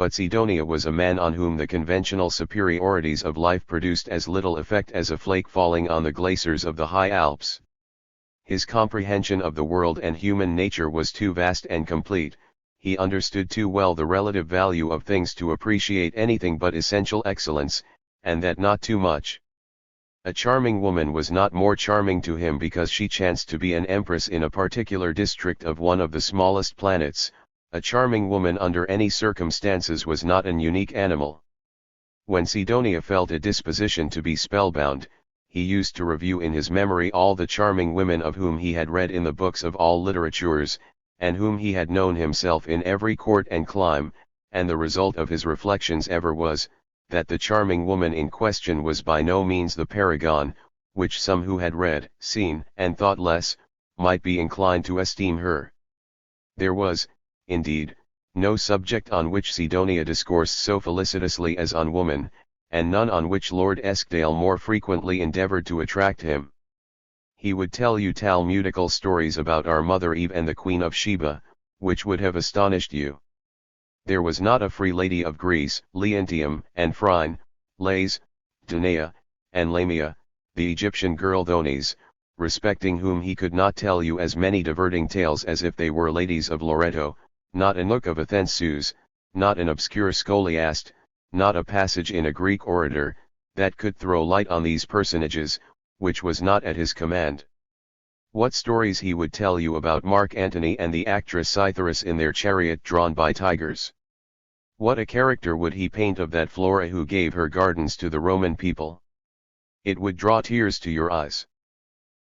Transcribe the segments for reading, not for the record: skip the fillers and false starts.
but Sidonia was a man on whom the conventional superiorities of life produced as little effect as a flake falling on the glaciers of the high Alps. His comprehension of the world and human nature was too vast and complete, he understood too well the relative value of things to appreciate anything but essential excellence, and that not too much. A charming woman was not more charming to him because she chanced to be an empress in a particular district of one of the smallest planets. A charming woman under any circumstances was not an unique animal. When Sidonia felt a disposition to be spellbound, he used to review in his memory all the charming women of whom he had read in the books of all literatures, and whom he had known himself in every court and clime, and the result of his reflections ever was, that the charming woman in question was by no means the paragon, which some who had read, seen, and thought less, might be inclined to esteem her. There was, indeed, no subject on which Sidonia discoursed so felicitously as on woman, and none on which Lord Eskdale more frequently endeavoured to attract him. He would tell you Talmudical stories about our Mother Eve and the Queen of Sheba, which would have astonished you. There was not a free lady of Greece, Leontium, and Phryne, Lais, Danaea, and Lamia, the Egyptian girl Thonis, respecting whom he could not tell you as many diverting tales as if they were ladies of Loreto, not a nook of Athensus, not an obscure scholiast, not a passage in a Greek orator, that could throw light on these personages, which was not at his command. What stories he would tell you about Mark Antony and the actress Cytheris in their chariot drawn by tigers. What a character would he paint of that Flora who gave her gardens to the Roman people. It would draw tears to your eyes.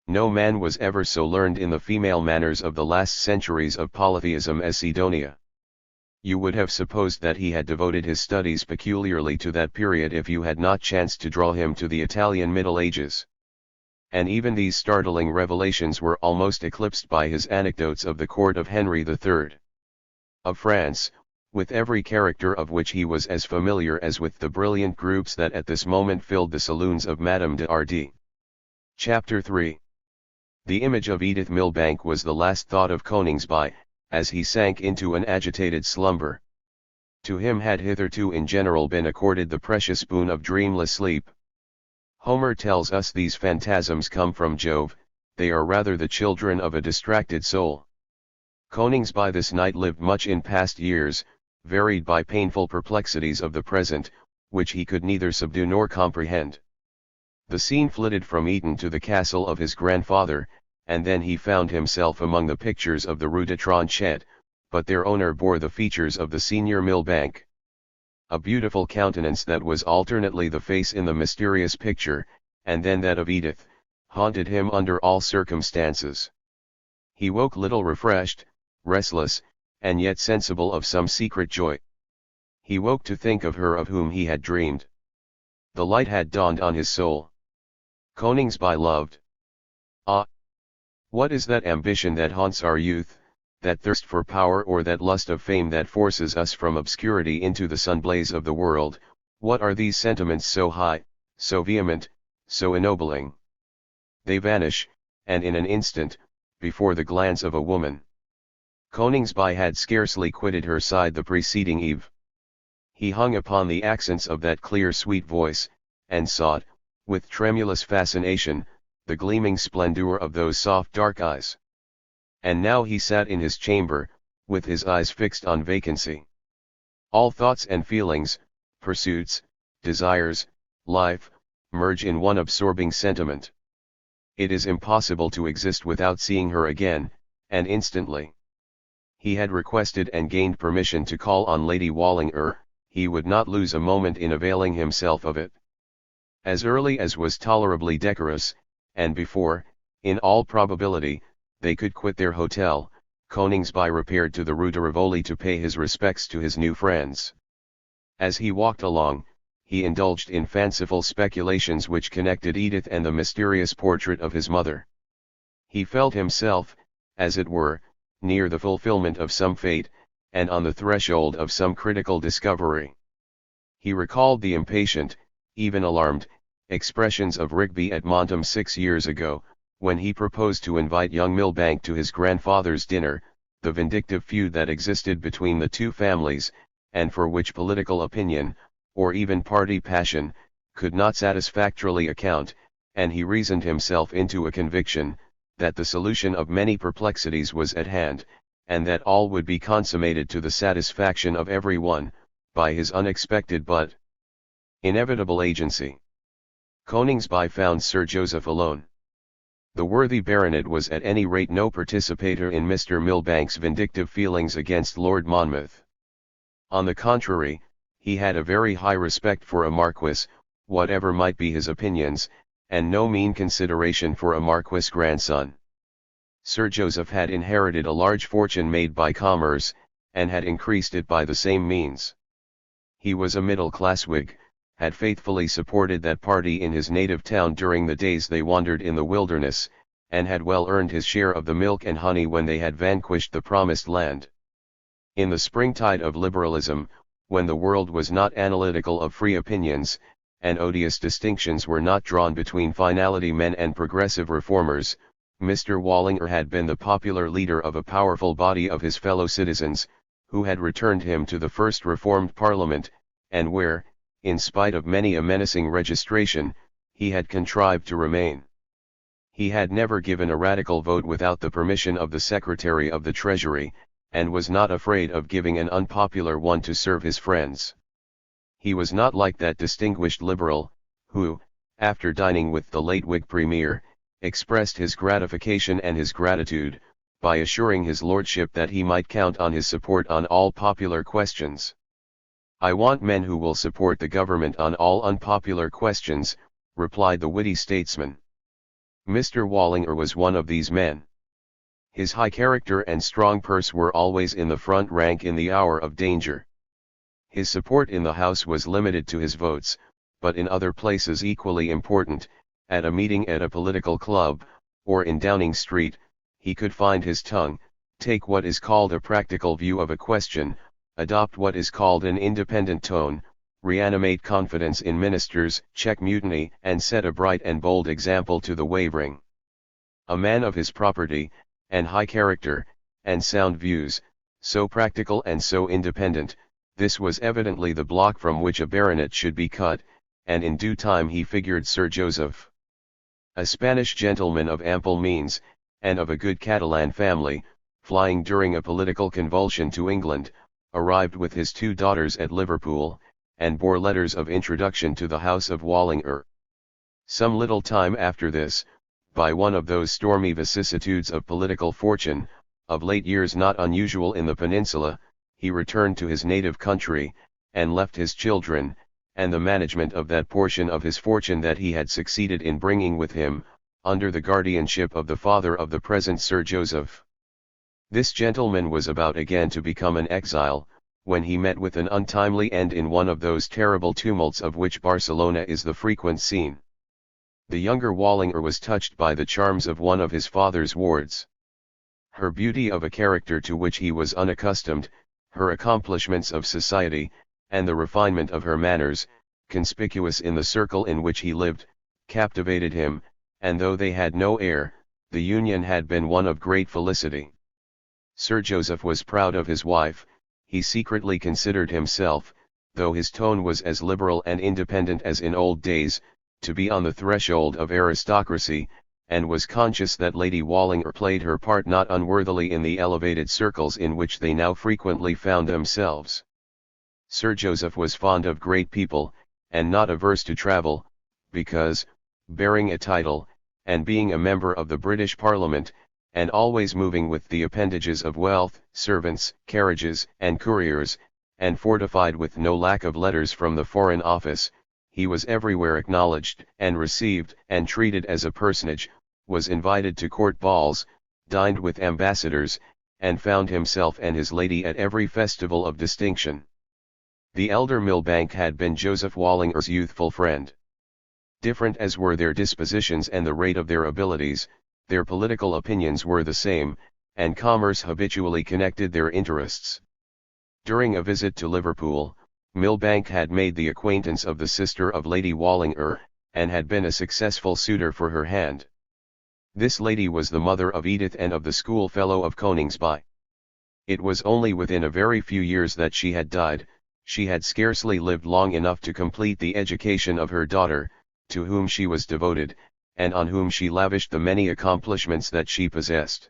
No man was ever so learned in the female manners of the last centuries of polytheism as Sidonia. You would have supposed that he had devoted his studies peculiarly to that period if you had not chanced to draw him to the Italian Middle Ages. And even these startling revelations were almost eclipsed by his anecdotes of the court of Henry III. Of France, with every character of which he was as familiar as with the brilliant groups that at this moment filled the saloons of Madame de Hardy. Chapter 3. The image of Edith Milbank was the last thought of Coningsby, as he sank into an agitated slumber. To him had hitherto in general been accorded the precious boon of dreamless sleep. Homer tells us these phantasms come from Jove, they are rather the children of a distracted soul. Coningsby this night lived much in past years, varied by painful perplexities of the present, which he could neither subdue nor comprehend. The scene flitted from Eton to the castle of his grandfather, and then he found himself among the pictures of the Rue de Tronchet, but their owner bore the features of the Senior Milbank. A beautiful countenance that was alternately the face in the mysterious picture, and then that of Edith, haunted him under all circumstances. He woke little refreshed, restless, and yet sensible of some secret joy. He woke to think of her of whom he had dreamed. The light had dawned on his soul. Coningsby loved. Ah! What is that ambition that haunts our youth, that thirst for power or that lust of fame that forces us from obscurity into the sunblaze of the world? What are these sentiments so high, so vehement, so ennobling? They vanish, and in an instant, before the glance of a woman. Coningsby had scarcely quitted her side the preceding eve. He hung upon the accents of that clear sweet voice, and sought, with tremulous fascination, the gleaming splendor of those soft dark eyes. And now he sat in his chamber, with his eyes fixed on vacancy. All thoughts and feelings, pursuits, desires, life, merge in one absorbing sentiment. It is impossible to exist without seeing her again, and instantly. He had requested and gained permission to call on Lady Wallinger, he would not lose a moment in availing himself of it. As early as was tolerably decorous, and before, in all probability, they could quit their hotel, Coningsby repaired to the Rue de Rivoli to pay his respects to his new friends. As he walked along, he indulged in fanciful speculations which connected Edith and the mysterious portrait of his mother. He felt himself, as it were, near the fulfillment of some fate, and on the threshold of some critical discovery. He recalled the impatient, even alarmed, expressions of Rigby at Montham 6 years ago, when he proposed to invite young Milbank to his grandfather's dinner, the vindictive feud that existed between the two families, and for which political opinion, or even party passion, could not satisfactorily account, and he reasoned himself into a conviction, that the solution of many perplexities was at hand, and that all would be consummated to the satisfaction of every one, by his unexpected but inevitable agency. Coningsby found Sir Joseph alone. The worthy baronet was at any rate no participator in Mr. Millbank's vindictive feelings against Lord Monmouth. On the contrary, he had a very high respect for a marquis, whatever might be his opinions, and no mean consideration for a marquis' grandson. Sir Joseph had inherited a large fortune made by commerce, and had increased it by the same means. He was a middle-class Whig, had faithfully supported that party in his native town during the days they wandered in the wilderness, and had well earned his share of the milk and honey when they had vanquished the promised land. In the springtide of liberalism, when the world was not analytical of free opinions, and odious distinctions were not drawn between finality men and progressive reformers, Mr. Wallinger had been the popular leader of a powerful body of his fellow citizens, who had returned him to the first reformed Parliament, and where, in spite of many a menacing registration, he had contrived to remain. He had never given a radical vote without the permission of the Secretary of the Treasury, and was not afraid of giving an unpopular one to serve his friends. He was not like that distinguished Liberal, who, after dining with the late Whig Premier, expressed his gratification and his gratitude, by assuring his lordship that he might count on his support on all popular questions. "I want men who will support the government on all unpopular questions," replied the witty statesman. Mr. Wallinger was one of these men. His high character and strong purse were always in the front rank in the hour of danger. His support in the House was limited to his votes, but in other places equally important, at a meeting at a political club, or in Downing Street, he could find his tongue, take what is called a practical view of a question, adopt what is called an independent tone, reanimate confidence in ministers, check mutiny, and set a bright and bold example to the wavering. A man of his property, and high character, and sound views, so practical and so independent, this was evidently the block from which a baronet should be cut, and in due time he figured Sir Joseph. A Spanish gentleman of ample means, and of a good Catalan family, flying during a political convulsion to England, arrived with his 2 daughters at Liverpool, and bore letters of introduction to the house of Wallinger. Some little time after this, by one of those stormy vicissitudes of political fortune, of late years not unusual in the peninsula, he returned to his native country, and left his children, and the management of that portion of his fortune that he had succeeded in bringing with him, under the guardianship of the father of the present Sir Joseph. This gentleman was about again to become an exile, when he met with an untimely end in one of those terrible tumults of which Barcelona is the frequent scene. The younger Wallinger was touched by the charms of one of his father's wards. Her beauty of a character to which he was unaccustomed, her accomplishments of society, and the refinement of her manners, conspicuous in the circle in which he lived, captivated him, and though they had no heir, the union had been one of great felicity. Sir Joseph was proud of his wife. He secretly considered himself, though his tone was as liberal and independent as in old days, to be on the threshold of aristocracy, and was conscious that Lady Wallinger played her part not unworthily in the elevated circles in which they now frequently found themselves. Sir Joseph was fond of great people, and not averse to travel, because, bearing a title, and being a member of the British Parliament, and always moving with the appendages of wealth, servants, carriages, and couriers, and fortified with no lack of letters from the Foreign Office, he was everywhere acknowledged, and received, and treated as a personage, was invited to court balls, dined with ambassadors, and found himself and his lady at every festival of distinction. The elder Millbank had been Joseph Wallinger's youthful friend. Different as were their dispositions and the rate of their abilities, their political opinions were the same, and commerce habitually connected their interests. During a visit to Liverpool, Millbank had made the acquaintance of the sister of Lady Wallinger, and had been a successful suitor for her hand. This lady was the mother of Edith and of the schoolfellow of Coningsby. It was only within a very few years that she had died, She had scarcely lived long enough to complete the education of her daughter, to whom she was devoted, and on whom she lavished the many accomplishments that she possessed.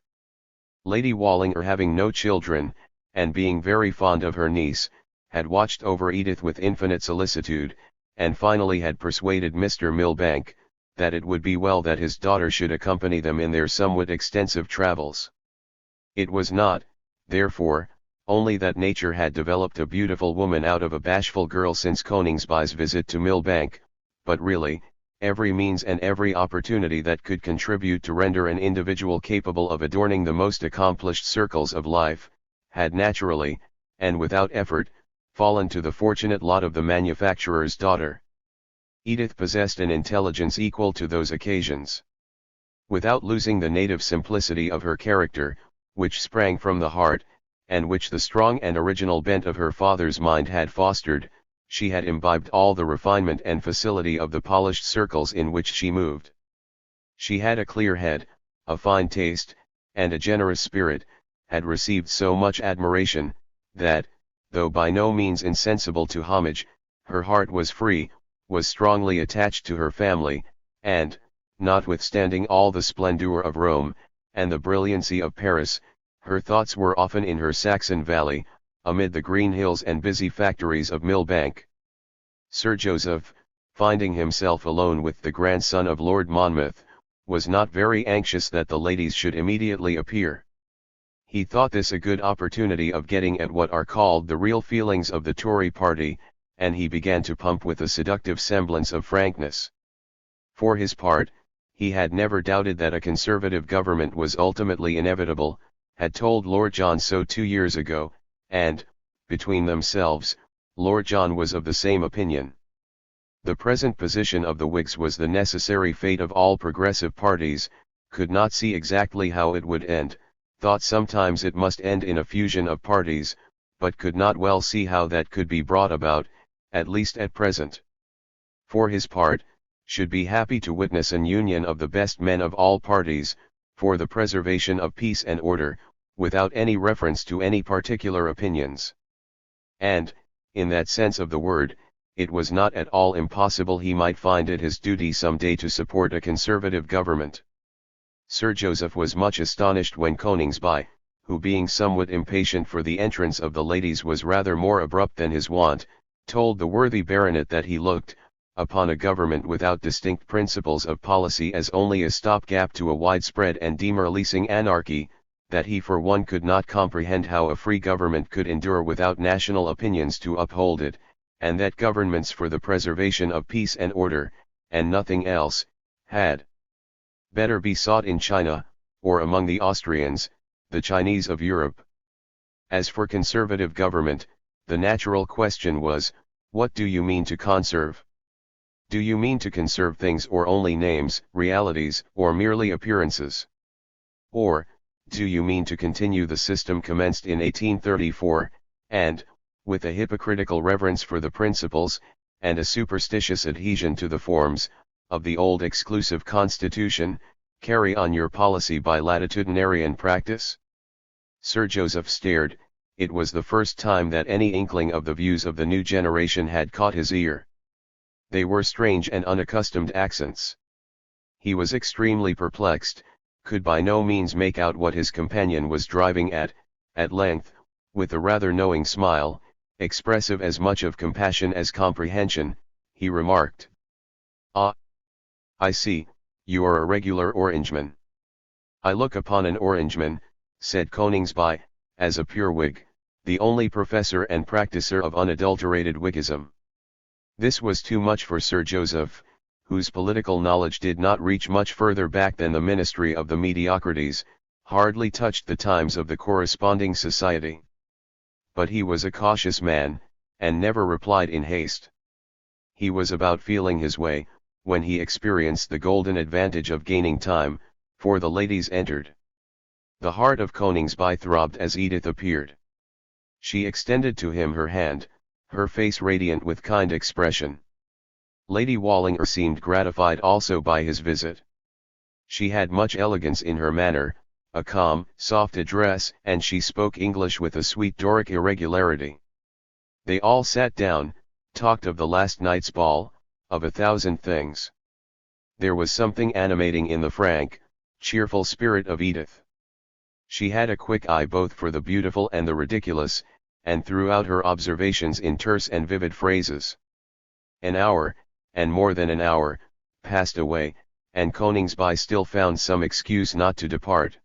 Lady Wallinger, having no children, and being very fond of her niece, had watched over Edith with infinite solicitude, and finally had persuaded Mr. Milbank, that it would be well that his daughter should accompany them in their somewhat extensive travels. It was not, therefore, only that nature had developed a beautiful woman out of a bashful girl since Coningsby's visit to Milbank, but really, every means and every opportunity that could contribute to render an individual capable of adorning the most accomplished circles of life, had naturally, and without effort, fallen to the fortunate lot of the manufacturer's daughter. Edith possessed an intelligence equal to those occasions. Without losing the native simplicity of her character, which sprang from the heart, and which the strong and original bent of her father's mind had fostered, she had imbibed all the refinement and facility of the polished circles in which she moved. She had a clear head, a fine taste, and a generous spirit, had received so much admiration, that, though by no means insensible to homage, her heart was free, was strongly attached to her family, and, notwithstanding all the splendor of Rome, and the brilliancy of Paris, her thoughts were often in her Saxon valley, amid the green hills and busy factories of Milbank. Sir Joseph, finding himself alone with the grandson of Lord Monmouth, was not very anxious that the ladies should immediately appear. He thought this a good opportunity of getting at what are called the real feelings of the Tory party, and he began to pump with a seductive semblance of frankness. For his part, he had never doubted that a Conservative government was ultimately inevitable, had told Lord John so 2 years ago, and, between themselves, Lord John was of the same opinion. The present position of the Whigs was the necessary fate of all progressive parties, could not see exactly how it would end, thought sometimes it must end in a fusion of parties, but could not well see how that could be brought about, at least at present. For his part, should be happy to witness an union of the best men of all parties, for the preservation of peace and order, without any reference to any particular opinions. And, in that sense of the word, it was not at all impossible he might find it his duty some day to support a Conservative government. Sir Joseph was much astonished when Coningsby, who being somewhat impatient for the entrance of the ladies was rather more abrupt than his wont, told the worthy baronet that he looked, upon a government without distinct principles of policy as only a stopgap to a widespread and demoralizing anarchy, that he for one could not comprehend how a free government could endure without national opinions to uphold it, and that governments for the preservation of peace and order, and nothing else, had better be sought in China, or among the Austrians, the Chinese of Europe. As for Conservative government, the natural question was, what do you mean to conserve? Do you mean to conserve things or only names, realities, or merely appearances? Or, do you mean to continue the system commenced in 1834, and, with a hypocritical reverence for the principles, and a superstitious adhesion to the forms, of the old exclusive constitution, carry on your policy by latitudinarian practice? Sir Joseph stared. It was the first time that any inkling of the views of the new generation had caught his ear. They were strange and unaccustomed accents. He was extremely perplexed, could by no means make out what his companion was driving at length, with a rather knowing smile, expressive as much of compassion as comprehension, he remarked, "Ah, I see, you are a regular Orangeman." "I look upon an Orangeman," said Coningsby, "as a pure Whig, the only professor and practicer of unadulterated Whiggism." This was too much for Sir Joseph, whose political knowledge did not reach much further back than the ministry of the mediocrities, hardly touched the times of the corresponding society. But he was a cautious man, and never replied in haste. He was about feeling his way, when he experienced the golden advantage of gaining time, for the ladies entered. The heart of Coningsby throbbed as Edith appeared. She extended to him her hand, her face radiant with kind expression. Lady Wallinger seemed gratified also by his visit. She had much elegance in her manner, a calm, soft address, and she spoke English with a sweet Doric irregularity. They all sat down, talked of the last night's ball, of 1,000 things. There was something animating in the frank, cheerful spirit of Edith. She had a quick eye both for the beautiful and the ridiculous, and threw out her observations in terse and vivid phrases. An hour, and more than an hour, passed away, and Coningsby still found some excuse not to depart.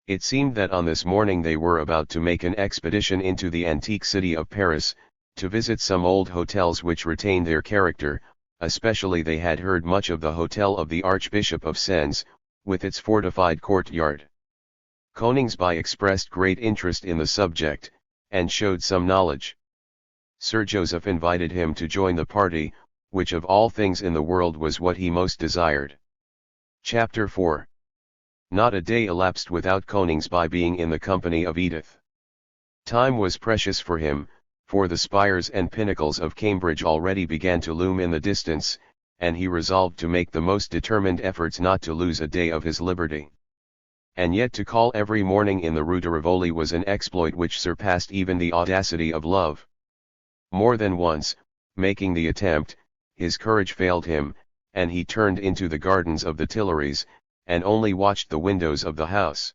It seemed that on this morning they were about to make an expedition into the antique city of Paris, to visit some old hotels which retained their character, especially they had heard much of the hotel of the Archbishop of Sens, with its fortified courtyard. Coningsby expressed great interest in the subject, and showed some knowledge. Sir Joseph invited him to join the party, which of all things in the world was what he most desired. Chapter 4. Not a day elapsed without Coningsby being in the company of Edith. Time was precious for him, for the spires and pinnacles of Cambridge already began to loom in the distance, and he resolved to make the most determined efforts not to lose a day of his liberty. And yet to call every morning in the Rue de Rivoli was an exploit which surpassed even the audacity of love. More than once, making the attempt, his courage failed him, and he turned into the gardens of the Tuileries, and only watched the windows of the house.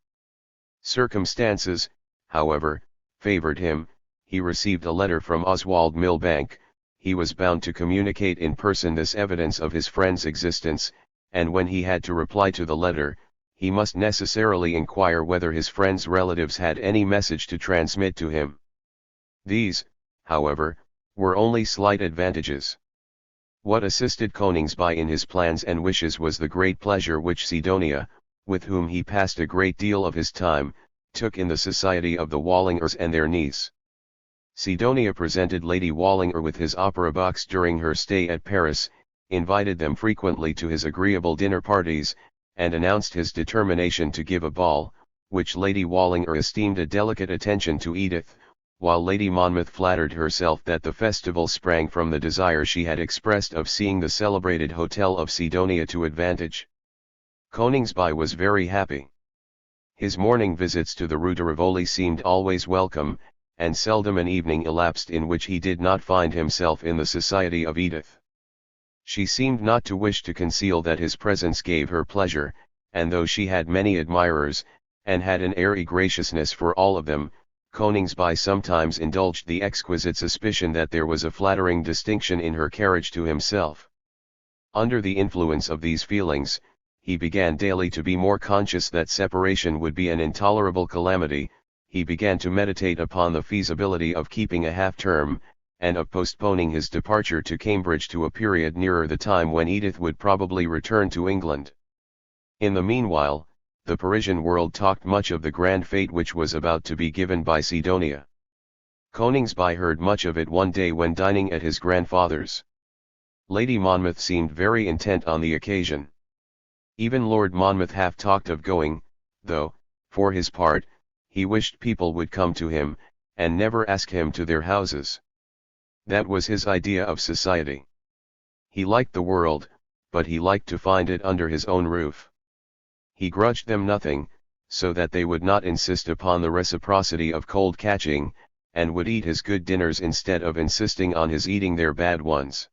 Circumstances, however, favored him. He received a letter from Oswald Milbank. He was bound to communicate in person this evidence of his friend's existence, and when he had to reply to the letter, he must necessarily inquire whether his friend's relatives had any message to transmit to him. These, however, were only slight advantages. What assisted Coningsby in his plans and wishes was the great pleasure which Sidonia, with whom he passed a great deal of his time, took in the society of the Wallingers and their niece. Sidonia presented Lady Wallinger with his opera box during her stay at Paris, invited them frequently to his agreeable dinner parties, and announced his determination to give a ball, which Lady Wallinger esteemed a delicate attention to Edith, while Lady Monmouth flattered herself that the festival sprang from the desire she had expressed of seeing the celebrated hotel of Sidonia to advantage. Coningsby was very happy. His morning visits to the Rue de Rivoli seemed always welcome, and seldom an evening elapsed in which he did not find himself in the society of Edith. She seemed not to wish to conceal that his presence gave her pleasure, and though she had many admirers, and had an airy graciousness for all of them, Coningsby sometimes indulged the exquisite suspicion that there was a flattering distinction in her carriage to himself. Under the influence of these feelings, he began daily to be more conscious that separation would be an intolerable calamity. He began to meditate upon the feasibility of keeping a half-term, and of postponing his departure to Cambridge to a period nearer the time when Edith would probably return to England. In the meanwhile, the Parisian world talked much of the grand fête which was about to be given by Sidonia. Coningsby heard much of it one day when dining at his grandfather's. Lady Monmouth seemed very intent on the occasion. Even Lord Monmouth half talked of going, though, for his part, he wished people would come to him, and never ask him to their houses. That was his idea of society. He liked the world, but he liked to find it under his own roof. He grudged them nothing, so that they would not insist upon the reciprocity of cold catching, and would eat his good dinners instead of insisting on his eating their bad ones.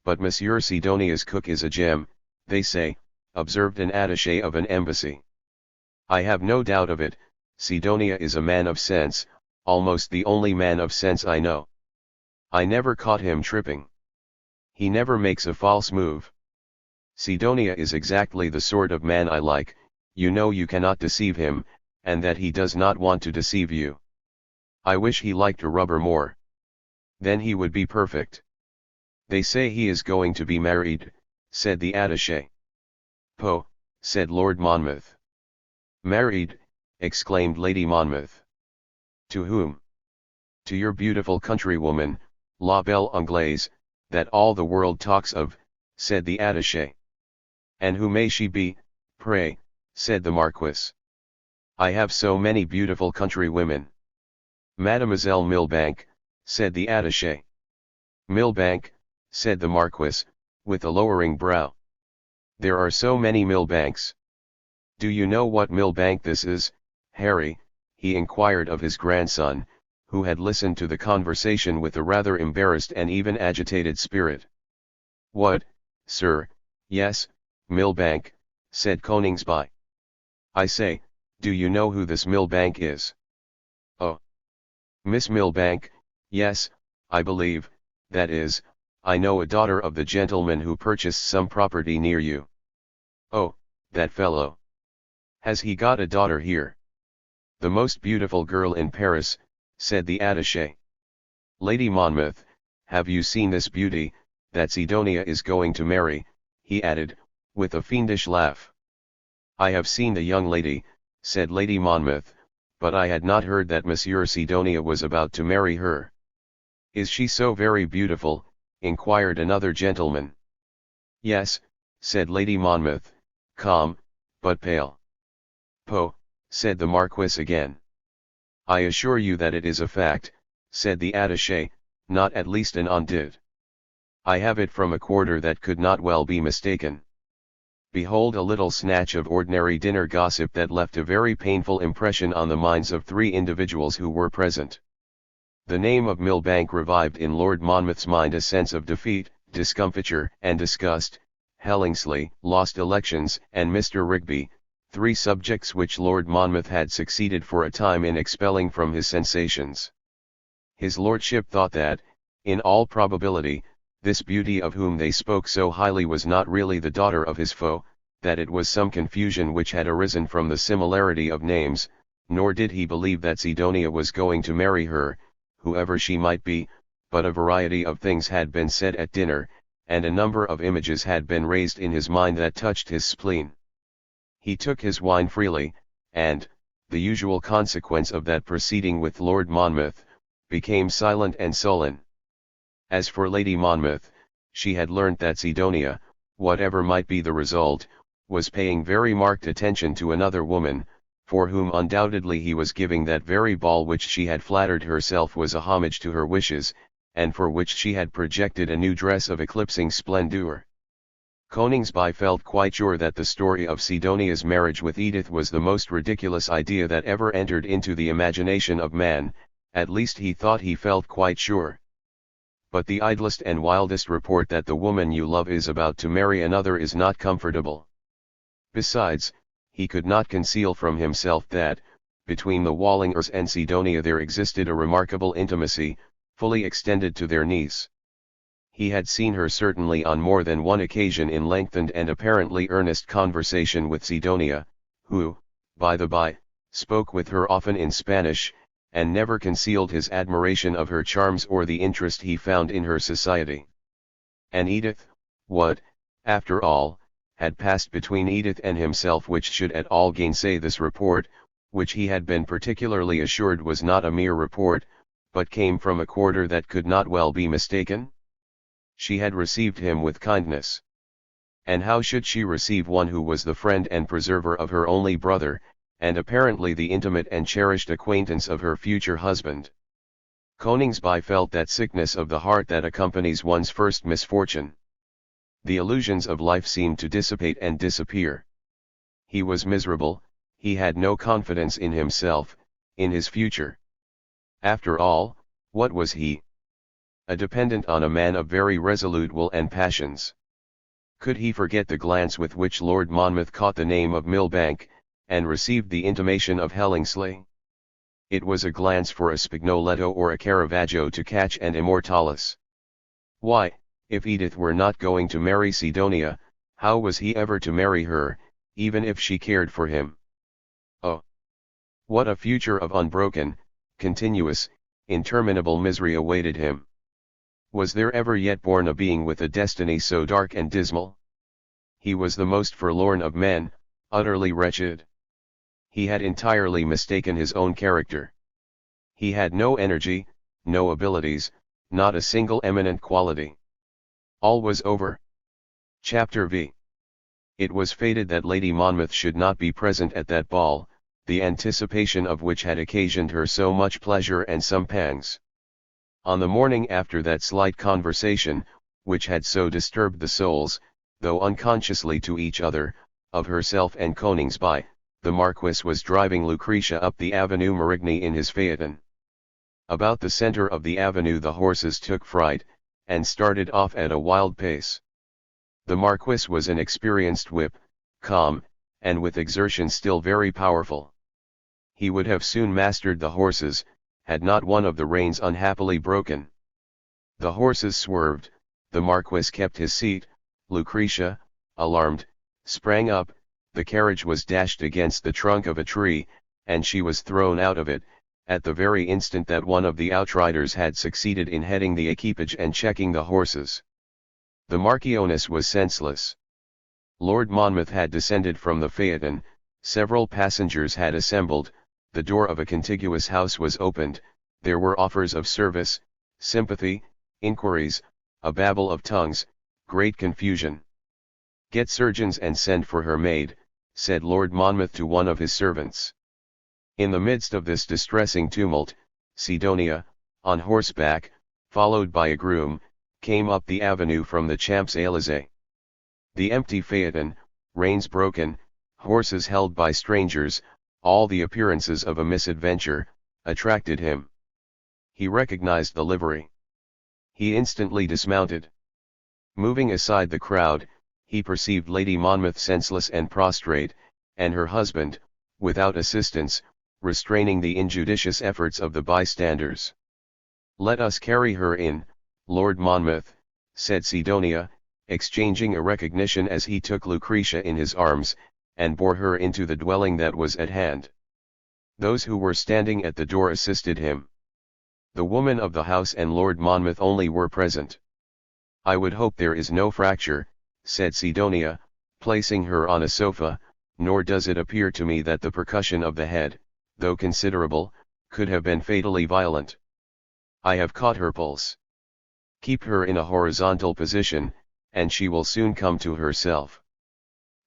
But Monsieur Sidonia's cook is a gem, they say, observed an attaché of an embassy. I have no doubt of it. Sidonia is a man of sense, almost the only man of sense I know. I never caught him tripping. He never makes a false move. Sidonia is exactly the sort of man I like. You know you cannot deceive him, and that he does not want to deceive you. I wish he liked a rubber more. Then he would be perfect. They say he is going to be married, said the attaché. Poh, said Lord Monmouth. Married, exclaimed Lady Monmouth. To whom? To your beautiful countrywoman, la belle Anglaise, that all the world talks of, said the attaché. And who may she be, pray, said the Marquis. I have so many beautiful countrywomen. Mademoiselle Milbank, said the attaché. Milbank, said the Marquis, with a lowering brow. There are so many Milbanks. Do you know what Milbank this is, Harry? He inquired of his grandson, who had listened to the conversation with a rather embarrassed and even agitated spirit. "What, sir, yes, Milbank," said Coningsby. "I say, do you know who this Milbank is?" "Oh, Miss Milbank, yes, I believe, that is, I know a daughter of the gentleman who purchased some property near you." "Oh, that fellow. Has he got a daughter here?" "The most beautiful girl in Paris," said the attaché. "Lady Monmouth, have you seen this beauty, that Sidonia is going to marry?" he added, with a fiendish laugh. "I have seen the young lady," said Lady Monmouth, "but I had not heard that Monsieur Sidonia was about to marry her." "Is she so very beautiful?" inquired another gentleman. "Yes," said Lady Monmouth, calm, but pale. "Poh," said the Marquis again. "I assure you that it is a fact," said the attaché, not at least an on did. "I have it from a quarter that could not well be mistaken." Behold a little snatch of ordinary dinner gossip that left a very painful impression on the minds of three individuals who were present. The name of Milbank revived in Lord Monmouth's mind a sense of defeat, discomfiture, and disgust. Hellingsley, lost elections, and Mr. Rigby, three subjects which Lord Monmouth had succeeded for a time in expelling from his sensations. His lordship thought that, in all probability, this beauty of whom they spoke so highly was not really the daughter of his foe, that it was some confusion which had arisen from the similarity of names, nor did he believe that Sidonia was going to marry her, whoever she might be, but a variety of things had been said at dinner, and a number of images had been raised in his mind that touched his spleen. He took his wine freely, and, the usual consequence of that proceeding with Lord Monmouth, became silent and sullen. As for Lady Monmouth, she had learnt that Sidonia, whatever might be the result, was paying very marked attention to another woman, for whom undoubtedly he was giving that very ball which she had flattered herself was a homage to her wishes, and for which she had projected a new dress of eclipsing splendour. Coningsby felt quite sure that the story of Sidonia's marriage with Edith was the most ridiculous idea that ever entered into the imagination of man, at least he thought he felt quite sure. But the idlest and wildest report that the woman you love is about to marry another is not comfortable. Besides, he could not conceal from himself that, between the Wallingers and Sidonia there existed a remarkable intimacy, fully extended to their niece. He had seen her certainly on more than one occasion in lengthened and apparently earnest conversation with Sidonia, who, by the by, spoke with her often in Spanish, and never concealed his admiration of her charms or the interest he found in her society. And Edith, what, after all, had passed between Edith and himself which should at all gainsay this report, which he had been particularly assured was not a mere report, but came from a quarter that could not well be mistaken? She had received him with kindness. And how should she receive one who was the friend and preserver of her only brother, and apparently the intimate and cherished acquaintance of her future husband? Coningsby felt that sickness of the heart that accompanies one's first misfortune. The illusions of life seemed to dissipate and disappear. He was miserable, he had no confidence in himself, in his future. After all, what was he? A dependent on a man of very resolute will and passions. Could he forget the glance with which Lord Monmouth caught the name of Milbank, and received the intimation of Hellingsley? It was a glance for a Spignoletto or a Caravaggio to catch and immortalis. Why, if Edith were not going to marry Sidonia, how was he ever to marry her, even if she cared for him? Oh! What a future of unbroken, continuous, interminable misery awaited him! Was there ever yet born a being with a destiny so dark and dismal? He was the most forlorn of men, utterly wretched. He had entirely mistaken his own character. He had no energy, no abilities, not a single eminent quality. All was over. Chapter V. It was fated that Lady Monmouth should not be present at that ball, the anticipation of which had occasioned her so much pleasure and some pangs. On the morning after that slight conversation, which had so disturbed the souls, though unconsciously to each other, of herself and Coningsby, the Marquis was driving Lucretia up the Avenue Marigny in his phaeton. About the center of the avenue the horses took fright, and started off at a wild pace. The Marquis was an experienced whip, calm, and with exertion still very powerful. He would have soon mastered the horses, had not one of the reins unhappily broken. The horses swerved, the Marquis kept his seat, Lucretia, alarmed, sprang up, the carriage was dashed against the trunk of a tree, and she was thrown out of it, at the very instant that one of the outriders had succeeded in heading the equipage and checking the horses. The Marchioness was senseless. Lord Monmouth had descended from the phaeton, several passengers had assembled, the door of a contiguous house was opened, there were offers of service, sympathy, inquiries, a babel of tongues, great confusion. "Get surgeons and send for her maid," said Lord Monmouth to one of his servants. In the midst of this distressing tumult, Sidonia, on horseback, followed by a groom, came up the avenue from the Champs-Élysées. The empty phaeton, reins broken, horses held by strangers, all the appearances of a misadventure, attracted him. He recognized the livery. He instantly dismounted. Moving aside the crowd, he perceived Lady Monmouth senseless and prostrate, and her husband, without assistance, restraining the injudicious efforts of the bystanders. "Let us carry her in, Lord Monmouth," said Sidonia, exchanging a recognition as he took Lucretia in his arms, and bore her into the dwelling that was at hand. Those who were standing at the door assisted him. The woman of the house and Lord Monmouth only were present. "I would hope there is no fracture," said Sidonia, placing her on a sofa, "nor does it appear to me that the percussion of the head, though considerable, could have been fatally violent. I have caught her pulse. Keep her in a horizontal position, and she will soon come to herself."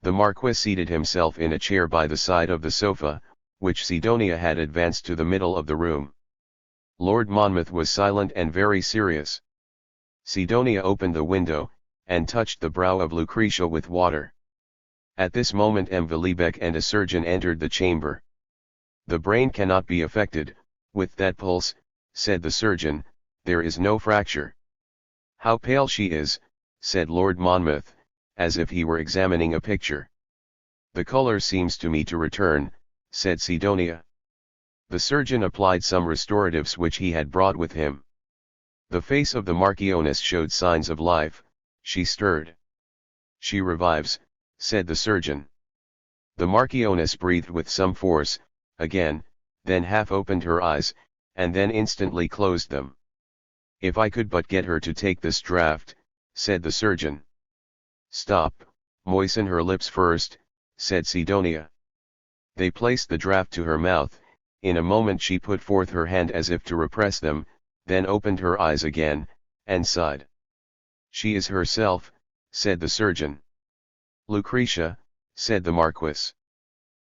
The Marquis seated himself in a chair by the side of the sofa, which Sidonia had advanced to the middle of the room. Lord Monmouth was silent and very serious. Sidonia opened the window, and touched the brow of Lucretia with water. At this moment M. Villebec and a surgeon entered the chamber. "The brain cannot be affected, with that pulse," said the surgeon, "there is no fracture." "How pale she is," said Lord Monmouth, as if he were examining a picture. "The color seems to me to return," said Sidonia. The surgeon applied some restoratives which he had brought with him. The face of the Marchioness showed signs of life, she stirred. "She revives," said the surgeon. The Marchioness breathed with some force, again, then half opened her eyes, and then instantly closed them. "If I could but get her to take this draught," said the surgeon. "Stop, moisten her lips first," said Sidonia. They placed the draught to her mouth, in a moment she put forth her hand as if to repress them, then opened her eyes again, and sighed. "She is herself," said the surgeon. "Lucretia," said the Marquis.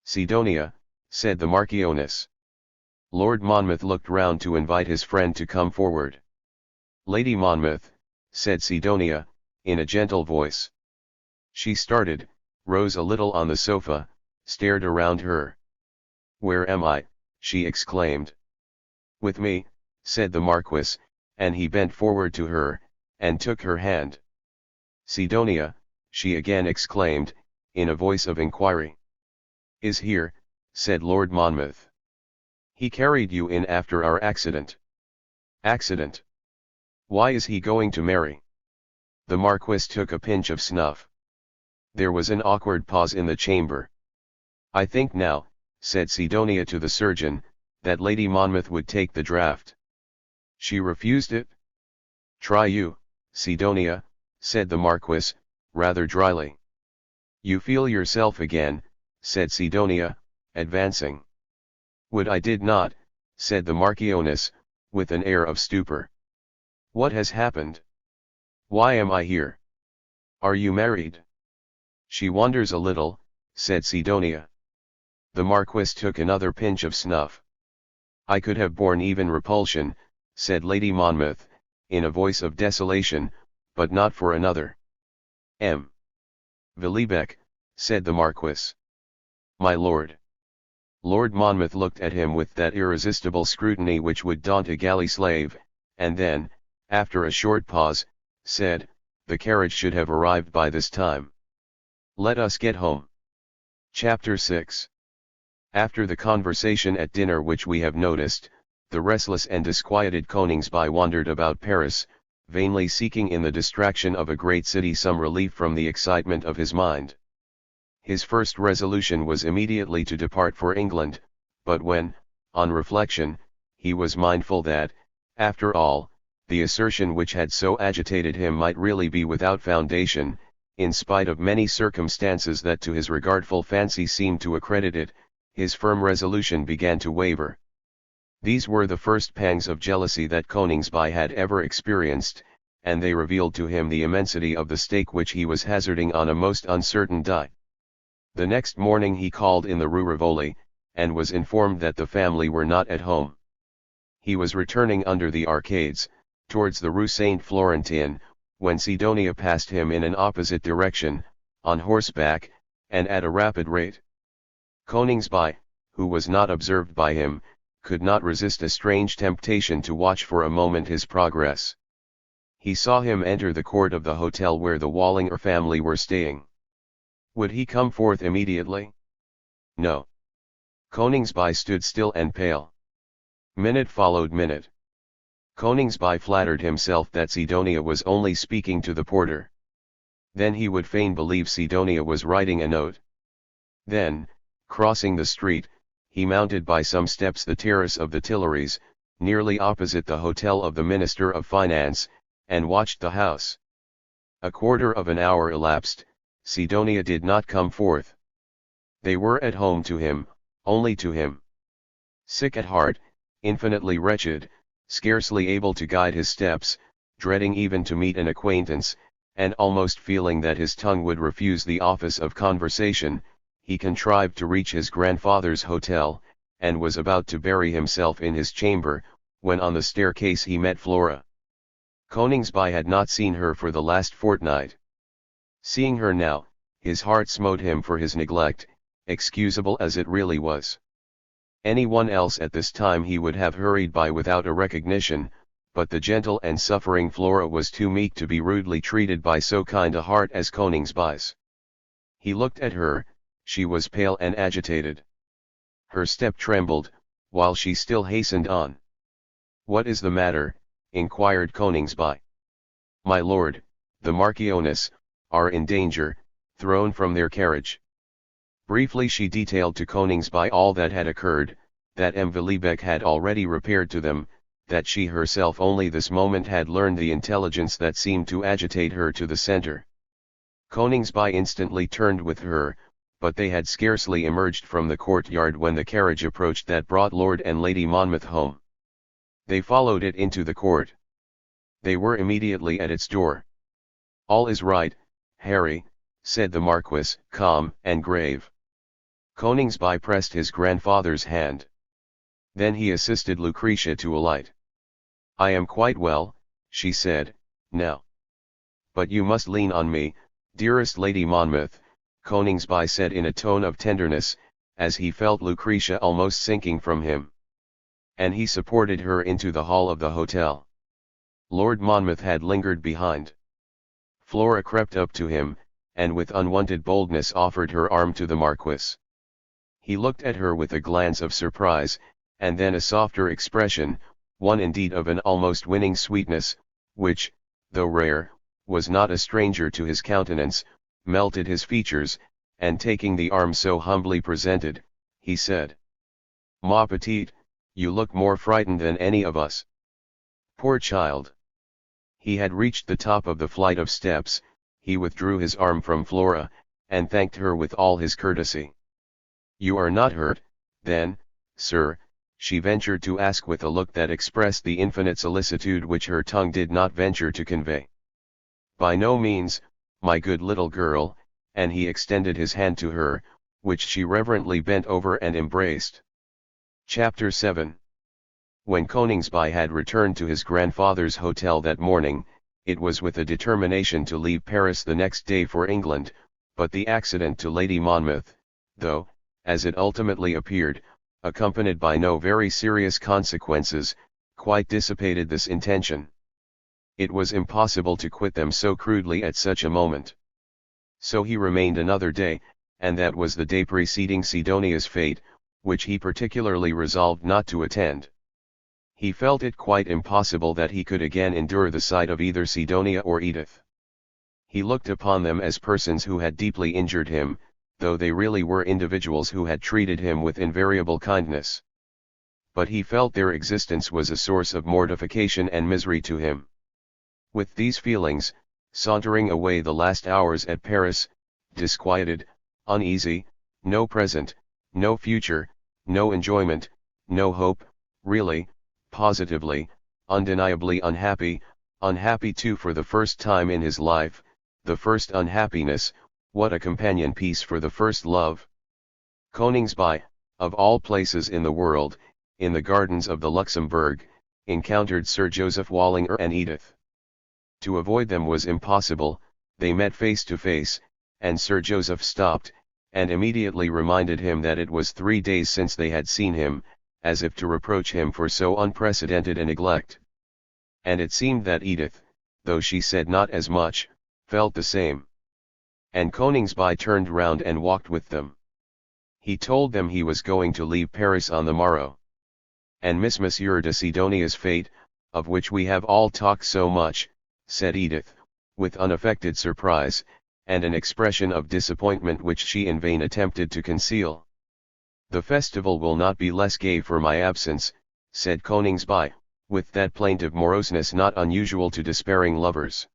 "Sidonia," said the Marchioness. Lord Monmouth looked round to invite his friend to come forward. "Lady Monmouth," said Sidonia, in a gentle voice. She started, rose a little on the sofa, stared around her. "Where am I?" she exclaimed. "With me," said the Marquis, and he bent forward to her, and took her hand. "Sidonia," she again exclaimed, in a voice of inquiry. "Is here," said Lord Monmouth. "He carried you in after our accident." "Accident? Why is he going to marry?" The Marquis took a pinch of snuff. There was an awkward pause in the chamber. "I think now," said Sidonia to the surgeon, "that Lady Monmouth would take the draught." "She refused it?" "Try you, Sidonia," said the Marquis, rather dryly. "You feel yourself again," said Sidonia, advancing. "Would I did not," said the Marchioness, with an air of stupor. "What has happened? Why am I here? Are you married?" "She wonders a little," said Sidonia. The Marquis took another pinch of snuff. "I could have borne even repulsion," said Lady Monmouth, in a voice of desolation, "but not for another." "M. Villebec," said the Marquis. "My lord." Lord Monmouth looked at him with that irresistible scrutiny which would daunt a galley slave, and then, after a short pause, said, "The carriage should have arrived by this time. Let us get home." Chapter 6. After the conversation at dinner which we have noticed, the restless and disquieted Coningsby wandered about Paris, vainly seeking in the distraction of a great city some relief from the excitement of his mind. His first resolution was immediately to depart for England, but when, on reflection, he was mindful that, after all, the assertion which had so agitated him might really be without foundation, in spite of many circumstances that to his regardful fancy seemed to accredit it, his firm resolution began to waver. These were the first pangs of jealousy that Coningsby had ever experienced, and they revealed to him the immensity of the stake which he was hazarding on a most uncertain die. The next morning he called in the Rue Rivoli, and was informed that the family were not at home. He was returning under the arcades, towards the Rue Saint-Florentin, when Sidonia passed him in an opposite direction, on horseback, and at a rapid rate. Coningsby, who was not observed by him, could not resist a strange temptation to watch for a moment his progress. He saw him enter the court of the hotel where the Wallinger family were staying. Would he come forth immediately? No. Coningsby stood still and pale. Minute followed minute. Coningsby flattered himself that Sidonia was only speaking to the porter. Then he would fain believe Sidonia was writing a note. Then, crossing the street, he mounted by some steps the terrace of the Tuileries, nearly opposite the hotel of the Minister of Finance, and watched the house. A quarter of an hour elapsed, Sidonia did not come forth. They were at home to him, only to him. Sick at heart, infinitely wretched, scarcely able to guide his steps, dreading even to meet an acquaintance, and almost feeling that his tongue would refuse the office of conversation, he contrived to reach his grandfather's hotel, and was about to bury himself in his chamber, when on the staircase he met Flora. Coningsby had not seen her for the last fortnight. Seeing her now, his heart smote him for his neglect, excusable as it really was. Anyone else at this time he would have hurried by without a recognition, but the gentle and suffering Flora was too meek to be rudely treated by so kind a heart as Coningsby's. He looked at her. She was pale and agitated. Her step trembled, while she still hastened on. "What is the matter?" inquired Coningsby. "My lord, the Marchioness, are in danger, thrown from their carriage." Briefly she detailed to Coningsby all that had occurred, that M. Villibec had already repaired to them, that she herself only this moment had learned the intelligence that seemed to agitate her to the centre. Coningsby instantly turned with her, but they had scarcely emerged from the courtyard when the carriage approached that brought Lord and Lady Monmouth home. They followed it into the court. They were immediately at its door. "All is right, Harry," said the Marquis, calm and grave. Coningsby pressed his grandfather's hand. Then he assisted Lucretia to alight. "I am quite well," she said, "now. But you must lean on me, dearest Lady Monmouth," Coningsby said in a tone of tenderness, as he felt Lucretia almost sinking from him. And he supported her into the hall of the hotel. Lord Monmouth had lingered behind. Flora crept up to him, and with unwonted boldness offered her arm to the Marquis. He looked at her with a glance of surprise, and then a softer expression, one indeed of an almost winning sweetness, which, though rare, was not a stranger to his countenance, melted his features, and taking the arm so humbly presented, he said, "Ma petite, you look more frightened than any of us." Poor child! He had reached the top of the flight of steps. He withdrew his arm from Flora, and thanked her with all his courtesy. "You are not hurt, then, sir?" she ventured to ask with a look that expressed the infinite solicitude which her tongue did not venture to convey. "By no means, my good little girl," and he extended his hand to her, which she reverently bent over and embraced. Chapter 7. When Coningsby had returned to his grandfather's hotel that morning, it was with a determination to leave Paris the next day for England, but the accident to Lady Monmouth, though, as it ultimately appeared, accompanied by no very serious consequences, quite dissipated this intention. It was impossible to quit them so crudely at such a moment. So he remained another day, and that was the day preceding Sidonia's fate, which he particularly resolved not to attend. He felt it quite impossible that he could again endure the sight of either Sidonia or Edith. He looked upon them as persons who had deeply injured him, though they really were individuals who had treated him with invariable kindness. But he felt their existence was a source of mortification and misery to him. With these feelings, sauntering away the last hours at Paris, disquieted, uneasy, no present, no future, no enjoyment, no hope, really, positively, undeniably unhappy, unhappy too for the first time in his life, the first unhappiness, what a companion piece for the first love. Coningsby, of all places in the world, in the gardens of the Luxembourg, encountered Sir Joseph Wallinger and Edith. To avoid them was impossible, they met face to face, and Sir Joseph stopped, and immediately reminded him that it was 3 days since they had seen him, as if to reproach him for so unprecedented a neglect. And it seemed that Edith, though she said not as much, felt the same. And Coningsby turned round and walked with them. He told them he was going to leave Paris on the morrow. And miss Monsieur de Sidonia's fate, of which we have all talked so much, said Edith, with unaffected surprise, and an expression of disappointment which she in vain attempted to conceal. The festival will not be less gay for my absence, said Coningsby, with that plaintive moroseness not unusual to despairing lovers.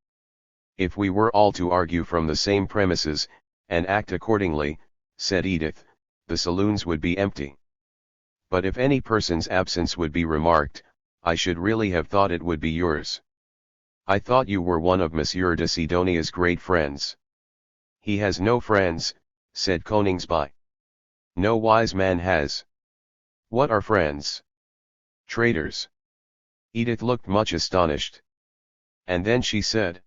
If we were all to argue from the same premises, and act accordingly, said Edith, the saloons would be empty. But if any person's absence would be remarked, I should really have thought it would be yours. I thought you were one of Monsieur de Sidonia's great friends. He has no friends, said Coningsby. No wise man has. What are friends? Traitors. Edith looked much astonished. And then she said,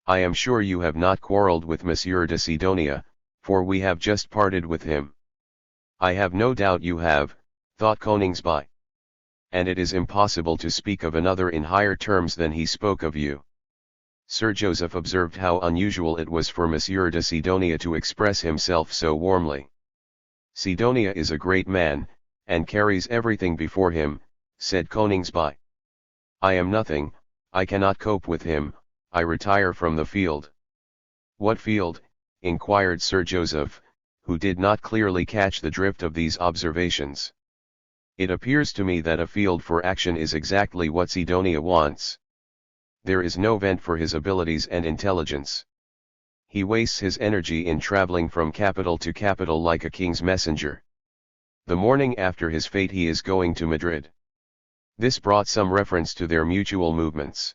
I am sure you have not quarrelled with Monsieur de Sidonia, for we have just parted with him. I have no doubt you have, thought Coningsby. And it is impossible to speak of another in higher terms than he spoke of you. Sir Joseph observed how unusual it was for Monsieur de Sidonia to express himself so warmly. Sidonia is a great man, and carries everything before him, said Coningsby. I am nothing, I cannot cope with him, I retire from the field. What field? Inquired Sir Joseph, who did not clearly catch the drift of these observations. It appears to me that a field for action is exactly what Sidonia wants. There is no vent for his abilities and intelligence. He wastes his energy in traveling from capital to capital like a king's messenger. The morning after his fate he is going to Madrid. This brought some reference to their mutual movements.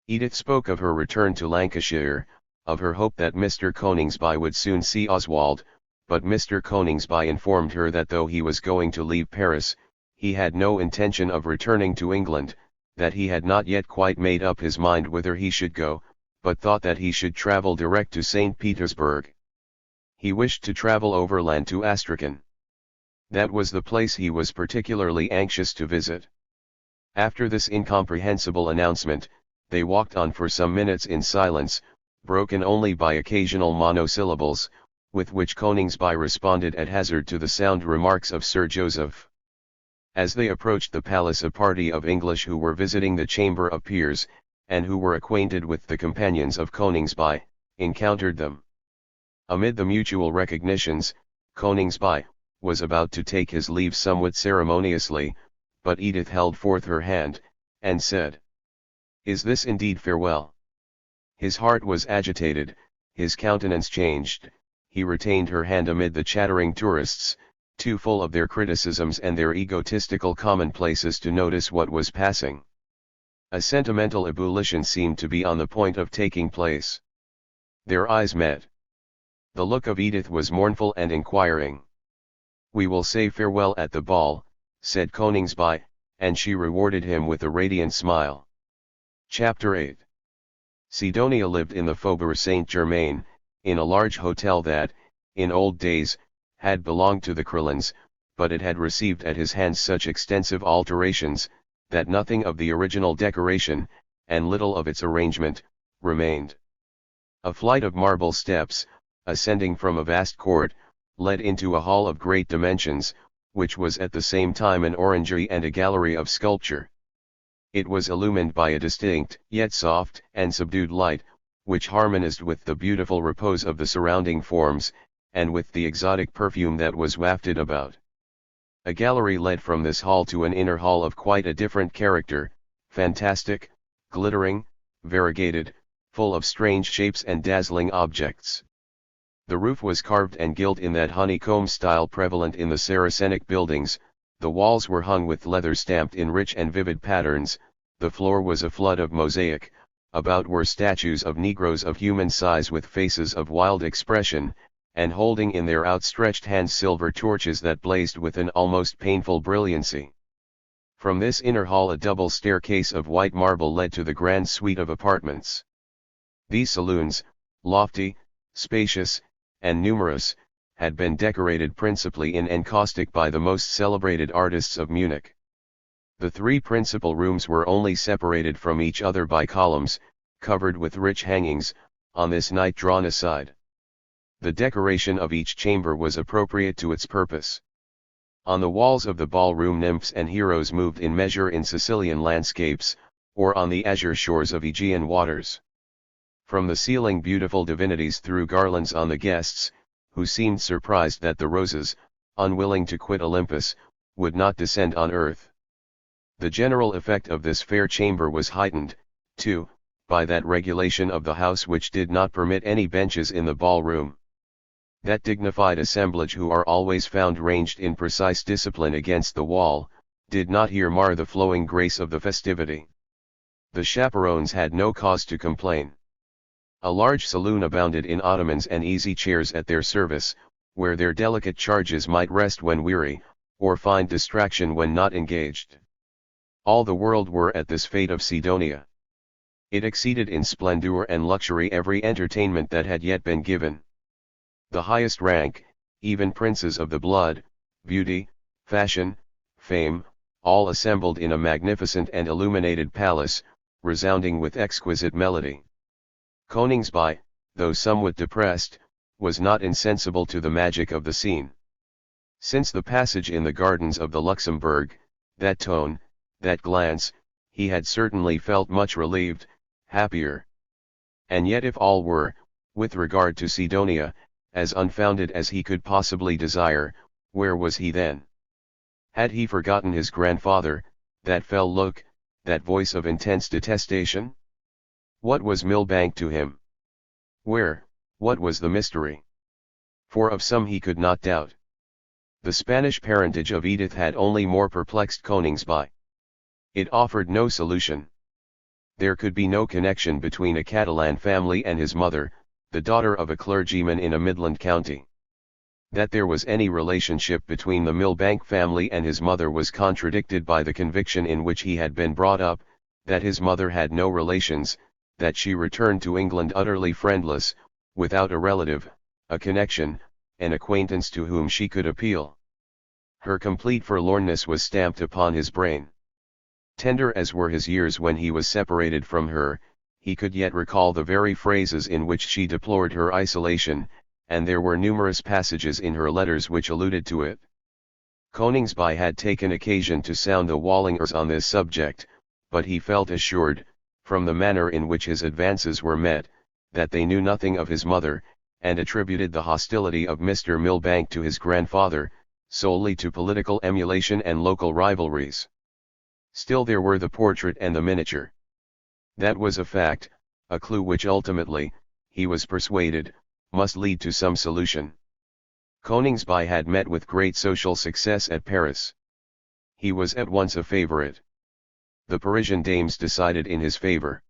Edith spoke of her return to Lancashire, of her hope that Mr. Coningsby would soon see Oswald, but Mr. Coningsby informed her that though he was going to leave Paris, he had no intention of returning to England, that he had not yet quite made up his mind whither he should go, but thought that he should travel direct to St. Petersburg. He wished to travel overland to Astrakhan. That was the place he was particularly anxious to visit. After this incomprehensible announcement, they walked on for some minutes in silence, broken only by occasional monosyllables, with which Coningsby responded at hazard to the sound remarks of Sir Joseph. As they approached the palace, a party of English who were visiting the Chamber of Peers, and who were acquainted with the companions of Coningsby, encountered them. Amid the mutual recognitions, Coningsby was about to take his leave somewhat ceremoniously, but Edith held forth her hand, and said, "Is this indeed farewell?" His heart was agitated, his countenance changed, he retained her hand amid the chattering tourists, too full of their criticisms and their egotistical commonplaces to notice what was passing. A sentimental ebullition seemed to be on the point of taking place. Their eyes met. The look of Edith was mournful and inquiring. "We will say farewell at the ball," said Coningsby, and she rewarded him with a radiant smile. Chapter 8. Sidonia lived in the Faubourg Saint-Germain, in a large hotel that, in old days, had belonged to the Crillons, but it had received at his hands such extensive alterations, that nothing of the original decoration, and little of its arrangement, remained. A flight of marble steps, ascending from a vast court, led into a hall of great dimensions, which was at the same time an orangery and a gallery of sculpture. It was illumined by a distinct, yet soft and subdued light, which harmonized with the beautiful repose of the surrounding forms, and with the exotic perfume that was wafted about. A gallery led from this hall to an inner hall of quite a different character, fantastic, glittering, variegated, full of strange shapes and dazzling objects. The roof was carved and gilt in that honeycomb style prevalent in the Saracenic buildings, the walls were hung with leather stamped in rich and vivid patterns, the floor was a flood of mosaic, about were statues of negroes of human size with faces of wild expression, and holding in their outstretched hands silver torches that blazed with an almost painful brilliancy. From this inner hall a double staircase of white marble led to the grand suite of apartments. These saloons, lofty, spacious, and numerous, had been decorated principally in encaustic by the most celebrated artists of Munich. The three principal rooms were only separated from each other by columns, covered with rich hangings, on this night drawn aside. The decoration of each chamber was appropriate to its purpose. On the walls of the ballroom nymphs and heroes moved in measure in Sicilian landscapes, or on the azure shores of Aegean waters. From the ceiling beautiful divinities threw garlands on the guests, who seemed surprised that the roses, unwilling to quit Olympus, would not descend on earth. The general effect of this fair chamber was heightened, too, by that regulation of the house which did not permit any benches in the ballroom. That dignified assemblage who are always found ranged in precise discipline against the wall, did not here mar the flowing grace of the festivity. The chaperons had no cause to complain. A large saloon abounded in ottomans and easy chairs at their service, where their delicate charges might rest when weary, or find distraction when not engaged. All the world were at this fete of Sidonia. It exceeded in splendor and luxury every entertainment that had yet been given. The highest rank, even princes of the blood, beauty, fashion, fame, all assembled in a magnificent and illuminated palace, resounding with exquisite melody. Coningsby, though somewhat depressed, was not insensible to the magic of the scene. Since the passage in the gardens of the Luxembourg, that tone, that glance, he had certainly felt much relieved, happier. And yet if all were, with regard to Sidonia, as unfounded as he could possibly desire, where was he then? Had he forgotten his grandfather, that fell look, that voice of intense detestation? What was Millbank to him? Where, what was the mystery? For of some he could not doubt. The Spanish parentage of Edith had only more perplexed Coningsby. It offered no solution. There could be no connection between a Catalan family and his mother, the daughter of a clergyman in a Midland county. That there was any relationship between the Millbank family and his mother was contradicted by the conviction in which he had been brought up, that his mother had no relations, that she returned to England utterly friendless, without a relative, a connection, an acquaintance to whom she could appeal. Her complete forlornness was stamped upon his brain. Tender as were his years when he was separated from her, he could yet recall the very phrases in which she deplored her isolation, and there were numerous passages in her letters which alluded to it. Coningsby had taken occasion to sound the Wallingers on this subject, but he felt assured, from the manner in which his advances were met, that they knew nothing of his mother, and attributed the hostility of Mr. Millbank to his grandfather, solely to political emulation and local rivalries. Still there were the portrait and the miniature. That was a fact, a clue which ultimately, he was persuaded, must lead to some solution. Coningsby had met with great social success at Paris. He was at once a favorite. The Parisian dames decided in his favor.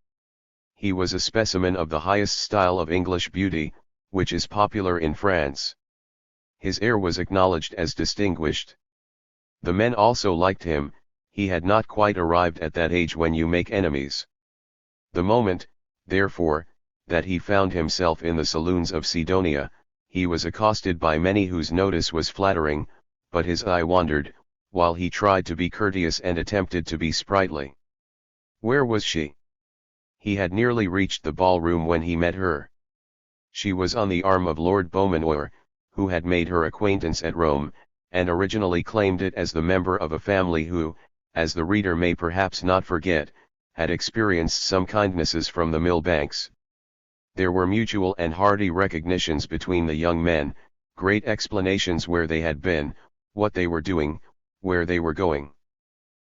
He was a specimen of the highest style of English beauty, which is popular in France. His air was acknowledged as distinguished. The men also liked him. He had not quite arrived at that age when you make enemies. The moment, therefore, that he found himself in the saloons of Sidonia, he was accosted by many whose notice was flattering, but his eye wandered, while he tried to be courteous and attempted to be sprightly. Where was she? He had nearly reached the ballroom when he met her. She was on the arm of Lord Beaumanoir, who had made her acquaintance at Rome, and originally claimed it as the member of a family who, as the reader may perhaps not forget, had experienced some kindnesses from the Millbanks. There were mutual and hearty recognitions between the young men, great explanations where they had been, what they were doing, where they were going.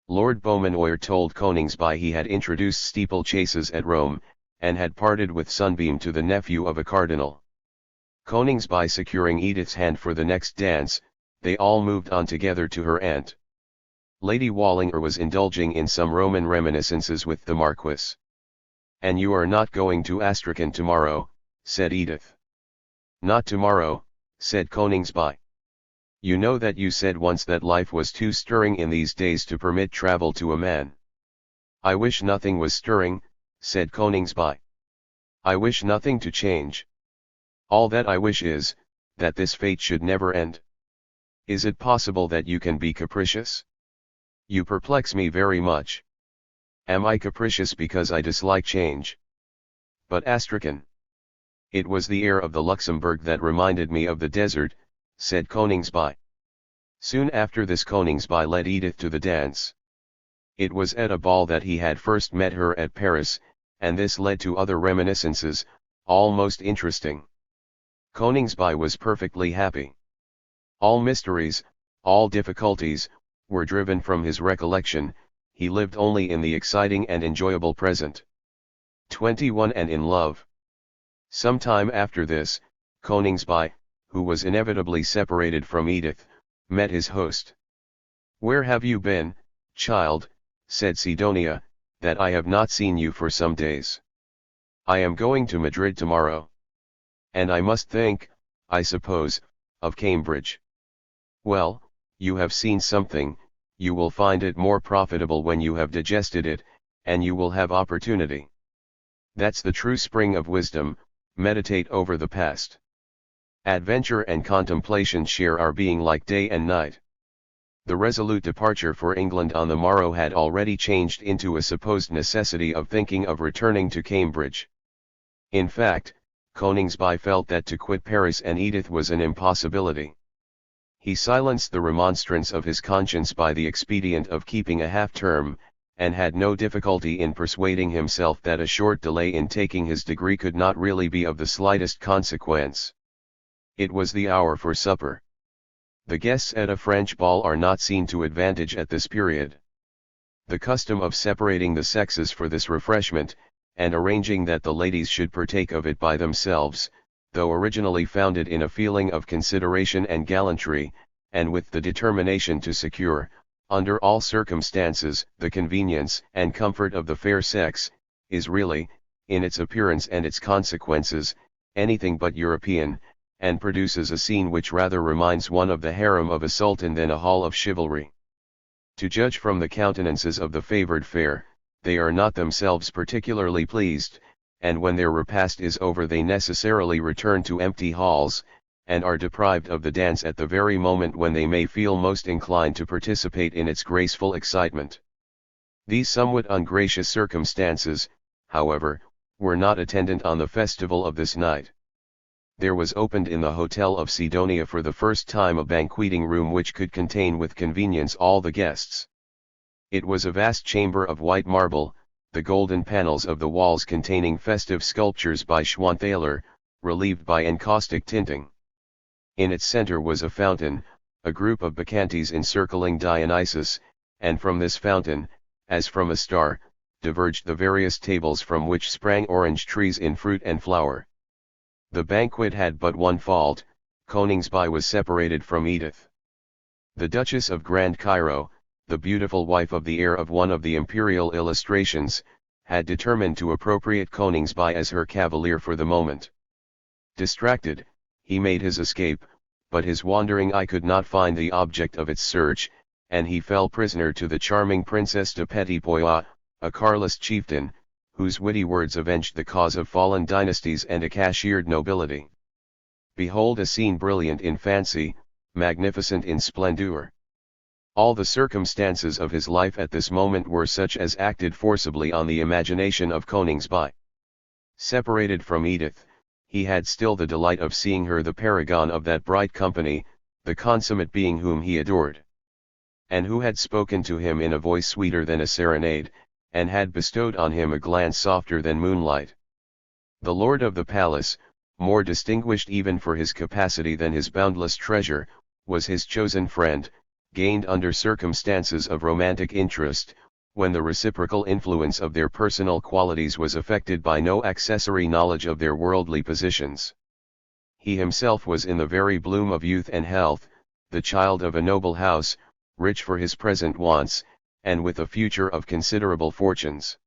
Lord Beaumanoir told Coningsby he had introduced steeplechases at Rome, and had parted with Sunbeam to the nephew of a cardinal. Coningsby securing Edith's hand for the next dance, they all moved on together to her aunt. Lady Wallinger was indulging in some Roman reminiscences with the Marquis. "And you are not going to Astrakhan tomorrow," said Edith. "Not tomorrow," said Coningsby. "You know that you said once that life was too stirring in these days to permit travel to a man." "I wish nothing was stirring," said Coningsby. "I wish nothing to change. All that I wish is, that this fate should never end. Is it possible that you can be capricious? You perplex me very much. Am I capricious because I dislike change? But Astrakhan. It was the air of the Luxembourg that reminded me of the desert," said Coningsby. Soon after this Coningsby led Edith to the dance. It was at a ball that he had first met her at Paris, and this led to other reminiscences, all most interesting. Coningsby was perfectly happy. All mysteries, all difficulties, were driven from his recollection. He lived only in the exciting and enjoyable present. 21 and in love. Some time after this, Coningsby, who was inevitably separated from Edith, met his host. "Where have you been, child?" said Sidonia, "that I have not seen you for some days?" "I am going to Madrid tomorrow. And I must think, I suppose, of Cambridge." "Well, you have seen something, you will find it more profitable when you have digested it, and you will have opportunity. That's the true spring of wisdom. Meditate over the past. Adventure and contemplation share our being like day and night." The resolute departure for England on the morrow had already changed into a supposed necessity of thinking of returning to Cambridge. In fact, Coningsby felt that to quit Paris and Edith was an impossibility. He silenced the remonstrance of his conscience by the expedient of keeping a half-term, and had no difficulty in persuading himself that a short delay in taking his degree could not really be of the slightest consequence. It was the hour for supper. The guests at a French ball are not seen to advantage at this period. The custom of separating the sexes for this refreshment, and arranging that the ladies should partake of it by themselves, though originally founded in a feeling of consideration and gallantry, and with the determination to secure, under all circumstances, the convenience and comfort of the fair sex, is really, in its appearance and its consequences, anything but European, and produces a scene which rather reminds one of the harem of a sultan than a hall of chivalry. To judge from the countenances of the favoured fair, they are not themselves particularly pleased, and when their repast is over they necessarily return to empty halls, and are deprived of the dance at the very moment when they may feel most inclined to participate in its graceful excitement. These somewhat ungracious circumstances, however, were not attendant on the festival of this night. There was opened in the hotel of Sidonia for the first time a banqueting room which could contain with convenience all the guests. It was a vast chamber of white marble, the golden panels of the walls containing festive sculptures by Schwanthaler, relieved by encaustic tinting. In its center was a fountain, a group of bacchantes encircling Dionysus, and from this fountain, as from a star, diverged the various tables from which sprang orange trees in fruit and flower. The banquet had but one fault: Coningsby was separated from Edith. The Duchess of Grand Cairo, the beautiful wife of the heir of one of the imperial illustrations, had determined to appropriate Coningsby as her cavalier for the moment. Distracted, he made his escape, but his wandering eye could not find the object of its search, and he fell prisoner to the charming Princess de Petit-Pois, a Carlist chieftain, whose witty words avenged the cause of fallen dynasties and a cashiered nobility. Behold a scene brilliant in fancy, magnificent in splendor. All the circumstances of his life at this moment were such as acted forcibly on the imagination of Coningsby. Separated from Edith, he had still the delight of seeing her the paragon of that bright company, the consummate being whom he adored, and who had spoken to him in a voice sweeter than a serenade, and had bestowed on him a glance softer than moonlight. The lord of the palace, more distinguished even for his capacity than his boundless treasure, was his chosen friend, gained under circumstances of romantic interest, when the reciprocal influence of their personal qualities was affected by no accessory knowledge of their worldly positions. He himself was in the very bloom of youth and health, the child of a noble house, rich for his present wants, and with a future of considerable fortunes.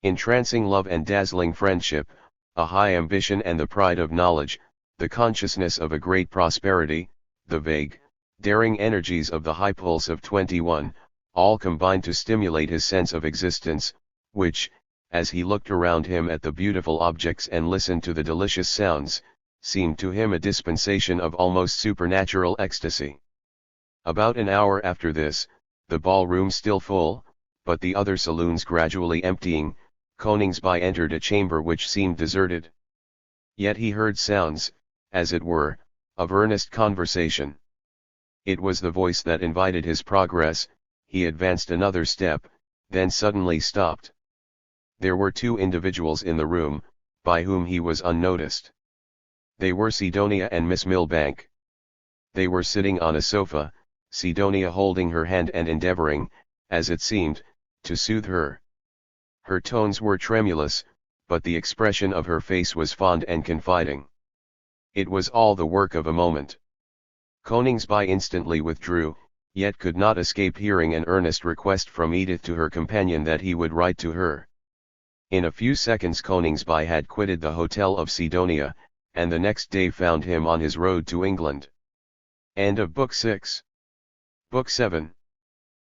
Entrancing love and dazzling friendship, a high ambition and the pride of knowledge, the consciousness of a great prosperity, the vague, daring energies of the high pulse of 21, all combined to stimulate his sense of existence, which, as he looked around him at the beautiful objects and listened to the delicious sounds, seemed to him a dispensation of almost supernatural ecstasy. About an hour after this, the ballroom still full, but the other saloons gradually emptying, Coningsby entered a chamber which seemed deserted. Yet he heard sounds, as it were, of earnest conversation. It was the voice that invited his progress. He advanced another step, then suddenly stopped. There were two individuals in the room, by whom he was unnoticed. They were Sidonia and Miss Milbank. They were sitting on a sofa, Sidonia holding her hand and endeavoring, as it seemed, to soothe her. Her tones were tremulous, but the expression of her face was fond and confiding. It was all the work of a moment. Coningsby instantly withdrew, yet could not escape hearing an earnest request from Edith to her companion that he would write to her. In a few seconds Coningsby had quitted the hotel of Sidonia, and the next day found him on his road to England. End of Book 6. Book 7.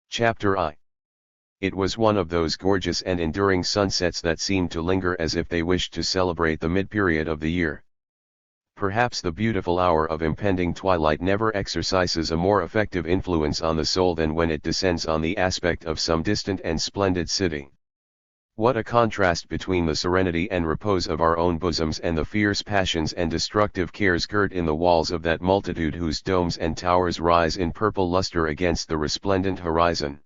Chapter I. It was one of those gorgeous and enduring sunsets that seemed to linger as if they wished to celebrate the mid-period of the year. Perhaps the beautiful hour of impending twilight never exercises a more effective influence on the soul than when it descends on the aspect of some distant and splendid city. What a contrast between the serenity and repose of our own bosoms and the fierce passions and destructive cares girt in the walls of that multitude whose domes and towers rise in purple luster against the resplendent horizon.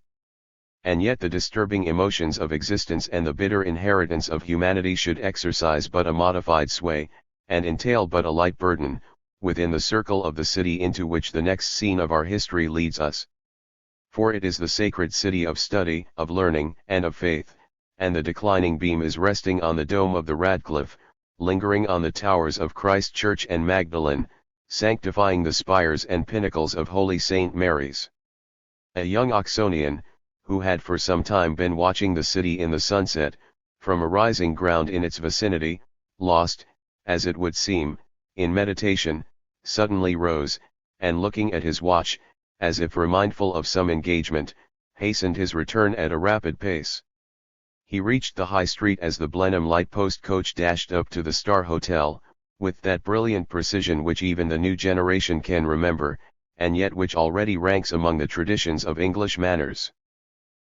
And yet the disturbing emotions of existence and the bitter inheritance of humanity should exercise but a modified sway, and entail but a light burden, within the circle of the city into which the next scene of our history leads us. For it is the sacred city of study, of learning, and of faith, and the declining beam is resting on the dome of the Radcliffe, lingering on the towers of Christ Church and Magdalen, sanctifying the spires and pinnacles of Holy St. Mary's. A young Oxonian, who had for some time been watching the city in the sunset, from a rising ground in its vicinity, lost, as it would seem, in meditation, suddenly rose, and looking at his watch, as if remindful of some engagement, hastened his return at a rapid pace. He reached the High Street as the Blenheim light post coach dashed up to the Star Hotel, with that brilliant precision which even the new generation can remember, and yet which already ranks among the traditions of English manners.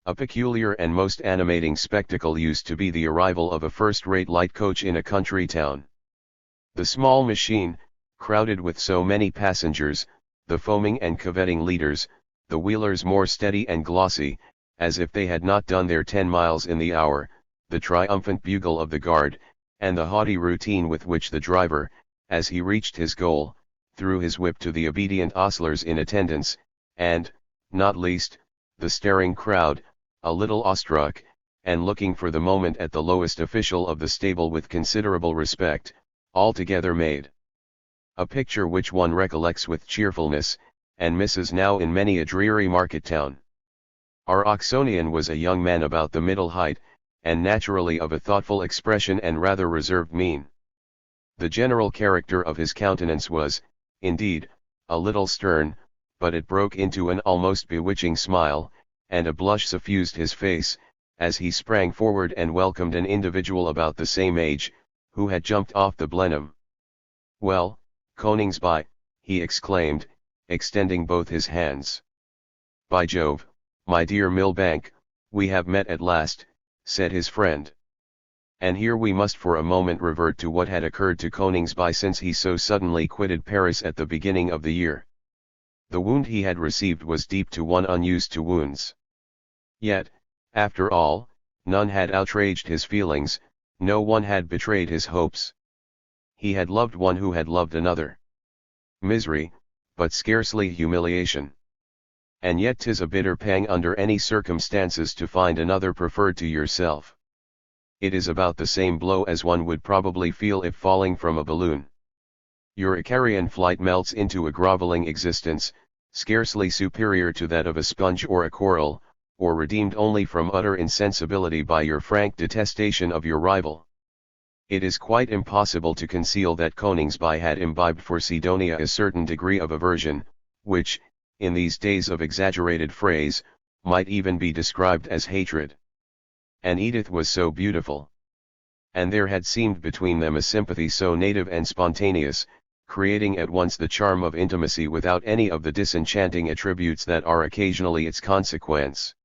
A peculiar and most animating spectacle used to be the arrival of a first-rate light coach in a country town. The small machine, crowded with so many passengers, the foaming and coveting leaders, the wheelers more steady and glossy, as if they had not done their 10 miles in the hour, the triumphant bugle of the guard, and the haughty routine with which the driver, as he reached his goal, threw his whip to the obedient ostlers in attendance, and, not least, the staring crowd, a little awestruck, and looking for the moment at the lowest official of the stable with considerable respect, altogether made a picture which one recollects with cheerfulness, and misses now in many a dreary market town. Our Oxonian was a young man about the middle height, and naturally of a thoughtful expression and rather reserved mien. The general character of his countenance was, indeed, a little stern, but it broke into an almost bewitching smile, and a blush suffused his face, as he sprang forward and welcomed an individual about the same age, who had jumped off the Blenheim. "Well, Coningsby," he exclaimed, extending both his hands. "By Jove, my dear Milbank, we have met at last," said his friend. And here we must for a moment revert to what had occurred to Coningsby since he so suddenly quitted Paris at the beginning of the year. The wound he had received was deep to one unused to wounds. Yet, after all, none had outraged his feelings, no one had betrayed his hopes. He had loved one who had loved another. Misery, but scarcely humiliation. And yet 'tis a bitter pang under any circumstances to find another preferred to yourself. It is about the same blow as one would probably feel if falling from a balloon. Your Icarian flight melts into a groveling existence, scarcely superior to that of a sponge or a coral, or redeemed only from utter insensibility by your frank detestation of your rival. It is quite impossible to conceal that Coningsby had imbibed for Sidonia a certain degree of aversion, which, in these days of exaggerated phrase, might even be described as hatred. And Edith was so beautiful. And there had seemed between them a sympathy so native and spontaneous, creating at once the charm of intimacy without any of the disenchanting attributes that are occasionally its consequence.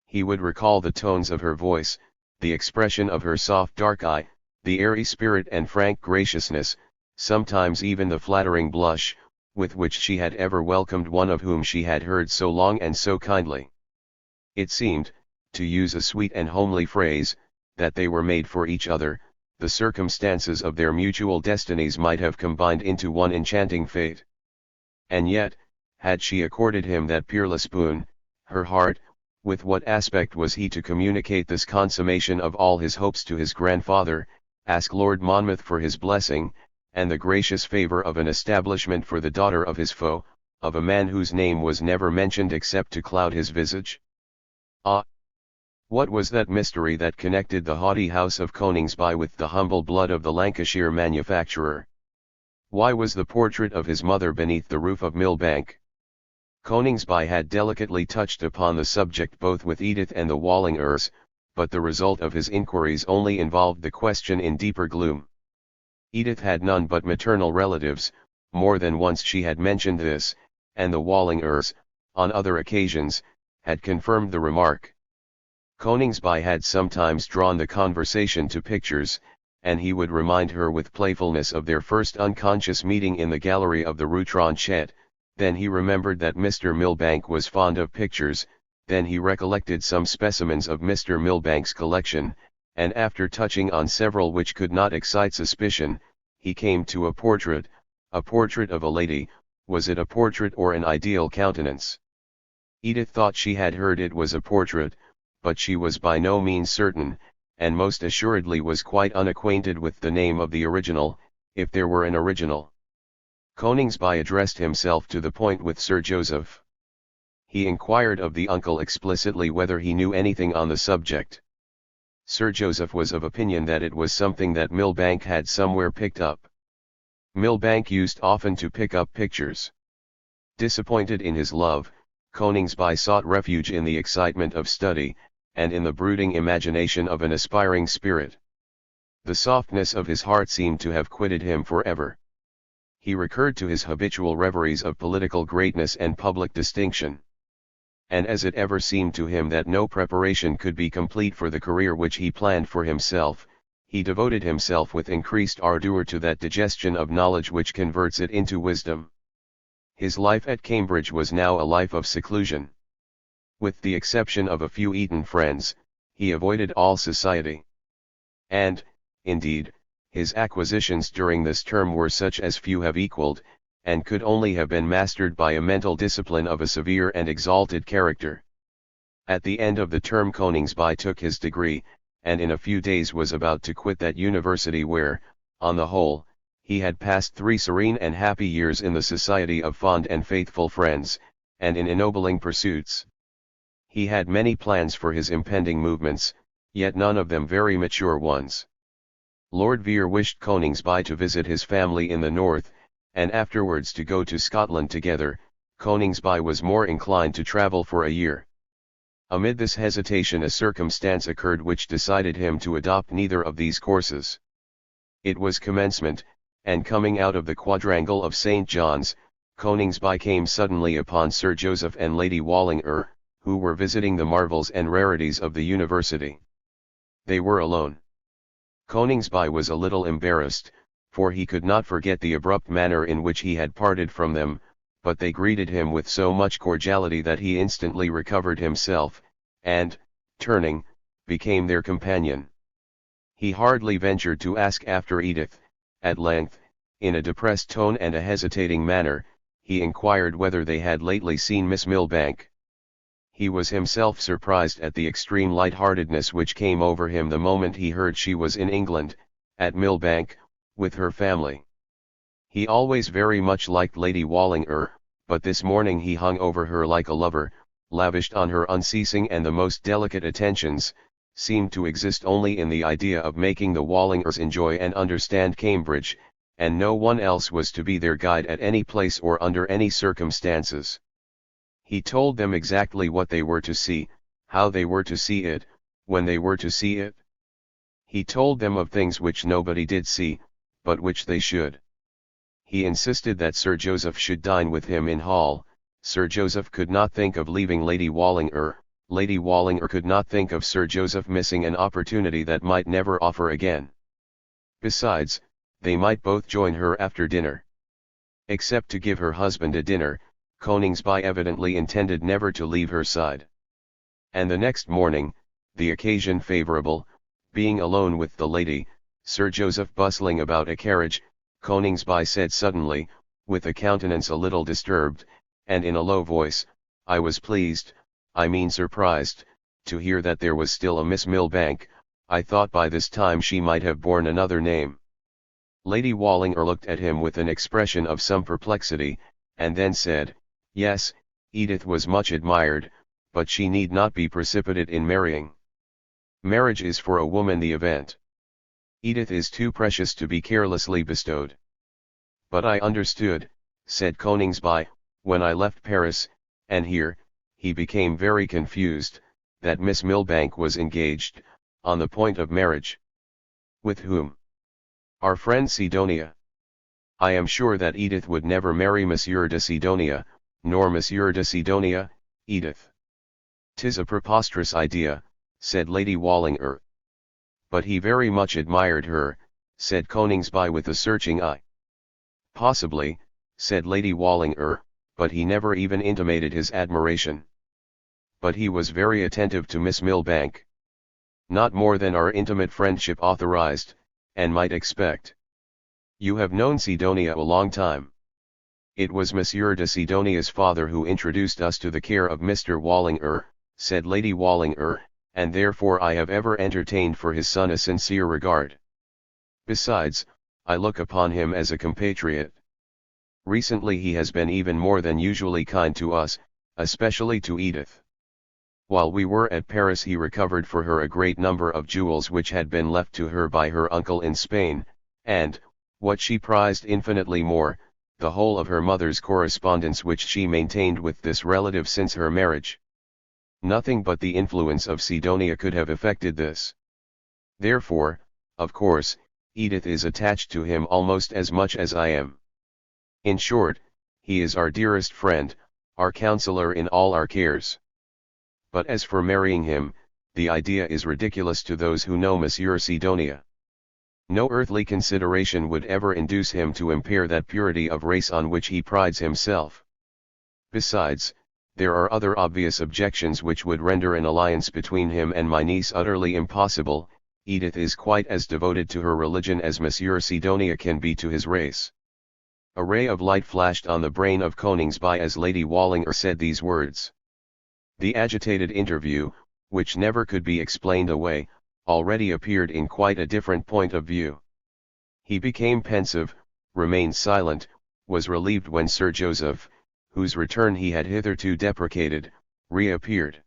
He would recall the tones of her voice, the expression of her soft dark eye, the airy spirit and frank graciousness, sometimes even the flattering blush, with which she had ever welcomed one of whom she had heard so long and so kindly. It seemed, to use a sweet and homely phrase, that they were made for each other. The circumstances of their mutual destinies might have combined into one enchanting fate. And yet, had she accorded him that peerless boon, her heart, with what aspect was he to communicate this consummation of all his hopes to his grandfather, ask Lord Monmouth for his blessing, and the gracious favour of an establishment for the daughter of his foe, of a man whose name was never mentioned except to cloud his visage? Ah! What was that mystery that connected the haughty house of Coningsby with the humble blood of the Lancashire manufacturer? Why was the portrait of his mother beneath the roof of Millbank? Coningsby had delicately touched upon the subject both with Edith and the Wallingers, but the result of his inquiries only involved the question in deeper gloom. Edith had none but maternal relatives, more than once she had mentioned this, and the Wallingers, on other occasions, had confirmed the remark. Coningsby had sometimes drawn the conversation to pictures, and he would remind her with playfulness of their first unconscious meeting in the gallery of the Rue Tronchet. Then he remembered that Mr. Milbank was fond of pictures, then he recollected some specimens of Mr. Milbank's collection, and after touching on several which could not excite suspicion, he came to a portrait of a lady. Was it a portrait or an ideal countenance? Edith thought she had heard it was a portrait, but she was by no means certain, and most assuredly was quite unacquainted with the name of the original, if there were an original. Coningsby addressed himself to the point with Sir Joseph. He inquired of the uncle explicitly whether he knew anything on the subject. Sir Joseph was of opinion that it was something that Milbank had somewhere picked up. Milbank used often to pick up pictures. Disappointed in his love, Coningsby sought refuge in the excitement of study, and in the brooding imagination of an aspiring spirit. The softness of his heart seemed to have quitted him forever. He recurred to his habitual reveries of political greatness and public distinction. And as it ever seemed to him that no preparation could be complete for the career which he planned for himself, he devoted himself with increased ardour to that digestion of knowledge which converts it into wisdom. His life at Cambridge was now a life of seclusion. With the exception of a few Eton friends, he avoided all society. And, indeed, his acquisitions during this term were such as few have equalled, and could only have been mastered by a mental discipline of a severe and exalted character. At the end of the term Coningsby took his degree, and in a few days was about to quit that university where, on the whole, he had passed 3 serene and happy years in the society of fond and faithful friends, and in ennobling pursuits. He had many plans for his impending movements, yet none of them very mature ones. Lord Vere wished Coningsby to visit his family in the north, and afterwards to go to Scotland together. Coningsby was more inclined to travel for a year. Amid this hesitation a circumstance occurred which decided him to adopt neither of these courses. It was commencement, and coming out of the quadrangle of St. John's, Coningsby came suddenly upon Sir Joseph and Lady Wallinger, who were visiting the marvels and rarities of the university. They were alone. Coningsby was a little embarrassed, for he could not forget the abrupt manner in which he had parted from them, but they greeted him with so much cordiality that he instantly recovered himself, and, turning, became their companion. He hardly ventured to ask after Edith. At length, in a depressed tone and a hesitating manner, he inquired whether they had lately seen Miss Milbank. He was himself surprised at the extreme light-heartedness which came over him the moment he heard she was in England, at Milbank, with her family. He always very much liked Lady Wallinger, but this morning he hung over her like a lover, lavished on her unceasing and the most delicate attentions, seemed to exist only in the idea of making the Wallingers enjoy and understand Cambridge, and no one else was to be their guide at any place or under any circumstances. He told them exactly what they were to see, how they were to see it, when they were to see it. He told them of things which nobody did see, but which they should. He insisted that Sir Joseph should dine with him in Hall. Sir Joseph could not think of leaving Lady Wallinger, Lady Wallinger could not think of Sir Joseph missing an opportunity that might never offer again. Besides, they might both join her after dinner. Except to give her husband a dinner, Coningsby evidently intended never to leave her side. And the next morning, the occasion favourable, being alone with the lady, Sir Joseph bustling about a carriage, Coningsby said suddenly, with a countenance a little disturbed, and in a low voice, "I was pleased, I mean surprised, to hear that there was still a Miss Milbank. I thought by this time she might have borne another name." Lady Wallinger looked at him with an expression of some perplexity, and then said, "Yes, Edith was much admired, but she need not be precipitate in marrying. Marriage is for a woman the event. Edith is too precious to be carelessly bestowed." "But I understood," said Coningsby, "when I left Paris," and here, he became very confused, "that Miss Milbank was engaged, on the point of marriage." "With whom?" "Our friend Sidonia. I am sure that Edith would never marry Monsieur de Sidonia, nor Monsieur de Sidonia, Edith." "'Tis a preposterous idea," said Lady Wallinger. "But he very much admired her," said Coningsby with a searching eye. "Possibly," said Lady Wallinger, "but he never even intimated his admiration. But he was very attentive to Miss Milbank. Not more than our intimate friendship authorized, and might expect." "You have known Sidonia a long time." "It was Monsieur de Sidonia's father who introduced us to the care of Mr. Wallinger," said Lady Wallinger, "and therefore I have ever entertained for his son a sincere regard. Besides, I look upon him as a compatriot. Recently he has been even more than usually kind to us, especially to Edith. While we were at Paris he recovered for her a great number of jewels which had been left to her by her uncle in Spain, and, what she prized infinitely more, the whole of her mother's correspondence which she maintained with this relative since her marriage. Nothing but the influence of Sidonia could have effected this. Therefore, of course, Edith is attached to him almost as much as I am. In short, he is our dearest friend, our counsellor in all our cares. But as for marrying him, the idea is ridiculous to those who know Monsieur Sidonia. No earthly consideration would ever induce him to impair that purity of race on which he prides himself. Besides, there are other obvious objections which would render an alliance between him and my niece utterly impossible. Edith is quite as devoted to her religion as Monsieur Sidonia can be to his race." A ray of light flashed on the brain of Coningsby as Lady Wallinger said these words. The agitated interview, which never could be explained away, already appeared in quite a different point of view. He became pensive, remained silent, was relieved when Sir Joseph, whose return he had hitherto deprecated, reappeared.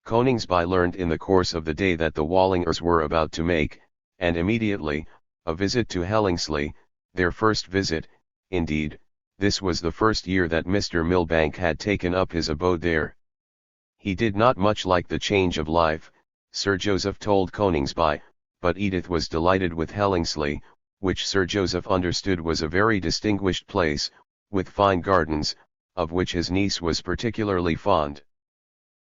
Coningsby learned in the course of the day that the Wallingers were about to make, and immediately, a visit to Hellingsley, their first visit. Indeed, this was the first year that Mr. Milbank had taken up his abode there. He did not much like the change of life, Sir Joseph told Coningsby, but Edith was delighted with Hellingsley, which Sir Joseph understood was a very distinguished place, with fine gardens, of which his niece was particularly fond.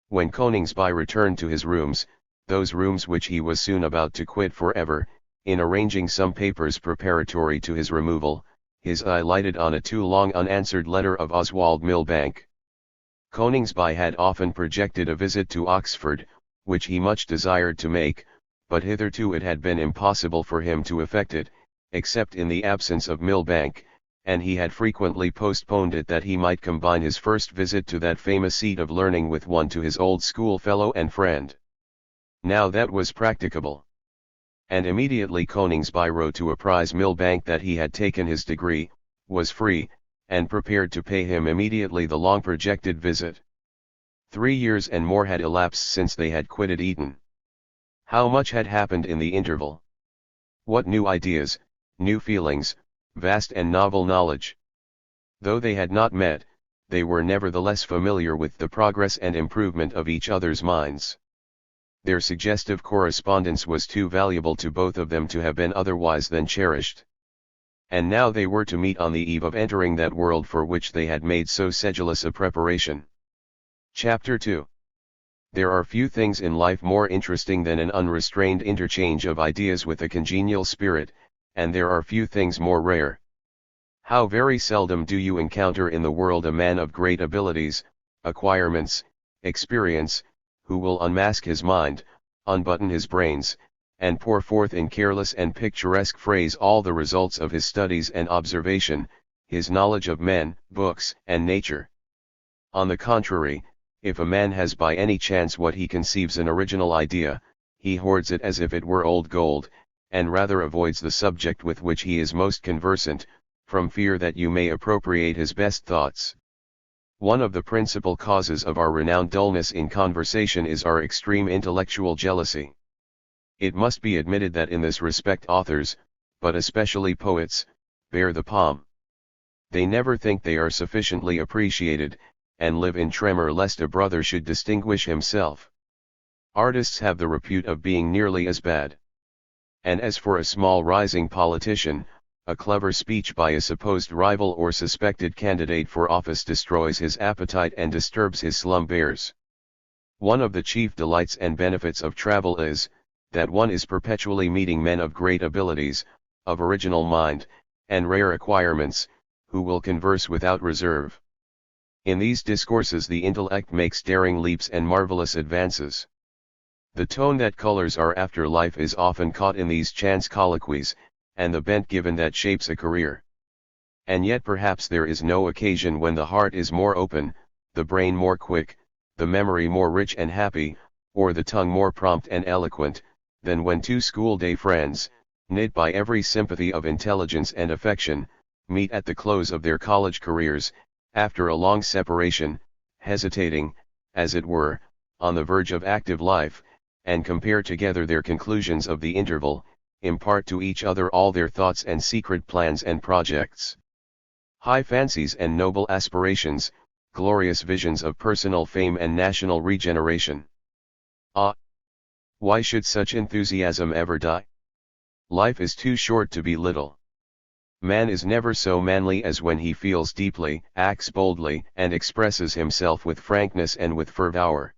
When Coningsby returned to his rooms, those rooms which he was soon about to quit forever, in arranging some papers preparatory to his removal, his eye lighted on a too long unanswered letter of Oswald Millbank. Coningsby had often projected a visit to Oxford, which he much desired to make, but hitherto it had been impossible for him to effect it, except in the absence of Millbank, and he had frequently postponed it that he might combine his first visit to that famous seat of learning with one to his old schoolfellow and friend. Now that was practicable. And immediately Coningsby wrote to apprise Millbank that he had taken his degree, was free, and prepared to pay him immediately the long-projected visit. 3 years and more had elapsed since they had quitted Eton. How much had happened in the interval! What new ideas, new feelings, vast and novel knowledge! Though they had not met, they were nevertheless familiar with the progress and improvement of each other's minds. Their suggestive correspondence was too valuable to both of them to have been otherwise than cherished. And now they were to meet on the eve of entering that world for which they had made so sedulous a preparation. Chapter 2. There are few things in life more interesting than an unrestrained interchange of ideas with a congenial spirit, and there are few things more rare. How very seldom do you encounter in the world a man of great abilities, acquirements, experience, who will unmask his mind, unbutton his brains, and pour forth in careless and picturesque phrase all the results of his studies and observation, his knowledge of men, books, and nature. On the contrary, if a man has by any chance what he conceives an original idea, he hoards it as if it were old gold, and rather avoids the subject with which he is most conversant, from fear that you may appropriate his best thoughts. One of the principal causes of our renowned dullness in conversation is our extreme intellectual jealousy. It must be admitted that in this respect authors, but especially poets, bear the palm. They never think they are sufficiently appreciated, and live in tremor lest a brother should distinguish himself. Artists have the repute of being nearly as bad. And as for a small rising politician, a clever speech by a supposed rival or suspected candidate for office destroys his appetite and disturbs his slumbers. One of the chief delights and benefits of travel is, that one is perpetually meeting men of great abilities, of original mind, and rare acquirements, who will converse without reserve. In these discourses the intellect makes daring leaps and marvelous advances. The tone that colors our after life is often caught in these chance colloquies, and the bent given that shapes a career. And yet perhaps there is no occasion when the heart is more open, the brain more quick, the memory more rich and happy, or the tongue more prompt and eloquent, than when two school-day friends, knit by every sympathy of intelligence and affection, meet at the close of their college careers, after a long separation, hesitating, as it were, on the verge of active life, and compare together their conclusions of the interval, impart to each other all their thoughts and secret plans and projects. High fancies and noble aspirations, glorious visions of personal fame and national regeneration. Ah! Why should such enthusiasm ever die? Life is too short to be little. Man is never so manly as when he feels deeply, acts boldly, and expresses himself with frankness and with fervour.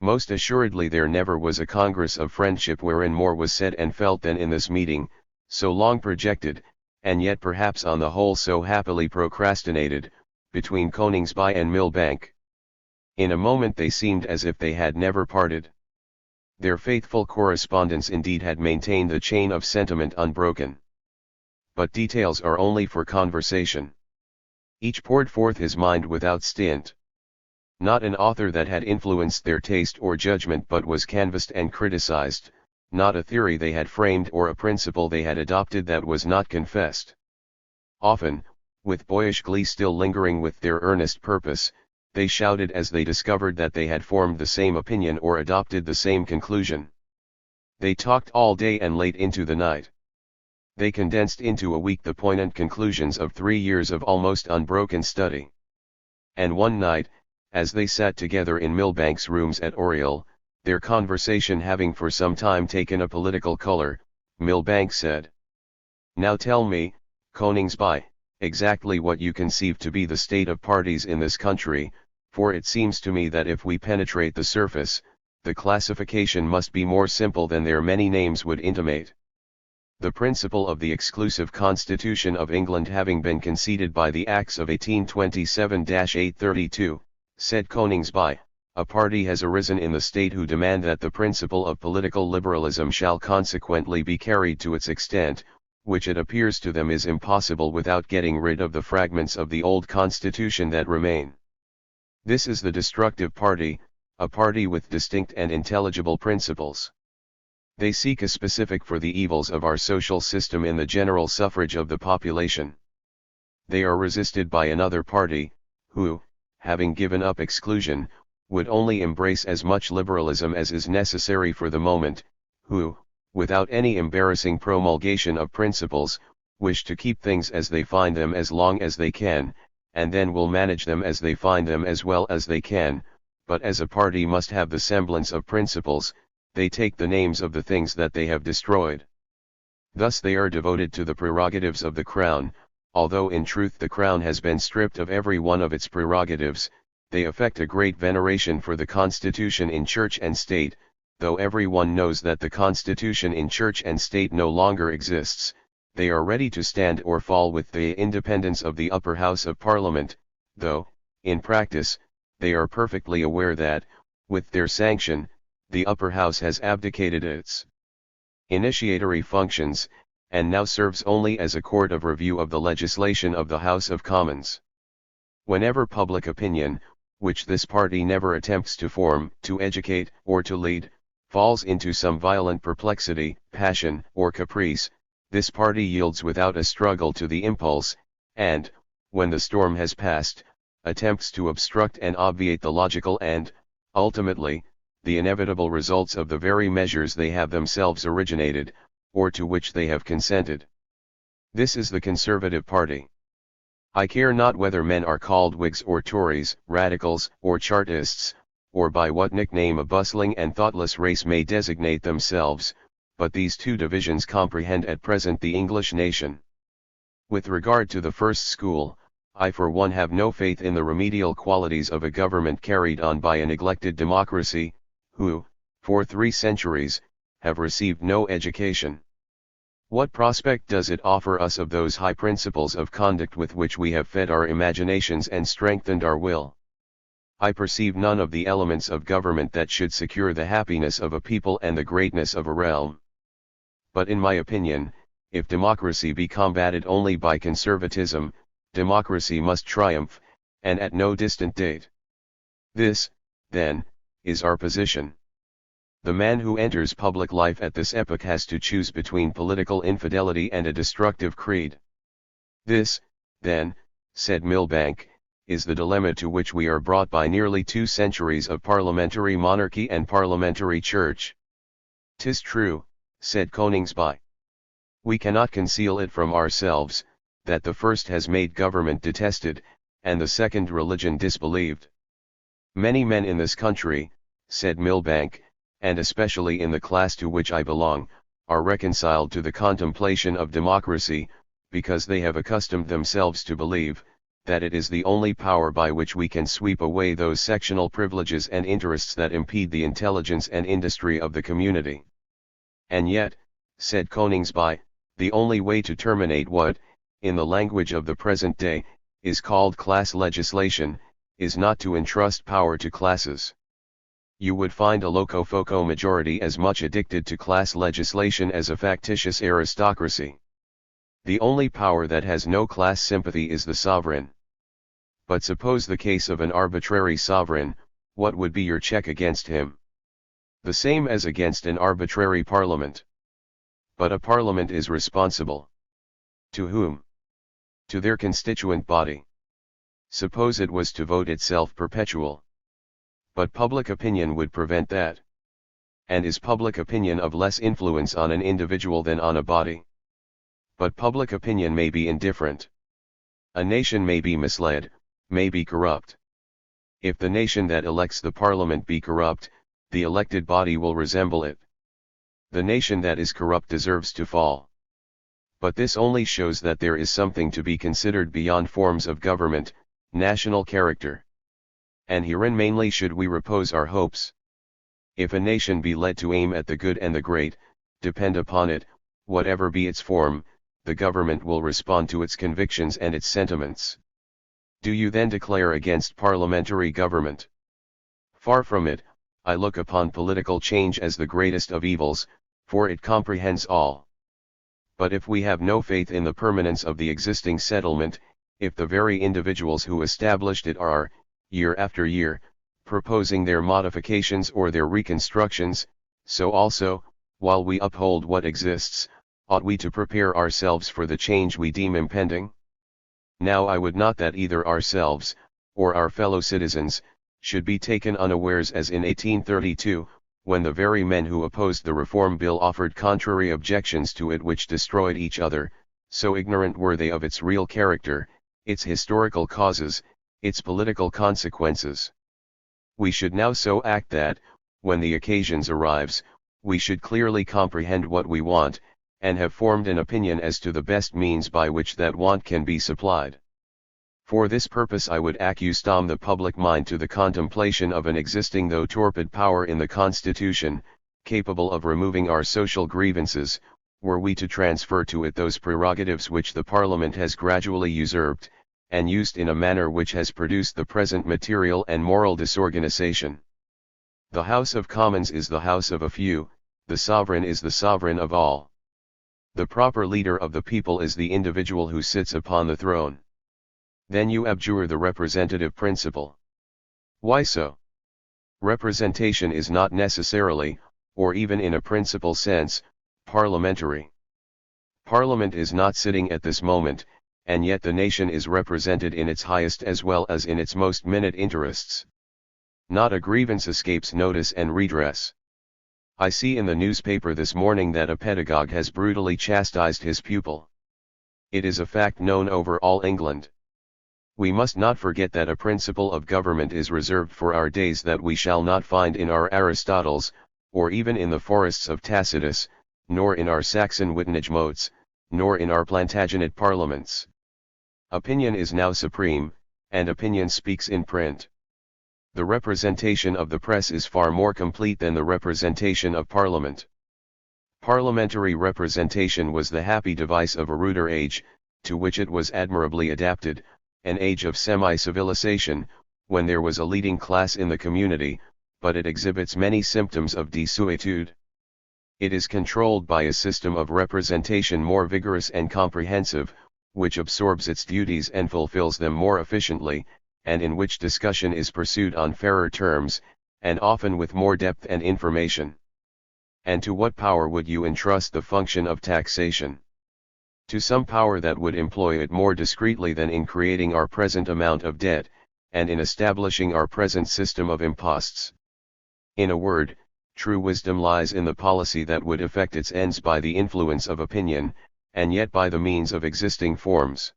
Most assuredly there never was a congress of friendship wherein more was said and felt than in this meeting, so long projected, and yet perhaps on the whole so happily procrastinated, between Coningsby and Millbank. In a moment they seemed as if they had never parted. Their faithful correspondence indeed had maintained the chain of sentiment unbroken. But details are only for conversation. Each poured forth his mind without stint. Not an author that had influenced their taste or judgment but was canvassed and criticized, not a theory they had framed or a principle they had adopted that was not confessed. Often, with boyish glee still lingering with their earnest purpose, they shouted as they discovered that they had formed the same opinion or adopted the same conclusion. They talked all day and late into the night. They condensed into a week the poignant conclusions of 3 years of almost unbroken study. And one night, as they sat together in Millbank's rooms at Oriel, their conversation having for some time taken a political color, Millbank said, "Now tell me, Coningsby, exactly what you conceive to be the state of parties in this country, for it seems to me that if we penetrate the surface, the classification must be more simple than their many names would intimate. The principle of the exclusive Constitution of England having been conceded by the Acts of 1827-832, said Coningsby, a party has arisen in the state who demand that the principle of political liberalism shall consequently be carried to its extent, which it appears to them is impossible without getting rid of the fragments of the old constitution that remain. This is the destructive party, a party with distinct and intelligible principles. They seek a specific for the evils of our social system in the general suffrage of the population. They are resisted by another party, who, having given up exclusion, would only embrace as much liberalism as is necessary for the moment, who, without any embarrassing promulgation of principles, wish to keep things as they find them as long as they can, and then will manage them as they find them as well as they can, but as a party must have the semblance of principles, they take the names of the things that they have destroyed. Thus they are devoted to the prerogatives of the crown, although in truth the crown has been stripped of every one of its prerogatives. They affect a great veneration for the Constitution in Church and State, though every one knows that the Constitution in Church and State no longer exists. They are ready to stand or fall with the independence of the upper house of Parliament, though, in practice, they are perfectly aware that, with their sanction, the upper house has abdicated its initiatory functions, and now serves only as a court of review of the legislation of the House of Commons. Whenever public opinion, which this party never attempts to form, to educate, or to lead, falls into some violent perplexity, passion, or caprice, this party yields without a struggle to the impulse, and, when the storm has passed, attempts to obstruct and obviate the logical and, ultimately, the inevitable results of the very measures they have themselves originated, or to which they have consented. This is the Conservative Party. I care not whether men are called Whigs or Tories, Radicals, or Chartists, or by what nickname a bustling and thoughtless race may designate themselves, but these two divisions comprehend at present the English nation. With regard to the first school, I for one have no faith in the remedial qualities of a government carried on by a neglected democracy, who, for 3 centuries, have received no education. What prospect does it offer us of those high principles of conduct with which we have fed our imaginations and strengthened our will? I perceive none of the elements of government that should secure the happiness of a people and the greatness of a realm. But in my opinion, if democracy be combated only by conservatism, democracy must triumph, and at no distant date. This, then, is our position. The man who enters public life at this epoch has to choose between political infidelity and a destructive creed. This, then, said Milbank, is the dilemma to which we are brought by nearly 2 centuries of parliamentary monarchy and parliamentary church. 'Tis true, said Coningsby. We cannot conceal it from ourselves, that the first has made government detested, and the second religion disbelieved. Many men in this country, said Milbank, and especially in the class to which I belong, are reconciled to the contemplation of democracy, because they have accustomed themselves to believe, that it is the only power by which we can sweep away those sectional privileges and interests that impede the intelligence and industry of the community. And yet, said Coningsby, the only way to terminate what, in the language of the present day, is called class legislation, is not to entrust power to classes. You would find a locofoco majority as much addicted to class legislation as a factitious aristocracy. The only power that has no class sympathy is the sovereign. But suppose the case of an arbitrary sovereign, what would be your check against him? The same as against an arbitrary parliament. But a parliament is responsible. To whom? To their constituent body. Suppose it was to vote itself perpetual. But public opinion would prevent that. And is public opinion of less influence on an individual than on a body? But public opinion may be indifferent. A nation may be misled, may be corrupt. If the nation that elects the parliament be corrupt, the elected body will resemble it. The nation that is corrupt deserves to fall. But this only shows that there is something to be considered beyond forms of government, national character. And herein mainly should we repose our hopes. If a nation be led to aim at the good and the great, depend upon it, whatever be its form, the government will respond to its convictions and its sentiments. Do you then declare against parliamentary government? Far from it. I look upon political change as the greatest of evils, for it comprehends all. But if we have no faith in the permanence of the existing settlement, if the very individuals who established it are, year after year, proposing their modifications or their reconstructions, so also, while we uphold what exists, ought we to prepare ourselves for the change we deem impending? Now I would not that either ourselves, or our fellow citizens, should be taken unawares as in 1832, when the very men who opposed the Reform Bill offered contrary objections to it which destroyed each other, so ignorant were they of its real character, its historical causes, its political consequences. We should now so act that, when the occasions arrives, we should clearly comprehend what we want, and have formed an opinion as to the best means by which that want can be supplied. For this purpose I would accustom the public mind to the contemplation of an existing though torpid power in the Constitution, capable of removing our social grievances, were we to transfer to it those prerogatives which the Parliament has gradually usurped, and used in a manner which has produced the present material and moral disorganization. The House of Commons is the house of a few, the sovereign is the sovereign of all. The proper leader of the people is the individual who sits upon the throne. Then you abjure the representative principle. Why so? Representation is not necessarily, or even in a principal sense, parliamentary. Parliament is not sitting at this moment, and yet the nation is represented in its highest as well as in its most minute interests. Not a grievance escapes notice and redress. I see in the newspaper this morning that a pedagogue has brutally chastised his pupil. It is a fact known over all England. We must not forget that a principle of government is reserved for our days that we shall not find in our Aristotles, or even in the forests of Tacitus, nor in our Saxon Wittenage motes, nor in our Plantagenet parliaments. Opinion is now supreme, and opinion speaks in print. The representation of the press is far more complete than the representation of Parliament. Parliamentary representation was the happy device of a ruder age, to which it was admirably adapted, an age of semi-civilization, when there was a leading class in the community, but it exhibits many symptoms of desuetude. It is controlled by a system of representation more vigorous and comprehensive, which absorbs its duties and fulfills them more efficiently, and in which discussion is pursued on fairer terms, and often with more depth and information. And to what power would you entrust the function of taxation? To some power that would employ it more discreetly than in creating our present amount of debt, and in establishing our present system of imposts. In a word, true wisdom lies in the policy that would effect its ends by the influence of opinion, and yet by the means of existing forms.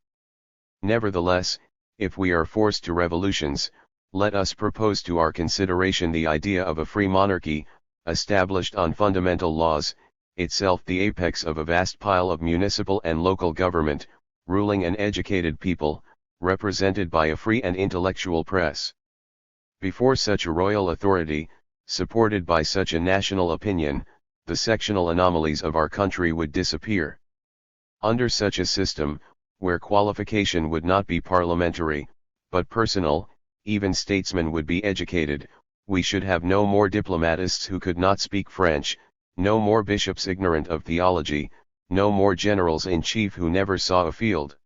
Nevertheless, if we are forced to revolutions, let us propose to our consideration the idea of a free monarchy, established on fundamental laws, itself the apex of a vast pile of municipal and local government, ruling an educated people, represented by a free and intellectual press. Before such a royal authority, supported by such a national opinion, the sectional anomalies of our country would disappear. Under such a system, where qualification would not be parliamentary, but personal, even statesmen would be educated, we should have no more diplomatists who could not speak French, no more bishops ignorant of theology, no more generals-in-chief who never saw a field.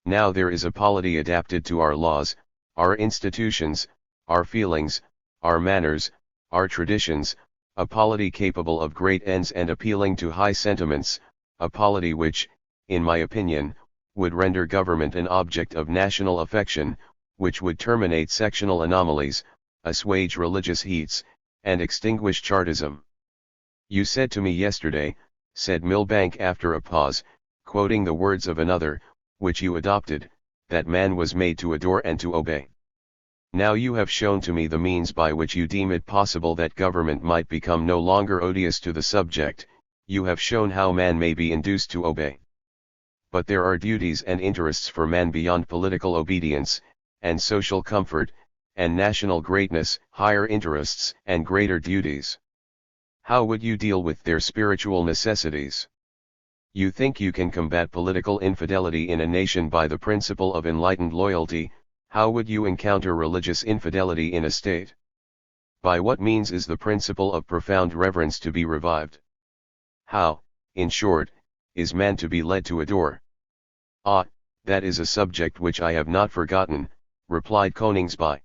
Now there is a polity adapted to our laws, our institutions, our feelings, our manners, our traditions, a polity capable of great ends and appealing to high sentiments, a polity which, in my opinion, would render government an object of national affection, which would terminate sectional anomalies, assuage religious heats, and extinguish Chartism. You said to me yesterday, said Milbank after a pause, quoting the words of another, which you adopted, that man was made to adore and to obey. Now you have shown to me the means by which you deem it possible that government might become no longer odious to the subject, you have shown how man may be induced to obey. But there are duties and interests for man beyond political obedience, and social comfort, and national greatness, higher interests and greater duties. How would you deal with their spiritual necessities? You think you can combat political infidelity in a nation by the principle of enlightened loyalty. How would you encounter religious infidelity in a state? By what means is the principle of profound reverence to be revived? How, in short, is man to be led to adore? Ah, that is a subject which I have not forgotten, replied Coningsby.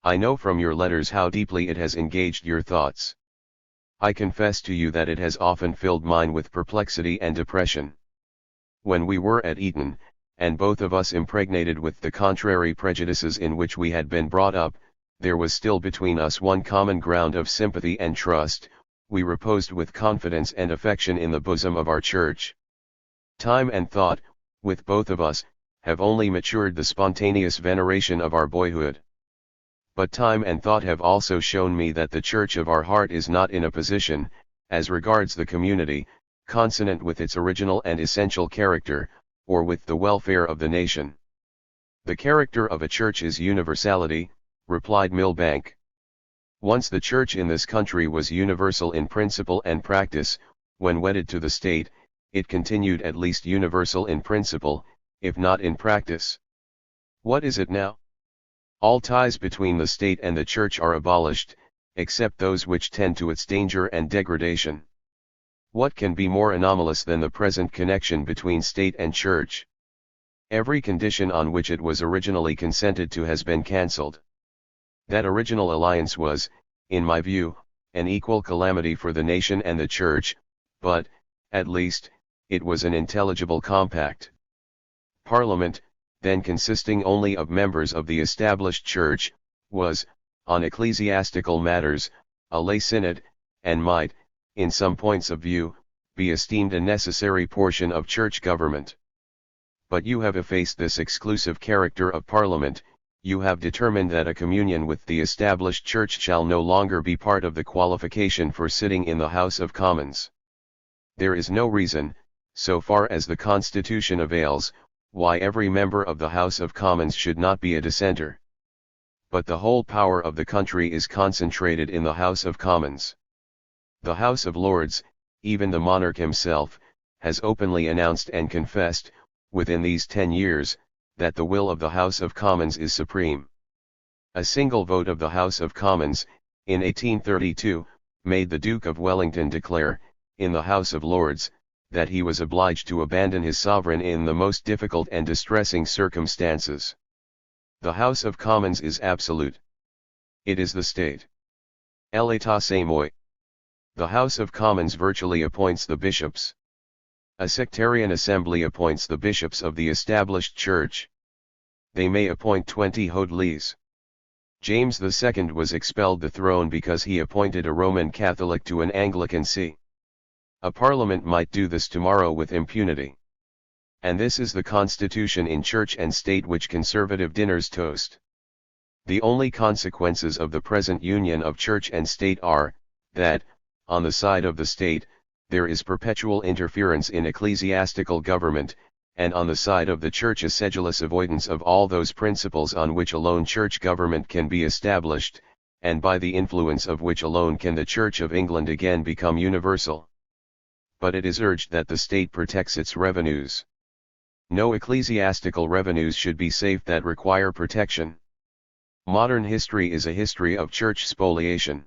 I know from your letters how deeply it has engaged your thoughts. I confess to you that it has often filled mine with perplexity and depression. When we were at Eton, and both of us impregnated with the contrary prejudices in which we had been brought up, there was still between us one common ground of sympathy and trust. We reposed with confidence and affection in the bosom of our Church. Time and thought, with both of us, have only matured the spontaneous veneration of our boyhood. But time and thought have also shown me that the Church of our heart is not in a position, as regards the community, consonant with its original and essential character, or with the welfare of the nation. The character of a church is universality, replied Milbank. Once the Church in this country was universal in principle and practice. When wedded to the state, it continued at least universal in principle, if not in practice. What is it now? All ties between the state and the Church are abolished, except those which tend to its danger and degradation. What can be more anomalous than the present connection between state and Church? Every condition on which it was originally consented to has been cancelled. That original alliance was, in my view, an equal calamity for the nation and the Church, but, at least, it was an intelligible compact. Parliament, then consisting only of members of the established Church, was, on ecclesiastical matters, a lay synod, and might, in some points of view, be esteemed a necessary portion of Church government. But you have effaced this exclusive character of Parliament. You have determined that a communion with the established Church shall no longer be part of the qualification for sitting in the House of Commons. There is no reason, so far as the Constitution avails, why every member of the House of Commons should not be a dissenter. But the whole power of the country is concentrated in the House of Commons. The House of Lords, even the monarch himself, has openly announced and confessed, within these 10 years, that the will of the House of Commons is supreme. A single vote of the House of Commons, in 1832, made the Duke of Wellington declare, in the House of Lords, that he was obliged to abandon his sovereign in the most difficult and distressing circumstances. The House of Commons is absolute. It is the state. L'État c'est moi. The House of Commons virtually appoints the bishops. A sectarian assembly appoints the bishops of the established Church. They may appoint 20 Hodelis. James II was expelled the throne because he appointed a Roman Catholic to an Anglican see. A parliament might do this tomorrow with impunity. And this is the constitution in Church and State which conservative dinners toast. The only consequences of the present union of Church and State are, that, on the side of the State, there is perpetual interference in ecclesiastical government, and on the side of the Church a sedulous avoidance of all those principles on which alone Church government can be established, and by the influence of which alone can the Church of England again become universal. But it is urged that the state protects its revenues. No ecclesiastical revenues should be safe that require protection. Modern history is a history of church spoliation.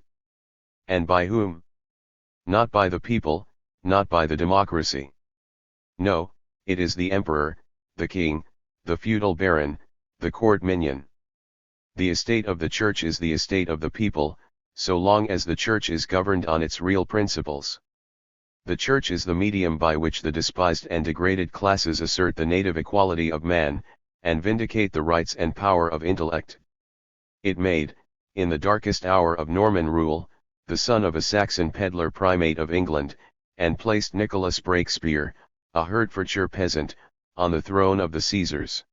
And by whom? Not by the people, not by the democracy. No, it is the emperor, the king, the feudal baron, the court minion. The estate of the church is the estate of the people, so long as the church is governed on its real principles. The church is the medium by which the despised and degraded classes assert the native equality of man, and vindicate the rights and power of intellect. It made, in the darkest hour of Norman rule, the son of a Saxon peddler primate of England, and placed Nicholas Breakspear, a Hertfordshire peasant, on the throne of the Caesars.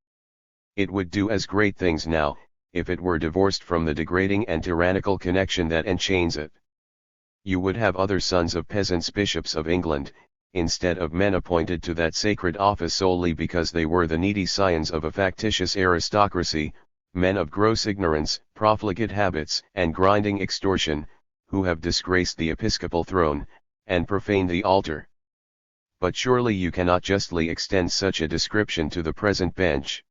It would do as great things now, if it were divorced from the degrading and tyrannical connection that enchains it. You would have other sons of peasants bishops of England, instead of men appointed to that sacred office solely because they were the needy scions of a factitious aristocracy, men of gross ignorance, profligate habits, and grinding extortion, who have disgraced the episcopal throne, and profaned the altar. But surely you cannot justly extend such a description to the present bench.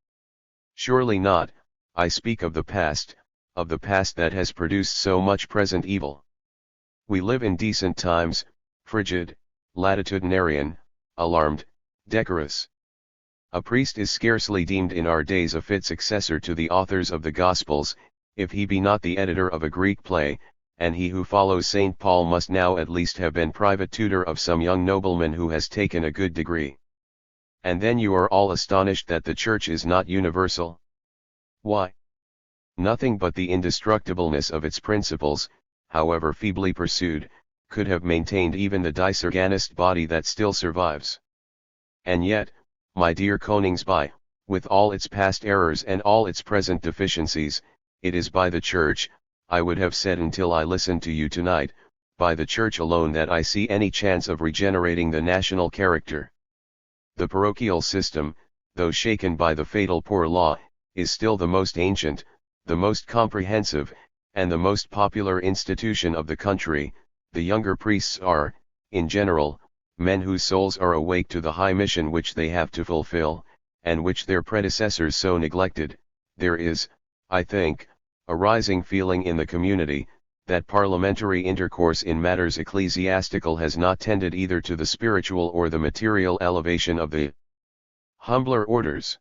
Surely not. I speak of the past that has produced so much present evil. We live in decent times, frigid, latitudinarian, alarmed, decorous. A priest is scarcely deemed in our days a fit successor to the authors of the Gospels, if he be not the editor of a Greek play, and he who follows St. Paul must now at least have been private tutor of some young nobleman who has taken a good degree. And then you are all astonished that the Church is not universal. Why? Nothing but the indestructibleness of its principles, however feebly pursued, could have maintained even the disorganized body that still survives. And yet, my dear Coningsby, with all its past errors and all its present deficiencies, it is by the Church, I would have said until I listened to you tonight, by the Church alone that I see any chance of regenerating the national character. The parochial system, though shaken by the fatal poor law, is still the most ancient, the most comprehensive, and the most popular institution of the country. The younger priests are, in general, men whose souls are awake to the high mission which they have to fulfill, and which their predecessors so neglected. There is, I think, a rising feeling in the community, that parliamentary intercourse in matters ecclesiastical has not tended either to the spiritual or the material elevation of the humbler orders.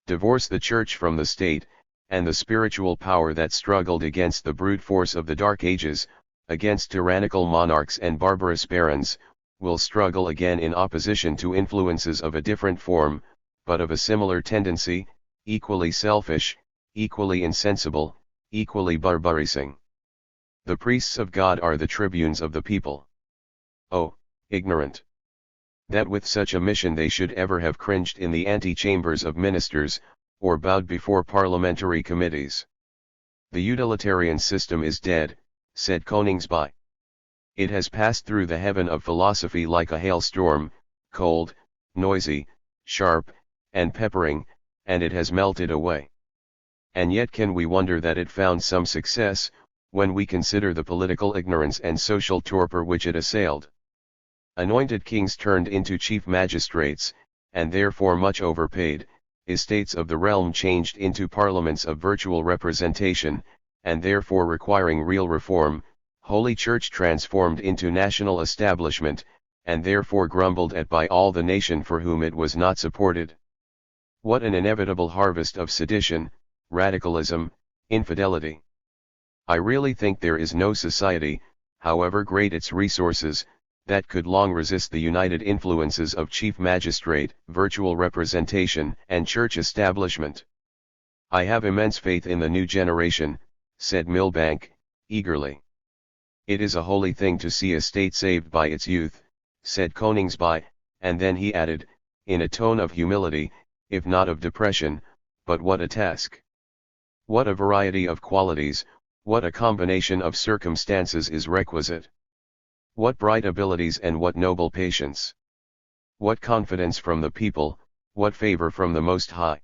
Divorce the Church from the state, and the spiritual power that struggled against the brute force of the Dark Ages, against tyrannical monarchs and barbarous barons, will struggle again in opposition to influences of a different form, but of a similar tendency, equally selfish, equally insensible, equally barbarizing. The priests of God are the tribunes of the people. Oh, ignorant! That with such a mission they should ever have cringed in the antechambers of ministers, or bowed before parliamentary committees. The utilitarian system is dead, said Coningsby. It has passed through the heaven of philosophy like a hailstorm, cold, noisy, sharp, and peppering, and it has melted away. And yet can we wonder that it found some success, when we consider the political ignorance and social torpor which it assailed? Anointed kings turned into chief magistrates, and therefore much overpaid, estates of the realm changed into parliaments of virtual representation, and therefore requiring real reform, Holy Church transformed into national establishment, and therefore grumbled at by all the nation for whom it was not supported. What an inevitable harvest of sedition, radicalism, infidelity! I really think there is no society, however great its resources, that could long resist the united influences of chief magistrate, virtual representation, and church establishment. I have immense faith in the new generation, said Milbank, eagerly. It is a holy thing to see a state saved by its youth, said Coningsby, and then he added, in a tone of humility, if not of depression, but what a task! What a variety of qualities, what a combination of circumstances is requisite! What bright abilities and what noble patience! What confidence from the people, what favor from the Most High!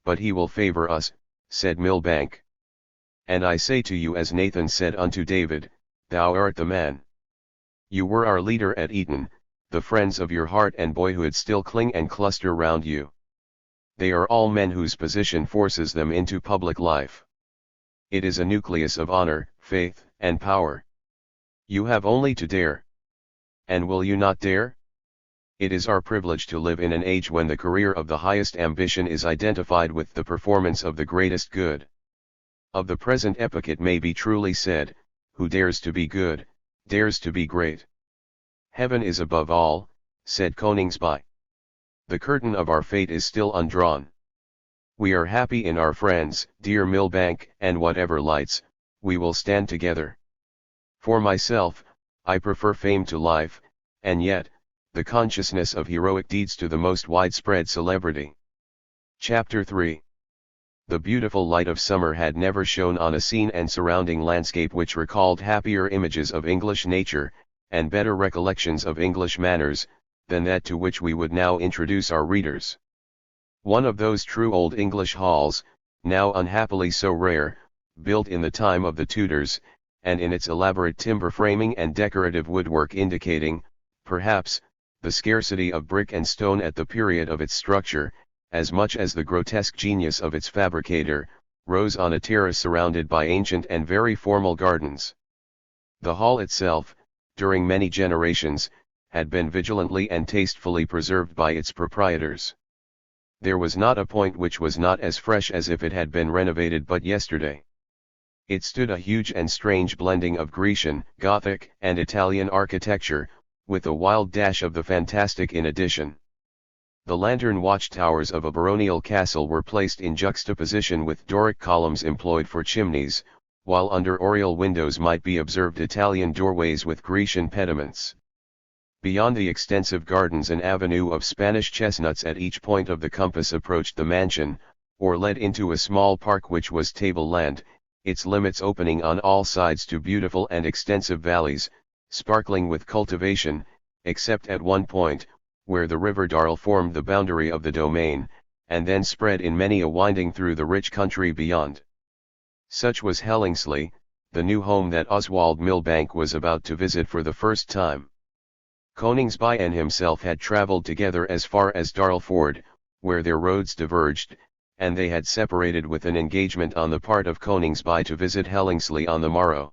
But he will favor us, said Milbank. And I say to you as Nathan said unto David, Thou art the man. You were our leader at Eton, the friends of your heart and boyhood still cling and cluster round you. They are all men whose position forces them into public life. It is a nucleus of honor, faith, and power. You have only to dare. And will you not dare? It is our privilege to live in an age when the career of the highest ambition is identified with the performance of the greatest good. Of the present epoch it may be truly said, who dares to be good, dares to be great. Heaven is above all, said Coningsby. The curtain of our fate is still undrawn. We are happy in our friends, dear Milbank, and whatever lights, we will stand together. For myself, I prefer fame to life, and yet, the consciousness of heroic deeds to the most widespread celebrity. Chapter 3. The beautiful light of summer had never shone on a scene and surrounding landscape which recalled happier images of English nature, and better recollections of English manners, than that to which we would now introduce our readers. One of those true old English halls, now unhappily so rare, built in the time of the Tudors, and in its elaborate timber framing and decorative woodwork indicating, perhaps, the scarcity of brick and stone at the period of its structure, as much as the grotesque genius of its fabricator, rose on a terrace surrounded by ancient and very formal gardens. The hall itself, during many generations, had been vigilantly and tastefully preserved by its proprietors. There was not a point which was not as fresh as if it had been renovated but yesterday. It stood a huge and strange blending of Grecian, Gothic, and Italian architecture, with a wild dash of the fantastic in addition. The lantern watchtowers of a baronial castle were placed in juxtaposition with Doric columns employed for chimneys, while under oriel windows might be observed Italian doorways with Grecian pediments. Beyond the extensive gardens an avenue of Spanish chestnuts at each point of the compass approached the mansion, or led into a small park which was table-land, its limits opening on all sides to beautiful and extensive valleys, sparkling with cultivation, except at one point, where the river Darl formed the boundary of the domain, and then spread in many a winding through the rich country beyond. Such was Hellingsley, the new home that Oswald Millbank was about to visit for the first time. Coningsby and himself had travelled together as far as Darlford, where their roads diverged, and they had separated with an engagement on the part of Coningsby to visit Hellingsley on the morrow.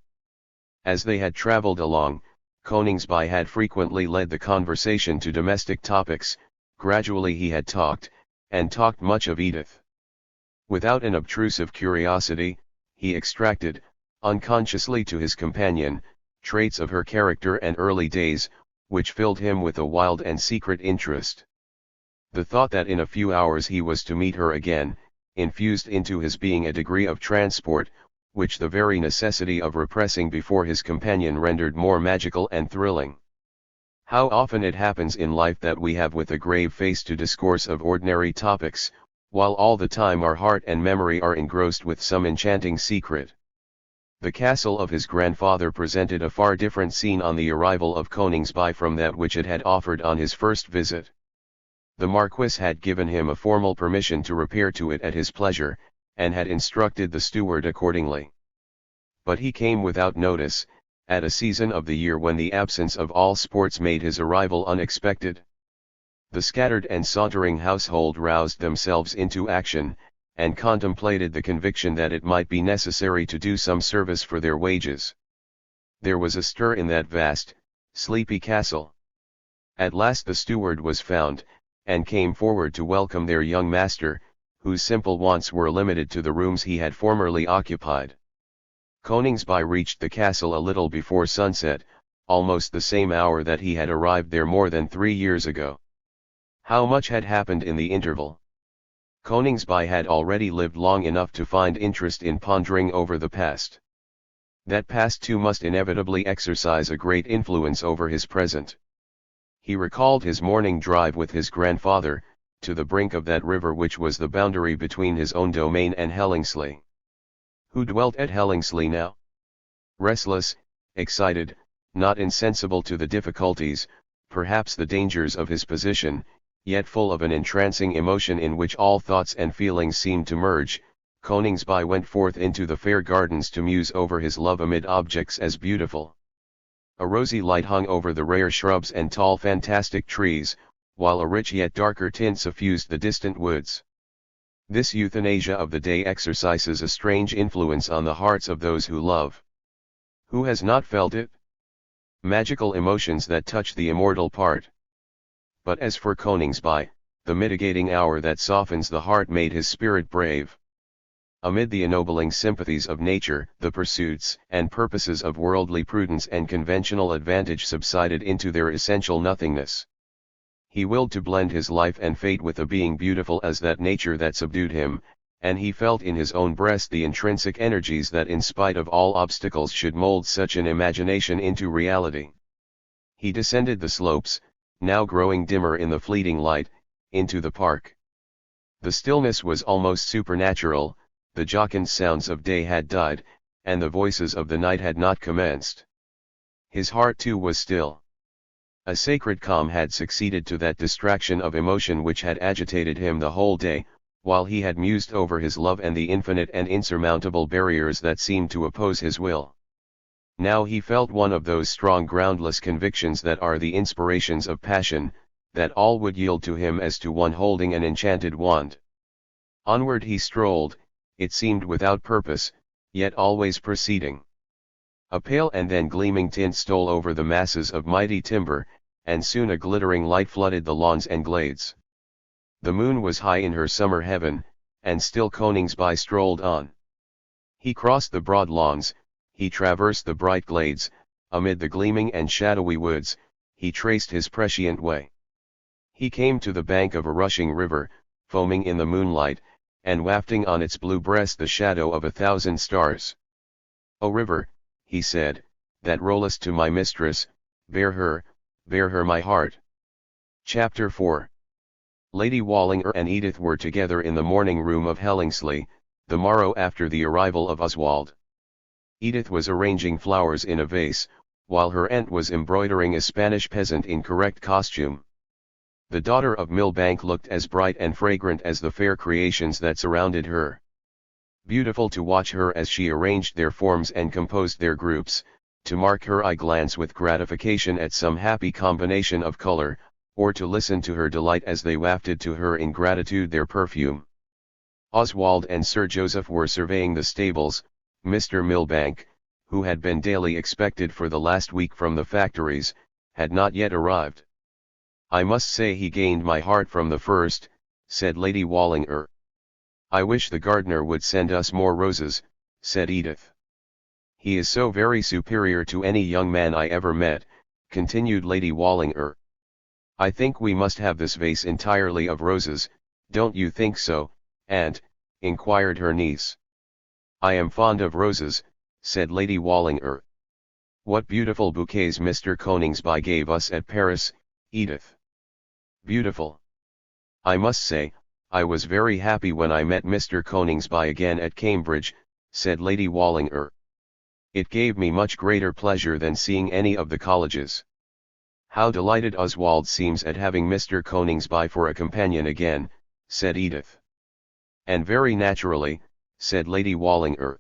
As they had travelled along, Coningsby had frequently led the conversation to domestic topics. Gradually he had talked, and talked much of Edith. Without an obtrusive curiosity, he extracted, unconsciously to his companion, traits of her character and early days, which filled him with a wild and secret interest. The thought that in a few hours he was to meet her again, infused into his being a degree of transport, which the very necessity of repressing before his companion rendered more magical and thrilling. How often it happens in life that we have with a grave face to discourse of ordinary topics, while all the time our heart and memory are engrossed with some enchanting secret. The castle of his grandfather presented a far different scene on the arrival of Coningsby from that which it had offered on his first visit. The Marquis had given him a formal permission to repair to it at his pleasure, and had instructed the steward accordingly. But he came without notice, at a season of the year when the absence of all sports made his arrival unexpected. The scattered and sauntering household roused themselves into action, and contemplated the conviction that it might be necessary to do some service for their wages. There was a stir in that vast, sleepy castle. At last the steward was found, and came forward to welcome their young master, whose simple wants were limited to the rooms he had formerly occupied. Coningsby reached the castle a little before sunset, almost the same hour that he had arrived there more than 3 years ago. How much had happened in the interval! Coningsby had already lived long enough to find interest in pondering over the past. That past too must inevitably exercise a great influence over his present. He recalled his morning drive with his grandfather, to the brink of that river which was the boundary between his own domain and Hellingsley. Who dwelt at Hellingsley now? Restless, excited, not insensible to the difficulties, perhaps the dangers of his position, yet full of an entrancing emotion in which all thoughts and feelings seemed to merge, Coningsby went forth into the fair gardens to muse over his love amid objects as beautiful. A rosy light hung over the rare shrubs and tall fantastic trees, while a rich yet darker tint suffused the distant woods. This euthanasia of the day exercises a strange influence on the hearts of those who love. Who has not felt it? Magical emotions that touch the immortal part. But as for Coningsby, the mitigating hour that softens the heart made his spirit brave. Amid the ennobling sympathies of nature, the pursuits and purposes of worldly prudence and conventional advantage subsided into their essential nothingness. He willed to blend his life and fate with a being beautiful as that nature that subdued him, and he felt in his own breast the intrinsic energies that in spite of all obstacles should mold such an imagination into reality. He descended the slopes, now growing dimmer in the fleeting light, into the park. The stillness was almost supernatural. The jocund sounds of day had died, and the voices of the night had not commenced. His heart too was still. A sacred calm had succeeded to that distraction of emotion which had agitated him the whole day, while he had mused over his love and the infinite and insurmountable barriers that seemed to oppose his will. Now he felt one of those strong groundless convictions that are the inspirations of passion, that all would yield to him as to one holding an enchanted wand. Onward he strolled, it seemed without purpose, yet always proceeding. A pale and then gleaming tint stole over the masses of mighty timber, and soon a glittering light flooded the lawns and glades. The moon was high in her summer heaven, and still Coningsby strolled on. He crossed the broad lawns, he traversed the bright glades, amid the gleaming and shadowy woods, he traced his prescient way. He came to the bank of a rushing river, foaming in the moonlight, and wafting on its blue breast the shadow of 1,000 stars. "O river," he said, "that rollest to my mistress, bear her my heart." Chapter 4. Lady Wallinger and Edith were together in the morning room of Hellingsley, the morrow after the arrival of Oswald. Edith was arranging flowers in a vase, while her aunt was embroidering a Spanish peasant in correct costume. The daughter of Millbank looked as bright and fragrant as the fair creations that surrounded her. Beautiful to watch her as she arranged their forms and composed their groups, to mark her eye glance with gratification at some happy combination of color, or to listen to her delight as they wafted to her in gratitude their perfume. Oswald and Sir Joseph were surveying the stables. Mr. Millbank, who had been daily expected for the last week from the factories, had not yet arrived. "I must say he gained my heart from the first," said Lady Wallinger. "I wish the gardener would send us more roses," said Edith. "He is so very superior to any young man I ever met," continued Lady Wallinger. "I think we must have this vase entirely of roses, don't you think so, aunt?" inquired her niece. "I am fond of roses," said Lady Wallinger. "What beautiful bouquets Mr. Coningsby gave us at Paris, Edith." "Beautiful. I must say, I was very happy when I met Mr. Coningsby again at Cambridge," said Lady Wallinger. "It gave me much greater pleasure than seeing any of the colleges." "How delighted Oswald seems at having Mr. Coningsby for a companion again," said Edith. "And very naturally," said Lady Wallinger.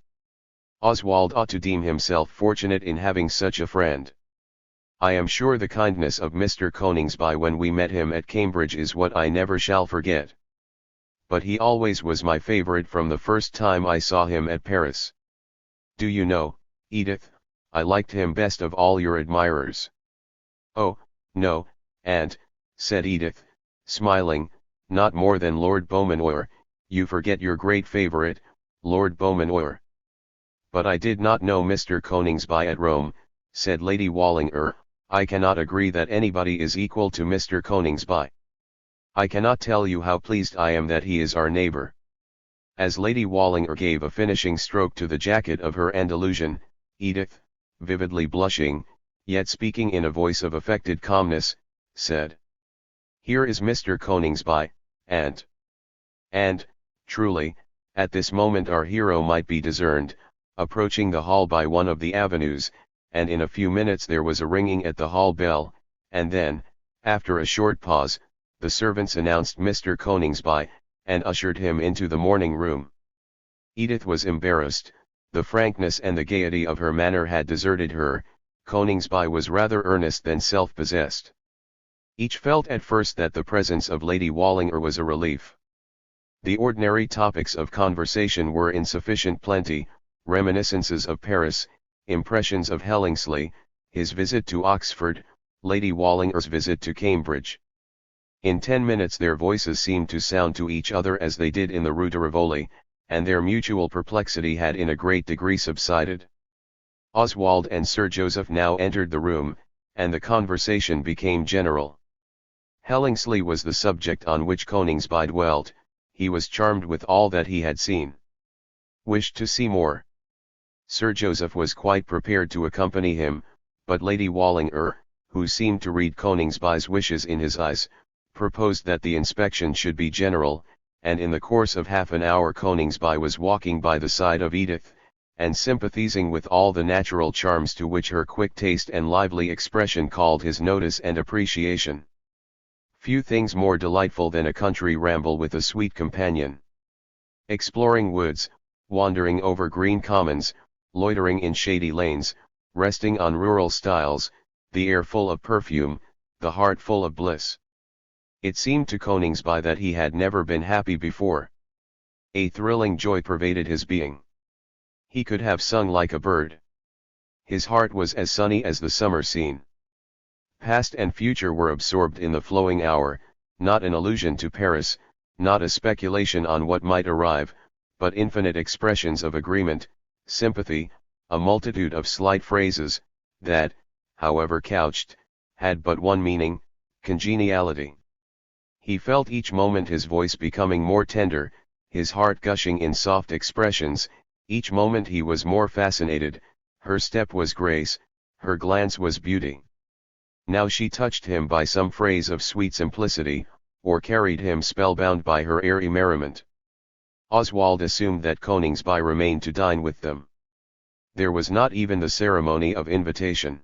"Oswald ought to deem himself fortunate in having such a friend. I am sure the kindness of Mr. Coningsby when we met him at Cambridge is what I never shall forget. But he always was my favourite from the first time I saw him at Paris. Do you know, Edith, I liked him best of all your admirers." "Oh, no, aunt," said Edith, smiling, "not more than Lord Beaumanoir. You forget your great favourite, Lord Beaumanoir." "But I did not know Mr. Coningsby at Rome," said Lady Wallinger. "I cannot agree that anybody is equal to Mr. Coningsby. I cannot tell you how pleased I am that he is our neighbour." As Lady Wallinger gave a finishing stroke to the jacket of her Andalusian, Edith, vividly blushing, yet speaking in a voice of affected calmness, said, "Here is Mr. Coningsby, aunt." And, truly, at this moment our hero might be discerned, approaching the hall by one of the avenues, and in a few minutes there was a ringing at the hall bell, and then, after a short pause, the servants announced Mr. Coningsby, and ushered him into the morning room. Edith was embarrassed, the frankness and the gaiety of her manner had deserted her. Coningsby was rather earnest than self-possessed. Each felt at first that the presence of Lady Wallinger was a relief. The ordinary topics of conversation were in sufficient plenty: reminiscences of Paris, impressions of Hellingsley, his visit to Oxford, Lady Wallinger's visit to Cambridge. In 10 minutes their voices seemed to sound to each other as they did in the Rue de Rivoli, and their mutual perplexity had in a great degree subsided. Oswald and Sir Joseph now entered the room, and the conversation became general. Hellingsley was the subject on which Coningsby dwelt. He was charmed with all that he had seen. Wished to see more. Sir Joseph was quite prepared to accompany him, but Lady Wallinger, who seemed to read Coningsby's wishes in his eyes, proposed that the inspection should be general, and in the course of half an hour Coningsby was walking by the side of Edith, and sympathizing with all the natural charms to which her quick taste and lively expression called his notice and appreciation. Few things more delightful than a country ramble with a sweet companion. Exploring woods, wandering over green commons, loitering in shady lanes, resting on rural stiles, the air full of perfume, the heart full of bliss. It seemed to Coningsby that he had never been happy before. A thrilling joy pervaded his being. He could have sung like a bird. His heart was as sunny as the summer scene. Past and future were absorbed in the flowing hour, not an allusion to Paris, not a speculation on what might arrive, but infinite expressions of agreement, sympathy, a multitude of slight phrases, that, however couched, had but one meaning, congeniality. He felt each moment his voice becoming more tender, his heart gushing in soft expressions, each moment he was more fascinated, her step was grace, her glance was beauty. Now she touched him by some phrase of sweet simplicity, or carried him spellbound by her airy merriment. Oswald assumed that Coningsby remained to dine with them. There was not even the ceremony of invitation.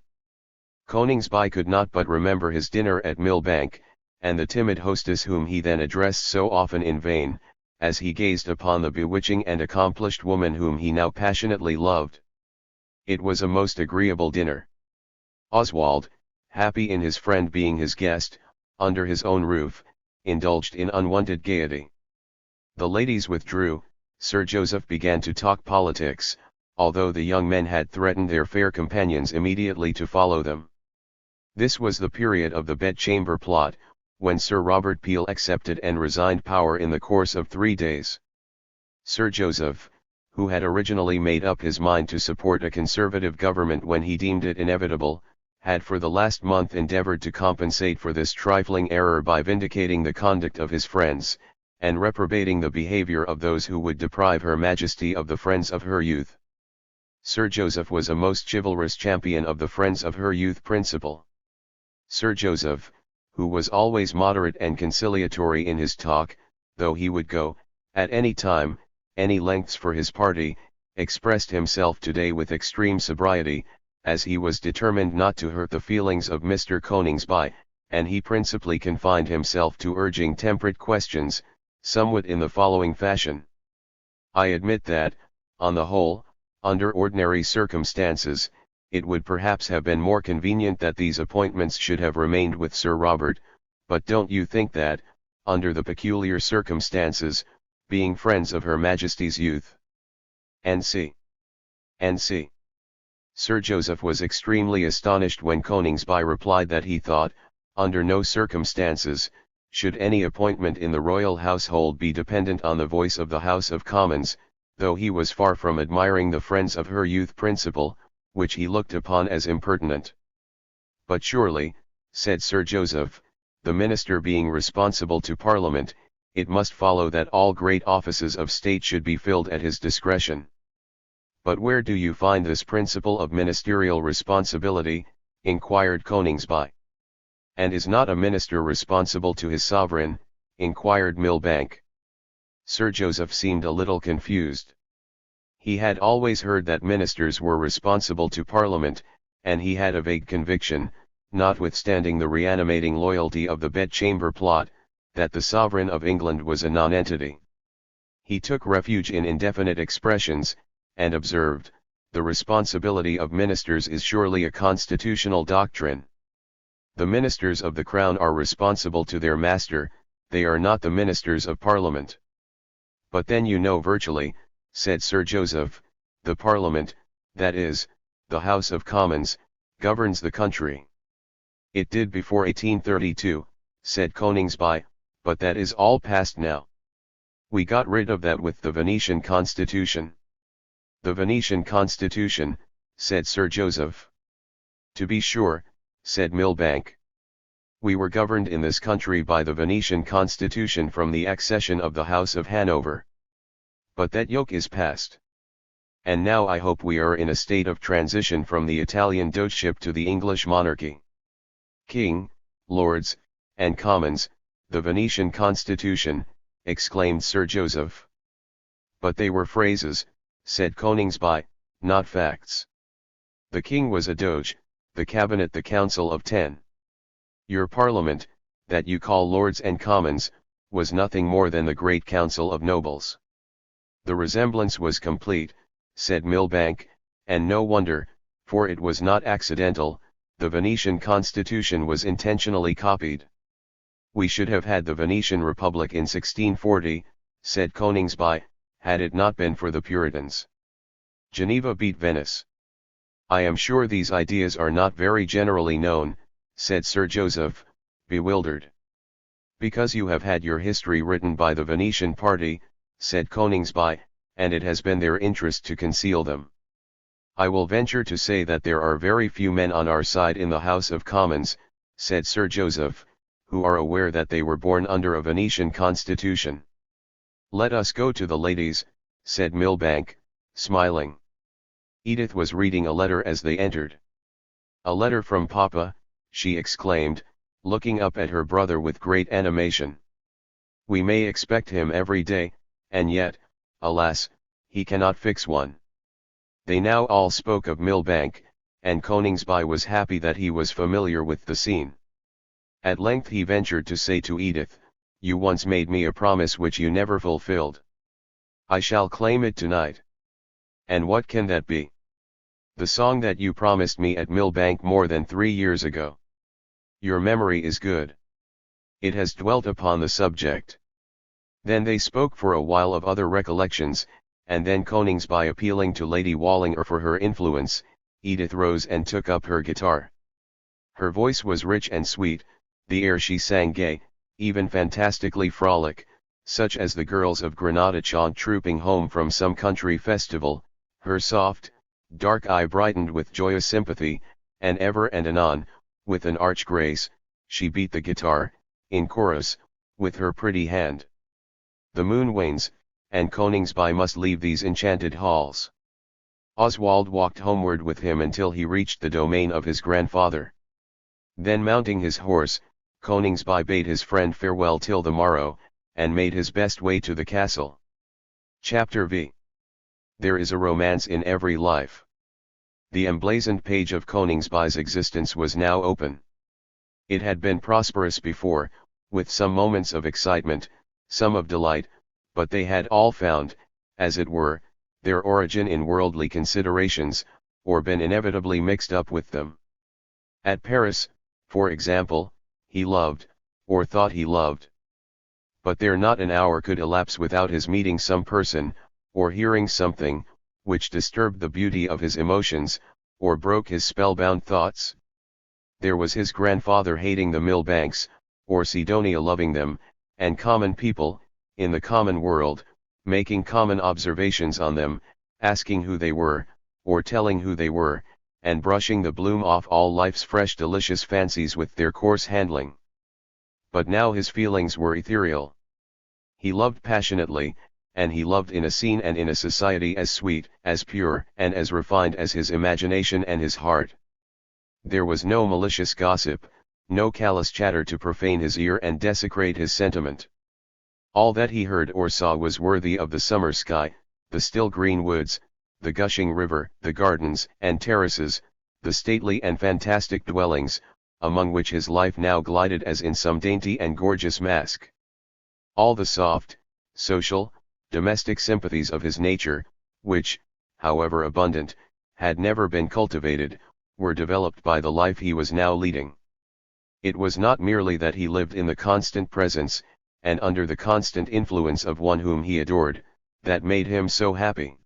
Coningsby could not but remember his dinner at Millbank, and the timid hostess whom he then addressed so often in vain, as he gazed upon the bewitching and accomplished woman whom he now passionately loved. It was a most agreeable dinner. Oswald, happy in his friend being his guest, under his own roof, indulged in unwonted gaiety. The ladies withdrew, Sir Joseph began to talk politics, although the young men had threatened their fair companions immediately to follow them. This was the period of the bedchamber plot, when Sir Robert Peel accepted and resigned power in the course of 3 days. Sir Joseph, who had originally made up his mind to support a conservative government when he deemed it inevitable, had for the last month endeavoured to compensate for this trifling error by vindicating the conduct of his friends, and reprobating the behaviour of those who would deprive Her Majesty of the friends of her youth. Sir Joseph was a most chivalrous champion of the friends of her youth principle. Sir Joseph, who was always moderate and conciliatory in his talk, though he would go, at any time, any lengths for his party, expressed himself today with extreme sobriety, as he was determined not to hurt the feelings of Mr. Coningsby, and he principally confined himself to urging temperate questions, somewhat in the following fashion. I admit that, on the whole, under ordinary circumstances, it would perhaps have been more convenient that these appointments should have remained with Sir Robert, but don't you think that, under the peculiar circumstances, being friends of Her Majesty's youth, N.C. Sir Joseph was extremely astonished when Coningsby replied that he thought, under no circumstances, should any appointment in the royal household be dependent on the voice of the House of Commons, though he was far from admiring the friends of her youth principle, which he looked upon as impertinent. But surely, said Sir Joseph, the minister being responsible to Parliament, it must follow that all great offices of state should be filled at his discretion. But where do you find this principle of ministerial responsibility? Inquired Coningsby. And is not a minister responsible to his sovereign? Inquired Millbank. Sir Joseph seemed a little confused. He had always heard that ministers were responsible to Parliament, and he had a vague conviction, notwithstanding the reanimating loyalty of the bedchamber plot, that the sovereign of England was a nonentity. He took refuge in indefinite expressions, and observed, the responsibility of ministers is surely a constitutional doctrine. The ministers of the Crown are responsible to their master, they are not the ministers of Parliament. But then you know virtually, said Sir Joseph, the Parliament, that is, the House of Commons, governs the country. It did before 1832, said Coningsby, but that is all past now. We got rid of that with the Venetian Constitution. The Venetian Constitution, said Sir Joseph. To be sure, said Millbank. We were governed in this country by the Venetian Constitution from the accession of the House of Hanover. But that yoke is past. And now I hope we are in a state of transition from the Italian dogeship to the English monarchy. King, Lords, and Commons, the Venetian Constitution, exclaimed Sir Joseph. But they were phrases, said Coningsby, not facts. The king was a doge, the cabinet the council of 10. Your parliament, that you call lords and commons, was nothing more than the great council of nobles. The resemblance was complete, said Milbank, and no wonder, for it was not accidental, the Venetian constitution was intentionally copied. We should have had the Venetian Republic in 1640, said Coningsby, had it not been for the Puritans. Geneva beat Venice. I am sure these ideas are not very generally known, said Sir Joseph, bewildered. Because you have had your history written by the Venetian party, said Coningsby, and it has been their interest to conceal them. I will venture to say that there are very few men on our side in the House of Commons, said Sir Joseph, who are aware that they were born under a Venetian constitution. Let us go to the ladies, said Milbank, smiling. Edith was reading a letter as they entered. A letter from Papa, she exclaimed, looking up at her brother with great animation. We may expect him every day, and yet, alas, he cannot fix one. They now all spoke of Milbank, and Coningsby was happy that he was familiar with the scene. At length he ventured to say to Edith, you once made me a promise which you never fulfilled. I shall claim it tonight. And what can that be? The song that you promised me at Milbank more than 3 years ago. Your memory is good. It has dwelt upon the subject. Then they spoke for a while of other recollections, and then Coningsby appealing to Lady Wallinger for her influence, Edith rose and took up her guitar. Her voice was rich and sweet, the air she sang gay, even fantastically frolic, such as the girls of Granada chant trooping home from some country festival. Her soft, dark eye brightened with joyous sympathy, and ever and anon, with an arch grace, she beat the guitar, in chorus, with her pretty hand. The moon wanes, and Coningsby must leave these enchanted halls. Oswald walked homeward with him until he reached the domain of his grandfather. Then mounting his horse, Coningsby bade his friend farewell till the morrow, and made his best way to the castle. Chapter V. There is a romance in every life. The emblazoned page of Coningsby's existence was now open. It had been prosperous before, with some moments of excitement, some of delight, but they had all found, as it were, their origin in worldly considerations, or been inevitably mixed up with them. At Paris, for example, he loved, or thought he loved. But there not an hour could elapse without his meeting some person, or hearing something, which disturbed the beauty of his emotions, or broke his spellbound thoughts. There was his grandfather hating the Milbanks, or Sidonia loving them, and common people, in the common world, making common observations on them, asking who they were, or telling who they were, and brushing the bloom off all life's fresh delicious fancies with their coarse handling. But now his feelings were ethereal. He loved passionately, and he loved in a scene and in a society as sweet, as pure, and as refined as his imagination and his heart. There was no malicious gossip, no callous chatter to profane his ear and desecrate his sentiment. All that he heard or saw was worthy of the summer sky, the still green woods, the gushing river, the gardens and terraces, the stately and fantastic dwellings, among which his life now glided as in some dainty and gorgeous masque. All the soft, social, domestic sympathies of his nature, which, however abundant, had never been cultivated, were developed by the life he was now leading. It was not merely that he lived in the constant presence, and under the constant influence of one whom he adored, that made him so happy.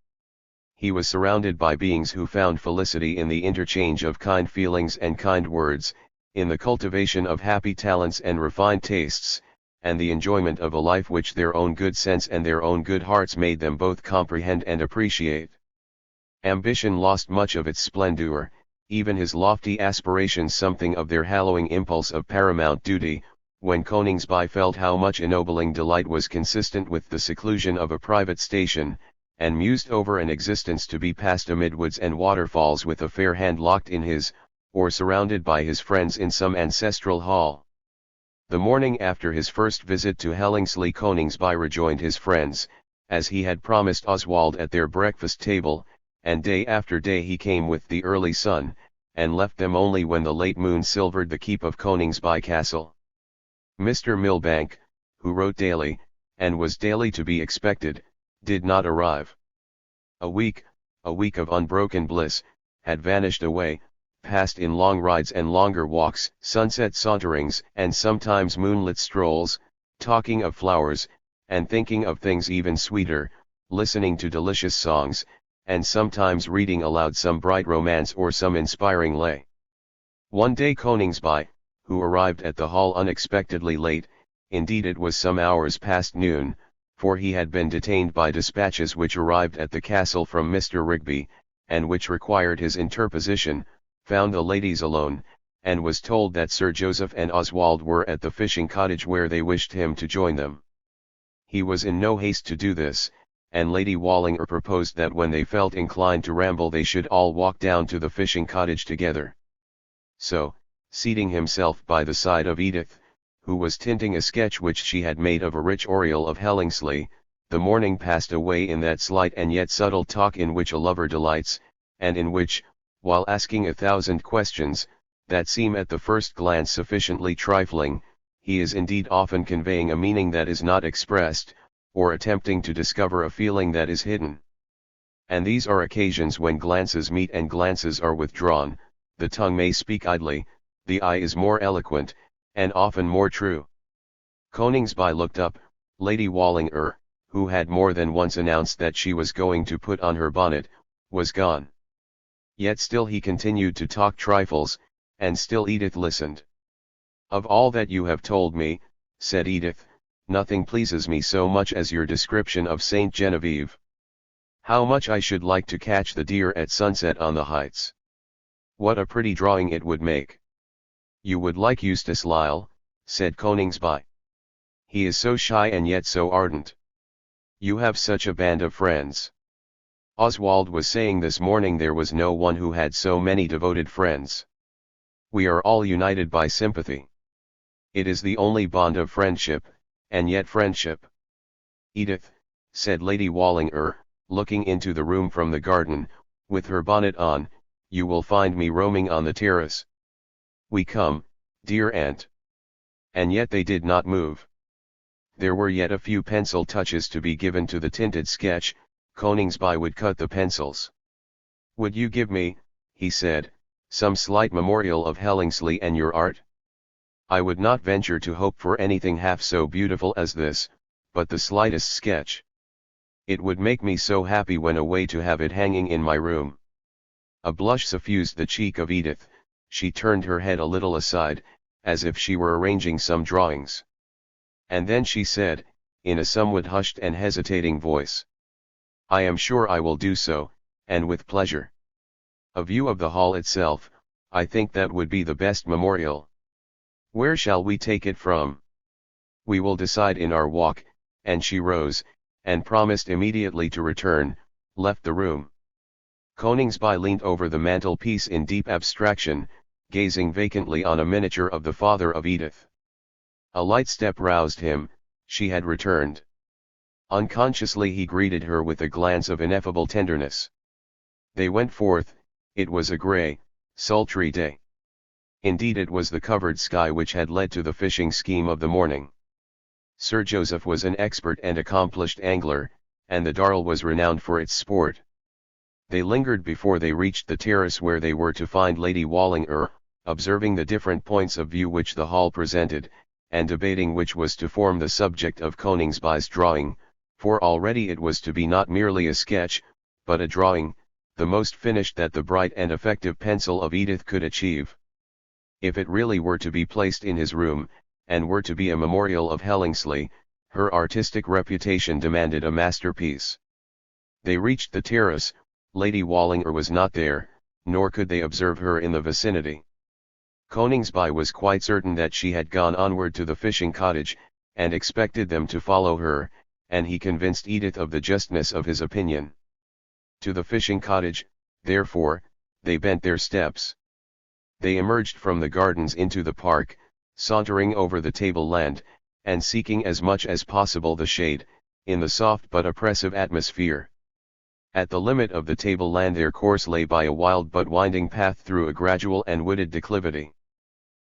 He was surrounded by beings who found felicity in the interchange of kind feelings and kind words, in the cultivation of happy talents and refined tastes, and the enjoyment of a life which their own good sense and their own good hearts made them both comprehend and appreciate. Ambition lost much of its splendor, even his lofty aspirations something of their hallowing impulse of paramount duty, when Coningsby felt how much ennobling delight was consistent with the seclusion of a private station, and mused over an existence to be passed amid woods and waterfalls with a fair hand locked in his, or surrounded by his friends in some ancestral hall. The morning after his first visit to Hellingsley, Coningsby rejoined his friends, as he had promised Oswald at their breakfast table, and day after day he came with the early sun, and left them only when the late moon silvered the keep of Coningsby Castle. Mr. Milbank, who wrote daily, and was daily to be expected, did not arrive. A week of unbroken bliss, had vanished away, passed in long rides and longer walks, sunset saunterings and sometimes moonlit strolls, talking of flowers, and thinking of things even sweeter, listening to delicious songs, and sometimes reading aloud some bright romance or some inspiring lay. One day Coningsby, who arrived at the hall unexpectedly late, indeed it was some hours past noon, for he had been detained by dispatches which arrived at the castle from Mr. Rigby, and which required his interposition, found the ladies alone, and was told that Sir Joseph and Oswald were at the fishing cottage where they wished him to join them. He was in no haste to do this, and Lady Wallinger proposed that when they felt inclined to ramble they should all walk down to the fishing cottage together. So, seating himself by the side of Edith, who was tinting a sketch which she had made of a rich oriel of Hellingsley, the morning passed away in that slight and yet subtle talk in which a lover delights, and in which, while asking 1,000 questions, that seem at the first glance sufficiently trifling, he is indeed often conveying a meaning that is not expressed, or attempting to discover a feeling that is hidden. And these are occasions when glances meet and glances are withdrawn, the tongue may speak idly, the eye is more eloquent, and often more true. Coningsby looked up. Lady Wallinger, who had more than once announced that she was going to put on her bonnet, was gone. Yet still he continued to talk trifles, and still Edith listened. "Of all that you have told me," said Edith, "nothing pleases me so much as your description of Saint Genevieve. How much I should like to catch the deer at sunset on the heights. What a pretty drawing it would make." "You would like Eustace Lisle," said Coningsby. "He is so shy and yet so ardent. You have such a band of friends. Oswald was saying this morning there was no one who had so many devoted friends. We are all united by sympathy. It is the only bond of friendship, and yet friendship." "Edith," said Lady Wallinger, looking into the room from the garden, with her bonnet on, "you will find me roaming on the terrace." "We come, dear aunt." And yet they did not move. There were yet a few pencil touches to be given to the tinted sketch. Coningsby would cut the pencils. "Would you give me," he said, "some slight memorial of Hellingsley and your art? I would not venture to hope for anything half so beautiful as this, but the slightest sketch. It would make me so happy when away to have it hanging in my room." A blush suffused the cheek of Edith. She turned her head a little aside, as if she were arranging some drawings. And then she said, in a somewhat hushed and hesitating voice, "I am sure I will do so, and with pleasure. A view of the hall itself, I think that would be the best memorial. Where shall we take it from? We will decide in our walk," and she rose, and promised immediately to return, left the room. Coningsby leant over the mantelpiece in deep abstraction, gazing vacantly on a miniature of the father of Edith. A light step roused him. She had returned. Unconsciously he greeted her with a glance of ineffable tenderness. They went forth. It was a grey, sultry day. Indeed it was the covered sky which had led to the fishing scheme of the morning. Sir Joseph was an expert and accomplished angler, and the Darl was renowned for its sport. They lingered before they reached the terrace where they were to find Lady Wallinger, observing the different points of view which the hall presented, and debating which was to form the subject of Coningsby's drawing, for already it was to be not merely a sketch, but a drawing, the most finished that the bright and effective pencil of Edith could achieve. If it really were to be placed in his room, and were to be a memorial of Hellingsley, her artistic reputation demanded a masterpiece. They reached the terrace. Lady Wallinger was not there, nor could they observe her in the vicinity. Coningsby was quite certain that she had gone onward to the fishing cottage, and expected them to follow her, and he convinced Edith of the justness of his opinion. To the fishing cottage, therefore, they bent their steps. They emerged from the gardens into the park, sauntering over the tableland, and seeking as much as possible the shade, in the soft but oppressive atmosphere. At the limit of the tableland their course lay by a wild but winding path through a gradual and wooded declivity.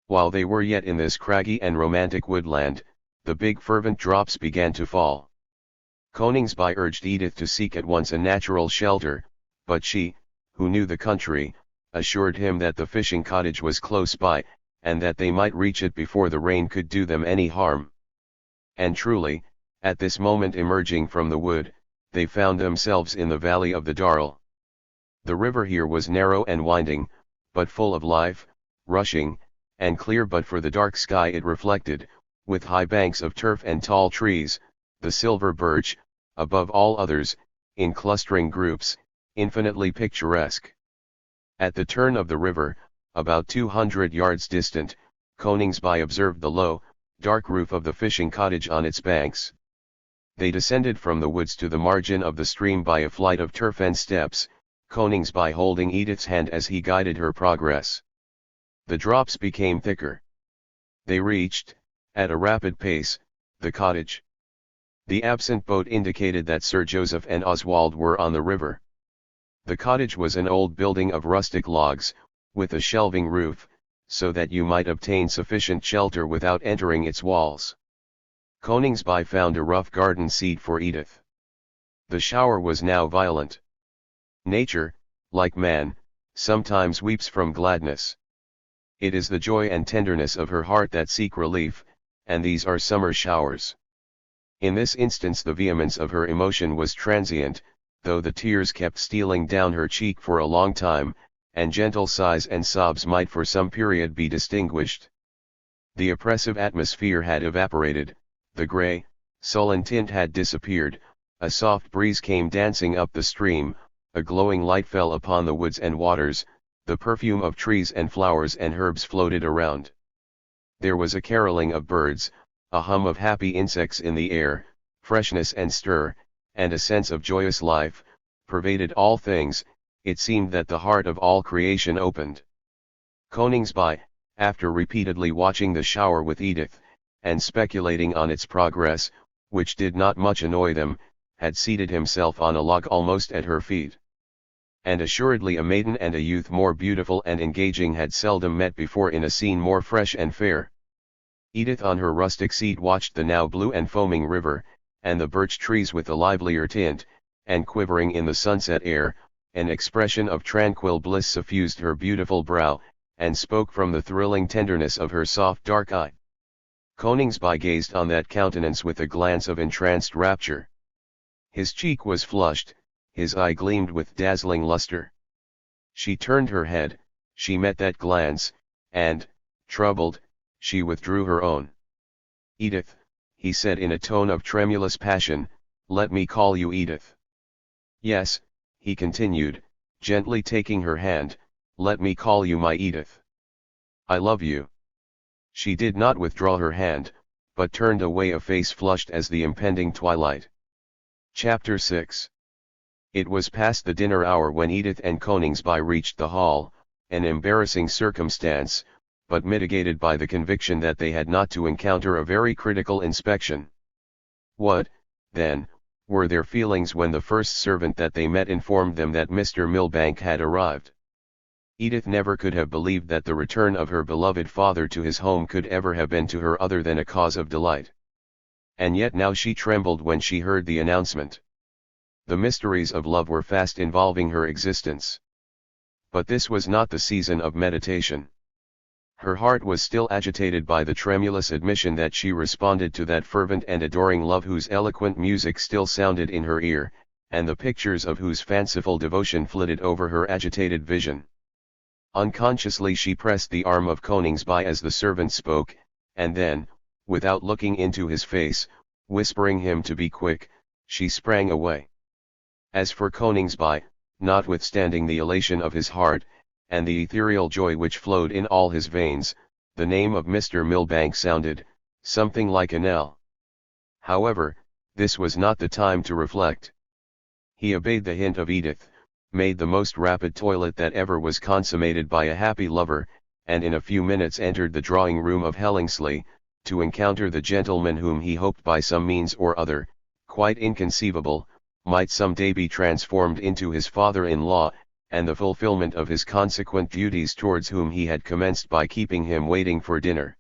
While they were yet in this craggy and romantic woodland, the big fervent drops began to fall. Coningsby urged Edith to seek at once a natural shelter, but she, who knew the country, assured him that the fishing cottage was close by, and that they might reach it before the rain could do them any harm. And truly, at this moment emerging from the wood, they found themselves in the valley of the Darl. The river here was narrow and winding, but full of life, rushing, and clear but for the dark sky it reflected, with high banks of turf and tall trees, the silver birch, above all others, in clustering groups, infinitely picturesque. At the turn of the river, about 200 yards distant, Coningsby observed the low, dark roof of the fishing cottage on its banks. They descended from the woods to the margin of the stream by a flight of turf and steps, Coningsby holding Edith's hand as he guided her progress. The drops became thicker. They reached, at a rapid pace, the cottage. The absent boat indicated that Sir Joseph and Oswald were on the river. The cottage was an old building of rustic logs, with a shelving roof, so that you might obtain sufficient shelter without entering its walls. Coningsby found a rough garden seat for Edith. The shower was now violent. Nature, like man, sometimes weeps from gladness. It is the joy and tenderness of her heart that seek relief, and these are summer showers. In this instance the vehemence of her emotion was transient, though the tears kept stealing down her cheek for a long time, and gentle sighs and sobs might for some period be distinguished. The oppressive atmosphere had evaporated, the grey, sullen tint had disappeared, a soft breeze came dancing up the stream, a glowing light fell upon the woods and waters, the perfume of trees and flowers and herbs floated around. There was a caroling of birds, a hum of happy insects in the air, freshness and stir, and a sense of joyous life, pervaded all things. It seemed that the heart of all creation opened. Coningsby, after repeatedly watching the shower with Edith, and speculating on its progress, which did not much annoy them, had seated himself on a log almost at her feet. And assuredly a maiden and a youth more beautiful and engaging had seldom met before in a scene more fresh and fair. Edith on her rustic seat watched the now blue and foaming river, and the birch trees with a livelier tint, and quivering in the sunset air, an expression of tranquil bliss suffused her beautiful brow, and spoke from the thrilling tenderness of her soft dark eye. Coningsby gazed on that countenance with a glance of entranced rapture. His cheek was flushed, his eye gleamed with dazzling luster. She turned her head, she met that glance, and, troubled, she withdrew her own. "Edith," he said in a tone of tremulous passion, "let me call you Edith." "Yes," he continued, gently taking her hand, "let me call you my Edith. I love you." She did not withdraw her hand, but turned away a face flushed as the impending twilight. Chapter 6. It was past the dinner hour when Edith and Coningsby reached the hall, an embarrassing circumstance, but mitigated by the conviction that they had not to encounter a very critical inspection. What, then, were their feelings when the first servant that they met informed them that Mr. Milbank had arrived? Edith never could have believed that the return of her beloved father to his home could ever have been to her other than a cause of delight. And yet now she trembled when she heard the announcement. The mysteries of love were fast involving her existence. But this was not the season of meditation. Her heart was still agitated by the tremulous admission that she responded to that fervent and adoring love whose eloquent music still sounded in her ear, and the pictures of whose fanciful devotion flitted over her agitated vision. Unconsciously she pressed the arm of Coningsby as the servant spoke, and then, without looking into his face, whispering him to be quick, she sprang away. As for Coningsby, notwithstanding the elation of his heart, and the ethereal joy which flowed in all his veins, the name of Mr. Milbank sounded, something like a knell. However, this was not the time to reflect. He obeyed the hint of Edith, made the most rapid toilet that ever was consummated by a happy lover, and in a few minutes entered the drawing-room of Hellingsley, to encounter the gentleman whom he hoped by some means or other, quite inconceivable, might someday be transformed into his father-in-law, and the fulfillment of his consequent duties towards whom he had commenced by keeping him waiting for dinner.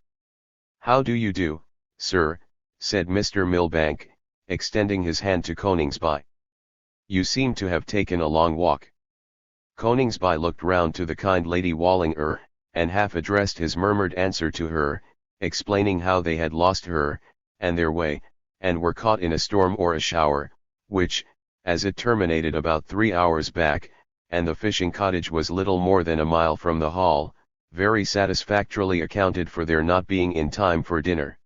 "How do you do, sir?" said Mr. Milbank, extending his hand to Coningsby. "You seem to have taken a long walk." Coningsby looked round to the kind Lady Wallinger, and half addressed his murmured answer to her, explaining how they had lost her, and their way, and were caught in a storm or a shower, which, as it terminated about 3 hours back, and the fishing cottage was little more than a mile from the Hall, very satisfactorily accounted for their not being in time for dinner.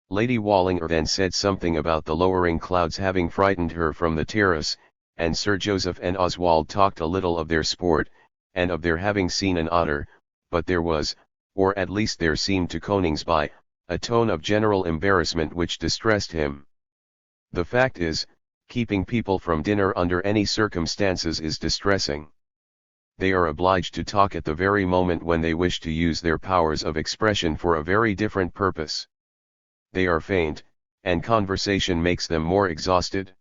Lady Wallinger then said something about the lowering clouds having frightened her from the terrace, and Sir Joseph and Oswald talked a little of their sport, and of their having seen an otter, but there was, or at least there seemed to Coningsby, a tone of general embarrassment which distressed him. The fact is, keeping people from dinner under any circumstances is distressing. They are obliged to talk at the very moment when they wish to use their powers of expression for a very different purpose. They are faint, and conversation makes them more exhausted.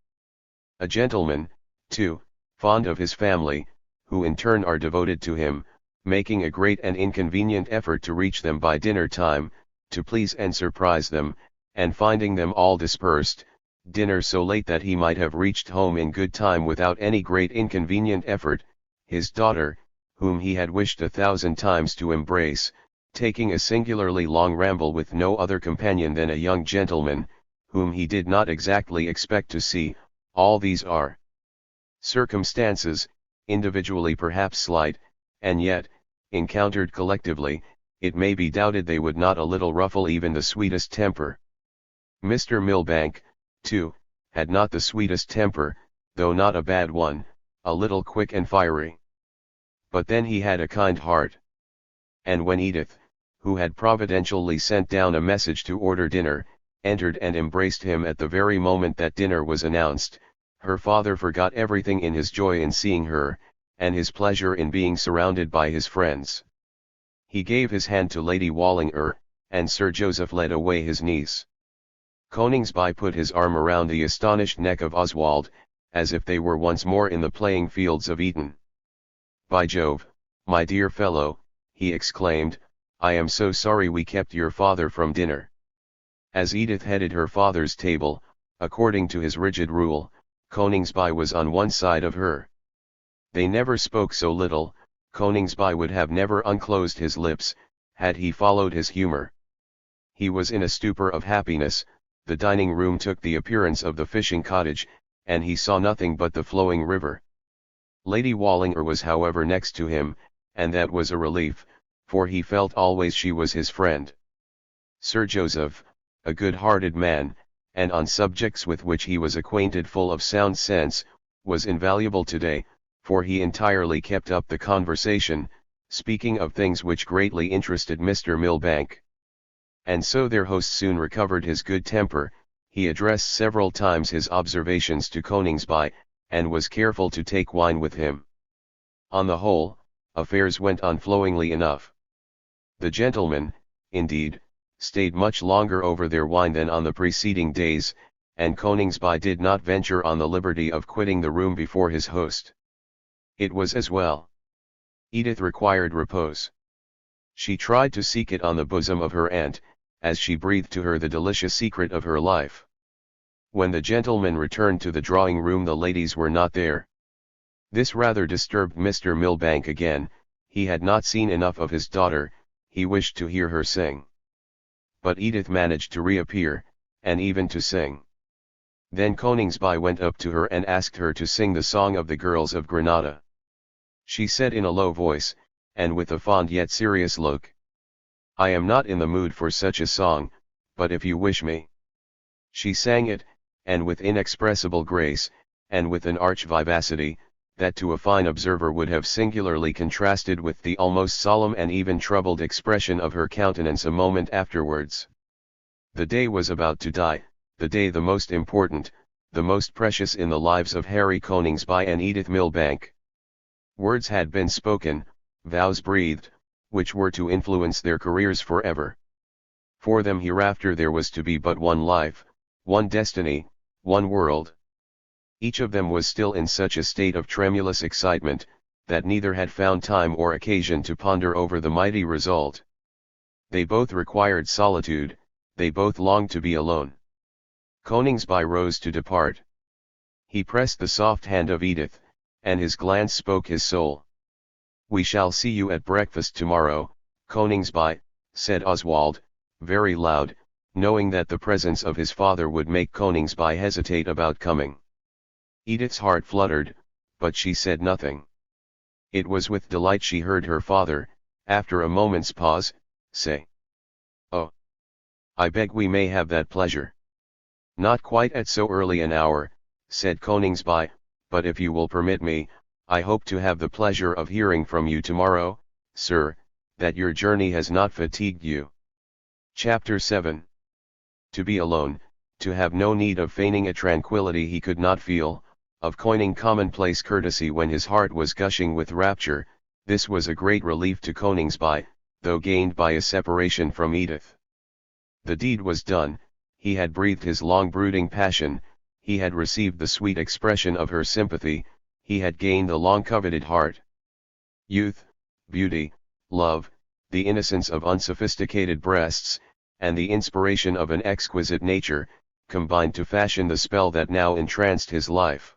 A gentleman, too, fond of his family, who in turn are devoted to him, making a great and inconvenient effort to reach them by dinner time, to please and surprise them, and finding them all dispersed, dinner so late that he might have reached home in good time without any great inconvenient effort, his daughter, whom he had wished 1,000 times to embrace, taking a singularly long ramble with no other companion than a young gentleman, whom he did not exactly expect to see. All these are circumstances, individually perhaps slight, and yet, encountered collectively, it may be doubted they would not a little ruffle even the sweetest temper. Mr. Milbank, too, had not the sweetest temper, though not a bad one, a little quick and fiery. But then he had a kind heart. And when Edith, who had providentially sent down a message to order dinner, entered and embraced him at the very moment that dinner was announced, her father forgot everything in his joy in seeing her, and his pleasure in being surrounded by his friends. He gave his hand to Lady Wallinger, and Sir Joseph led away his niece. Coningsby put his arm around the astonished neck of Oswald, as if they were once more in the playing fields of Eton. "By Jove, my dear fellow," he exclaimed, "I am so sorry we kept your father from dinner." As Edith headed her father's table, according to his rigid rule, Coningsby was on one side of her. They never spoke so little. Coningsby would have never unclosed his lips, had he followed his humour. He was in a stupor of happiness. The dining room took the appearance of the fishing cottage, and he saw nothing but the flowing river. Lady Wallinger was however next to him, and that was a relief, for he felt always she was his friend. Sir Joseph, a good-hearted man, and on subjects with which he was acquainted full of sound sense, was invaluable today, for he entirely kept up the conversation, speaking of things which greatly interested Mr. Milbank. And so their host soon recovered his good temper. He addressed several times his observations to Coningsby, and was careful to take wine with him. On the whole, affairs went on flowingly enough. The gentlemen, indeed, stayed much longer over their wine than on the preceding days, and Coningsby did not venture on the liberty of quitting the room before his host. It was as well. Edith required repose. She tried to seek it on the bosom of her aunt, as she breathed to her the delicious secret of her life. When the gentlemen returned to the drawing-room, the ladies were not there. This rather disturbed Mr. Milbank again. He had not seen enough of his daughter, he wished to hear her sing. But Edith managed to reappear, and even to sing. Then Coningsby went up to her and asked her to sing the song of the girls of Granada. She said in a low voice, and with a fond yet serious look, "I am not in the mood for such a song, but if you wish me." She sang it, and with inexpressible grace, and with an arch vivacity, that to a fine observer would have singularly contrasted with the almost solemn and even troubled expression of her countenance a moment afterwards. The day was about to die, the day the most important, the most precious in the lives of Harry Coningsby and Edith Milbank. Words had been spoken, vows breathed, which were to influence their careers forever. For them hereafter there was to be but one life, one destiny, one world. Each of them was still in such a state of tremulous excitement, that neither had found time or occasion to ponder over the mighty result. They both required solitude, they both longed to be alone. Coningsby rose to depart. He pressed the soft hand of Edith, and his glance spoke his soul. "We shall see you at breakfast tomorrow, Coningsby," said Oswald, very loud, knowing that the presence of his father would make Coningsby hesitate about coming. Edith's heart fluttered, but she said nothing. It was with delight she heard her father, after a moment's pause, say, "Oh, I beg we may have that pleasure." "Not quite at so early an hour," said Coningsby, "but if you will permit me, I hope to have the pleasure of hearing from you tomorrow, sir, that your journey has not fatigued you." Chapter 7. To be alone, to have no need of feigning a tranquility he could not feel, of coining commonplace courtesy when his heart was gushing with rapture, this was a great relief to Coningsby, though gained by a separation from Edith. The deed was done, he had breathed his long brooding passion, he had received the sweet expression of her sympathy, he had gained the long-coveted heart. Youth, beauty, love, the innocence of unsophisticated breasts, and the inspiration of an exquisite nature, combined to fashion the spell that now entranced his life.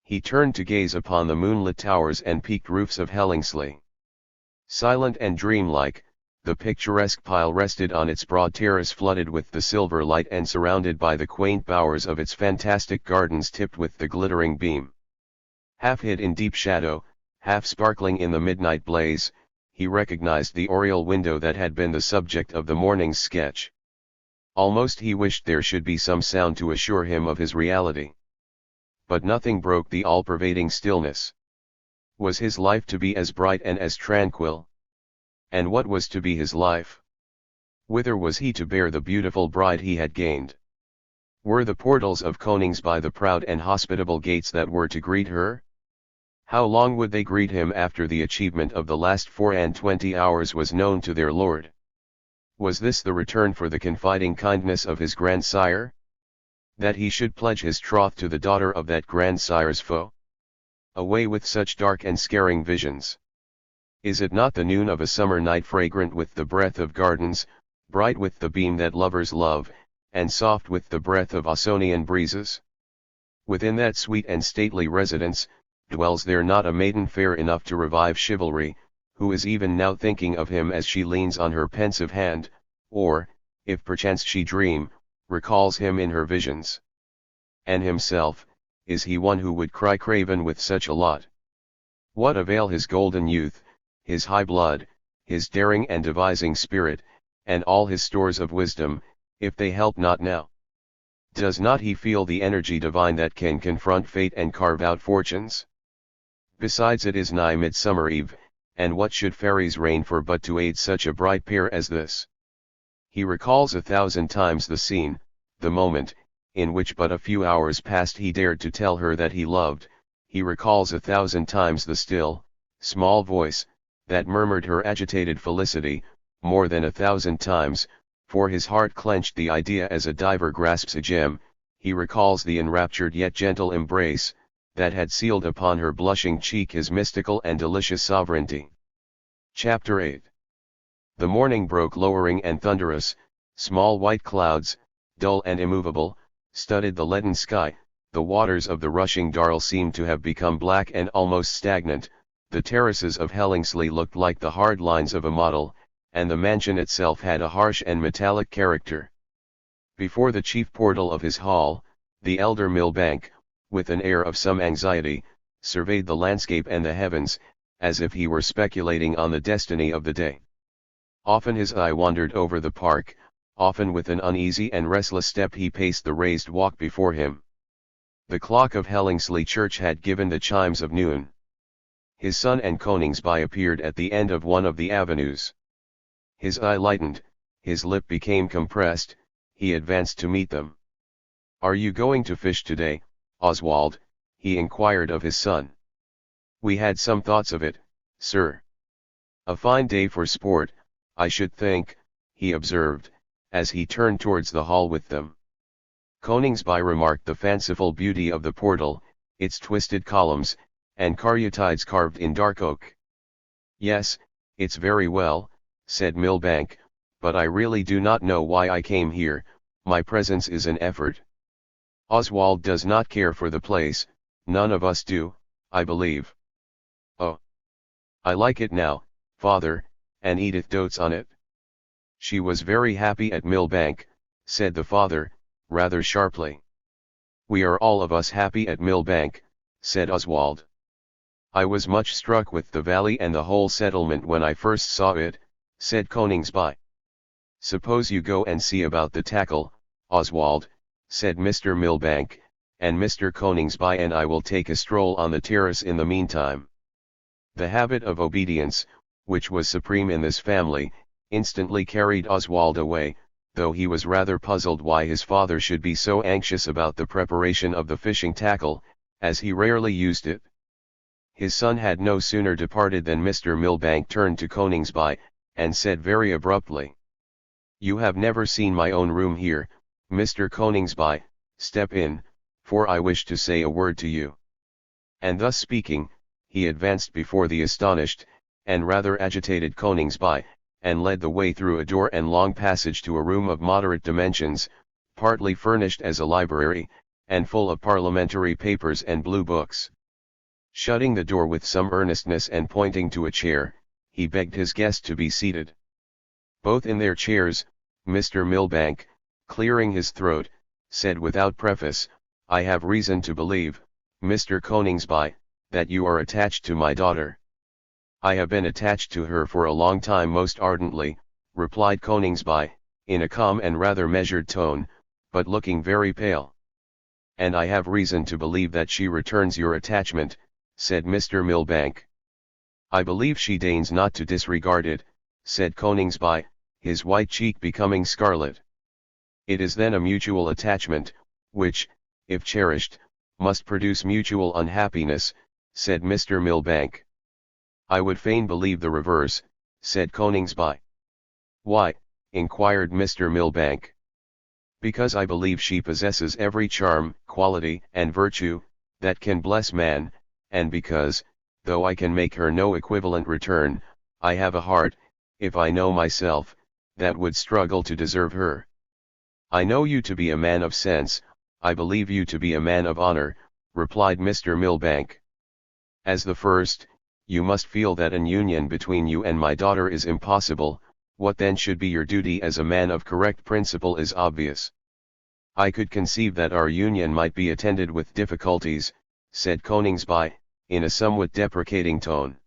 He turned to gaze upon the moonlit towers and peaked roofs of Hellingsley. Silent and dreamlike, the picturesque pile rested on its broad terrace flooded with the silver light and surrounded by the quaint bowers of its fantastic gardens tipped with the glittering beam. Half hid in deep shadow, half sparkling in the midnight blaze, he recognized the oriel window that had been the subject of the morning's sketch. Almost he wished there should be some sound to assure him of his reality. But nothing broke the all-pervading stillness. Was his life to be as bright and as tranquil? And what was to be his life? Whither was he to bear the beautiful bride he had gained? Were the portals of Coningsby the proud and hospitable gates that were to greet her? How long would they greet him after the achievement of the last 24 hours was known to their lord? Was this the return for the confiding kindness of his grandsire? That he should pledge his troth to the daughter of that grandsire's foe? Away with such dark and scaring visions. Is it not the noon of a summer night fragrant with the breath of gardens, bright with the beam that lovers love, and soft with the breath of Ausonian breezes? Within that sweet and stately residence, dwells there not a maiden fair enough to revive chivalry, who is even now thinking of him as she leans on her pensive hand, or, if perchance she dream, recalls him in her visions? And himself, is he one who would cry craven with such a lot? What avail his golden youth, his high blood, his daring and devising spirit, and all his stores of wisdom, if they help not now? Does not he feel the energy divine that can confront fate and carve out fortunes? Besides, it is nigh midsummer eve, and what should fairies reign for but to aid such a bright pair as this? He recalls 1,000 times the scene, the moment, in which but a few hours past he dared to tell her that he loved, he recalls 1,000 times the still, small voice, that murmured her agitated felicity, more than 1,000 times, for his heart clenched the idea as a diver grasps a gem, he recalls the enraptured yet gentle embrace, that had sealed upon her blushing cheek his mystical and delicious sovereignty. Chapter 8. The morning broke lowering and thunderous, small white clouds, dull and immovable, studded the leaden sky, the waters of the rushing Darl seemed to have become black and almost stagnant, the terraces of Hellingsley looked like the hard lines of a model, and the mansion itself had a harsh and metallic character. Before the chief portal of his hall, the elder Millbank, with an air of some anxiety, surveyed the landscape and the heavens, as if he were speculating on the destiny of the day. Often his eye wandered over the park, often with an uneasy and restless step he paced the raised walk before him. The clock of Hellingsley Church had given the chimes of noon. His son and Coningsby appeared at the end of one of the avenues. His eye lightened, his lip became compressed, he advanced to meet them. "Are you going to fish today, Oswald?" he inquired of his son. "We had some thoughts of it, sir." "A fine day for sport, I should think," he observed, as he turned towards the hall with them. Coningsby remarked the fanciful beauty of the portal, its twisted columns, and caryatides carved in dark oak. "Yes, it's very well," said Milbank, "but I really do not know why I came here. My presence is an effort. Oswald does not care for the place, none of us do, I believe." "Oh, I like it now, father, and Edith dotes on it." "She was very happy at Milbank," said the father, rather sharply. "We are all of us happy at Milbank," said Oswald. "I was much struck with the valley and the whole settlement when I first saw it," said Coningsby. "Suppose you go and see about the tackle, Oswald," said Mr. Milbank, "and Mr. Coningsby and I will take a stroll on the terrace in the meantime." The habit of obedience, which was supreme in this family, instantly carried Oswald away, though he was rather puzzled why his father should be so anxious about the preparation of the fishing tackle, as he rarely used it. His son had no sooner departed than Mr. Milbank turned to Coningsby, and said very abruptly, "You have never seen my own room here, Mr. Coningsby. Step in, for I wish to say a word to you." And thus speaking, he advanced before the astonished, and rather agitated Coningsby, and led the way through a door and long passage to a room of moderate dimensions, partly furnished as a library, and full of parliamentary papers and blue books. Shutting the door with some earnestness and pointing to a chair, he begged his guest to be seated. Both in their chairs, Mr. Milbank, clearing his throat, said without preface, "I have reason to believe, Mr. Coningsby, that you are attached to my daughter." "I have been attached to her for a long time most ardently," replied Coningsby, in a calm and rather measured tone, but looking very pale. "And I have reason to believe that she returns your attachment," said Mr. Milbank. "I believe she deigns not to disregard it," said Coningsby, his white cheek becoming scarlet. "It is then a mutual attachment, which, if cherished, must produce mutual unhappiness," said Mr. Milbank. "I would fain believe the reverse," said Coningsby. "Why?" inquired Mr. Milbank. "Because I believe she possesses every charm, quality, and virtue, that can bless man, and because, though I can make her no equivalent return, I have a heart, if I know myself, that would struggle to deserve her. I know you to be a man of sense, I believe you to be a man of honor," replied Mr. Milbank. "As the first, you must feel that an union between you and my daughter is impossible. What then should be your duty as a man of correct principle is obvious." "I could conceive that our union might be attended with difficulties," said Coningsby, in a somewhat deprecating tone.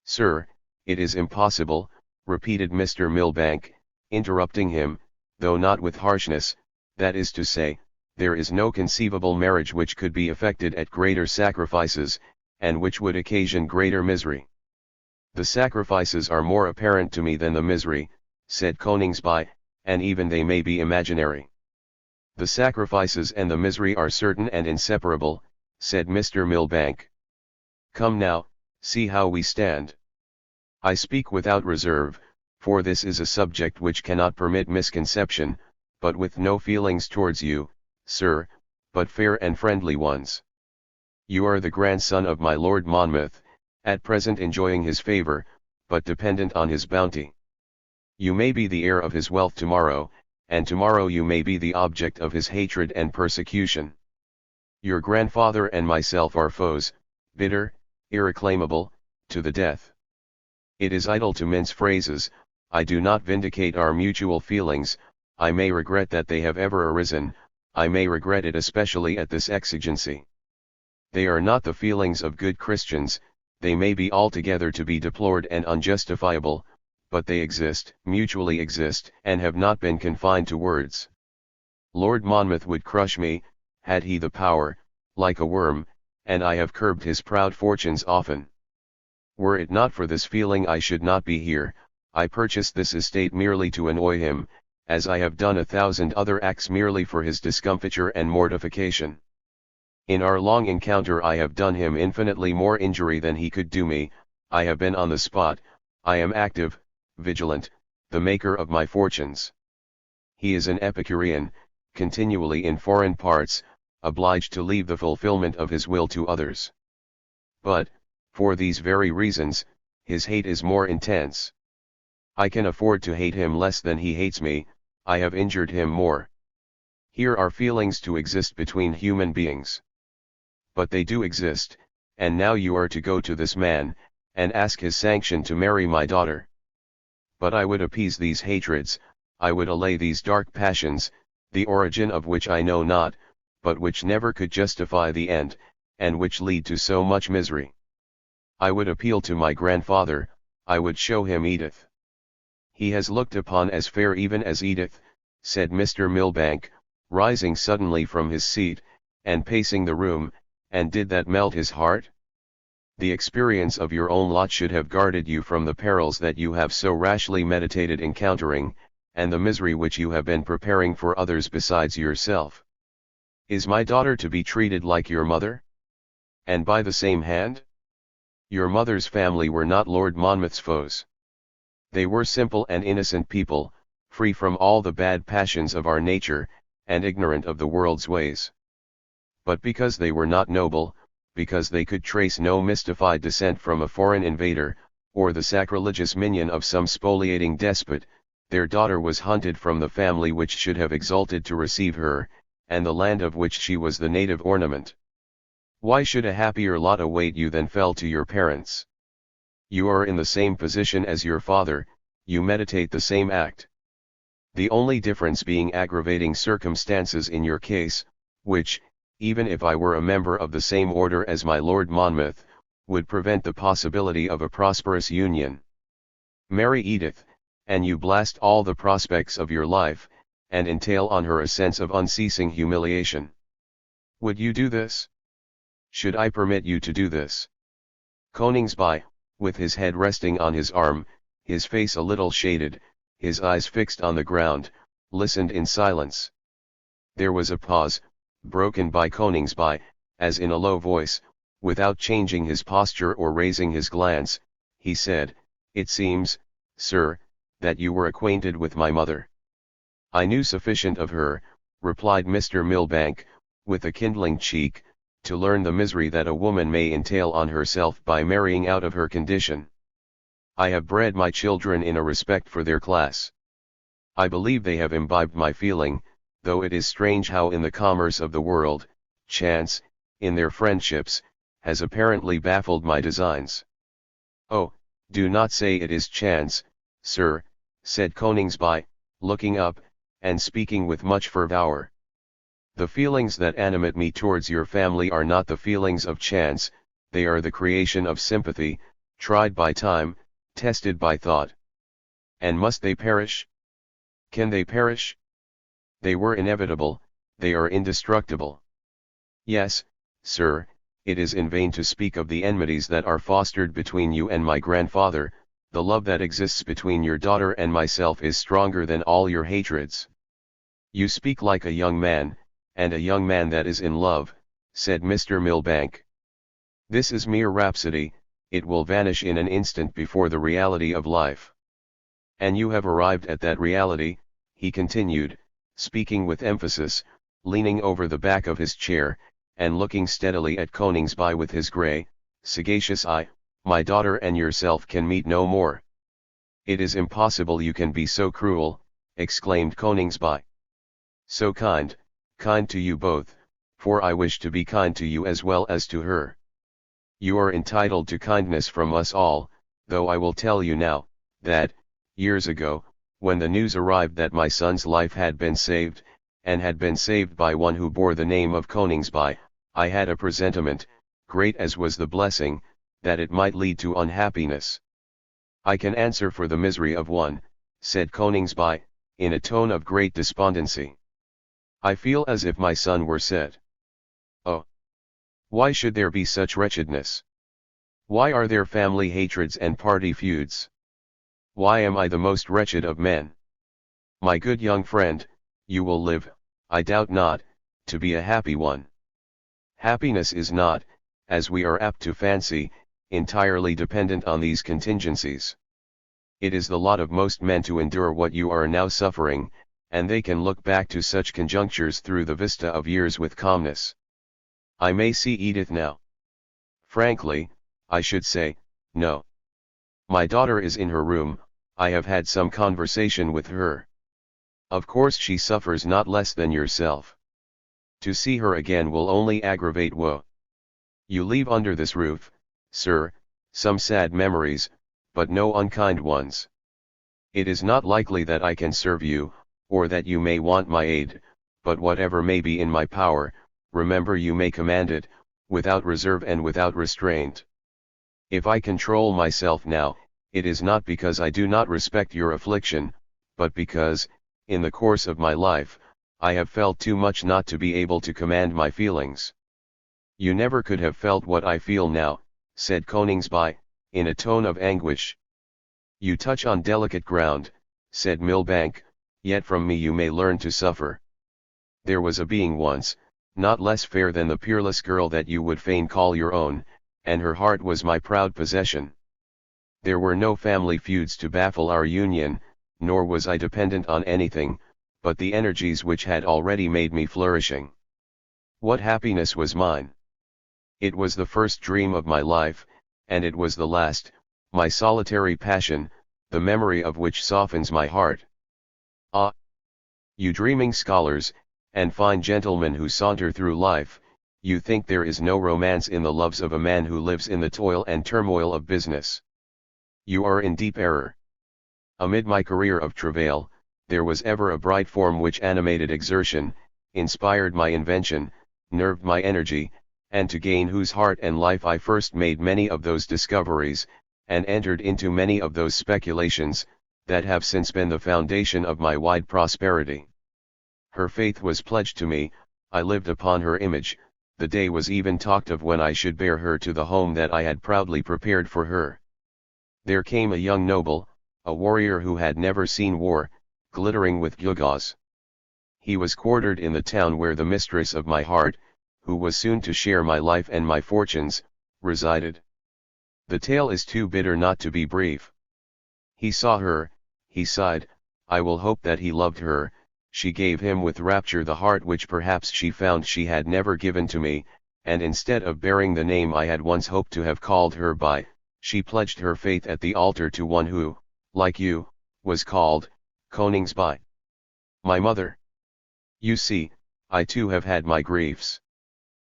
"Sir, it is impossible," repeated Mr. Milbank, interrupting him, though not with harshness, "that is to say, there is no conceivable marriage which could be effected at greater sacrifices, and which would occasion greater misery." "The sacrifices are more apparent to me than the misery," said Coningsby, "and even they may be imaginary." "The sacrifices and the misery are certain and inseparable," said Mr. Milbank. "Come now, see how we stand. I speak without reserve, for this is a subject which cannot permit misconception, but with no feelings towards you, sir, but fair and friendly ones. You are the grandson of my Lord Monmouth, at present enjoying his favour, but dependent on his bounty. You may be the heir of his wealth tomorrow, and tomorrow you may be the object of his hatred and persecution. Your grandfather and myself are foes, bitter, irreclaimable, to the death. It is idle to mince phrases. I do not vindicate our mutual feelings. I may regret that they have ever arisen, I may regret it especially at this exigency. They are not the feelings of good Christians, they may be altogether to be deplored and unjustifiable, but they exist, mutually exist, and have not been confined to words. Lord Monmouth would crush me, had he the power, like a worm, and I have curbed his proud fortunes often. Were it not for this feeling I should not be here. I purchased this estate merely to annoy him, as I have done 1,000 other acts merely for his discomfiture and mortification. In our long encounter I have done him infinitely more injury than he could do me. I have been on the spot, I am active, vigilant, the maker of my fortunes. He is an Epicurean, continually in foreign parts, obliged to leave the fulfillment of his will to others. But, for these very reasons, his hate is more intense. I can afford to hate him less than he hates me, I have injured him more. Here are feelings to exist between human beings. But they do exist, and now you are to go to this man, and ask his sanction to marry my daughter. But I would appease these hatreds, I would allay these dark passions, the origin of which I know not, but which never could justify the end, and which lead to so much misery. I would appeal to my grandfather, I would show him Edith. He has looked upon as fair even as Edith, said Mr. Milbank, rising suddenly from his seat, and pacing the room, and did that melt his heart? The experience of your own lot should have guarded you from the perils that you have so rashly meditated encountering, and the misery which you have been preparing for others besides yourself. Is my daughter to be treated like your mother? And by the same hand? Your mother's family were not Lord Monmouth's foes. They were simple and innocent people, free from all the bad passions of our nature, and ignorant of the world's ways. But because they were not noble, because they could trace no mystified descent from a foreign invader, or the sacrilegious minion of some spoliating despot, their daughter was hunted from the family which should have exulted to receive her, and the land of which she was the native ornament. Why should a happier lot await you than fell to your parents? You are in the same position as your father, you meditate the same act. The only difference being aggravating circumstances in your case, which, even if I were a member of the same order as my Lord Monmouth, would prevent the possibility of a prosperous union. Marry Edith, and you blast all the prospects of your life, and entail on her a sense of unceasing humiliation. Would you do this? Should I permit you to do this? Coningsby, with his head resting on his arm, his face a little shaded, his eyes fixed on the ground, listened in silence. There was a pause, broken by Coningsby, as in a low voice, without changing his posture or raising his glance, he said, "It seems, sir, that you were acquainted with my mother." "I knew sufficient of her," replied Mr. Milbank, with a kindling cheek, "to learn the misery that a woman may entail on herself by marrying out of her condition. I have bred my children in a respect for their class. I believe they have imbibed my feeling, though it is strange how in the commerce of the world, chance, in their friendships, has apparently baffled my designs." "Oh, do not say it is chance, sir," said Coningsby, looking up, and speaking with much fervour. "The feelings that animate me towards your family are not the feelings of chance, they are the creation of sympathy, tried by time, tested by thought. And must they perish? Can they perish? They were inevitable, they are indestructible. Yes, sir, it is in vain to speak of the enmities that are fostered between you and my grandfather, the love that exists between your daughter and myself is stronger than all your hatreds." "You speak like a young man, and a young man that is in love," said Mr. Milbank. "This is mere rhapsody, it will vanish in an instant before the reality of life." "And you have arrived at that reality," he continued, speaking with emphasis, leaning over the back of his chair, and looking steadily at Coningsby with his grey, sagacious eye, "my daughter and yourself can meet no more." "It is impossible you can be so cruel," exclaimed Coningsby. "So kind to you both, for I wish to be kind to you as well as to her. You are entitled to kindness from us all, though I will tell you now, that, years ago, when the news arrived that my son's life had been saved, and had been saved by one who bore the name of Coningsby, I had a presentiment, great as was the blessing, that it might lead to unhappiness." "I can answer for the misery of one," said Coningsby, in a tone of great despondency. "I feel as if my son were set. Oh! Why should there be such wretchedness? Why are there family hatreds and party feuds? Why am I the most wretched of men? My good young friend, you will live, I doubt not, to be a happy one. Happiness is not, as we are apt to fancy, entirely dependent on these contingencies. It is the lot of most men to endure what you are now suffering, and they can look back to such conjunctures through the vista of years with calmness. I may see Edith now. Frankly, I should say, no. My daughter is in her room, I have had some conversation with her. Of course she suffers not less than yourself. To see her again will only aggravate woe. You leave under this roof, sir, some sad memories, but no unkind ones. It is not likely that I can serve you, or that you may want my aid, but whatever may be in my power, remember you may command it, without reserve and without restraint. If I control myself now, it is not because I do not respect your affliction, but because, in the course of my life, I have felt too much not to be able to command my feelings. You never could have felt what I feel now, said Coningsby, in a tone of anguish. You touch on delicate ground, said Milbank, yet from me you may learn to suffer. There was a being once, not less fair than the peerless girl that you would fain call your own, and her heart was my proud possession. There were no family feuds to baffle our union, nor was I dependent on anything, but the energies which had already made me flourishing. What happiness was mine! It was the first dream of my life, and it was the last, my solitary passion, the memory of which softens my heart. Ah! You dreaming scholars, and fine gentlemen who saunter through life, you think there is no romance in the loves of a man who lives in the toil and turmoil of business. You are in deep error. Amid my career of travail, there was ever a bright form which animated exertion, inspired my invention, nerved my energy, and to gain whose heart and life I first made many of those discoveries, and entered into many of those speculations, that have since been the foundation of my wide prosperity. Her faith was pledged to me, I lived upon her image, the day was even talked of when I should bear her to the home that I had proudly prepared for her. There came a young noble, a warrior who had never seen war, glittering with gewgaws. He was quartered in the town where the mistress of my heart, who was soon to share my life and my fortunes, resided. The tale is too bitter not to be brief. He saw her, he sighed, I will hope that he loved her, she gave him with rapture the heart which perhaps she found she had never given to me, and instead of bearing the name I had once hoped to have called her by, she pledged her faith at the altar to one who, like you, was called Coningsby. My mother. You see, I too have had my griefs.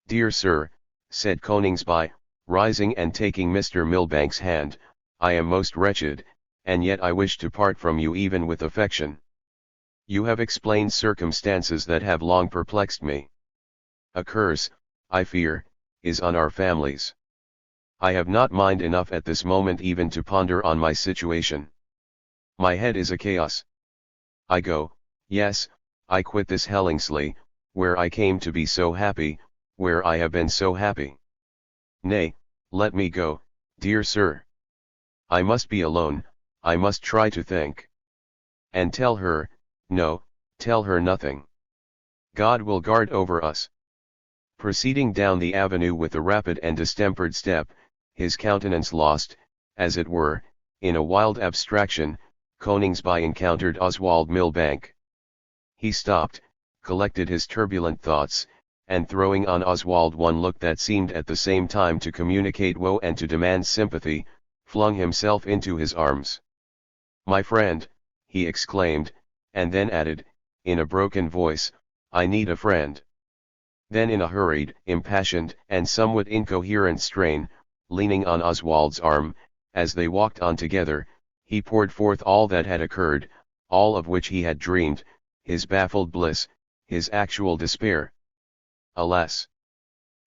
Dear sir, said Coningsby, rising and taking Mr. Milbank's hand, I am most wretched, and yet I wish to part from you even with affection. You have explained circumstances that have long perplexed me. A curse, I fear, is on our families. I have not mind enough at this moment even to ponder on my situation. My head is a chaos. I go, yes, I quit this Hellingsley, where I came to be so happy, where I have been so happy. Nay, let me go, dear sir. I must be alone, I must try to think. And tell her, no, tell her nothing. God will guard over us. Proceeding down the avenue with a rapid and distempered step, his countenance lost, as it were, in a wild abstraction, Coningsby encountered Oswald Milbank. He stopped, collected his turbulent thoughts, and throwing on Oswald one look that seemed at the same time to communicate woe and to demand sympathy, flung himself into his arms. My friend, he exclaimed, and then added, in a broken voice, I need a friend. Then in a hurried, impassioned, and somewhat incoherent strain, leaning on Oswald's arm, as they walked on together, he poured forth all that had occurred, all of which he had dreamed, his baffled bliss, his actual despair. Alas!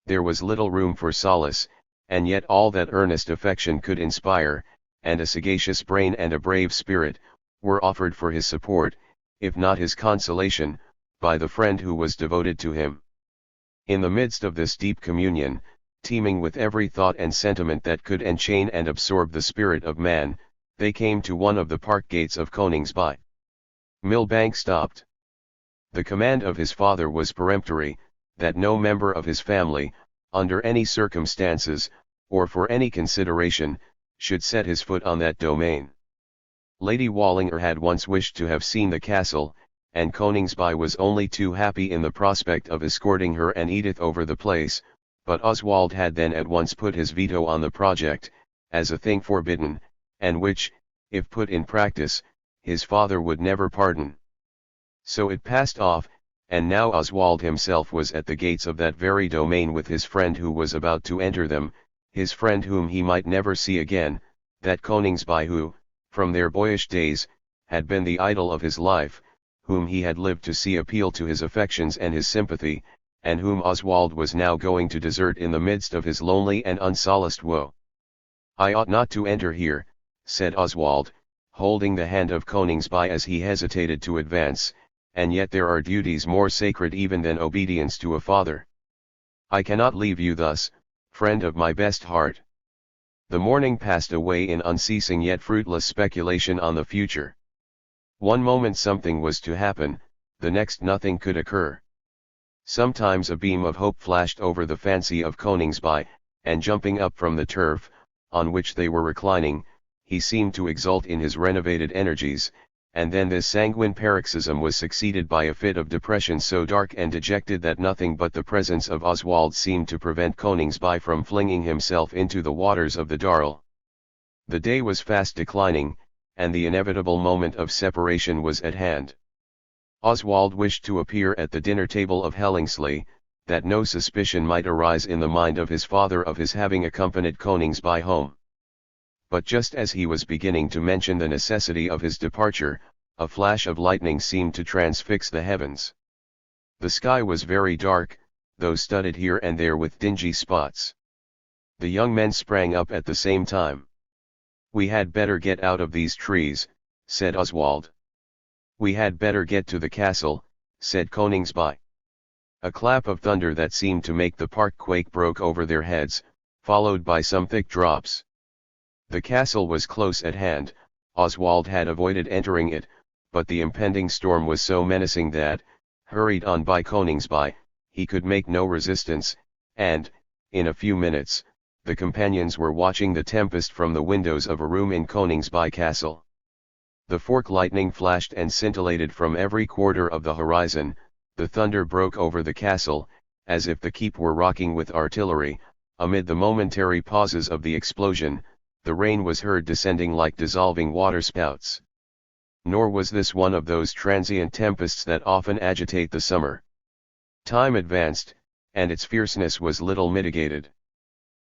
There was little room for solace, and yet all that earnest affection could inspire, and a sagacious brain and a brave spirit, were offered for his support, if not his consolation, by the friend who was devoted to him. In the midst of this deep communion, teeming with every thought and sentiment that could enchain and absorb the spirit of man, they came to one of the park gates of Coningsby. Milbank stopped. The command of his father was peremptory, that no member of his family, under any circumstances, or for any consideration, should set his foot on that domain. Lady Wallinger had once wished to have seen the castle, and Coningsby was only too happy in the prospect of escorting her and Edith over the place, but Oswald had then at once put his veto on the project, as a thing forbidden, and which, if put in practice, his father would never pardon. So it passed off, and now Oswald himself was at the gates of that very domain with his friend who was about to enter them, his friend whom he might never see again, that Coningsby who, from their boyish days, had been the idol of his life, whom he had lived to see appeal to his affections and his sympathy, and whom Oswald was now going to desert in the midst of his lonely and unsolaced woe. "I ought not to enter here," said Oswald, holding the hand of Coningsby as he hesitated to advance, "and yet there are duties more sacred even than obedience to a father. I cannot leave you thus, friend of my best heart." The morning passed away in unceasing yet fruitless speculation on the future. One moment something was to happen, the next nothing could occur. Sometimes a beam of hope flashed over the fancy of Coningsby, and jumping up from the turf, on which they were reclining, he seemed to exult in his renovated energies, and then this sanguine paroxysm was succeeded by a fit of depression so dark and dejected that nothing but the presence of Oswald seemed to prevent Coningsby from flinging himself into the waters of the Darl. The day was fast declining, and the inevitable moment of separation was at hand. Oswald wished to appear at the dinner table of Hellingsley, that no suspicion might arise in the mind of his father of his having accompanied Coningsby home. But just as he was beginning to mention the necessity of his departure, a flash of lightning seemed to transfix the heavens. The sky was very dark, though studded here and there with dingy spots. The young men sprang up at the same time. "We had better get out of these trees," said Oswald. "We had better get to the castle," said Coningsby. A clap of thunder that seemed to make the park quake broke over their heads, followed by some thick drops. The castle was close at hand. Oswald had avoided entering it, but the impending storm was so menacing that, hurried on by Coningsby, he could make no resistance, and, in a few minutes, the companions were watching the tempest from the windows of a room in Coningsby Castle. The fork lightning flashed and scintillated from every quarter of the horizon, the thunder broke over the castle, as if the keep were rocking with artillery. Amid the momentary pauses of the explosion, the rain was heard descending like dissolving waterspouts. Nor was this one of those transient tempests that often agitate the summer. Time advanced, and its fierceness was little mitigated.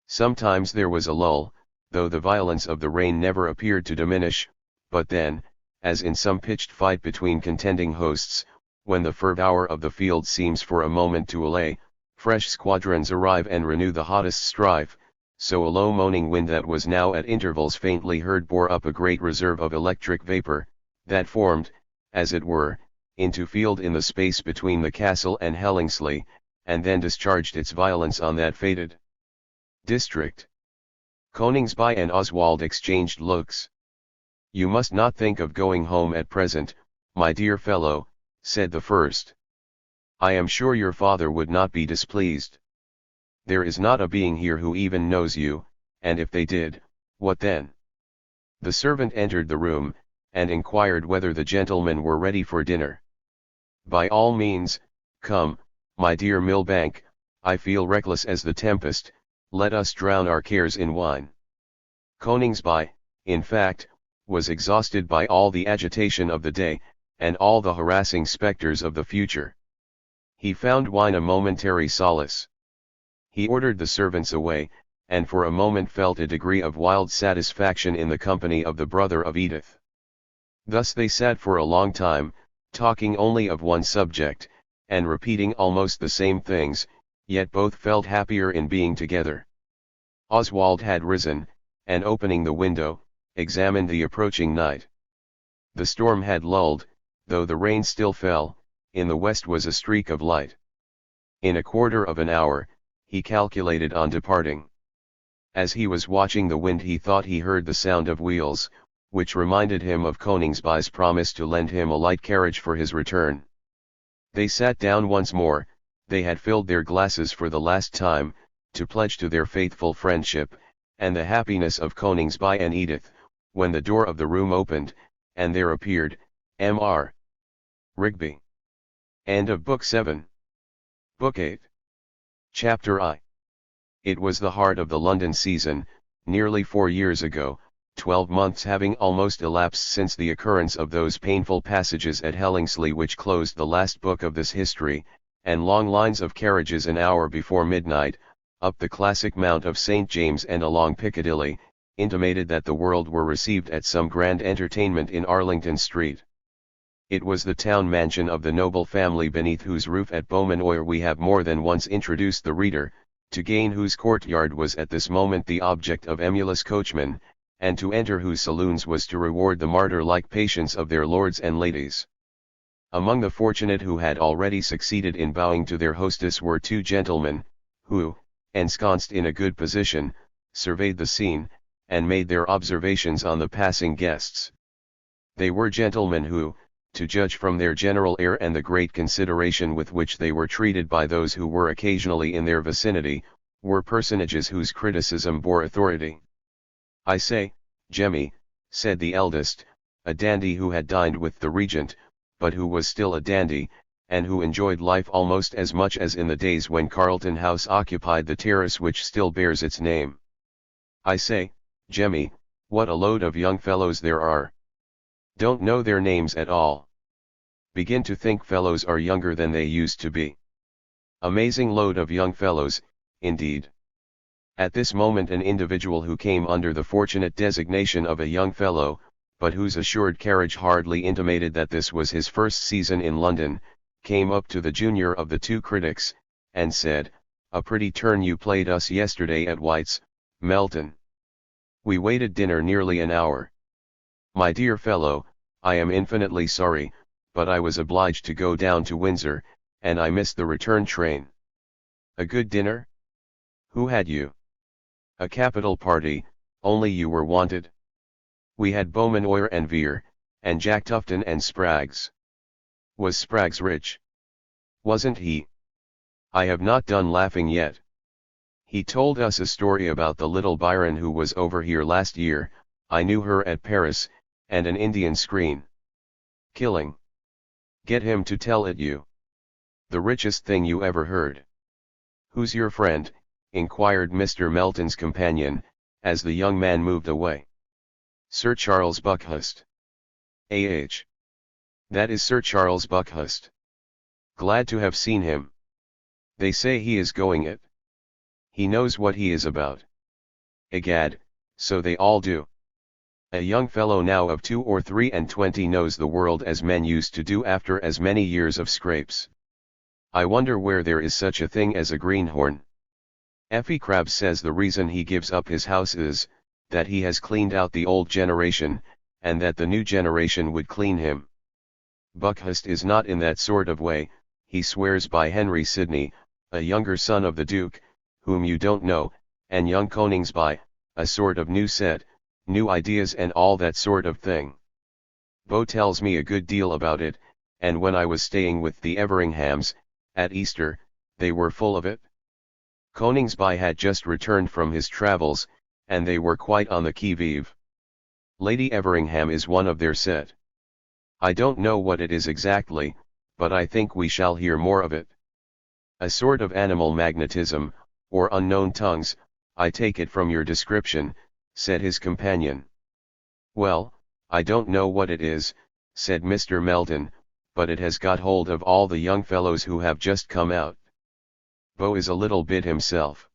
Sometimes there was a lull, though the violence of the rain never appeared to diminish, but then, as in some pitched fight between contending hosts, when the fervour of the field seems for a moment to allay, fresh squadrons arrive and renew the hottest strife, so a low moaning wind that was now at intervals faintly heard bore up a great reserve of electric vapour, that formed, as it were, into field in the space between the castle and Hellingsley, and then discharged its violence on that fated district. Coningsby and Oswald exchanged looks. "You must not think of going home at present, my dear fellow," said the first. "I am sure your father would not be displeased. There is not a being here who even knows you, and if they did, what then?" The servant entered the room, and inquired whether the gentlemen were ready for dinner. "By all means, come, my dear Millbank, I feel reckless as the tempest, let us drown our cares in wine." Coningsby, in fact, was exhausted by all the agitation of the day, and all the harassing spectres of the future. He found wine a momentary solace. He ordered the servants away, and for a moment felt a degree of wild satisfaction in the company of the brother of Edith. Thus they sat for a long time, talking only of one subject, and repeating almost the same things, yet both felt happier in being together. Oswald had risen, and opening the window, examined the approaching night. The storm had lulled, though the rain still fell. In the west was a streak of light. In a quarter of an hour, he calculated on departing. As he was watching the wind he thought he heard the sound of wheels, which reminded him of Coningsby's promise to lend him a light carriage for his return. They sat down once more. They had filled their glasses for the last time, to pledge to their faithful friendship, and the happiness of Coningsby and Edith, when the door of the room opened, and there appeared, Mr. Rigby. End of Book 7. Book 8. Chapter I. It was the heart of the London season, nearly 4 years ago, 12 months having almost elapsed since the occurrence of those painful passages at Hellingsley which closed the last book of this history, and long lines of carriages an hour before midnight, up the classic Mount of St. James and along Piccadilly, intimated that the world were received at some grand entertainment in Arlington Street. It was the town mansion of the noble family beneath whose roof at Beaumanoir we have more than once introduced the reader, to gain whose courtyard was at this moment the object of emulous coachmen, and to enter whose saloons was to reward the martyr-like patience of their lords and ladies. Among the fortunate who had already succeeded in bowing to their hostess were 2 gentlemen, who, ensconced in a good position, surveyed the scene, and made their observations on the passing guests. They were gentlemen who, to judge from their general air and the great consideration with which they were treated by those who were occasionally in their vicinity, were personages whose criticism bore authority. "I say, Jemmy," said the eldest, a dandy who had dined with the Regent, but who was still a dandy, and who enjoyed life almost as much as in the days when Carlton House occupied the terrace which still bears its name. "I say, Jemmy, what a load of young fellows there are. Don't know their names at all. Begin to think fellows are younger than they used to be. Amazing load of young fellows, indeed." At this moment an individual who came under the fortunate designation of a young fellow, but whose assured carriage hardly intimated that this was his first season in London, came up to the junior of the 2 critics, and said, "A pretty turn you played us yesterday at White's, Melton. We waited dinner nearly an hour. My dear fellow, I am infinitely sorry, but I was obliged to go down to Windsor, and I missed the return train." "A good dinner? Who had you?" "A capital party, only you were wanted. We had Beaumanoir and Vere, and Jack Tufton and Spraggs." "Was Spraggs rich?" "Wasn't he? I have not done laughing yet. He told us a story about the little Byron who was over here last year. I knew her at Paris, and an Indian screen. Killing. Get him to tell it you. The richest thing you ever heard." "Who's your friend?" inquired Mr. Melton's companion, as the young man moved away. "Sir Charles Buckhurst." "Ah. That is Sir Charles Buckhurst. Glad to have seen him. They say he is going it. He knows what he is about." "Egad, so they all do. A young fellow now of 2 or 23 knows the world as men used to do after as many years of scrapes. I wonder where there is such a thing as a greenhorn. Effie Crabbs says the reason he gives up his house is, that he has cleaned out the old generation, and that the new generation would clean him. Buckhurst is not in that sort of way. He swears by Henry Sidney, a younger son of the Duke, whom you don't know, and young Coningsby, a sort of new set, new ideas and all that sort of thing. Beau tells me a good deal about it, and when I was staying with the Everinghams, at Easter, they were full of it. Coningsby had just returned from his travels, and they were quite on the qui-vive. Lady Everingham is one of their set. I don't know what it is exactly, but I think we shall hear more of it. A sort of animal magnetism, or unknown tongues, I take it from your description," said his companion. "Well, I don't know what it is," said Mr. Melton, "but it has got hold of all the young fellows who have just come out. Beau is a little bit himself.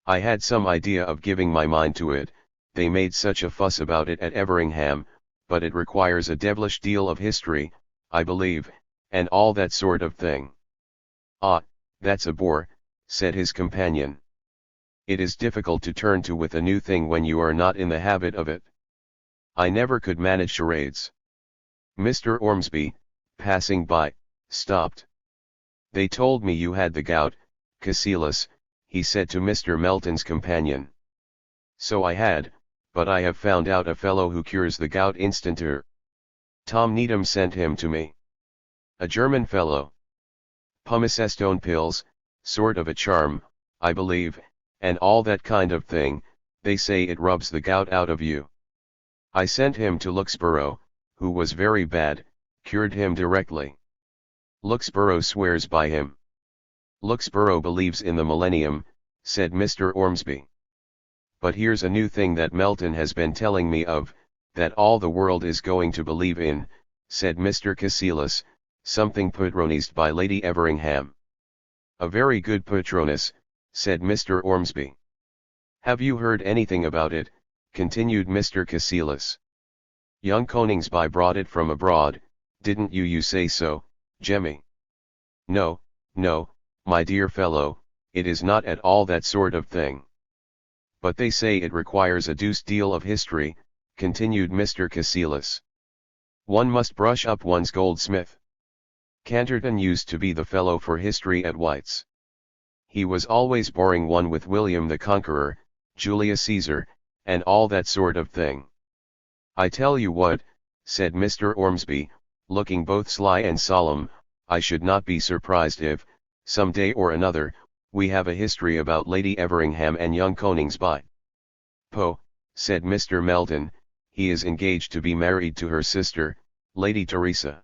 I had some idea of giving my mind to it, they made such a fuss about it at Everingham, but it requires a devilish deal of history, I believe, and all that sort of thing." "Ah, that's a bore," said his companion. "It is difficult to turn to with a new thing when you are not in the habit of it. I never could manage charades." Mr. Ormsby, passing by, stopped. "They told me you had the gout, Cassilis," he said to Mr. Melton's companion. "So I had, but I have found out a fellow who cures the gout instanter. Tom Needham sent him to me. A German fellow. Pumicestone pills, sort of a charm, I believe, and all that kind of thing. They say it rubs the gout out of you. I sent him to Luxborough, who was very bad, cured him directly. Luxborough swears by him. Luxborough believes in the millennium, said Mr. Ormsby. But here's a new thing that Melton has been telling me of, that all the world is going to believe in, said Mr. Cassilis, something patronized by Lady Everingham. A very good patroness, said Mr. Ormsby. Have you heard anything about it, continued Mr. Cassilis. Young Coningsby brought it from abroad, didn't you say so, Jemmy? No, no, my dear fellow, it is not at all that sort of thing. But they say it requires a deuced deal of history, continued Mr. Cassilis. One must brush up one's Goldsmith. Canterton used to be the fellow for history at White's. He was always boring one with William the Conqueror, Julius Caesar, and all that sort of thing. I tell you what, said Mr. Ormsby, looking both sly and solemn, I should not be surprised if, some day or another, we have a history about Lady Everingham and young Coningsby. Poh, said Mr. Melton, he is engaged to be married to her sister, Lady Teresa.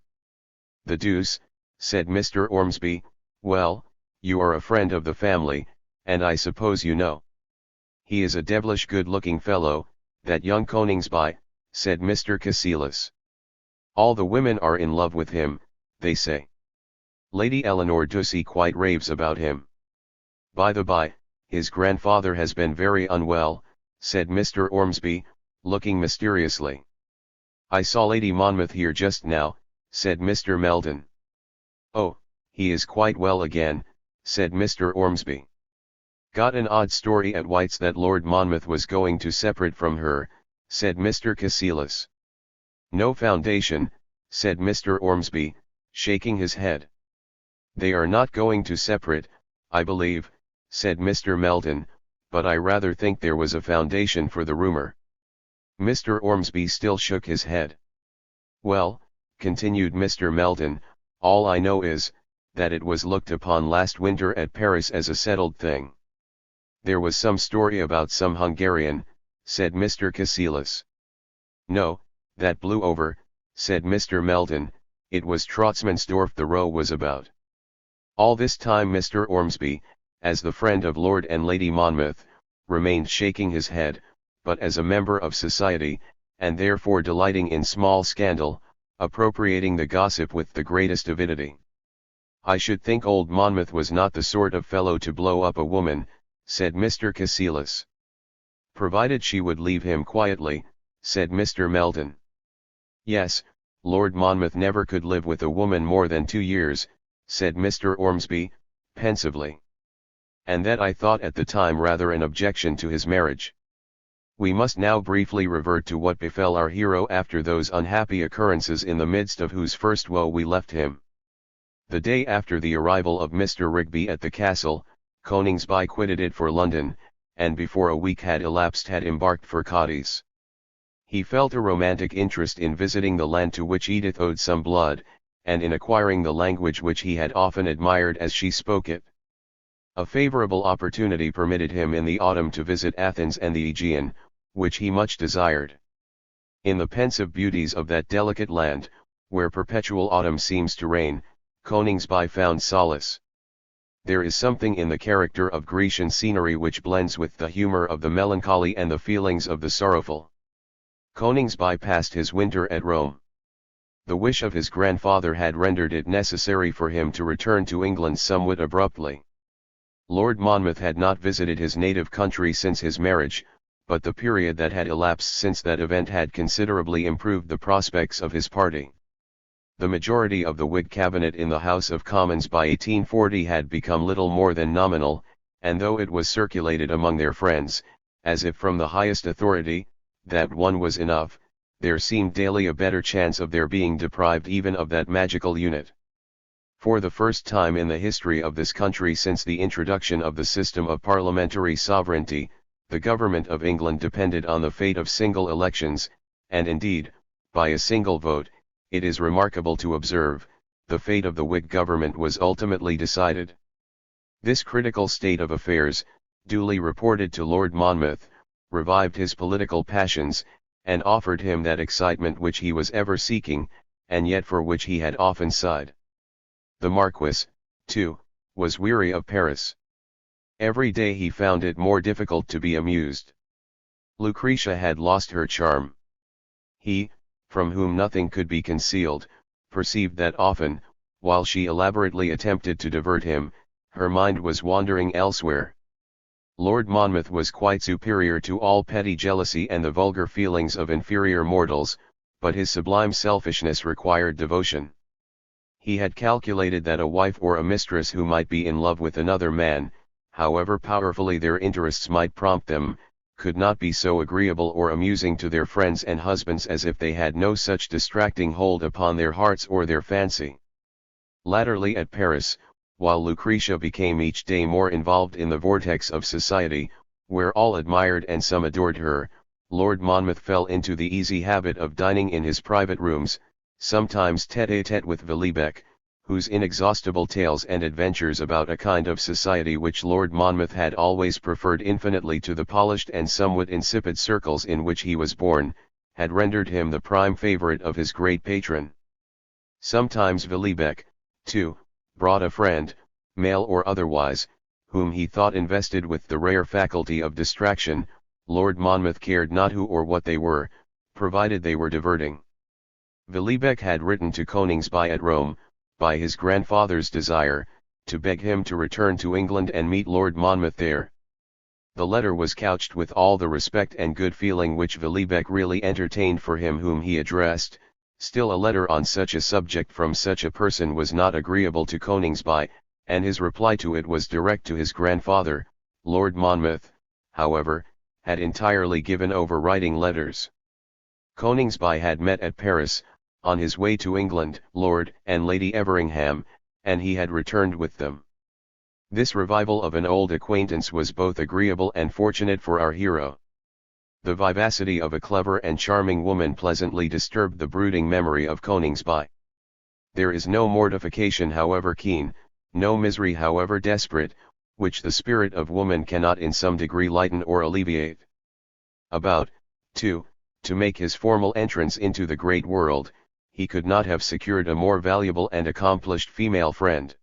The deuce, said Mr. Ormsby, well, you are a friend of the family, and I suppose you know. He is a devilish good-looking fellow, that young Coningsby, said Mr. Cassilis. All the women are in love with him, they say. Lady Eleanor Ducie quite raves about him. By the by, his grandfather has been very unwell, said Mr. Ormsby, looking mysteriously. I saw Lady Monmouth here just now, said Mr. Melton. Oh, he is quite well again, said Mr. Ormsby. Got an odd story at White's that Lord Monmouth was going to separate from her, said Mr. Cassilis. No foundation, said Mr. Ormsby, shaking his head. They are not going to separate, I believe, said Mr. Melton, but I rather think there was a foundation for the rumor. Mr. Ormsby still shook his head. Well, continued Mr. Melton, all I know is, that it was looked upon last winter at Paris as a settled thing. There was some story about some Hungarian, said Mr. Cassilis. No, that blew over, said Mr. Melton, it was Trotsmansdorf the row was about. All this time Mr. Ormsby, as the friend of Lord and Lady Monmouth, remained shaking his head, but as a member of society, and therefore delighting in small scandal, appropriating the gossip with the greatest avidity. I should think old Monmouth was not the sort of fellow to blow up a woman, said Mr. Cassilis. Provided she would leave him quietly, said Mr. Melton. Yes, Lord Monmouth never could live with a woman more than 2 years, said Mr. Ormsby, pensively. And that I thought at the time rather an objection to his marriage. We must now briefly revert to what befell our hero after those unhappy occurrences in the midst of whose first woe we left him. The day after the arrival of Mr. Rigby at the castle, Coningsby quitted it for London, and before a week had elapsed had embarked for Cadiz. He felt a romantic interest in visiting the land to which Edith owed some blood, and in acquiring the language which he had often admired as she spoke it. A favourable opportunity permitted him in the autumn to visit Athens and the Aegean, which he much desired. In the pensive beauties of that delicate land, where perpetual autumn seems to reign, Coningsby found solace. There is something in the character of Grecian scenery which blends with the humour of the melancholy and the feelings of the sorrowful. Coningsby passed his winter at Rome. The wish of his grandfather had rendered it necessary for him to return to England somewhat abruptly. Lord Monmouth had not visited his native country since his marriage, but the period that had elapsed since that event had considerably improved the prospects of his party. The majority of the Whig cabinet in the House of Commons by 1840 had become little more than nominal, and though it was circulated among their friends, as if from the highest authority, that one was enough, there seemed daily a better chance of their being deprived even of that magical unit. For the first time in the history of this country since the introduction of the system of parliamentary sovereignty, the government of England depended on the fate of single elections, and indeed, by a single vote, it is remarkable to observe, the fate of the Whig government was ultimately decided. This critical state of affairs, duly reported to Lord Monmouth, revived his political passions, and offered him that excitement which he was ever seeking, and yet for which he had often sighed. The Marquis, too, was weary of Paris. Every day he found it more difficult to be amused. Lucretia had lost her charm. He, from whom nothing could be concealed, perceived that often, while she elaborately attempted to divert him, her mind was wandering elsewhere. Lord Monmouth was quite superior to all petty jealousy and the vulgar feelings of inferior mortals, but his sublime selfishness required devotion. He had calculated that a wife or a mistress who might be in love with another man, however powerfully their interests might prompt them, could not be so agreeable or amusing to their friends and husbands as if they had no such distracting hold upon their hearts or their fancy. Latterly at Paris, while Lucretia became each day more involved in the vortex of society, where all admired and some adored her, Lord Monmouth fell into the easy habit of dining in his private rooms, sometimes tête-à-tête with Villebecque, whose inexhaustible tales and adventures about a kind of society which Lord Monmouth had always preferred infinitely to the polished and somewhat insipid circles in which he was born, had rendered him the prime favourite of his great patron. Sometimes Villebecque, too, brought a friend, male or otherwise, whom he thought invested with the rare faculty of distraction. Lord Monmouth cared not who or what they were, provided they were diverting. Villebecque had written to Coningsby at Rome, by his grandfather's desire, to beg him to return to England and meet Lord Monmouth there. The letter was couched with all the respect and good feeling which Villebecque really entertained for him whom he addressed. Still a letter on such a subject from such a person was not agreeable to Coningsby, and his reply to it was direct to his grandfather. Lord Monmouth, however, had entirely given over writing letters. Coningsby had met at Paris, on his way to England, Lord and Lady Everingham, and he had returned with them. This revival of an old acquaintance was both agreeable and fortunate for our hero. The vivacity of a clever and charming woman pleasantly disturbed the brooding memory of Coningsby. There is no mortification however keen, no misery however desperate, which the spirit of woman cannot in some degree lighten or alleviate. About, too, to make his formal entrance into the great world, he could not have secured a more valuable and accomplished female friend.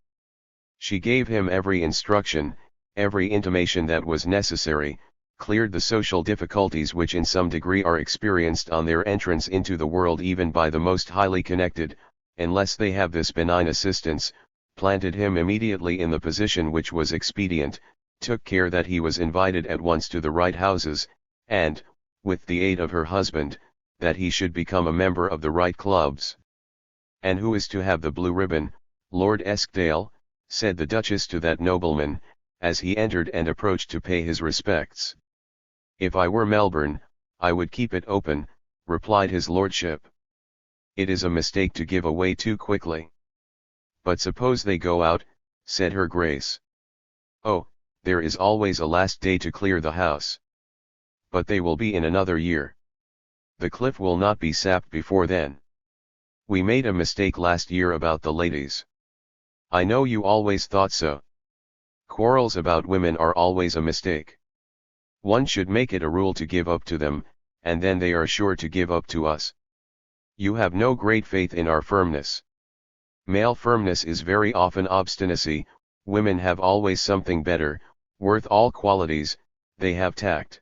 She gave him every instruction, every intimation that was necessary, cleared the social difficulties which in some degree are experienced on their entrance into the world even by the most highly connected, unless they have this benign assistance, planted him immediately in the position which was expedient, took care that he was invited at once to the right houses, and, with the aid of her husband, that he should become a member of the right clubs. "And who is to have the blue ribbon, Lord Eskdale?" said the Duchess to that nobleman, as he entered and approached to pay his respects. "If I were Melbourne, I would keep it open," replied his lordship. "It is a mistake to give away too quickly." "But suppose they go out," said her Grace. "Oh, there is always a last day to clear the house." "But they will be in another year. The cliff will not be sapped before then. We made a mistake last year about the ladies." "I know you always thought so. Quarrels about women are always a mistake. One should make it a rule to give up to them, and then they are sure to give up to us. You have no great faith in our firmness. Male firmness is very often obstinacy. Women have always something better, worth all qualities. They have tact."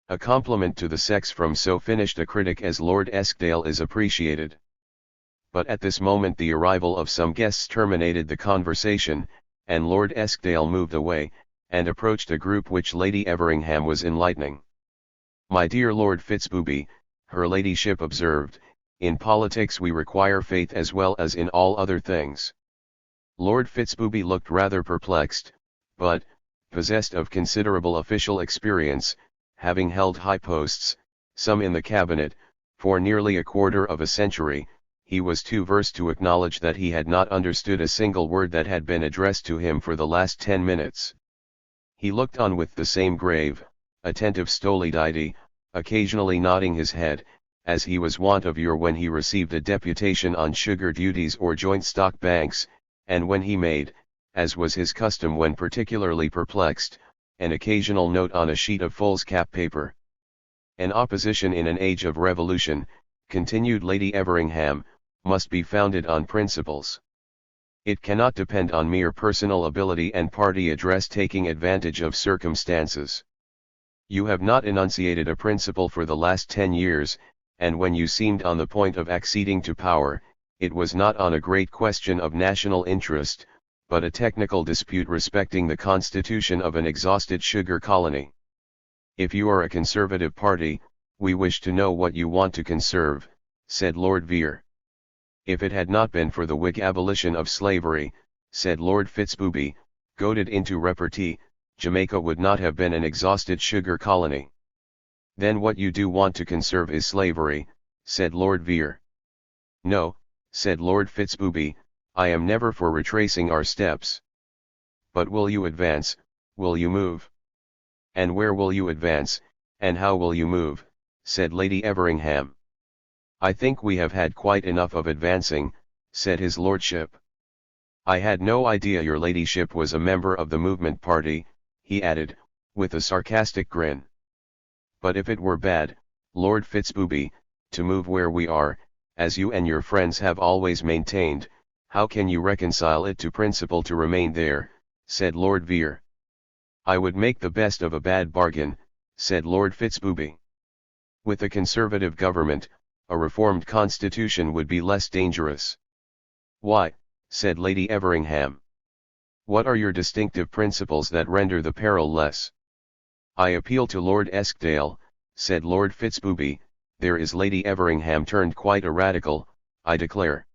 A compliment to the sex from so finished a critic as Lord Eskdale is appreciated. But at this moment the arrival of some guests terminated the conversation, and Lord Eskdale moved away, and approached a group which Lady Everingham was enlightening. "My dear Lord Fitzbooby," her ladyship observed, "in politics we require faith as well as in all other things." Lord Fitzbooby looked rather perplexed, but, possessed of considerable official experience, having held high posts, some in the cabinet, for nearly a quarter of a century, he was too versed to acknowledge that he had not understood a single word that had been addressed to him for the last 10 minutes. He looked on with the same grave, attentive stolidity, occasionally nodding his head, as he was wont of yore when he received a deputation on sugar duties or joint stock banks, and when he made, as was his custom when particularly perplexed, an occasional note on a sheet of foolscap paper. "An opposition in an age of revolution," continued Lady Everingham, must be founded on principles. It cannot depend on mere personal ability and party address taking advantage of circumstances. You have not enunciated a principle for the last 10 years, and when you seemed on the point of acceding to power, it was not on a great question of national interest, but a technical dispute respecting the constitution of an exhausted sugar colony. If you are a conservative party, we wish to know what you want to conserve, said Lord Vere. If it had not been for the Whig abolition of slavery, said Lord Fitzbooby, goaded into repartee, Jamaica would not have been an exhausted sugar colony. Then what you do want to conserve is slavery, said Lord Vere. No, said Lord Fitzbooby, I am never for retracing our steps. But will you advance, will you move? And where will you advance, and how will you move, said Lady Everingham. I think we have had quite enough of advancing, said his lordship. I had no idea your ladyship was a member of the movement party, he added, with a sarcastic grin. But if it were bad, Lord Fitzbooby, to move where we are, as you and your friends have always maintained, how can you reconcile it to principle to remain there, said Lord Vere. I would make the best of a bad bargain, said Lord Fitzbooby. With a conservative government, a reformed constitution would be less dangerous. Why, said Lady Everingham. What are your distinctive principles that render the peril less? I appeal to Lord Eskdale, said Lord Fitzbooby. There is Lady Everingham turned quite a radical, I declare.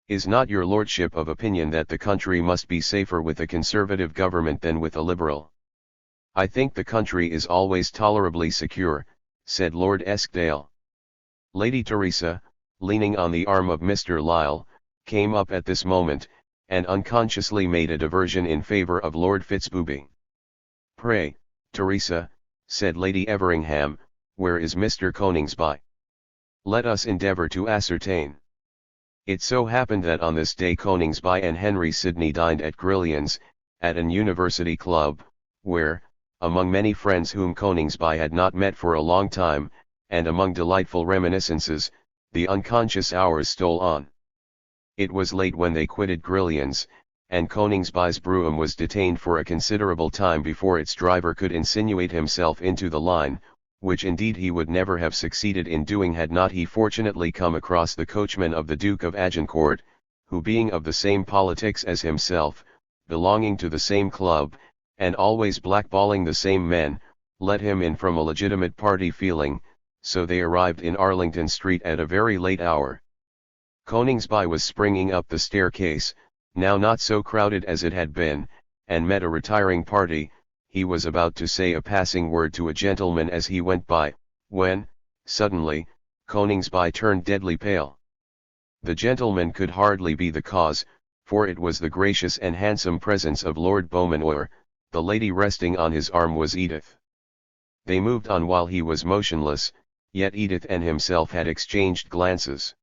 Is not your lordship of opinion that the country must be safer with a conservative government than with a liberal? I think the country is always tolerably secure, said Lord Eskdale. Lady Teresa, leaning on the arm of Mr. Lisle, came up at this moment, and unconsciously made a diversion in favour of Lord Fitzbooby. Pray, Teresa, said Lady Everingham, where is Mr. Coningsby? Let us endeavour to ascertain. It so happened that on this day Coningsby and Henry Sidney dined at Grillian's, at an university club, where, among many friends whom Coningsby had not met for a long time, and among delightful reminiscences, the unconscious hours stole on. It was late when they quitted Grillian's, and Coningsby's brougham was detained for a considerable time before its driver could insinuate himself into the line, which indeed he would never have succeeded in doing had not he fortunately come across the coachman of the Duke of Agincourt, who being of the same politics as himself, belonging to the same club, and always blackballing the same men, let him in from a legitimate party feeling, so they arrived in Arlington Street at a very late hour. Coningsby was springing up the staircase, now not so crowded as it had been, and met a retiring party. He was about to say a passing word to a gentleman as he went by, when, suddenly, Coningsby turned deadly pale. The gentleman could hardly be the cause, for it was the gracious and handsome presence of Lord Beaumanoir. The lady resting on his arm was Edith. They moved on while he was motionless, yet Edith and himself had exchanged glances.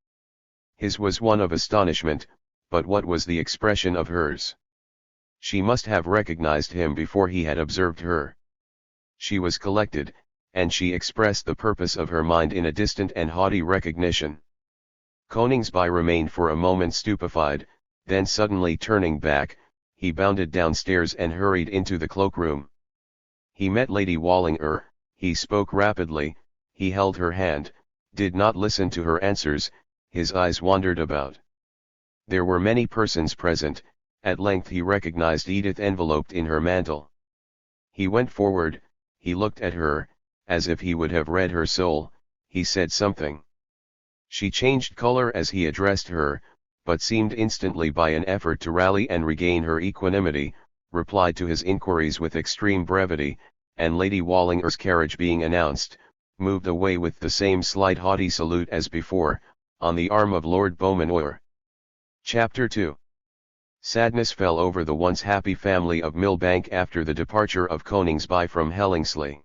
His was one of astonishment, but what was the expression of hers? She must have recognized him before he had observed her. She was collected, and she expressed the purpose of her mind in a distant and haughty recognition. Coningsby remained for a moment stupefied, then suddenly turning back, he bounded downstairs and hurried into the cloakroom. He met Lady Wallinger, he spoke rapidly, he held her hand, did not listen to her answers, his eyes wandered about. There were many persons present. At length he recognized Edith enveloped in her mantle. He went forward, he looked at her, as if he would have read her soul, he said something. She changed color as he addressed her, but seemed instantly by an effort to rally and regain her equanimity, replied to his inquiries with extreme brevity, and Lady Wallinger's carriage being announced, moved away with the same slight haughty salute as before, on the arm of Lord Beaumanoir. Chapter 2. Sadness fell over the once happy family of Millbank after the departure of Coningsby from Hellingsley.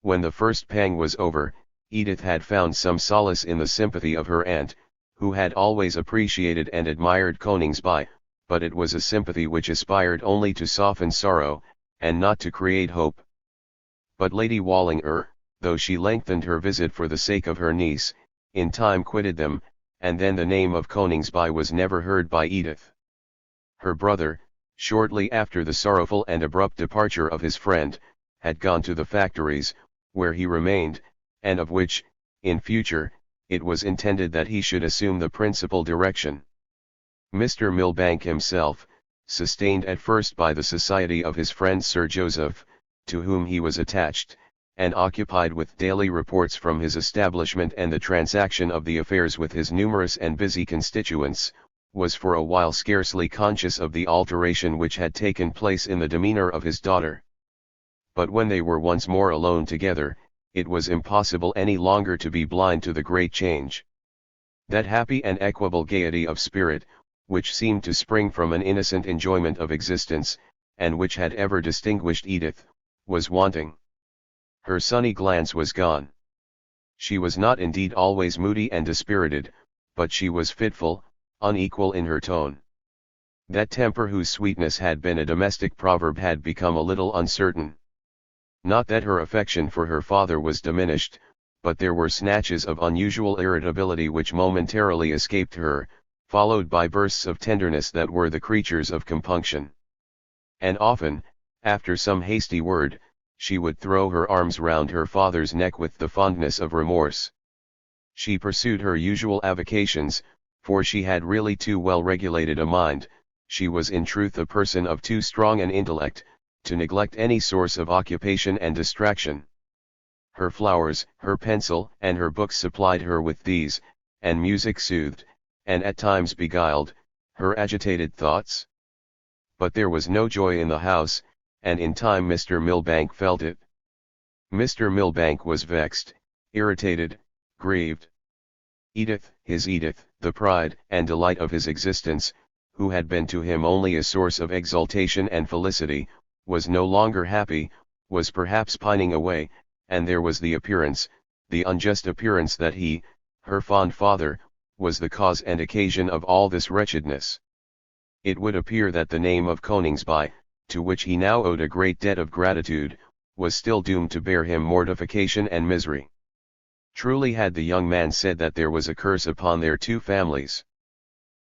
When the first pang was over, Edith had found some solace in the sympathy of her aunt, who had always appreciated and admired Coningsby, but it was a sympathy which aspired only to soften sorrow, and not to create hope. But Lady Wallinger, though she lengthened her visit for the sake of her niece, in time quitted them, and then the name of Coningsby was never heard by Edith. Her brother, shortly after the sorrowful and abrupt departure of his friend, had gone to the factories, where he remained, and of which, in future, it was intended that he should assume the principal direction. Mr. Milbank himself, sustained at first by the society of his friend Sir Joseph, to whom he was attached, and occupied with daily reports from his establishment and the transaction of the affairs with his numerous and busy constituents, was for a while scarcely conscious of the alteration which had taken place in the demeanour of his daughter. But when they were once more alone together, it was impossible any longer to be blind to the great change. That happy and equable gaiety of spirit, which seemed to spring from an innocent enjoyment of existence, and which had ever distinguished Edith, was wanting. Her sunny glance was gone. She was not indeed always moody and dispirited, but she was fitful, unequal in her tone. That temper whose sweetness had been a domestic proverb had become a little uncertain. Not that her affection for her father was diminished, but there were snatches of unusual irritability which momentarily escaped her, followed by bursts of tenderness that were the creatures of compunction. And often, after some hasty word, she would throw her arms round her father's neck with the fondness of remorse. She pursued her usual avocations, for she had really too well regulated a mind, she was in truth a person of too strong an intellect, to neglect any source of occupation and distraction. Her flowers, her pencil, and her books supplied her with these, and music soothed, and at times beguiled, her agitated thoughts. But there was no joy in the house, and in time Mr. Milbank felt it. Mr. Milbank was vexed, irritated, grieved. Edith, his Edith, the pride and delight of his existence, who had been to him only a source of exultation and felicity, was no longer happy, was perhaps pining away, and there was the appearance, the unjust appearance that he, her fond father, was the cause and occasion of all this wretchedness. It would appear that the name of Coningsby, to which he now owed a great debt of gratitude, was still doomed to bear him mortification and misery. Truly had the young man said that there was a curse upon their two families.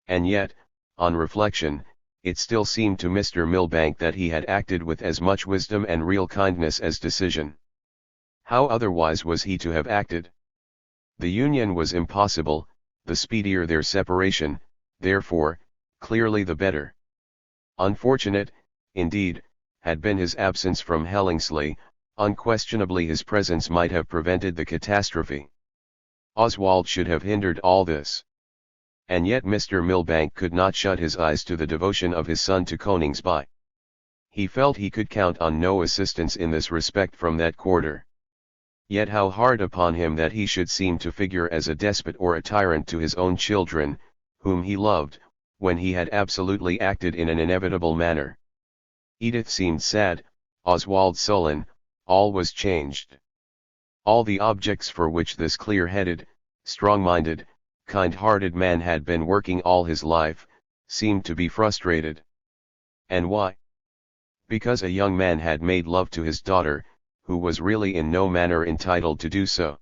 And yet, on reflection, it still seemed to Mr. Milbank that he had acted with as much wisdom and real kindness as decision. How otherwise was he to have acted? The union was impossible, the speedier their separation, therefore, clearly the better. Unfortunate, indeed, had been his absence from Hellingsley, unquestionably his presence might have prevented the catastrophe. Oswald should have hindered all this. And yet Mr. Milbank could not shut his eyes to the devotion of his son to Coningsby. He felt he could count on no assistance in this respect from that quarter. Yet how hard upon him that he should seem to figure as a despot or a tyrant to his own children, whom he loved, when he had absolutely acted in an inevitable manner. Edith seemed sad, Oswald sullen, all was changed. All the objects for which this clear-headed, strong-minded, kind-hearted man had been working all his life, seemed to be frustrated. And why? Because a young man had made love to his daughter, who was really in no manner entitled to do so.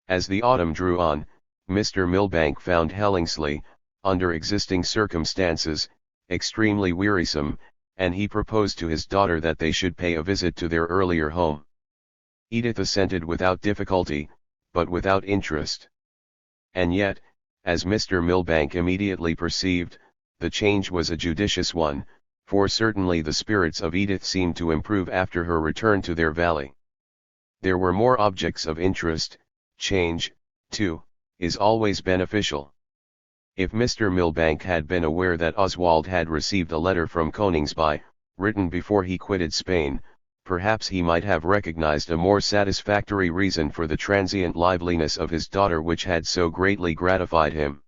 As the autumn drew on, Mr. Milbank found Hellingsley, under existing circumstances, extremely wearisome, and he proposed to his daughter that they should pay a visit to their earlier home. Edith assented without difficulty, but without interest. And yet, as Mr. Milbank immediately perceived, the change was a judicious one, for certainly the spirits of Edith seemed to improve after her return to their valley. There were more objects of interest. Change, too, is always beneficial. If Mr. Milbank had been aware that Oswald had received a letter from Coningsby, written before he quitted Spain, perhaps he might have recognized a more satisfactory reason for the transient liveliness of his daughter which had so greatly gratified him.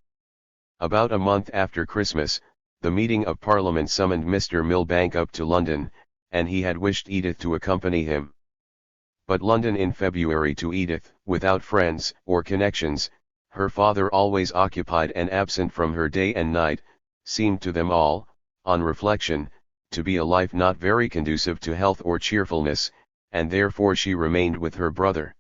About a month after Christmas, the meeting of Parliament summoned Mr. Milbank up to London, and he had wished Edith to accompany him. But London in February to Edith, without friends or connections, her father always occupied and absent from her day and night, seemed to them all, on reflection, to be a life not very conducive to health or cheerfulness, and therefore she remained with her brother.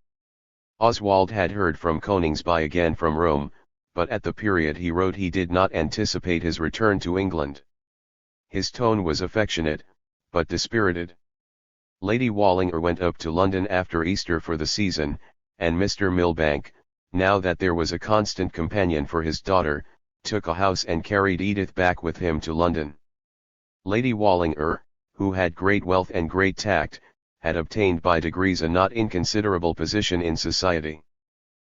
Oswald had heard from Coningsby again from Rome, but at the period he wrote he did not anticipate his return to England. His tone was affectionate, but dispirited. Lady Wallinger went up to London after Easter for the season, and Mr. Milbank, now that there was a constant companion for his daughter, took a house and carried Edith back with him to London. Lady Wallinger, who had great wealth and great tact, had obtained by degrees a not inconsiderable position in society.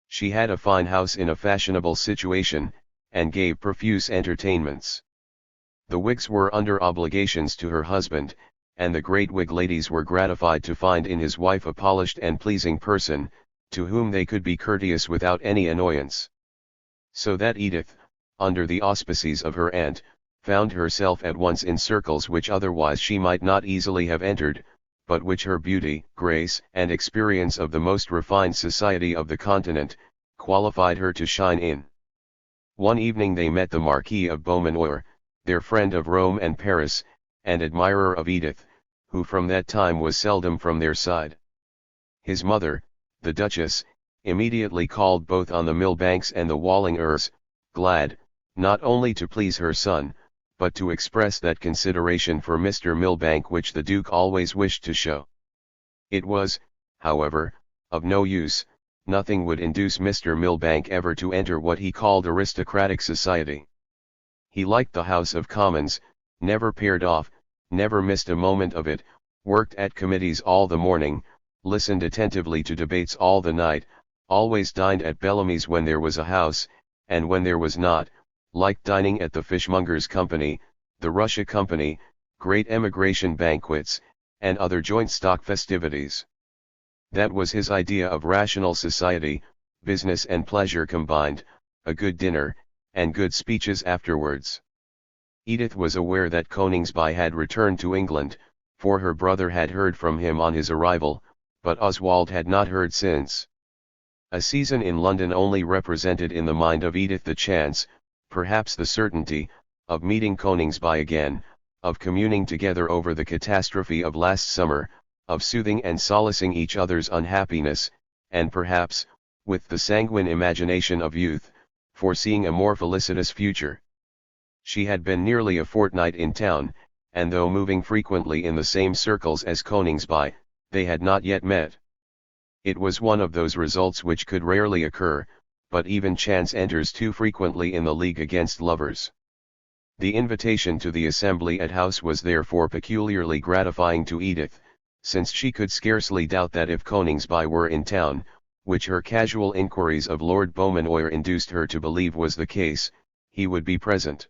She had a fine house in a fashionable situation, and gave profuse entertainments. The Whigs were under obligations to her husband, and the great Whig ladies were gratified to find in his wife a polished and pleasing person, to whom they could be courteous without any annoyance. So that Edith, under the auspices of her aunt, found herself at once in circles which otherwise she might not easily have entered, but which her beauty, grace, and experience of the most refined society of the continent, qualified her to shine in. One evening they met the Marquis of Beaumanoir, their friend of Rome and Paris, and admirer of Edith, who from that time was seldom from their side. His mother, the Duchess, immediately called both on the Milbanks and the Wallingers, glad, not only to please her son, but to express that consideration for Mr. Milbank which the Duke always wished to show. It was, however, of no use, nothing would induce Mr. Milbank ever to enter what he called aristocratic society. He liked the House of Commons, never paired off, never missed a moment of it, worked at committees all the morning, listened attentively to debates all the night, always dined at Bellamy's when there was a house, and when there was not, liked dining at the Fishmongers' Company, the Russia Company, great emigration banquets, and other joint stock festivities. That was his idea of rational society, business and pleasure combined, a good dinner, and good speeches afterwards. Edith was aware that Coningsby had returned to England, for her brother had heard from him on his arrival, but Oswald had not heard since. A season in London only represented in the mind of Edith the chance, perhaps the certainty, of meeting Coningsby again, of communing together over the catastrophe of last summer, of soothing and solacing each other's unhappiness, and perhaps, with the sanguine imagination of youth, foreseeing a more felicitous future. She had been nearly a fortnight in town, and though moving frequently in the same circles as Coningsby, they had not yet met. It was one of those results which could rarely occur, but even chance enters too frequently in the league against lovers. The invitation to the assembly at house was therefore peculiarly gratifying to Edith, since she could scarcely doubt that if Coningsby were in town, which her casual inquiries of Lord Beaumanoir induced her to believe was the case, he would be present.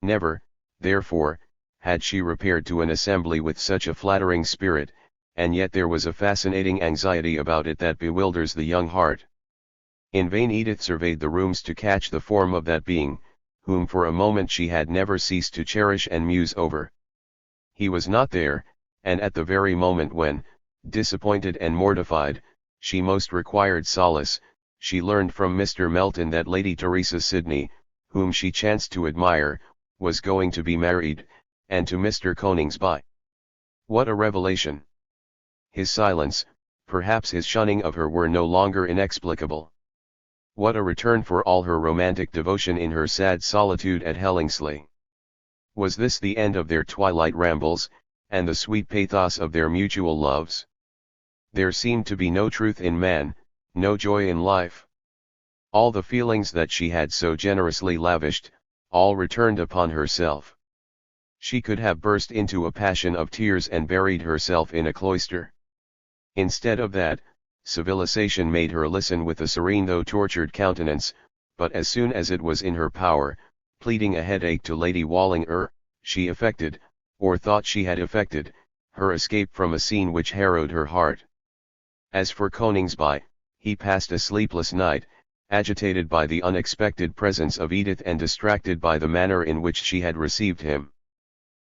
Never, therefore, had she repaired to an assembly with such a flattering spirit, and yet there was a fascinating anxiety about it that bewilders the young heart. In vain Edith surveyed the rooms to catch the form of that being, whom for a moment she had never ceased to cherish and muse over. He was not there, and at the very moment when, disappointed and mortified, she most required solace, she learned from Mr. Melton that Lady Teresa Sidney, whom she chanced to admire, was going to be married, and to Mr. Coningsby. What a revelation! His silence, perhaps his shunning of her, were no longer inexplicable. What a return for all her romantic devotion in her sad solitude at Hellingsley! Was this the end of their twilight rambles, and the sweet pathos of their mutual loves? There seemed to be no truth in man, no joy in life. All the feelings that she had so generously lavished, all returned upon herself. She could have burst into a passion of tears and buried herself in a cloister. Instead of that, civilization made her listen with a serene though tortured countenance, but as soon as it was in her power, pleading a headache to Lady Wallinger, she effected, or thought she had effected, her escape from a scene which harrowed her heart. As for Coningsby, he passed a sleepless night, agitated by the unexpected presence of Edith and distracted by the manner in which she had received him.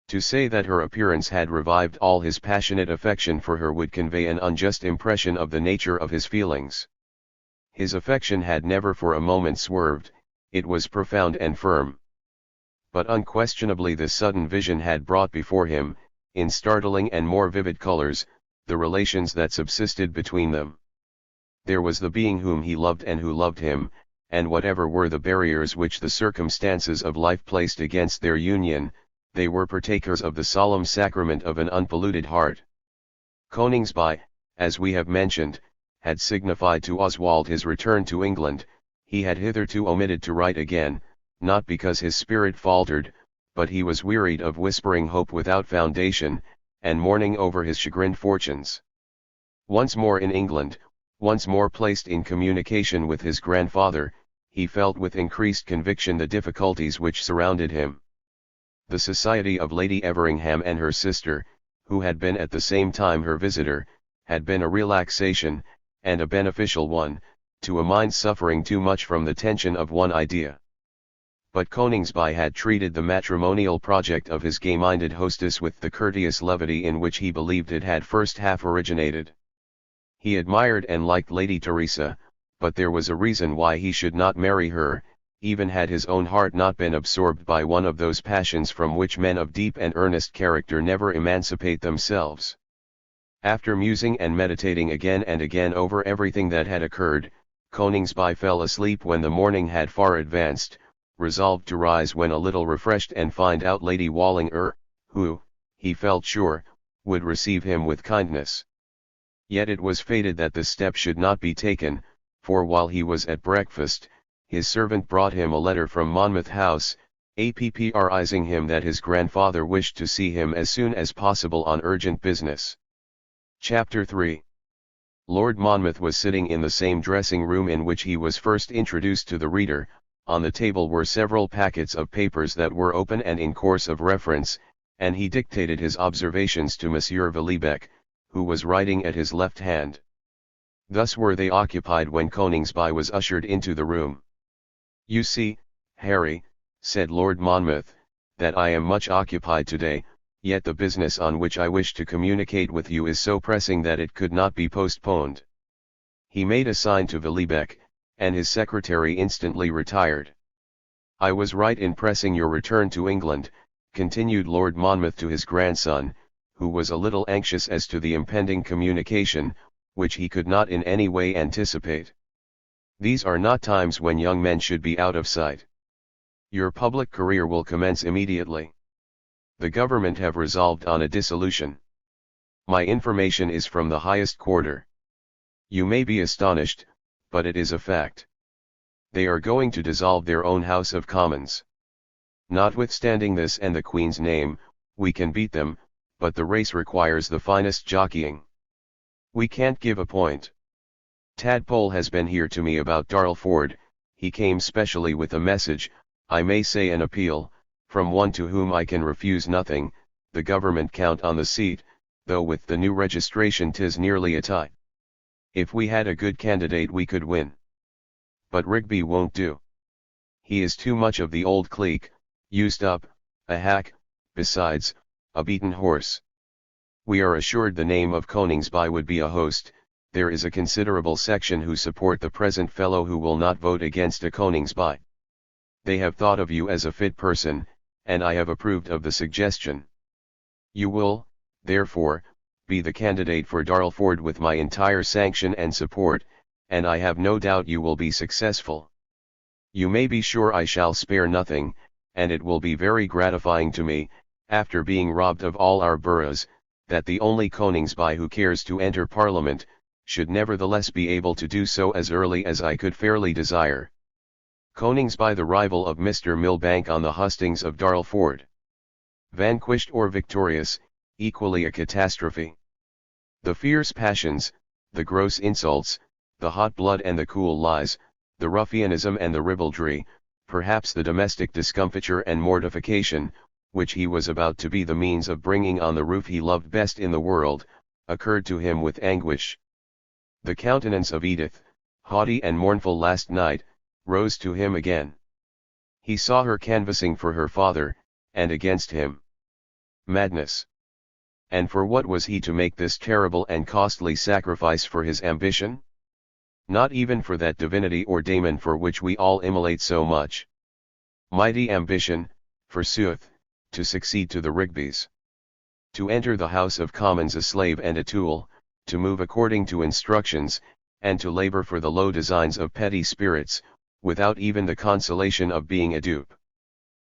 To say that her appearance had revived all his passionate affection for her would convey an unjust impression of the nature of his feelings. His affection had never for a moment swerved, it was profound and firm. But unquestionably this sudden vision had brought before him, in startling and more vivid colors, the relations that subsisted between them. There was the being whom he loved and who loved him, and whatever were the barriers which the circumstances of life placed against their union, they were partakers of the solemn sacrament of an unpolluted heart. Coningsby, as we have mentioned, had signified to Oswald his return to England. He had hitherto omitted to write again, not because his spirit faltered, but he was wearied of whispering hope without foundation, and mourning over his chagrined fortunes. Once more in England, once more placed in communication with his grandfather, he felt with increased conviction the difficulties which surrounded him. The society of Lady Everingham and her sister, who had been at the same time her visitor, had been a relaxation, and a beneficial one, to a mind suffering too much from the tension of one idea. But Coningsby had treated the matrimonial project of his gay-minded hostess with the courteous levity in which he believed it had first half originated. He admired and liked Lady Teresa, but there was a reason why he should not marry her, even had his own heart not been absorbed by one of those passions from which men of deep and earnest character never emancipate themselves. After musing and meditating again and again over everything that had occurred, Coningsby fell asleep when the morning had far advanced, resolved to rise when a little refreshed and find out Lady Wallinger, who, he felt sure, would receive him with kindness. Yet it was fated that this step should not be taken, for while he was at breakfast, his servant brought him a letter from Monmouth House, apprising him that his grandfather wished to see him as soon as possible on urgent business. Chapter 3. Lord Monmouth was sitting in the same dressing room in which he was first introduced to the reader. On the table were several packets of papers that were open and in course of reference, and he dictated his observations to Monsieur Villebecque, who was writing at his left hand. Thus were they occupied when Coningsby was ushered into the room. "You see, Harry," said Lord Monmouth, "that I am much occupied today, yet the business on which I wish to communicate with you is so pressing that it could not be postponed." He made a sign to Villebecque, and his secretary instantly retired. "I was right in pressing your return to England," continued Lord Monmouth to his grandson, who was a little anxious as to the impending communication, which he could not in any way anticipate. "These are not times when young men should be out of sight. Your public career will commence immediately. The government have resolved on a dissolution. My information is from the highest quarter. You may be astonished, but it is a fact. They are going to dissolve their own House of Commons. Notwithstanding this and the Queen's name, we can beat them, but the race requires the finest jockeying. We can't give a point. Tadpole has been here to me about Darlford. He came specially with a message, I may say an appeal, from one to whom I can refuse nothing. The government count on the seat, though with the new registration 'tis nearly a tie. If we had a good candidate we could win. But Rigby won't do. He is too much of the old clique, used up, a hack, besides, a beaten horse. We are assured the name of Coningsby would be a host. There is a considerable section who support the present fellow who will not vote against a Coningsby. They have thought of you as a fit person, and I have approved of the suggestion. You will, therefore, be the candidate for Darlford with my entire sanction and support, and I have no doubt you will be successful. You may be sure I shall spare nothing, and it will be very gratifying to me, after being robbed of all our boroughs, that the only Coningsby who cares to enter Parliament, should nevertheless be able to do so as early as I could fairly desire. Coningsby the rival of Mr. Milbank on the hustings of Darlford. Vanquished or victorious, equally a catastrophe. The fierce passions, the gross insults, the hot blood and the cool lies, the ruffianism and the ribaldry, perhaps the domestic discomfiture and mortification, which he was about to be the means of bringing on the roof he loved best in the world, occurred to him with anguish. The countenance of Edith, haughty and mournful last night, rose to him again. He saw her canvassing for her father, and against him. Madness. And for what was he to make this terrible and costly sacrifice for his ambition? Not even for that divinity or daemon for which we all immolate so much. Mighty ambition, forsooth, to succeed to the Rigbys. To enter the House of Commons a slave and a tool, to move according to instructions, and to labor for the low designs of petty spirits, without even the consolation of being a dupe.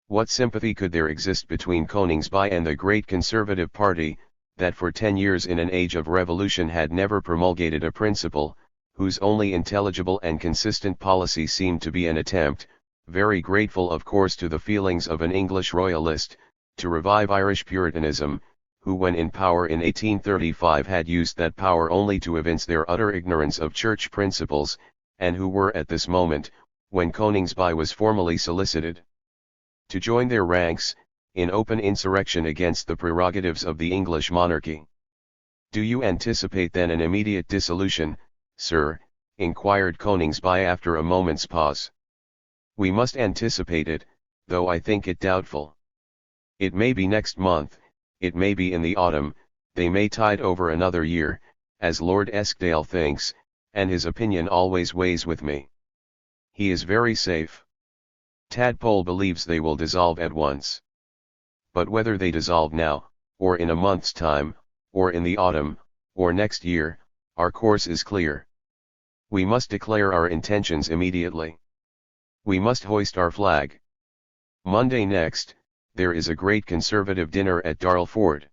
What sympathy could there exist between Coningsby and the great Conservative Party, that for 10 years in an age of revolution had never promulgated a principle, whose only intelligible and consistent policy seemed to be an attempt, very grateful of course to the feelings of an English royalist, to revive Irish Puritanism, who when in power in 1835 had used that power only to evince their utter ignorance of church principles, and who were at this moment, when Coningsby was formally solicited to join their ranks, in open insurrection against the prerogatives of the English monarchy. Do you anticipate then an immediate dissolution, sir? Inquired Coningsby after a moment's pause. We must anticipate it, though I think it doubtful. It may be next month, it may be in the autumn, they may tide over another year, as Lord Eskdale thinks, and his opinion always weighs with me. He is very safe. Tadpole believes they will dissolve at once. But whether they dissolve now, or in a month's time, or in the autumn, or next year, our course is clear. We must declare our intentions immediately. We must hoist our flag. Monday next, there is a great Conservative dinner at Darlford.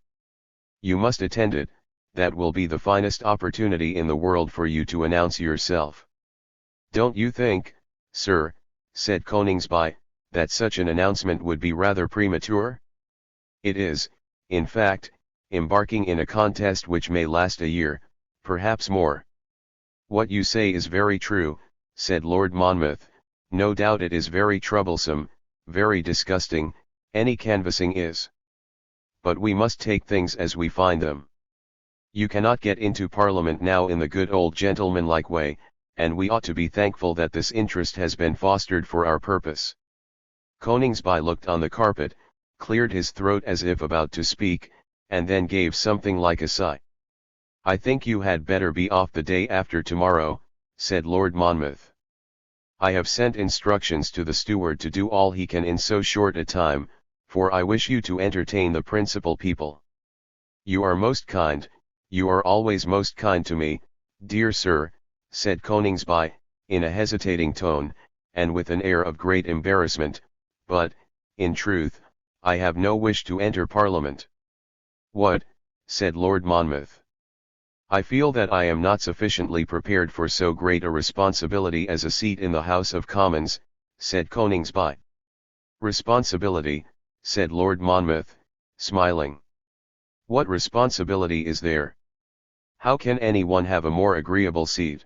You must attend it, that will be the finest opportunity in the world for you to announce yourself. Don't you think, sir, said Coningsby, that such an announcement would be rather premature? It is, in fact, embarking in a contest which may last a year, perhaps more. What you say is very true, said Lord Monmouth. No doubt it is very troublesome, very disgusting, any canvassing is. But we must take things as we find them. You cannot get into Parliament now in the good old gentlemanlike way, and we ought to be thankful that this interest has been fostered for our purpose. Coningsby looked on the carpet, cleared his throat as if about to speak, and then gave something like a sigh. I think you had better be off the day after tomorrow, said Lord Monmouth. I have sent instructions to the steward to do all he can in so short a time, for I wish you to entertain the principal people. You are most kind, you are always most kind to me, dear sir, said Coningsby, in a hesitating tone, and with an air of great embarrassment, but, in truth, I have no wish to enter Parliament. What? Said Lord Monmouth. I feel that I am not sufficiently prepared for so great a responsibility as a seat in the House of Commons, said Coningsby. Responsibility, said Lord Monmouth, smiling. What responsibility is there? How can anyone have a more agreeable seat?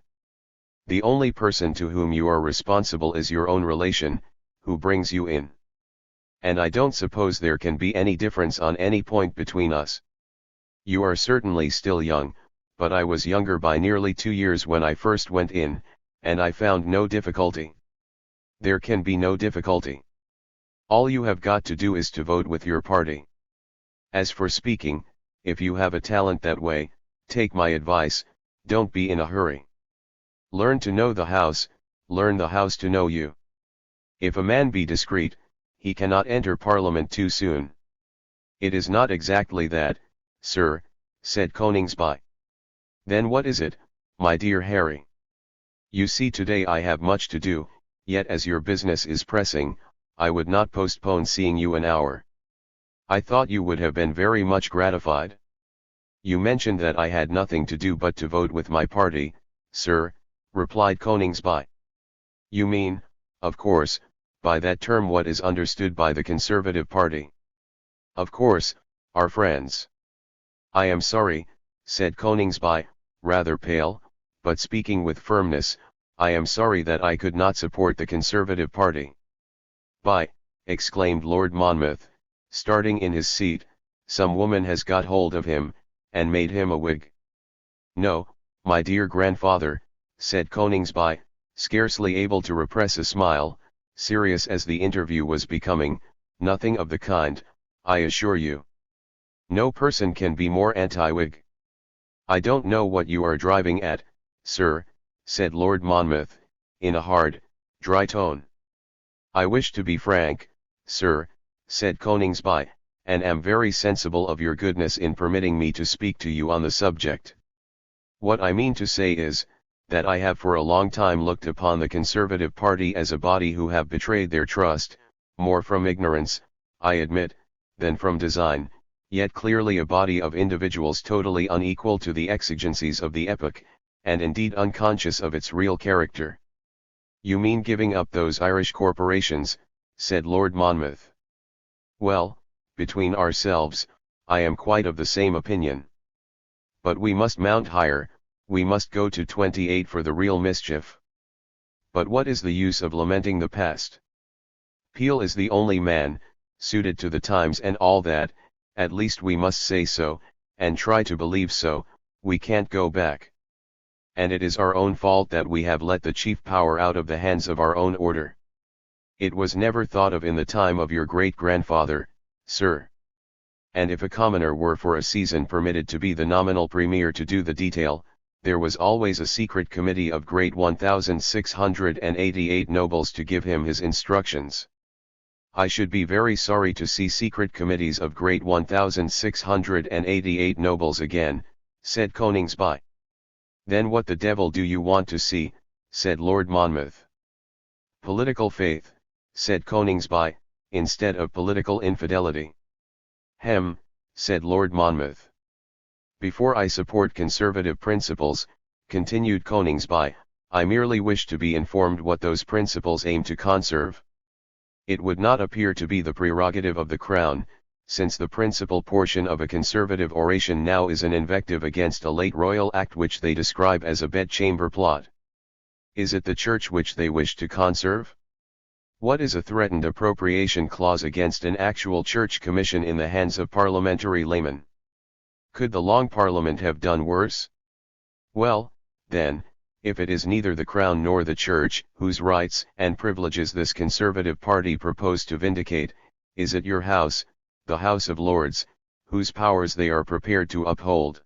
The only person to whom you are responsible is your own relation, who brings you in. And I don't suppose there can be any difference on any point between us. You are certainly still young, but I was younger by nearly 2 years when I first went in, and I found no difficulty. There can be no difficulty. All you have got to do is to vote with your party. As for speaking, if you have a talent that way, take my advice, don't be in a hurry. Learn to know the House, learn the House to know you. If a man be discreet, he cannot enter Parliament too soon. It is not exactly that, sir, said Coningsby. Then what is it, my dear Harry? You see today I have much to do, yet as your business is pressing, I would not postpone seeing you an hour. I thought you would have been very much gratified. You mentioned that I had nothing to do but to vote with my party, sir, replied Coningsby. You mean, of course, by that term what is understood by the Conservative Party. Of course, our friends. I am sorry, said Coningsby, rather pale, but speaking with firmness, I am sorry that I could not support the Conservative Party. By, exclaimed Lord Monmouth, starting in his seat, some woman has got hold of him, and made him a Whig. No, my dear grandfather, said Coningsby, scarcely able to repress a smile, serious as the interview was becoming, nothing of the kind, I assure you. No person can be more anti-Whig. I don't know what you are driving at, sir, said Lord Monmouth, in a hard, dry tone. I wish to be frank, sir, said Coningsby, and am very sensible of your goodness in permitting me to speak to you on the subject. What I mean to say is, that I have for a long time looked upon the Conservative Party as a body who have betrayed their trust, more from ignorance, I admit, than from design, yet clearly a body of individuals totally unequal to the exigencies of the epoch, and indeed unconscious of its real character. You mean giving up those Irish corporations, said Lord Monmouth. Well, between ourselves, I am quite of the same opinion. But we must mount higher, we must go to 28 for the real mischief. But what is the use of lamenting the past? Peel is the only man, suited to the times and all that, at least we must say so, and try to believe so, we can't go back. And it is our own fault that we have let the chief power out of the hands of our own order. It was never thought of in the time of your great-grandfather, sir. And if a commoner were for a season permitted to be the nominal premier to do the detail, there was always a secret committee of great 1,688 nobles to give him his instructions. I should be very sorry to see secret committees of great 1,688 nobles again, said Coningsby. Then what the devil do you want to see, said Lord Monmouth. Political faith, said Coningsby, instead of political infidelity. Hem, said Lord Monmouth. Before I support conservative principles, continued Coningsby, I merely wish to be informed what those principles aim to conserve. It would not appear to be the prerogative of the Crown, since the principal portion of a conservative oration now is an invective against a late royal act which they describe as a bedchamber plot. Is it the Church which they wish to conserve? What is a threatened appropriation clause against an actual Church commission in the hands of parliamentary laymen? Could the Long Parliament have done worse? Well, then, if it is neither the Crown nor the Church whose rights and privileges this Conservative Party propose to vindicate, is it your House, the House of Lords, whose powers they are prepared to uphold?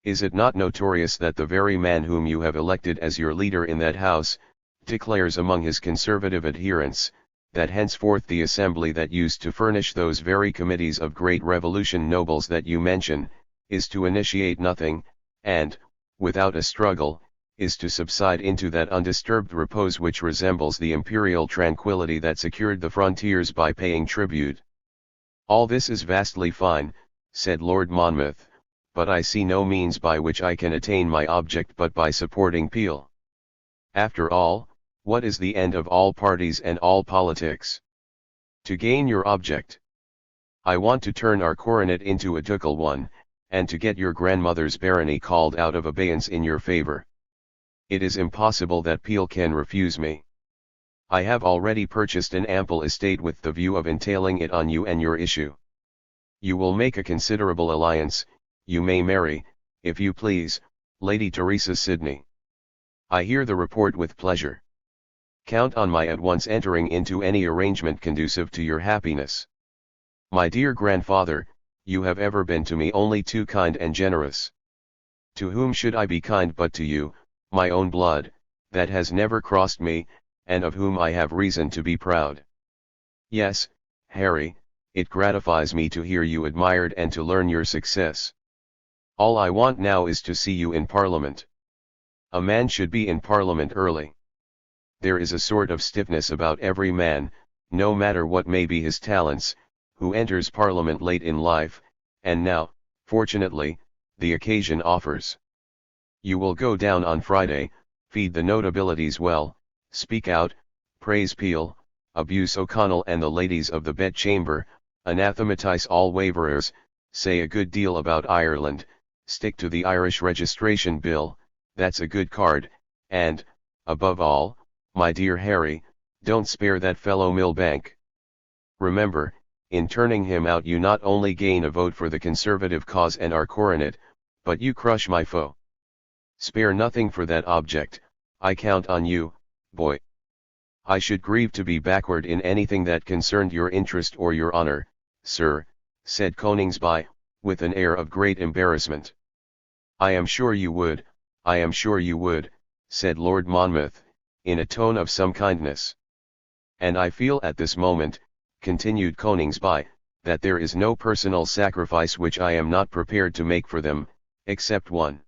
Is it not notorious that the very man whom you have elected as your leader in that House, declares among his Conservative adherents, that henceforth the assembly that used to furnish those very committees of great Revolution nobles that you mention, is to initiate nothing, and, without a struggle, is to subside into that undisturbed repose which resembles the imperial tranquillity that secured the frontiers by paying tribute? All this is vastly fine, said Lord Monmouth, but I see no means by which I can attain my object but by supporting Peel. After all, what is the end of all parties and all politics? To gain your object. I want to turn our coronet into a ducal one, and to get your grandmother's barony called out of abeyance in your favor. It is impossible that Peel can refuse me. I have already purchased an ample estate with the view of entailing it on you and your issue. You will make a considerable alliance, you may marry, if you please, Lady Teresa Sidney. I hear the report with pleasure. Count on my at once entering into any arrangement conducive to your happiness. My dear grandfather, you have ever been to me only too kind and generous. To whom should I be kind but to you, my own blood, that has never crossed me, and of whom I have reason to be proud. Yes, Harry, it gratifies me to hear you admired and to learn your success. All I want now is to see you in Parliament. A man should be in Parliament early. There is a sort of stiffness about every man, no matter what may be his talents, who enters Parliament late in life, and now, fortunately, the occasion offers. You will go down on Friday, feed the notabilities well, speak out, praise Peel, abuse O'Connell and the ladies of the bedchamber, anathematize all waverers, say a good deal about Ireland, stick to the Irish registration bill, that's a good card, and, above all, my dear Harry, don't spare that fellow Millbank. Remember, in turning him out you not only gain a vote for the Conservative cause and our coronet, but you crush my foe. Spare nothing for that object, I count on you, boy. I should grieve to be backward in anything that concerned your interest or your honor, sir, said Coningsby, with an air of great embarrassment. I am sure you would, said Lord Monmouth, in a tone of some kindness. And I feel at this moment, continued Coningsby, that there is no personal sacrifice which I am not prepared to make for them, except one.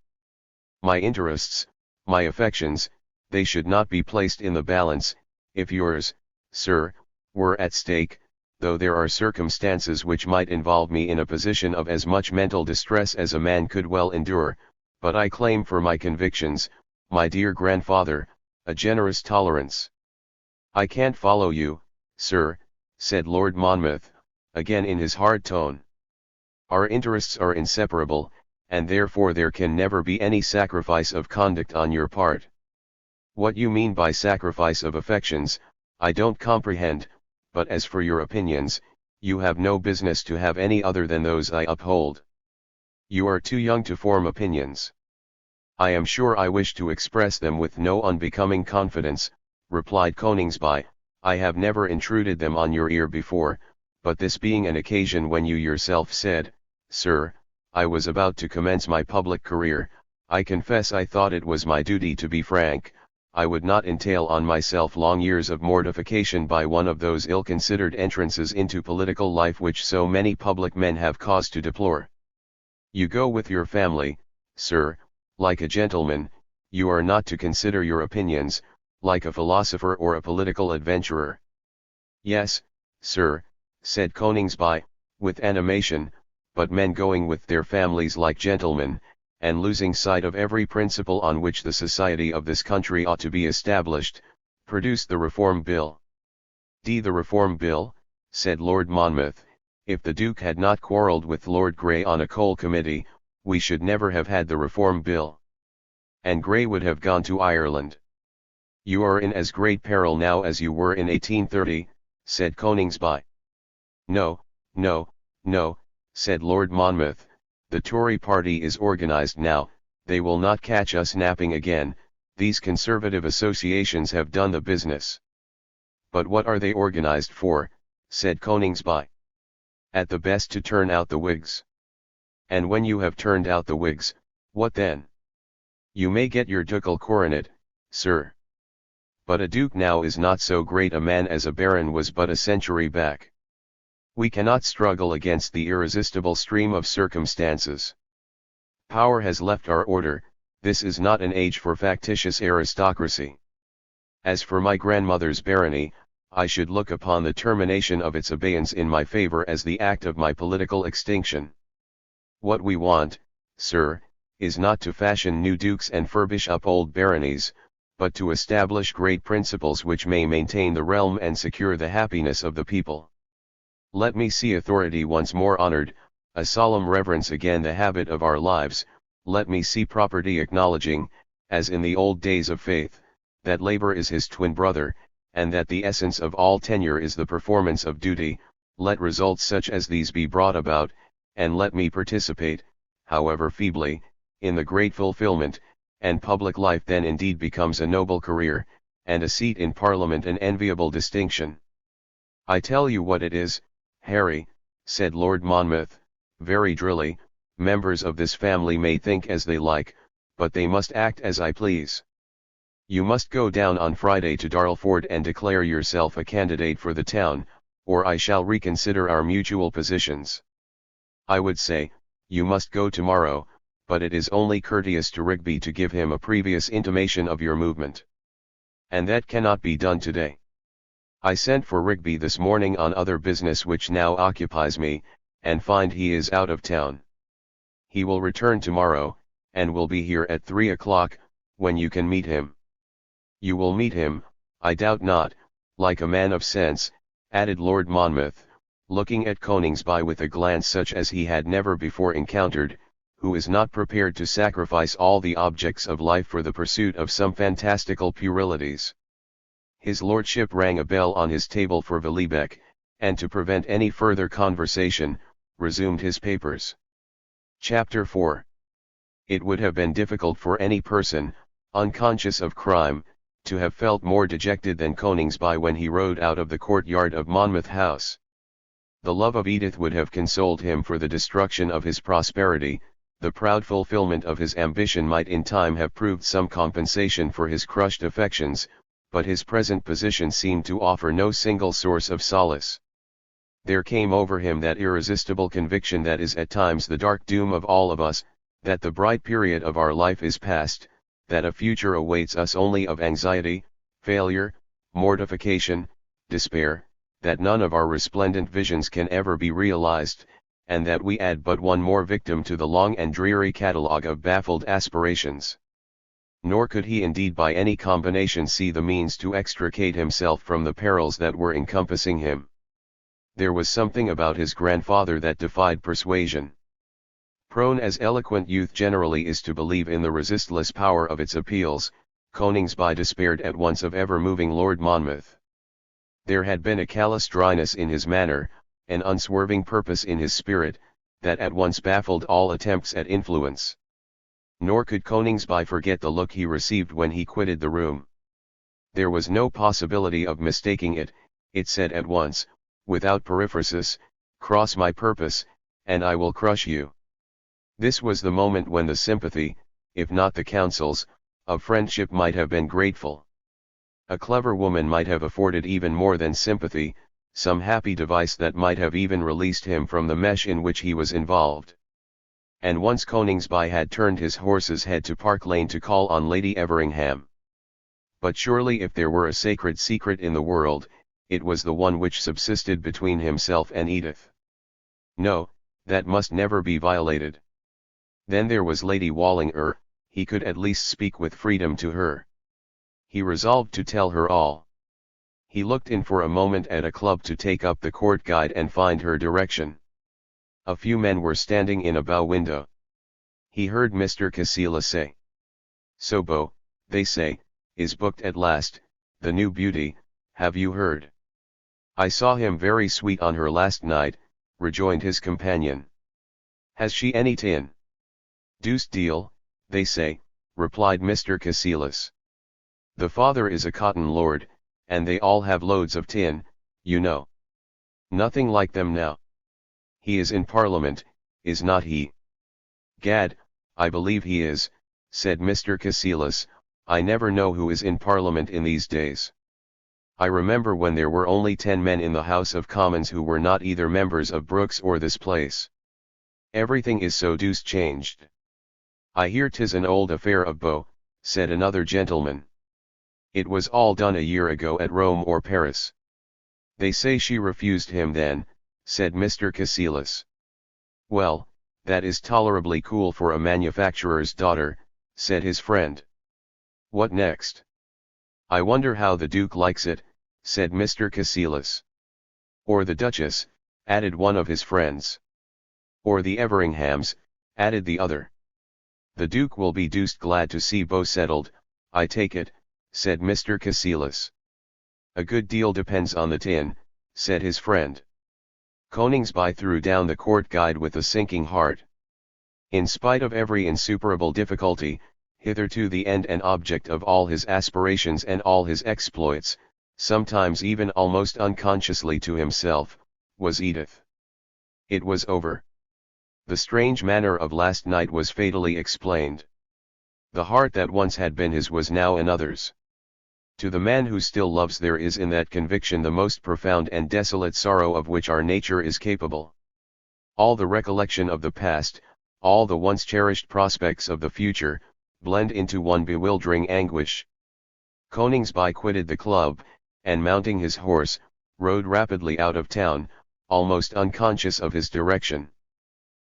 My interests, My affections, they should not be placed in the balance, if yours, sir, were at stake, though there are circumstances which might involve me in a position of as much mental distress as a man could well endure, but I claim for my convictions, my dear grandfather, a generous tolerance. I can't follow you, sir, said Lord Monmouth, again in his hard tone. Our interests are inseparable, and therefore there can never be any sacrifice of conduct on your part. What you mean by sacrifice of affections, I don't comprehend, but as for your opinions, you have no business to have any other than those I uphold. You are too young to form opinions. I am sure I wish to express them with no unbecoming confidence, replied Coningsby. I have never intruded them on your ear before, but this being an occasion when you yourself said, sir, I was about to commence my public career, I confess I thought it was my duty to be frank. I would not entail on myself long years of mortification by one of those ill-considered entrances into political life which so many public men have cause to deplore. You go with your family, sir, like a gentleman, you are not to consider your opinions, like a philosopher or a political adventurer. Yes, sir, said Coningsby, with animation, but men going with their families like gentlemen, and losing sight of every principle on which the society of this country ought to be established, produced the Reform Bill. The Reform Bill, said Lord Monmouth, if the Duke had not quarrelled with Lord Grey on a coal committee, we should never have had the Reform Bill. And Grey would have gone to Ireland. You are in as great peril now as you were in 1830, said Coningsby. No, no, no, said Lord Monmouth, the Tory party is organised now, they will not catch us napping again, these conservative associations have done the business. But what are they organised for, said Coningsby. At the best to turn out the Whigs. And when you have turned out the Whigs, what then? You may get your ducal coronet, sir. But a duke now is not so great a man as a baron was but a century back. We cannot struggle against the irresistible stream of circumstances. Power has left our order, this is not an age for factitious aristocracy. As for my grandmother's barony, I should look upon the termination of its abeyance in my favour as the act of my political extinction. What we want, sir, is not to fashion new dukes and furbish up old baronies, but to establish great principles which may maintain the realm and secure the happiness of the people. Let me see authority once more honoured, a solemn reverence again the habit of our lives, let me see property acknowledging, as in the old days of faith, that labour is his twin brother, and that the essence of all tenure is the performance of duty, let results such as these be brought about, and let me participate, however feebly, in the great fulfilment, and public life then indeed becomes a noble career, and a seat in Parliament an enviable distinction. I tell you what it is, Harry, said Lord Monmouth, very drily, members of this family may think as they like, but they must act as I please. You must go down on Friday to Darlford and declare yourself a candidate for the town, or I shall reconsider our mutual positions. I would say, you must go tomorrow, but it is only courteous to Rigby to give him a previous intimation of your movement. And that cannot be done today. I sent for Rigby this morning on other business which now occupies me, and find he is out of town. He will return tomorrow, and will be here at 3 o'clock, when you can meet him. You will meet him, I doubt not, like a man of sense, added Lord Monmouth, looking at Coningsby with a glance such as he had never before encountered, who is not prepared to sacrifice all the objects of life for the pursuit of some fantastical puerilities. His lordship rang a bell on his table for Villebec, and to prevent any further conversation, resumed his papers. Chapter 4. It would have been difficult for any person, unconscious of crime, to have felt more dejected than Coningsby when he rode out of the courtyard of Monmouth House. The love of Edith would have consoled him for the destruction of his prosperity, the proud fulfilment of his ambition might in time have proved some compensation for his crushed affections, but his present position seemed to offer no single source of solace. There came over him that irresistible conviction that is at times the dark doom of all of us, that the bright period of our life is past, that a future awaits us only of anxiety, failure, mortification, despair, that none of our resplendent visions can ever be realized, and that we add but one more victim to the long and dreary catalogue of baffled aspirations. Nor could he indeed by any combination see the means to extricate himself from the perils that were encompassing him. There was something about his grandfather that defied persuasion. Prone as eloquent youth generally is to believe in the resistless power of its appeals, Coningsby despaired at once of ever-moving Lord Monmouth. There had been a callous dryness in his manner, an unswerving purpose in his spirit, that at once baffled all attempts at influence. Nor could Coningsby forget the look he received when he quitted the room. There was no possibility of mistaking it, it said at once, without periphrasis, "Cross my purpose, and I will crush you." This was the moment when the sympathy, if not the counsels, of friendship might have been grateful. A clever woman might have afforded even more than sympathy, some happy device that might have even released him from the mesh in which he was involved. And once Coningsby had turned his horse's head to Park Lane to call on Lady Everingham. But surely if there were a sacred secret in the world, it was the one which subsisted between himself and Edith. No, that must never be violated. Then there was Lady Wallinger, he could at least speak with freedom to her. He resolved to tell her all. He looked in for a moment at a club to take up the court guide and find her direction. A few men were standing in a bow window. He heard Mr. Cassilis say, "So Beau, they say, is booked at last, the new beauty, have you heard?" "I saw him very sweet on her last night," rejoined his companion. "Has she any tin?" "Deuced deal, they say," replied Mr. Cassilis. "The father is a cotton lord, and they all have loads of tin, you know. Nothing like them now. He is in Parliament, is not he?" "Gad, I believe he is," said Mr. Cassilis. "I never know who is in Parliament in these days. I remember when there were only 10 men in the House of Commons who were not either members of Brooks or this place. Everything is so deuced changed." "I hear 'tis an old affair of Beau," said another gentleman. "It was all done a year ago at Rome or Paris." "They say she refused him then," said Mr. Cassilis. "Well, that is tolerably cool for a manufacturer's daughter," said his friend. "What next?" "I wonder how the Duke likes it," said Mr. Cassilis. "Or the Duchess," added one of his friends. "Or the Everinghams," added the other. "The Duke will be deuced glad to see Beau settled, I take it," said Mr. Cassilis. "A good deal depends on the tin," said his friend. Coningsby threw down the court guide with a sinking heart. In spite of every insuperable difficulty, hitherto the end and object of all his aspirations and all his exploits, sometimes even almost unconsciously to himself, was Edith. It was over. The strange manner of last night was fatally explained. The heart that once had been his was now another's. To the man who still loves there is in that conviction the most profound and desolate sorrow of which our nature is capable. All the recollection of the past, all the once cherished prospects of the future, blend into one bewildering anguish. Coningsby quitted the club, and mounting his horse, rode rapidly out of town, almost unconscious of his direction.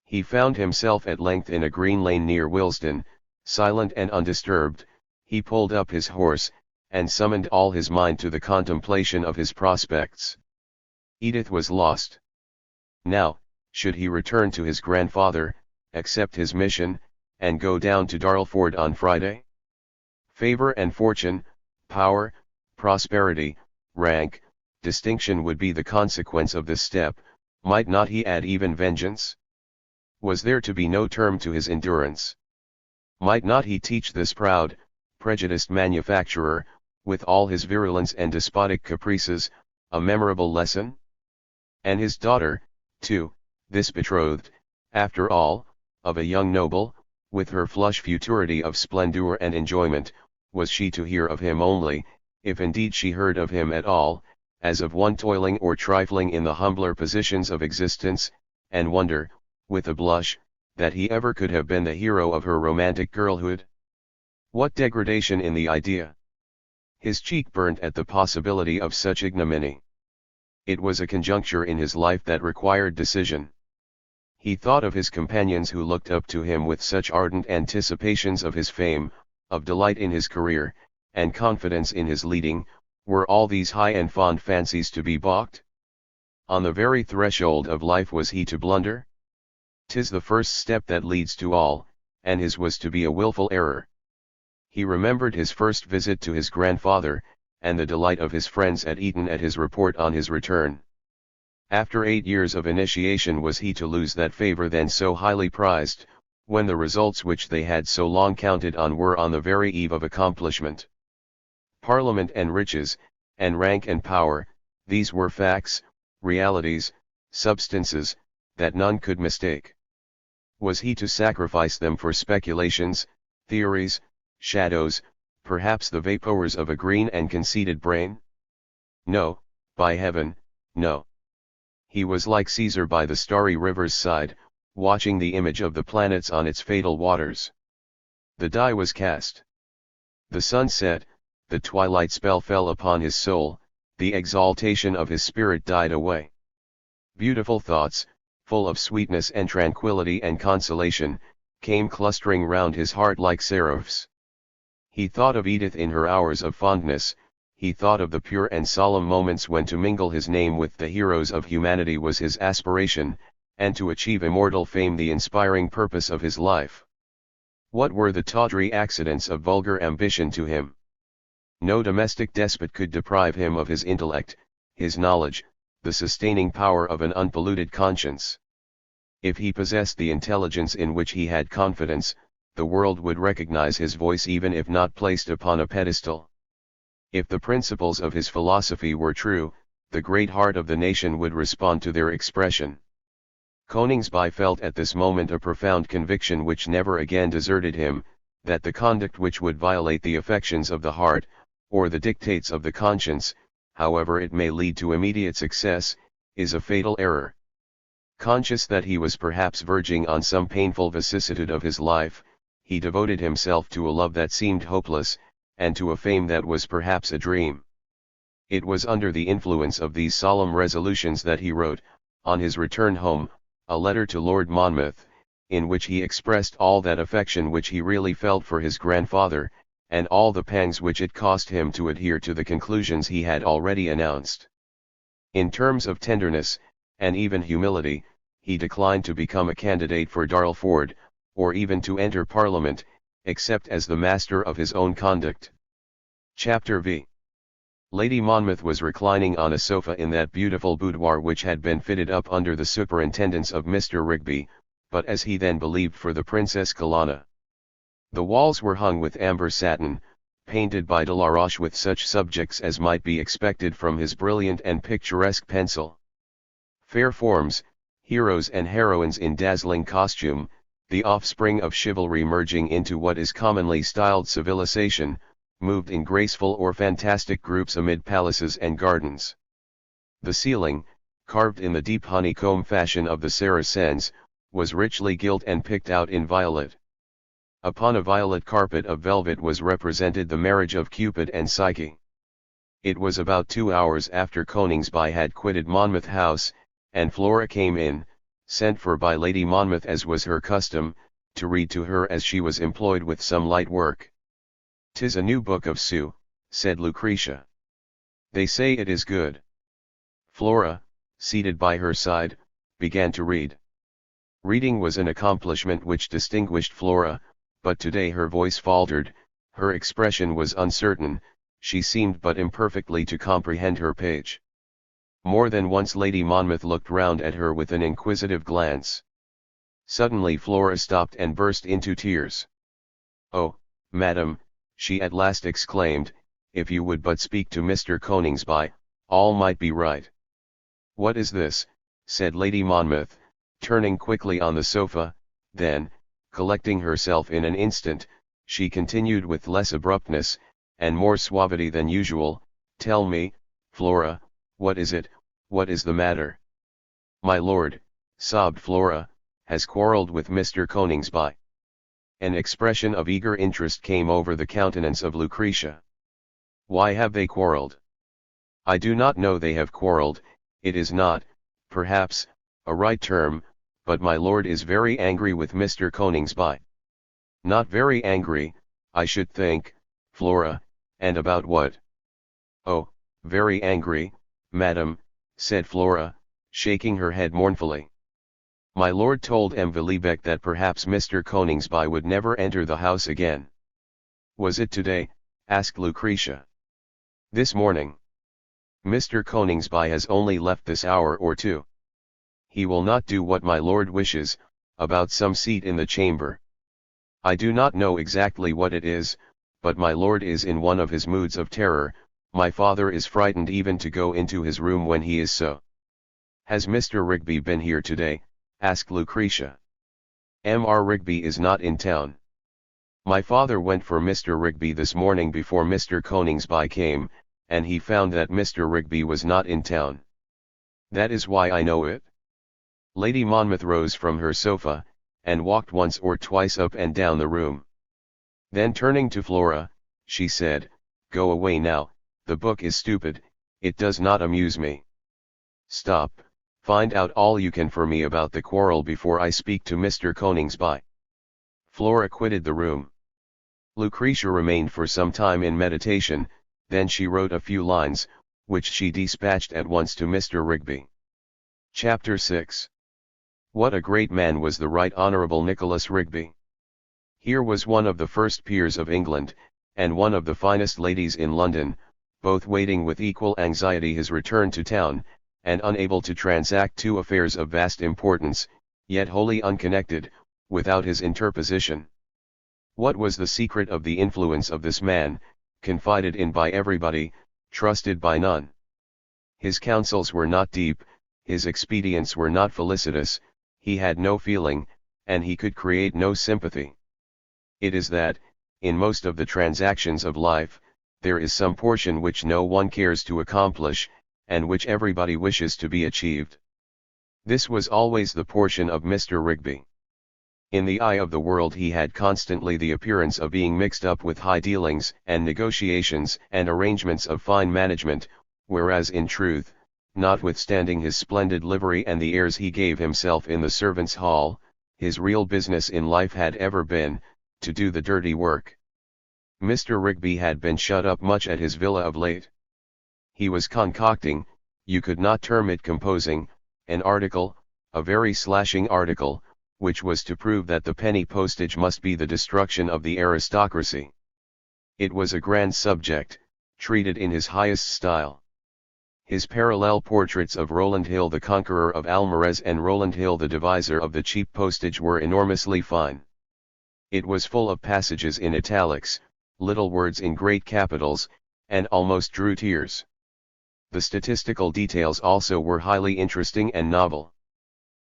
He found himself at length in a green lane near Willesden, silent and undisturbed. He pulled up his horse, and summoned all his mind to the contemplation of his prospects. Edith was lost. Now, should he return to his grandfather, accept his mission, and go down to Darlford on Friday? Favor and fortune, power, prosperity, rank, distinction would be the consequence of this step. Might not he add even vengeance? Was there to be no term to his endurance? Might not he teach this proud, prejudiced manufacturer, with all his virulence and despotic caprices, a memorable lesson? And his daughter, too, this betrothed, after all, of a young noble, with her flush futurity of splendor and enjoyment, was she to hear of him only, if indeed she heard of him at all, as of one toiling or trifling in the humbler positions of existence, and wonder, with a blush, that he ever could have been the hero of her romantic girlhood? What degradation in the idea! His cheek burnt at the possibility of such ignominy. It was a conjuncture in his life that required decision. He thought of his companions who looked up to him with such ardent anticipations of his fame, of delight in his career, and confidence in his leading. Were all these high and fond fancies to be balked? On the very threshold of life was he to blunder? 'Tis the first step that leads to all, and his was to be a wilful error. He remembered his first visit to his grandfather, and the delight of his friends at Eton at his report on his return. After 8 years of initiation was he to lose that favor then so highly prized, when the results which they had so long counted on were on the very eve of accomplishment? Parliament and riches, and rank and power, these were facts, realities, substances, that none could mistake. Was he to sacrifice them for speculations, theories, shadows, perhaps the vapours of a green and conceited brain? No, by heaven, no. He was like Caesar by the starry river's side, watching the image of the planets on its fatal waters. The die was cast. The sun set, the twilight spell fell upon his soul, the exaltation of his spirit died away. Beautiful thoughts, full of sweetness and tranquility and consolation, came clustering round his heart like seraphs. He thought of Edith in her hours of fondness, he thought of the pure and solemn moments when to mingle his name with the heroes of humanity was his aspiration, and to achieve immortal fame the inspiring purpose of his life. What were the tawdry accidents of vulgar ambition to him? No domestic despot could deprive him of his intellect, his knowledge, the sustaining power of an unpolluted conscience. If he possessed the intelligence in which he had confidence, the world would recognize his voice even if not placed upon a pedestal. If the principles of his philosophy were true, the great heart of the nation would respond to their expression. Coningsby felt at this moment a profound conviction which never again deserted him, that the conduct which would violate the affections of the heart, or the dictates of the conscience, however it may lead to immediate success, is a fatal error. Conscious that he was perhaps verging on some painful vicissitude of his life, he devoted himself to a love that seemed hopeless, and to a fame that was perhaps a dream. It was under the influence of these solemn resolutions that he wrote, on his return home, a letter to Lord Monmouth, in which he expressed all that affection which he really felt for his grandfather, and all the pangs which it cost him to adhere to the conclusions he had already announced. In terms of tenderness, and even humility, he declined to become a candidate for Darlford, or even to enter Parliament, except as the master of his own conduct. Chapter V. Lady Monmouth was reclining on a sofa in that beautiful boudoir which had been fitted up under the superintendence of Mr. Rigby, but as he then believed for the Princess Colonna. The walls were hung with amber satin, painted by Delaroche with such subjects as might be expected from his brilliant and picturesque pencil. Fair forms, heroes and heroines in dazzling costume, the offspring of chivalry merging into what is commonly styled civilization, moved in graceful or fantastic groups amid palaces and gardens. The ceiling, carved in the deep honeycomb fashion of the Saracens, was richly gilt and picked out in violet. Upon a violet carpet of velvet was represented the marriage of Cupid and Psyche. It was about 2 hours after Coningsby had quitted Monmouth House, and Flora came in, sent for by Lady Monmouth as was her custom, to read to her as she was employed with some light work. "'Tis a new book of Sue," said Lucretia. "They say it is good." Flora, seated by her side, began to read. Reading was an accomplishment which distinguished Flora, but today her voice faltered, her expression was uncertain, she seemed but imperfectly to comprehend her page. More than once Lady Monmouth looked round at her with an inquisitive glance. Suddenly Flora stopped and burst into tears. "Oh, madam," she at last exclaimed, "if you would but speak to Mr. Coningsby, all might be right." "What is this?" said Lady Monmouth, turning quickly on the sofa, then, collecting herself in an instant, she continued with less abruptness, and more suavity than usual, "Tell me, Flora, what is it, what is the matter?" "My lord," sobbed Flora, "has quarrelled with Mr. Coningsby." An expression of eager interest came over the countenance of Lucretia. "Why have they quarrelled?" "I do not know. They have quarrelled, it is not, perhaps, a right term, but my lord is very angry with Mr. Coningsby." "Not very angry, I should think, Flora, and about what?" "Oh, very angry, madam," said Flora, shaking her head mournfully. "My lord told M. Villebec that perhaps Mr. Coningsby would never enter the house again." "Was it today?" asked Lucretia. "This morning. Mr. Coningsby has only left this hour or two. He will not do what my lord wishes, about some seat in the chamber. I do not know exactly what it is, but my lord is in one of his moods of terror. My father is frightened even to go into his room when he is so." "Has Mr. Rigby been here today?" asked Lucretia. "Mr. Rigby is not in town. My father went for Mr. Rigby this morning before Mr. Coningsby came, and he found that Mr. Rigby was not in town. That is why I know it." Lady Monmouth rose from her sofa, and walked once or twice up and down the room. Then turning to Flora, she said, "Go away now, the book is stupid, it does not amuse me. Stop, find out all you can for me about the quarrel before I speak to Mr. Coningsby." Flora quitted the room. Lucretia remained for some time in meditation, then she wrote a few lines, which she dispatched at once to Mr. Rigby. Chapter 6. What a great man was the Right Honourable Nicholas Rigby! Here was one of the first peers of England, and one of the finest ladies in London, both waiting with equal anxiety his return to town, and unable to transact two affairs of vast importance, yet wholly unconnected, without his interposition. What was the secret of the influence of this man, confided in by everybody, trusted by none? His counsels were not deep, his expedients were not felicitous, he had no feeling, and he could create no sympathy. It is that, in most of the transactions of life, there is some portion which no one cares to accomplish, and which everybody wishes to be achieved. This was always the portion of Mr. Rigby. In the eye of the world he had constantly the appearance of being mixed up with high dealings and negotiations and arrangements of fine management, whereas in truth, notwithstanding his splendid livery and the airs he gave himself in the servants' hall, his real business in life had ever been, to do the dirty work. Mr. Rigby had been shut up much at his villa of late. He was concocting, you could not term it composing, an article, a very slashing article, which was to prove that the penny postage must be the destruction of the aristocracy. It was a grand subject, treated in his highest style. His parallel portraits of Rowland Hill the conqueror of Almarez and Rowland Hill the deviser of the cheap postage were enormously fine. It was full of passages in italics, little words in great capitals, and almost drew tears. The statistical details also were highly interesting and novel.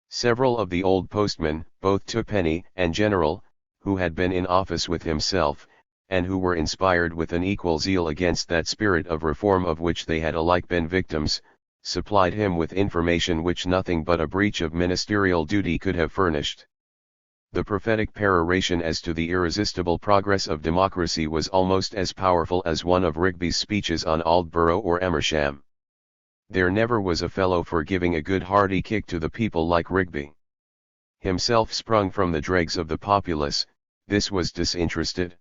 Several of the old postmen, both Twopenny and General, who had been in office with himself, and who were inspired with an equal zeal against that spirit of reform of which they had alike been victims, supplied him with information which nothing but a breach of ministerial duty could have furnished. The prophetic peroration as to the irresistible progress of democracy was almost as powerful as one of Rigby's speeches on Aldborough or Amersham. There never was a fellow for giving a good hearty kick to the people like Rigby. Himself sprung from the dregs of the populace, this was disinterested.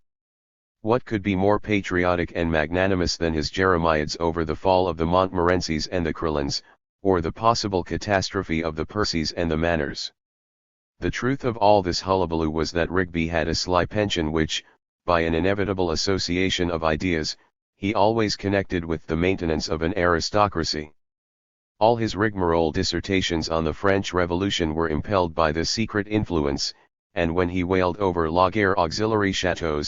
What could be more patriotic and magnanimous than his jeremiads over the fall of the Montmorencys and the Crillons, or the possible catastrophe of the Percys and the Manners? The truth of all this hullabaloo was that Rigby had a sly penchant which, by an inevitable association of ideas, he always connected with the maintenance of an aristocracy. All his rigmarole dissertations on the French Revolution were impelled by this secret influence, and when he wailed over Laguerre auxiliary chateaux,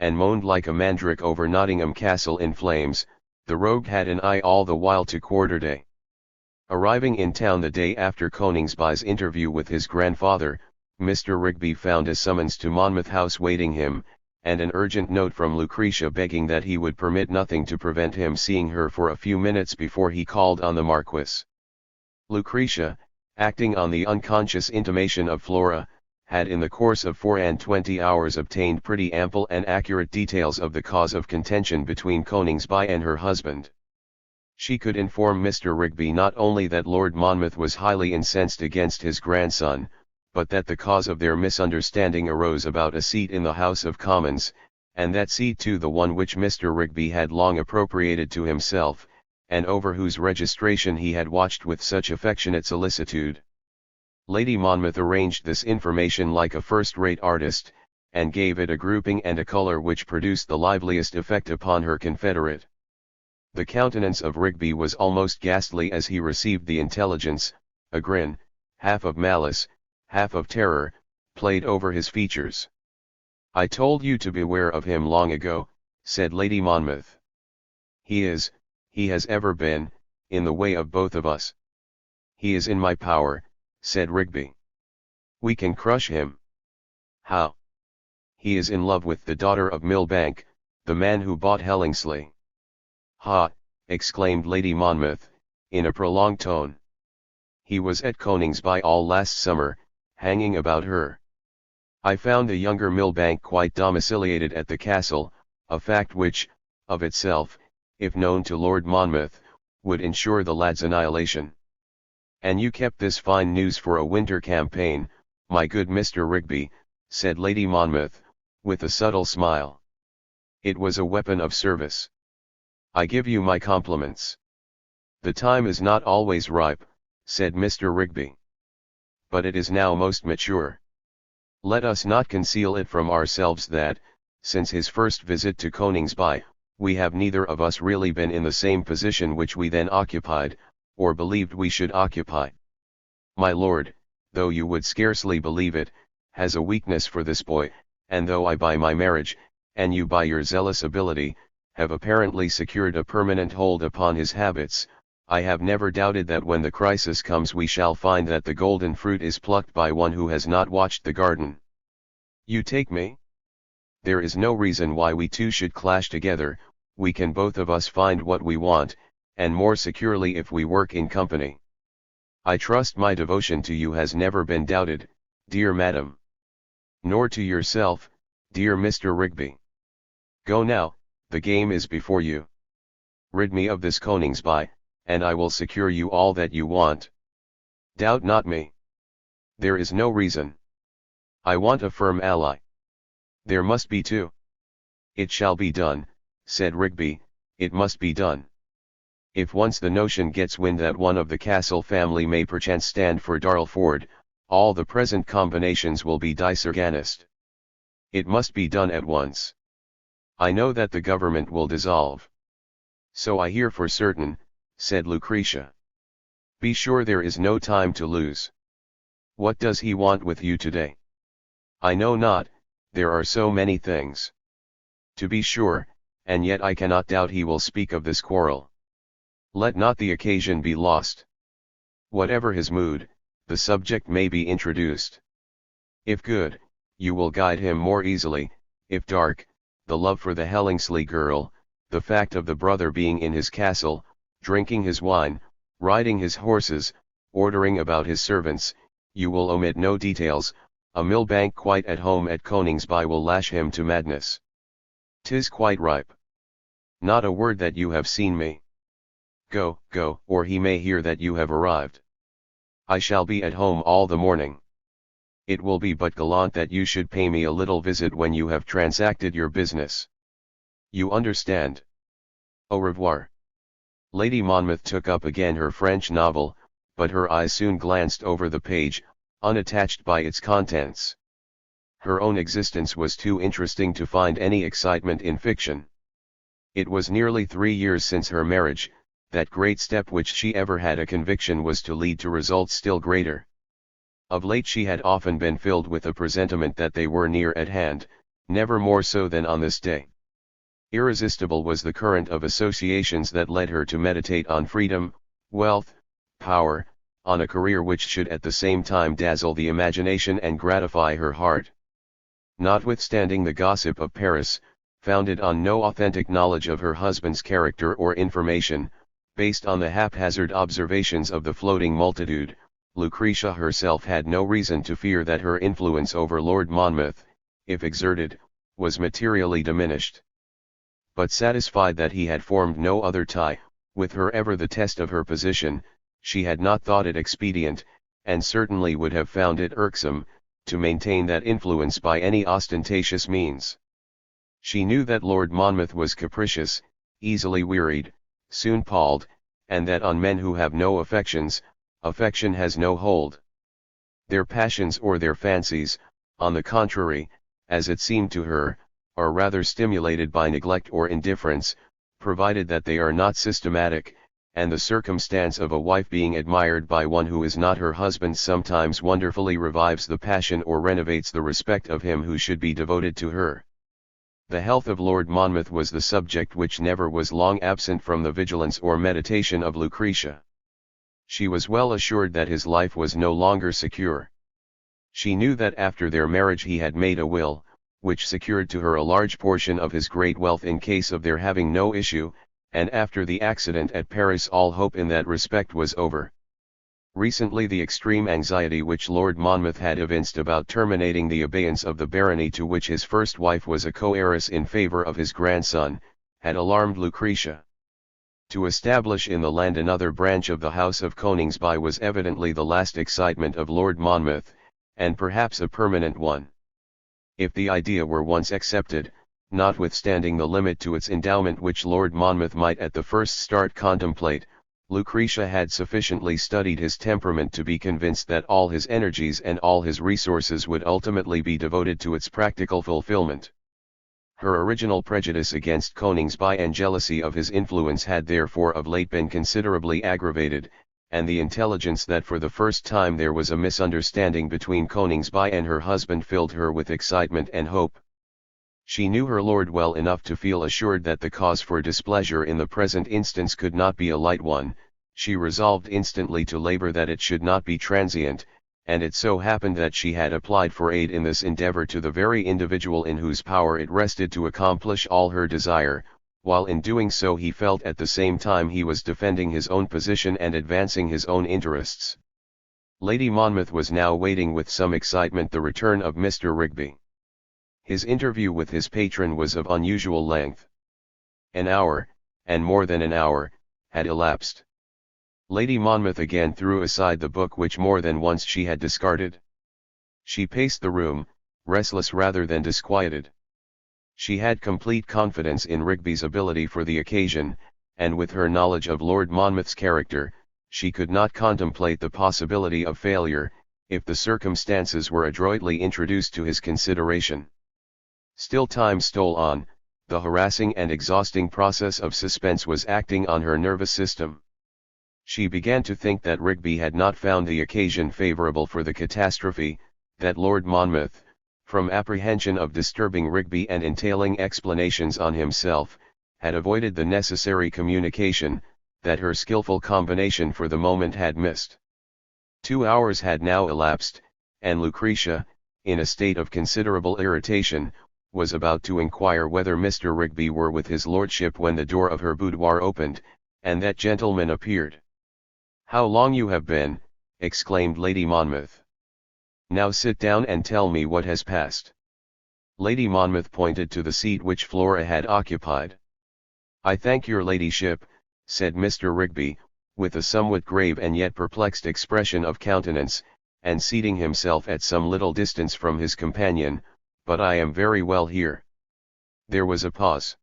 and moaned like a mandrake over Nottingham Castle in flames, the rogue had an eye all the while to quarter-day. Arriving in town the day after Coningsby's interview with his grandfather, Mr. Rigby found a summons to Monmouth House waiting him, and an urgent note from Lucretia begging that he would permit nothing to prevent him seeing her for a few minutes before he called on the Marquis. Lucretia, acting on the unconscious intimation of Flora, had in the course of 24 hours obtained pretty ample and accurate details of the cause of contention between Coningsby and her husband. She could inform Mr. Rigby not only that Lord Monmouth was highly incensed against his grandson, but that the cause of their misunderstanding arose about a seat in the House of Commons, and that seat too the one which Mr. Rigby had long appropriated to himself, and over whose registration he had watched with such affectionate solicitude. Lady Monmouth arranged this information like a first-rate artist, and gave it a grouping and a colour which produced the liveliest effect upon her confederate. The countenance of Rigby was almost ghastly as he received the intelligence. A grin, half of malice, half of terror, played over his features. "I told you to beware of him long ago," said Lady Monmouth. He has ever been, in the way of both of us." "He is in my power," said Rigby. "We can crush him." "How?" "He is in love with the daughter of Millbank, the man who bought Hellingsley." "Ha!" exclaimed Lady Monmouth, in a prolonged tone. "He was at Coningsby all last summer, hanging about her. I found the younger Millbank quite domiciliated at the castle, a fact which, of itself, if known to Lord Monmouth, would ensure the lad's annihilation." "And you kept this fine news for a winter campaign, my good Mr. Rigby," said Lady Monmouth, with a subtle smile. "It was a weapon of service. I give you my compliments." "The time is not always ripe," said Mr. Rigby. "But it is now most mature. Let us not conceal it from ourselves that, since his first visit to Coningsby, we have neither of us really been in the same position which we then occupied, or believed we should occupy. My lord, though you would scarcely believe it, has a weakness for this boy, and though I by my marriage, and you by your zealous ability, have apparently secured a permanent hold upon his habits, I have never doubted that when the crisis comes we shall find that the golden fruit is plucked by one who has not watched the garden. You take me? There is no reason why we two should clash together. We can both of us find what we want, and more securely if we work in company. I trust my devotion to you has never been doubted, dear madam. Nor to yourself, dear Mr. Rigby. Go now, the game is before you. Rid me of this Coningsby, and I will secure you all that you want. Doubt not me. There is no reason. I want a firm ally. There must be two." "It shall be done," said Rigby, "it must be done. If once the notion gets wind that one of the Castle family may perchance stand for Darlford, all the present combinations will be disorganized. It must be done at once. I know that the government will dissolve." "So I hear for certain," said Lucretia. "Be sure there is no time to lose. What does he want with you today?" "I know not, there are so many things. To be sure, and yet I cannot doubt he will speak of this quarrel. Let not the occasion be lost. Whatever his mood, the subject may be introduced. If good, you will guide him more easily; if dark, the love for the Hellingsley girl, the fact of the brother being in his castle, drinking his wine, riding his horses, ordering about his servants, you will omit no details. A Millbank quite at home at Coningsby will lash him to madness. 'Tis quite ripe. Not a word that you have seen me. Go, go, or he may hear that you have arrived. I shall be at home all the morning. It will be but gallant that you should pay me a little visit when you have transacted your business. You understand. Au revoir." Lady Monmouth took up again her French novel, but her eyes soon glanced over the page, unattached by its contents. Her own existence was too interesting to find any excitement in fiction. It was nearly 3 years since her marriage, that great step which she ever had a conviction was to lead to results still greater. Of late she had often been filled with a presentiment that they were near at hand, never more so than on this day. Irresistible was the current of associations that led her to meditate on freedom, wealth, power, on a career which should at the same time dazzle the imagination and gratify her heart. Notwithstanding the gossip of Paris, founded on no authentic knowledge of her husband's character or information, based on the haphazard observations of the floating multitude, Lucretia herself had no reason to fear that her influence over Lord Monmouth, if exerted, was materially diminished. But satisfied that he had formed no other tie, with her ever the test of her position, she had not thought it expedient, and certainly would have found it irksome, to maintain that influence by any ostentatious means. She knew that Lord Monmouth was capricious, easily wearied, soon palled, and that on men who have no affections, affection has no hold. Their passions or their fancies, on the contrary, as it seemed to her, are rather stimulated by neglect or indifference, provided that they are not systematic, and the circumstance of a wife being admired by one who is not her husband sometimes wonderfully revives the passion or renovates the respect of him who should be devoted to her. The health of Lord Monmouth was the subject which never was long absent from the vigilance or meditation of Lucretia. She was well assured that his life was no longer secure. She knew that after their marriage he had made a will, which secured to her a large portion of his great wealth in case of their having no issue, and after the accident at Paris all hope in that respect was over. Recently the extreme anxiety which Lord Monmouth had evinced about terminating the abeyance of the barony to which his first wife was a co-heiress in favour of his grandson, had alarmed Lucretia. To establish in the land another branch of the house of Coningsby was evidently the last excitement of Lord Monmouth, and perhaps a permanent one. If the idea were once accepted, notwithstanding the limit to its endowment which Lord Monmouth might at the first start contemplate, Lucretia had sufficiently studied his temperament to be convinced that all his energies and all his resources would ultimately be devoted to its practical fulfillment. Her original prejudice against Coningsby and jealousy of his influence had therefore of late been considerably aggravated, and the intelligence that for the first time there was a misunderstanding between Coningsby and her husband filled her with excitement and hope. She knew her lord well enough to feel assured that the cause for displeasure in the present instance could not be a light one. She resolved instantly to labour that it should not be transient, and it so happened that she had applied for aid in this endeavour to the very individual in whose power it rested to accomplish all her desire, while in doing so he felt at the same time he was defending his own position and advancing his own interests. Lady Monmouth was now waiting with some excitement the return of Mr. Rigby. His interview with his patron was of unusual length. An hour, and more than an hour, had elapsed. Lady Monmouth again threw aside the book which more than once she had discarded. She paced the room, restless rather than disquieted. She had complete confidence in Rigby's ability for the occasion, and with her knowledge of Lord Monmouth's character, she could not contemplate the possibility of failure, if the circumstances were adroitly introduced to his consideration. Still time stole on, the harassing and exhausting process of suspense was acting on her nervous system. She began to think that Rigby had not found the occasion favourable for the catastrophe, that Lord Monmouth, from apprehension of disturbing Rigby and entailing explanations on himself, had avoided the necessary communication, that her skilful combination for the moment had missed. 2 hours had now elapsed, and Lucretia, in a state of considerable irritation, was about to inquire whether Mr. Rigby were with his lordship when the door of her boudoir opened, and that gentleman appeared. "How long you have been," exclaimed Lady Monmouth. "Now sit down and tell me what has passed." Lady Monmouth pointed to the seat which Flora had occupied. "I thank your ladyship," said Mr. Rigby, with a somewhat grave and yet perplexed expression of countenance, and seating himself at some little distance from his companion, "but I am very well here." There was a pause.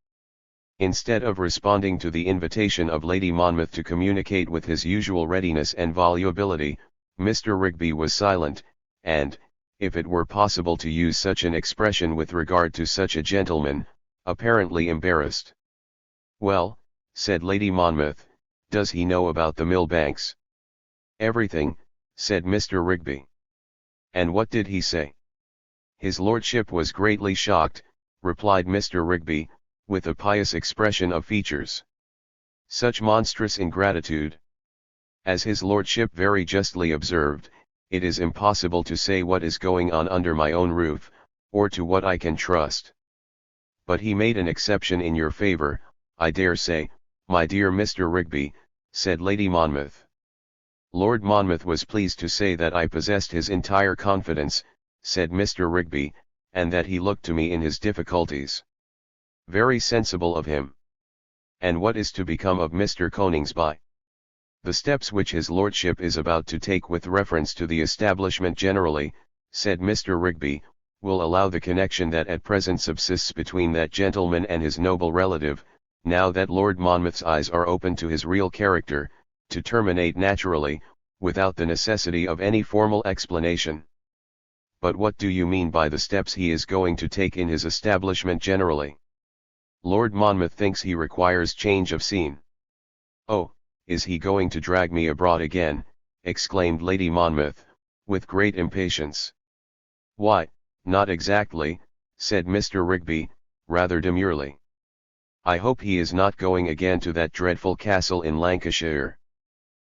Instead of responding to the invitation of Lady Monmouth to communicate with his usual readiness and volubility, Mr. Rigby was silent, and, if it were possible to use such an expression with regard to such a gentleman, apparently embarrassed. "Well," said Lady Monmouth, "does he know about the Millbanks?" "Everything," said Mr. Rigby. "And what did he say?" "His lordship was greatly shocked," replied Mr. Rigby, with a pious expression of features. "Such monstrous ingratitude! As his lordship very justly observed, it is impossible to say what is going on under my own roof, or to what I can trust. But he made an exception in your favour, I dare say, my dear Mr. Rigby," said Lady Monmouth. Lord Monmouth was pleased to say that I possessed his entire confidence, said Mr. Rigby, and that he looked to me in his difficulties. Very sensible of him. And what is to become of Mr. Coningsby? The steps which his lordship is about to take with reference to the establishment generally, said Mr. Rigby, will allow the connection that at present subsists between that gentleman and his noble relative, now that Lord Monmouth's eyes are open to his real character, to terminate naturally, without the necessity of any formal explanation. But what do you mean by the steps he is going to take in his establishment generally? Lord Monmouth thinks he requires change of scene. Oh, is he going to drag me abroad again? Exclaimed Lady Monmouth, with great impatience. Why, not exactly, said Mr. Rigby, rather demurely. I hope he is not going again to that dreadful castle in Lancashire.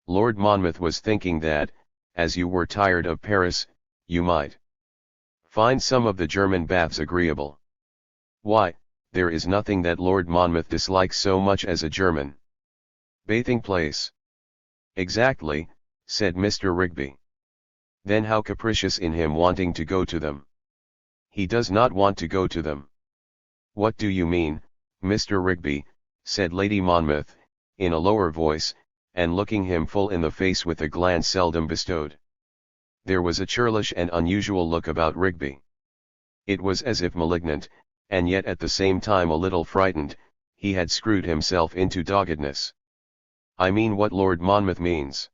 Lord Monmouth was thinking that, as you were tired of Paris, you might find some of the German baths agreeable. Why, there is nothing that Lord Monmouth dislikes so much as a German bathing place. Exactly, said Mr. Rigby. Then how capricious in him wanting to go to them. He does not want to go to them. What do you mean, Mr. Rigby? Said Lady Monmouth, in a lower voice, and looking him full in the face with a glance seldom bestowed. There was a churlish and unusual look about Rigby. It was as if malignant, and yet at the same time a little frightened. He had screwed himself into doggedness. I mean what Lord Monmouth means.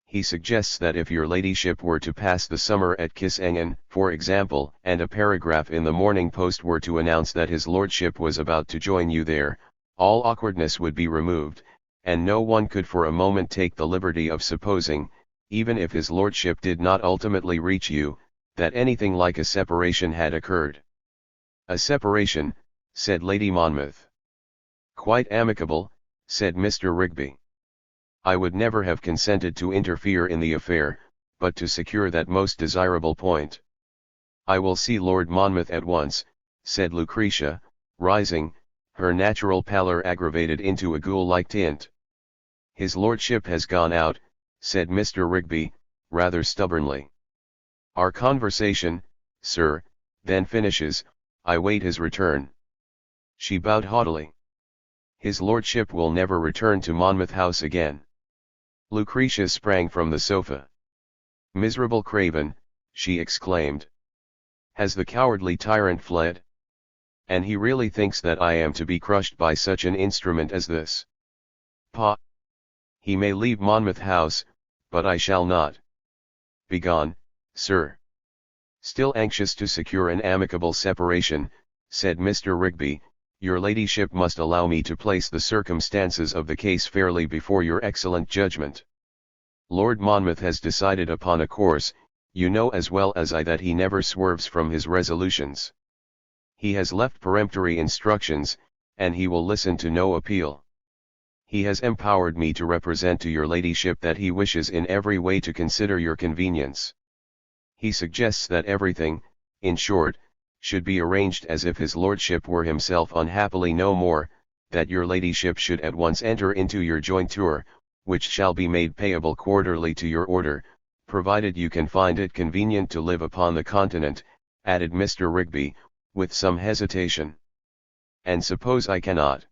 He suggests that if your ladyship were to pass the summer at Kissengen, for example, and a paragraph in the Morning Post were to announce that his lordship was about to join you there, all awkwardness would be removed, and no one could for a moment take the liberty of supposing, even if his lordship did not ultimately reach you, that anything like a separation had occurred. A separation, said Lady Monmouth. Quite amicable, said Mr. Rigby. I would never have consented to interfere in the affair, but to secure that most desirable point. I will see Lord Monmouth at once, said Lucretia, rising, her natural pallor aggravated into a ghoul-like tint. His lordship has gone out, said Mr. Rigby, rather stubbornly. Our conversation, sir, then finishes, I wait his return. She bowed haughtily. His lordship will never return to Monmouth House again. Lucretia sprang from the sofa. Miserable craven, she exclaimed. Has the cowardly tyrant fled? And he really thinks that I am to be crushed by such an instrument as this? Pah! He may leave Monmouth House, but I shall not. Begone, sir. Still anxious to secure an amicable separation, said Mr. Rigby, your ladyship must allow me to place the circumstances of the case fairly before your excellent judgment. Lord Monmouth has decided upon a course, you know as well as I that he never swerves from his resolutions. He has left peremptory instructions, and he will listen to no appeal. He has empowered me to represent to your ladyship that he wishes in every way to consider your convenience. He suggests that everything, in short, should be arranged as if his lordship were himself unhappily no more, that your ladyship should at once enter into your jointure, which shall be made payable quarterly to your order, provided you can find it convenient to live upon the continent, added Mr. Rigby, with some hesitation. And suppose I cannot?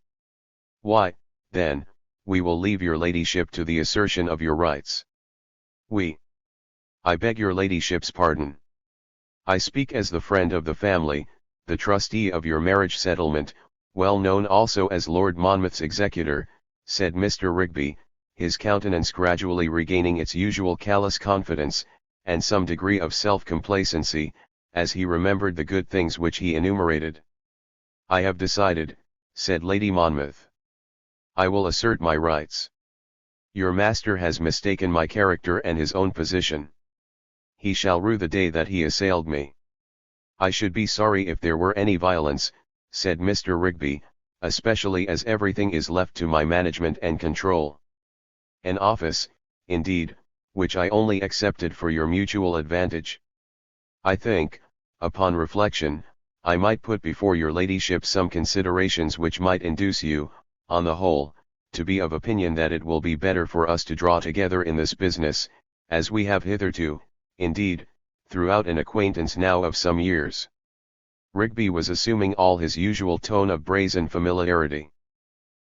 Why, then, we will leave your ladyship to the assertion of your rights. I beg your ladyship's pardon. I speak as the friend of the family, the trustee of your marriage settlement, well known also as Lord Monmouth's executor, said Mr. Rigby, his countenance gradually regaining its usual callous confidence, and some degree of self-complacency, as he remembered the good things which he enumerated. I have decided, said Lady Monmouth. I will assert my rights. Your master has mistaken my character and his own position. He shall rue the day that he assailed me. I should be sorry if there were any violence, said Mr. Rigby, especially as everything is left to my management and control. An office, indeed, which I only accepted for your mutual advantage. I think, upon reflection, I might put before your ladyship some considerations which might induce you, on the whole, to be of opinion that it will be better for us to draw together in this business, as we have hitherto, indeed, throughout an acquaintance now of some years. Rigby was assuming all his usual tone of brazen familiarity.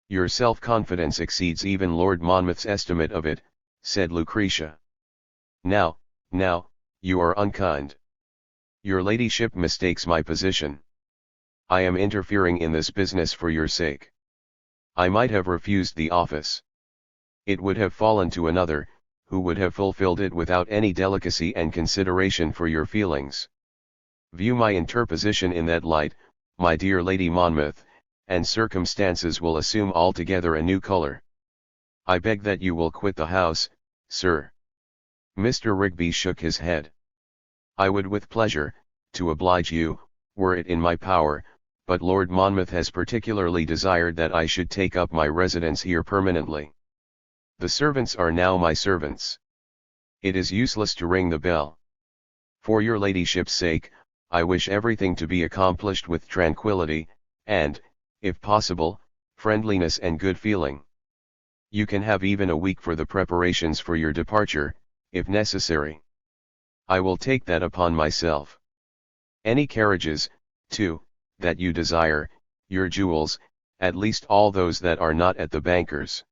"Your self-confidence exceeds even Lord Monmouth's estimate of it," said Lucretia. Now, you are unkind. Your ladyship mistakes my position. I am interfering in this business for your sake. I might have refused the office. It would have fallen to another, who would have fulfilled it without any delicacy and consideration for your feelings. View my interposition in that light, my dear Lady Monmouth, and circumstances will assume altogether a new colour. I beg that you will quit the house, sir." Mr. Rigby shook his head. "I would with pleasure, to oblige you, were it in my power, but Lord Monmouth has particularly desired that I should take up my residence here permanently. The servants are now my servants. It is useless to ring the bell. For your ladyship's sake, I wish everything to be accomplished with tranquillity, and, if possible, friendliness and good feeling. You can have even a week for the preparations for your departure, if necessary. I will take that upon myself. Any carriages, too, that you desire, your jewels, at least all those that are not at the banker's.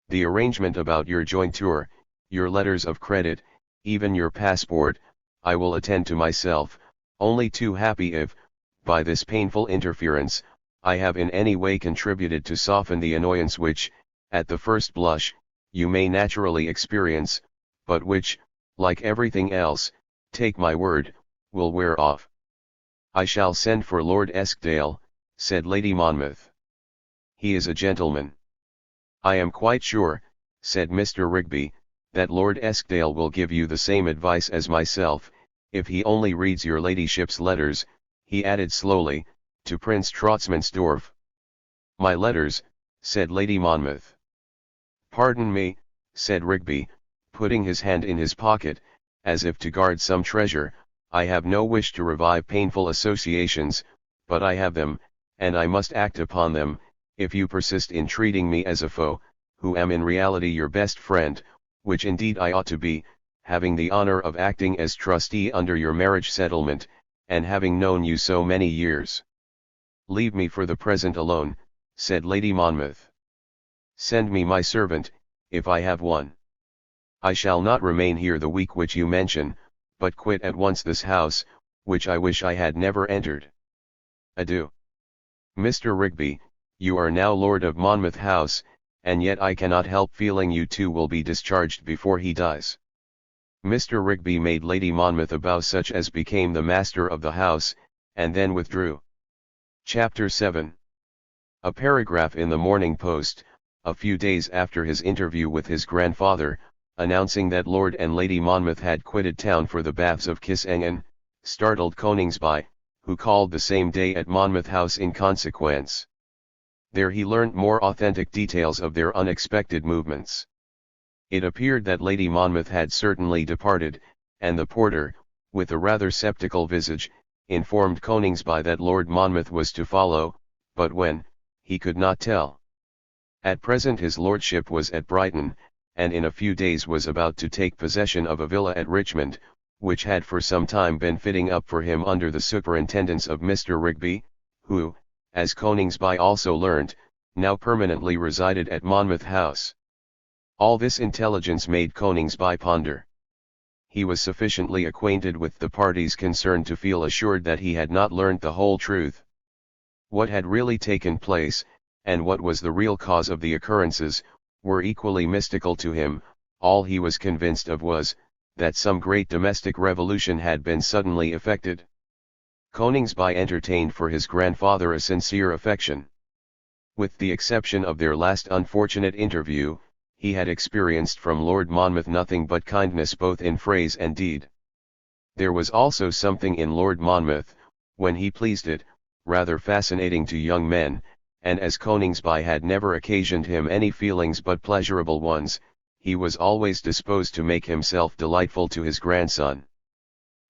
The arrangement about your jointure, your letters of credit, even your passport, I will attend to myself, only too happy if, by this painful interference, I have in any way contributed to soften the annoyance which, at the first blush, you may naturally experience, but which, like everything else, take my word, will wear off." "I shall send for Lord Eskdale," said Lady Monmouth. "He is a gentleman." "I am quite sure," said Mr. Rigby, "that Lord Eskdale will give you the same advice as myself, if he only reads your ladyship's letters," he added slowly, "to Prince Trotmansdorff." "My letters," said Lady Monmouth. "Pardon me," said Rigby, putting his hand in his pocket, as if to guard some treasure, "I have no wish to revive painful associations, but I have them, and I must act upon them, if you persist in treating me as a foe, who am in reality your best friend, which indeed I ought to be, having the honor of acting as trustee under your marriage settlement, and having known you so many years." "Leave me for the present alone," said Lady Monmouth. "Send me my servant, if I have one. I shall not remain here the week which you mention, but quit at once this house, which I wish I had never entered. Adieu. Mr. Rigby, you are now Lord of Monmouth House, and yet I cannot help feeling you too will be discharged before he dies." Mr. Rigby made Lady Monmouth a bow such as became the master of the house, and then withdrew. Chapter 7. A paragraph in the Morning Post, a few days after his interview with his grandfather, announcing that Lord and Lady Monmouth had quitted town for the baths of Kissengen, startled Coningsby, who called the same day at Monmouth House in consequence. There he learnt more authentic details of their unexpected movements. It appeared that Lady Monmouth had certainly departed, and the porter, with a rather sceptical visage, informed Coningsby that Lord Monmouth was to follow, but when, he could not tell. At present his lordship was at Brighton, and in a few days was about to take possession of a villa at Richmond, which had for some time been fitting up for him under the superintendence of Mr. Rigby, who, as Coningsby also learnt, now permanently resided at Monmouth House. All this intelligence made Coningsby ponder. He was sufficiently acquainted with the parties concerned to feel assured that he had not learnt the whole truth. What had really taken place, and what was the real cause of the occurrences, were equally mystical to him. All he was convinced of was, that some great domestic revolution had been suddenly effected. Coningsby entertained for his grandfather a sincere affection. With the exception of their last unfortunate interview, he had experienced from Lord Monmouth nothing but kindness both in phrase and deed. There was also something in Lord Monmouth, when he pleased it, rather fascinating to young men, and as Coningsby had never occasioned him any feelings but pleasurable ones, he was always disposed to make himself delightful to his grandson.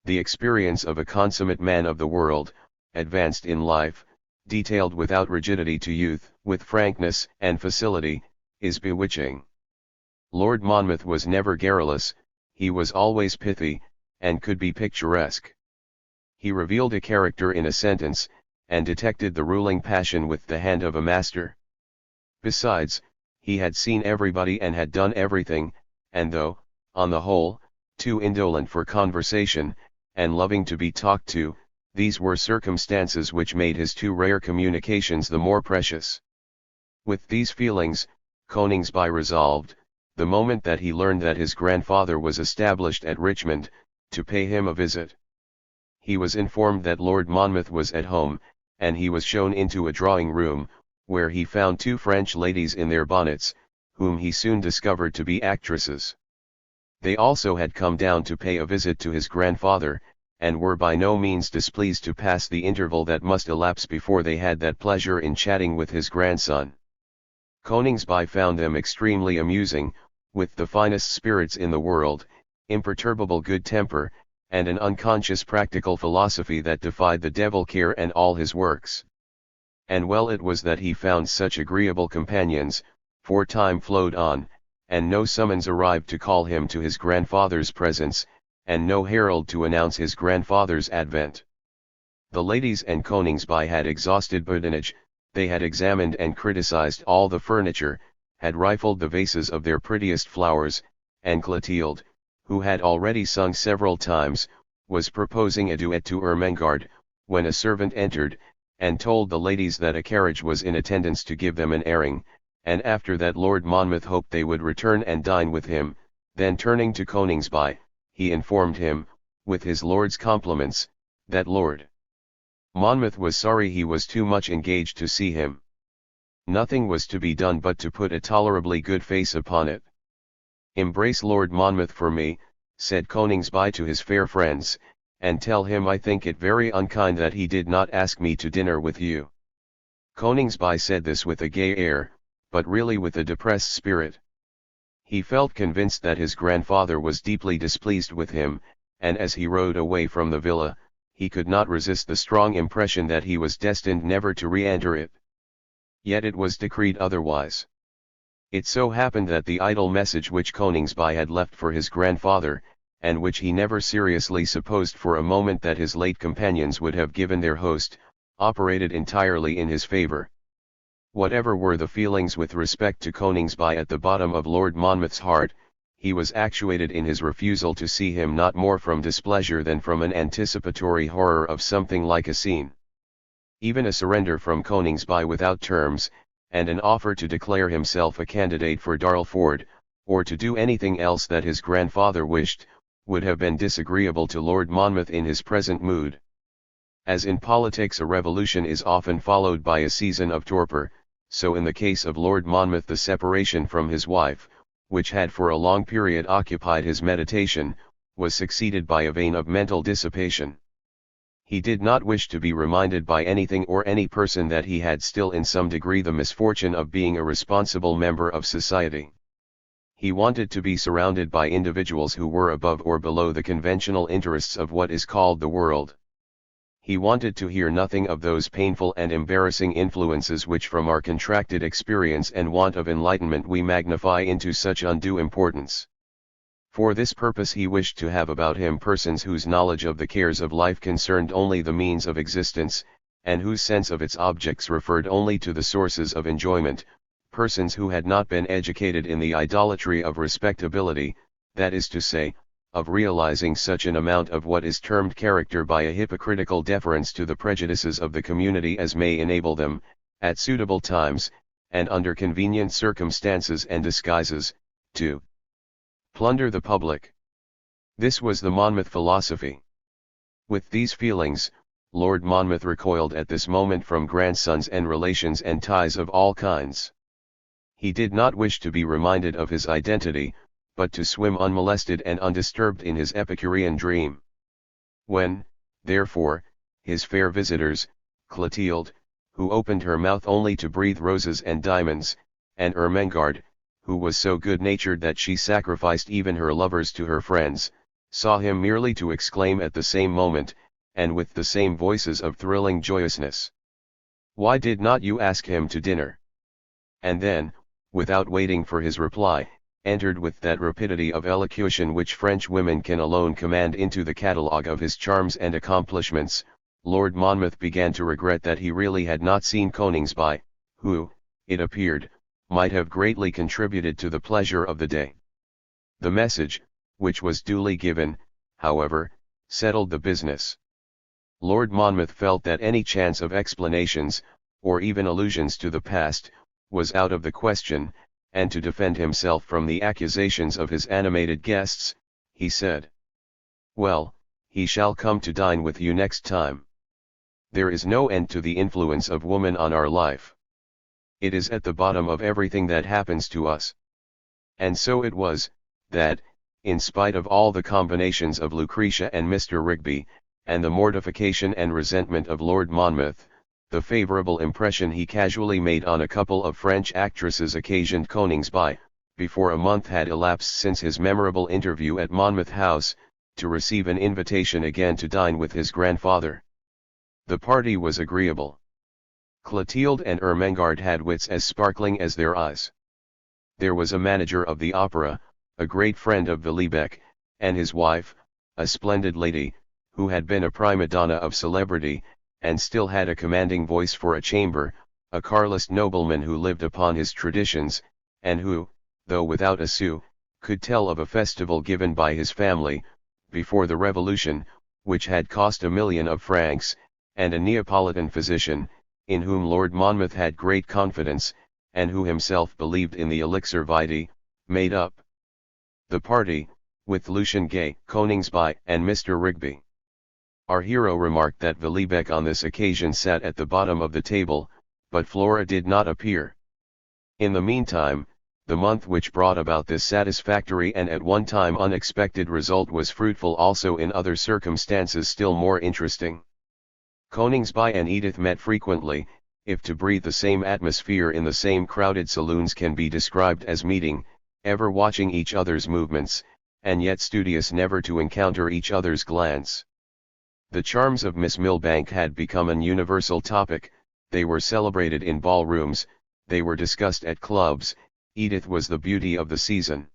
The experience of a consummate man of the world, advanced in life, detailed without rigidity to youth, with frankness and facility, is bewitching. Lord Monmouth was never garrulous, he was always pithy, and could be picturesque. He revealed a character in a sentence, and detected the ruling passion with the hand of a master. Besides, he had seen everybody and had done everything, and though, on the whole, too indolent for conversation, and loving to be talked to, these were circumstances which made his too rare communications the more precious. With these feelings, Coningsby resolved, the moment that he learned that his grandfather was established at Richmond, to pay him a visit. He was informed that Lord Monmouth was at home, and he was shown into a drawing-room, where he found two French ladies in their bonnets, whom he soon discovered to be actresses. They also had come down to pay a visit to his grandfather, and were by no means displeased to pass the interval that must elapse before they had that pleasure in chatting with his grandson. Coningsby found them extremely amusing, with the finest spirits in the world, imperturbable good temper, and an unconscious practical philosophy that defied the devil care and all his works. And well it was that he found such agreeable companions, for time flowed on, and no summons arrived to call him to his grandfather's presence, and no herald to announce his grandfather's advent. The ladies and Coningsby had exhausted badinage, they had examined and criticized all the furniture, had rifled the vases of their prettiest flowers, and Clotilde, who had already sung several times, was proposing a duet to Ermengarde, when a servant entered, and told the ladies that a carriage was in attendance to give them an airing, and after that Lord Monmouth hoped they would return and dine with him. Then turning to Coningsby, he informed him, with his lord's compliments, that Lord Monmouth was sorry he was too much engaged to see him. Nothing was to be done but to put a tolerably good face upon it. "Embrace Lord Monmouth for me," said Coningsby to his fair friends, "and tell him I think it very unkind that he did not ask me to dinner with you." Coningsby said this with a gay air, but really with a depressed spirit. He felt convinced that his grandfather was deeply displeased with him, and as he rode away from the villa, he could not resist the strong impression that he was destined never to re-enter it. Yet it was decreed otherwise. It so happened that the idle message which Coningsby had left for his grandfather, and which he never seriously supposed for a moment that his late companions would have given their host, operated entirely in his favour. Whatever were the feelings with respect to Coningsby at the bottom of Lord Monmouth's heart, he was actuated in his refusal to see him not more from displeasure than from an anticipatory horror of something like a scene. Even a surrender from Coningsby without terms, and an offer to declare himself a candidate for Darlford, or to do anything else that his grandfather wished, would have been disagreeable to Lord Monmouth in his present mood. As in politics a revolution is often followed by a season of torpor, so in the case of Lord Monmouth the separation from his wife, which had for a long period occupied his meditation, was succeeded by a vein of mental dissipation. He did not wish to be reminded by anything or any person that he had still in some degree the misfortune of being a responsible member of society. He wanted to be surrounded by individuals who were above or below the conventional interests of what is called the world. He wanted to hear nothing of those painful and embarrassing influences which from our contracted experience and want of enlightenment we magnify into such undue importance. For this purpose he wished to have about him persons whose knowledge of the cares of life concerned only the means of existence, and whose sense of its objects referred only to the sources of enjoyment, persons who had not been educated in the idolatry of respectability, that is to say, of realizing such an amount of what is termed character by a hypocritical deference to the prejudices of the community as may enable them, at suitable times, and under convenient circumstances and disguises, to plunder the public. This was the Monmouth philosophy. With these feelings, Lord Monmouth recoiled at this moment from grandsons and relations and ties of all kinds. He did not wish to be reminded of his identity, but to swim unmolested and undisturbed in his Epicurean dream. When, therefore, his fair visitors, Clotilde, who opened her mouth only to breathe roses and diamonds, and Ermengarde, who was so good-natured that she sacrificed even her lovers to her friends, saw him merely to exclaim at the same moment, and with the same voices of thrilling joyousness, "Why did not you ask him to dinner?" And then, without waiting for his reply, entered with that rapidity of elocution which French women can alone command into the catalogue of his charms and accomplishments. Lord Monmouth began to regret that he really had not seen Coningsby, who, it appeared, might have greatly contributed to the pleasure of the day. The message, which was duly given, however, settled the business. Lord Monmouth felt that any chance of explanations, or even allusions to the past, was out of the question, and to defend himself from the accusations of his animated guests, he said, "Well, he shall come to dine with you next time. There is no end to the influence of woman on our life. It is at the bottom of everything that happens to us." And so it was, that, in spite of all the combinations of Lucretia and Mr. Rigby, and the mortification and resentment of Lord Monmouth, the favourable impression he casually made on a couple of French actresses occasioned Coningsby, before a month had elapsed since his memorable interview at Monmouth House, to receive an invitation again to dine with his grandfather. The party was agreeable. Clotilde and Ermengarde had wits as sparkling as their eyes. There was a manager of the opera, a great friend of Villebec, and his wife, a splendid lady, who had been a prima donna of celebrity, and still had a commanding voice for a chamber, a Carlist nobleman who lived upon his traditions, and who, though without a sou, could tell of a festival given by his family, before the Revolution, which had cost 1,000,000 of francs, and a Neapolitan physician, in whom Lord Monmouth had great confidence, and who himself believed in the elixir vitae, made up the party, with Lucian Gay, Coningsby, and Mr. Rigby. Our hero remarked that Villebec on this occasion sat at the bottom of the table, but Flora did not appear. In the meantime, the month which brought about this satisfactory and at one time unexpected result was fruitful also in other circumstances still more interesting. Coningsby and Edith met frequently, if to breathe the same atmosphere in the same crowded saloons can be described as meeting, ever watching each other's movements, and yet studious never to encounter each other's glance. The charms of Miss Milbank had become an universal topic, they were celebrated in ballrooms, they were discussed at clubs. Edith was the beauty of the season.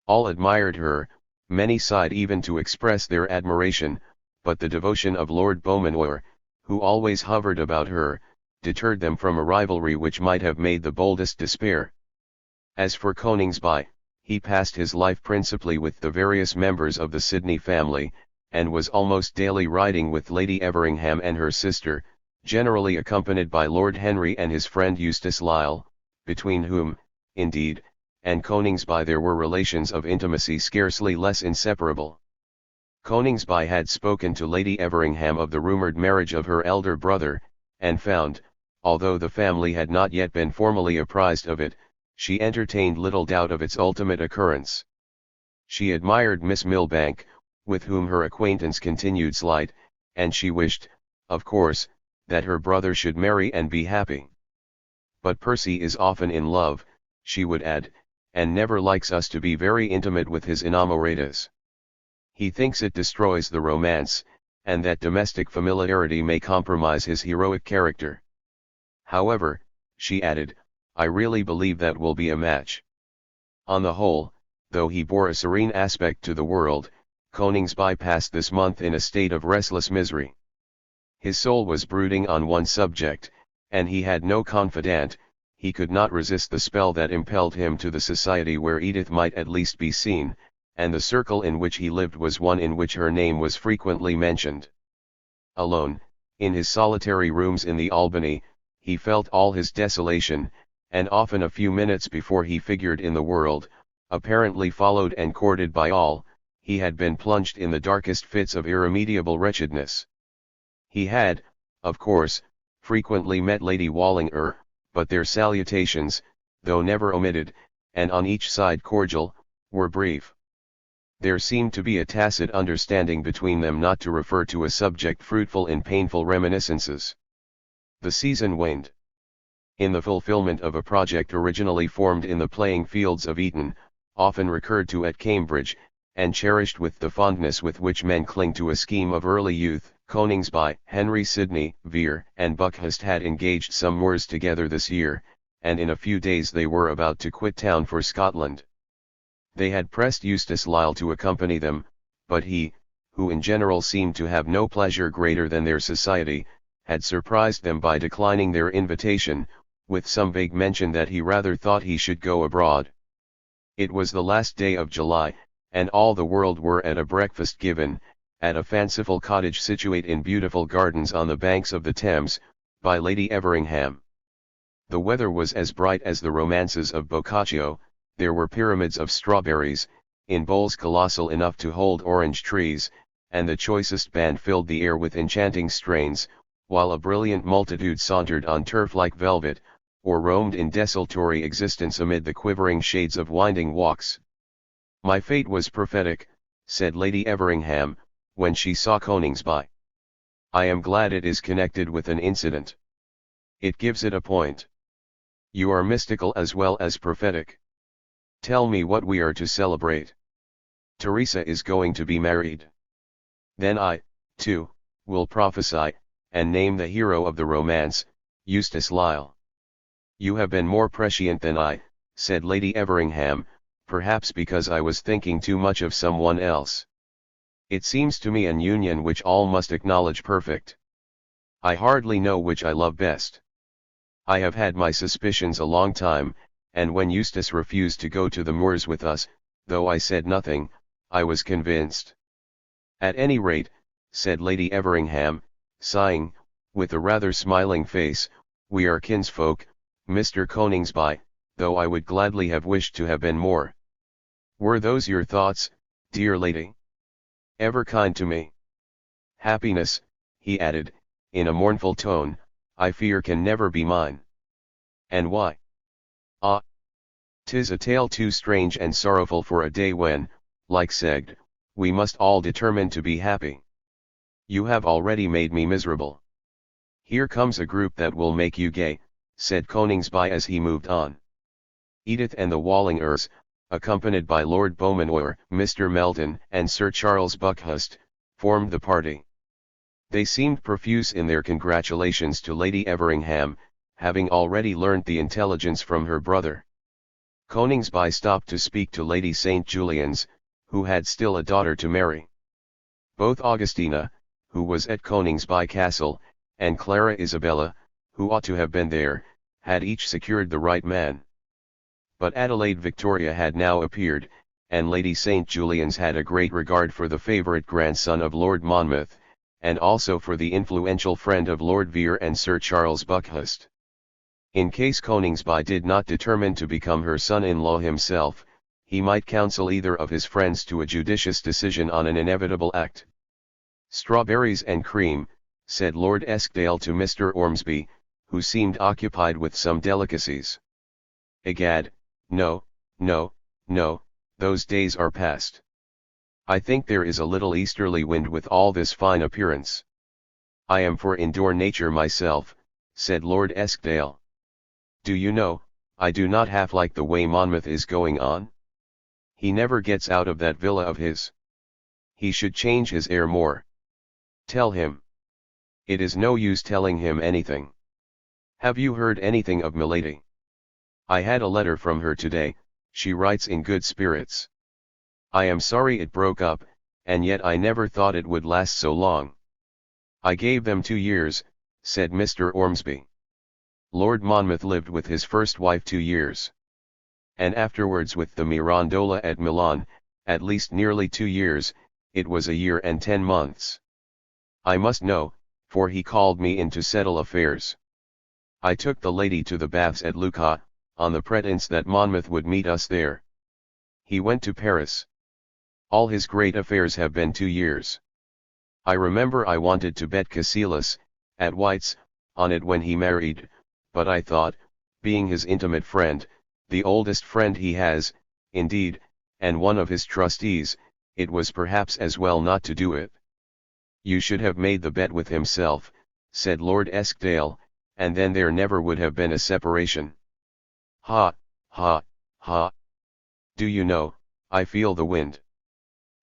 All admired her, many sighed even to express their admiration, but the devotion of Lord Beaumanoir, who always hovered about her, deterred them from a rivalry which might have made the boldest despair. As for Coningsby, he passed his life principally with the various members of the Sidney family, and was almost daily riding with Lady Everingham and her sister, generally accompanied by Lord Henry and his friend Eustace Lisle, between whom, indeed, and Coningsby there were relations of intimacy scarcely less inseparable. Coningsby had spoken to Lady Everingham of the rumoured marriage of her elder brother, and found, although the family had not yet been formally apprised of it, she entertained little doubt of its ultimate occurrence. She admired Miss Milbank, with whom her acquaintance continued slight, and she wished, of course, that her brother should marry and be happy. "But Percy is often in love," she would add, "and never likes us to be very intimate with his inamoratas. He thinks it destroys the romance, and that domestic familiarity may compromise his heroic character. However," she added, "I really believe that will be a match." On the whole, though he bore a serene aspect to the world, Coningsby passed this month in a state of restless misery. His soul was brooding on one subject, and he had no confidant. He could not resist the spell that impelled him to the society where Edith might at least be seen, and the circle in which he lived was one in which her name was frequently mentioned. Alone, in his solitary rooms in the Albany, he felt all his desolation, and often a few minutes before he figured in the world, apparently followed and courted by all, he had been plunged in the darkest fits of irremediable wretchedness. He had, of course, frequently met Lady Wallinger, but their salutations, though never omitted, and on each side cordial, were brief. There seemed to be a tacit understanding between them not to refer to a subject fruitful in painful reminiscences. The season waned. In the fulfilment of a project originally formed in the playing fields of Eton, often recurred to at Cambridge, and cherished with the fondness with which men cling to a scheme of early youth, Coningsby, Henry Sidney, Vere, and Buckhurst had engaged some moors together this year, and in a few days they were about to quit town for Scotland. They had pressed Eustace Lisle to accompany them, but he, who in general seemed to have no pleasure greater than their society, had surprised them by declining their invitation, with some vague mention that he rather thought he should go abroad. It was the last day of July, and all the world were at a breakfast given, at a fanciful cottage situate in beautiful gardens on the banks of the Thames, by Lady Everingham. The weather was as bright as the romances of Boccaccio, there were pyramids of strawberries, in bowls colossal enough to hold orange trees, and the choicest band filled the air with enchanting strains, while a brilliant multitude sauntered on turf like velvet, or roamed in desultory existence amid the quivering shades of winding walks. "My fate was prophetic," said Lady Everingham, when she saw Coningsby. "I am glad it is connected with an incident. It gives it a point. You are mystical as well as prophetic. Tell me what we are to celebrate." "Teresa is going to be married." "Then I, too, will prophesy, and name the hero of the romance, Eustace Lisle." "You have been more prescient than I," said Lady Everingham, "perhaps because I was thinking too much of someone else. It seems to me an union which all must acknowledge perfect. I hardly know which I love best. I have had my suspicions a long time, and when Eustace refused to go to the moors with us, though I said nothing, I was convinced." "At any rate," said Lady Everingham, sighing, with a rather smiling face, "we are kinsfolk, Mr. Coningsby, though I would gladly have wished to have been more." "Were those your thoughts, dear lady? Ever kind to me? Happiness," he added, in a mournful tone, "I fear can never be mine." "And why?" "Ah! 'Tis a tale too strange and sorrowful for a day when, like Segd, we must all determine to be happy. You have already made me miserable. Here comes a group that will make you gay," said Coningsby as he moved on. Edith and the Wallingers, accompanied by Lord Beaumanoir, Mr. Melton, and Sir Charles Buckhurst, formed the party. They seemed profuse in their congratulations to Lady Everingham, having already learnt the intelligence from her brother. Coningsby stopped to speak to Lady St. Julians, who had still a daughter to marry. Both Augustina, who was at Coningsby Castle, and Clara Isabella, who ought to have been there, had each secured the right man. But Adelaide Victoria had now appeared, and Lady St. Julians had a great regard for the favourite grandson of Lord Monmouth, and also for the influential friend of Lord Vere and Sir Charles Buckhurst. In case Coningsby did not determine to become her son-in-law himself, he might counsel either of his friends to a judicious decision on an inevitable act. "Strawberries and cream," said Lord Eskdale to Mr. Ormsby, who seemed occupied with some delicacies. "Egad, no, no, no, those days are past. I think there is a little easterly wind with all this fine appearance." "I am for indoor nature myself," said Lord Eskdale. "Do you know, I do not half like the way Monmouth is going on. He never gets out of that villa of his. He should change his air more. Tell him." "It is no use telling him anything. Have you heard anything of Milady?" "I had a letter from her today. She writes in good spirits. I am sorry it broke up, and yet I never thought it would last so long." "I gave them 2 years," said Mr. Ormsby. "Lord Monmouth lived with his first wife 2 years. And afterwards with the Mirandola at Milan, at least nearly 2 years, it was a year and 10 months. I must know, for he called me in to settle affairs. I took the lady to the baths at Lucca, on the pretence that Monmouth would meet us there. He went to Paris. All his great affairs have been 2 years. I remember I wanted to bet Cassilis, at White's, on it when he married, but I thought, being his intimate friend, the oldest friend he has, indeed, and one of his trustees, it was perhaps as well not to do it." "You should have made the bet with himself," said Lord Eskdale, "and then there never would have been a separation." "Ha, ha, ha. Do you know, I feel the wind."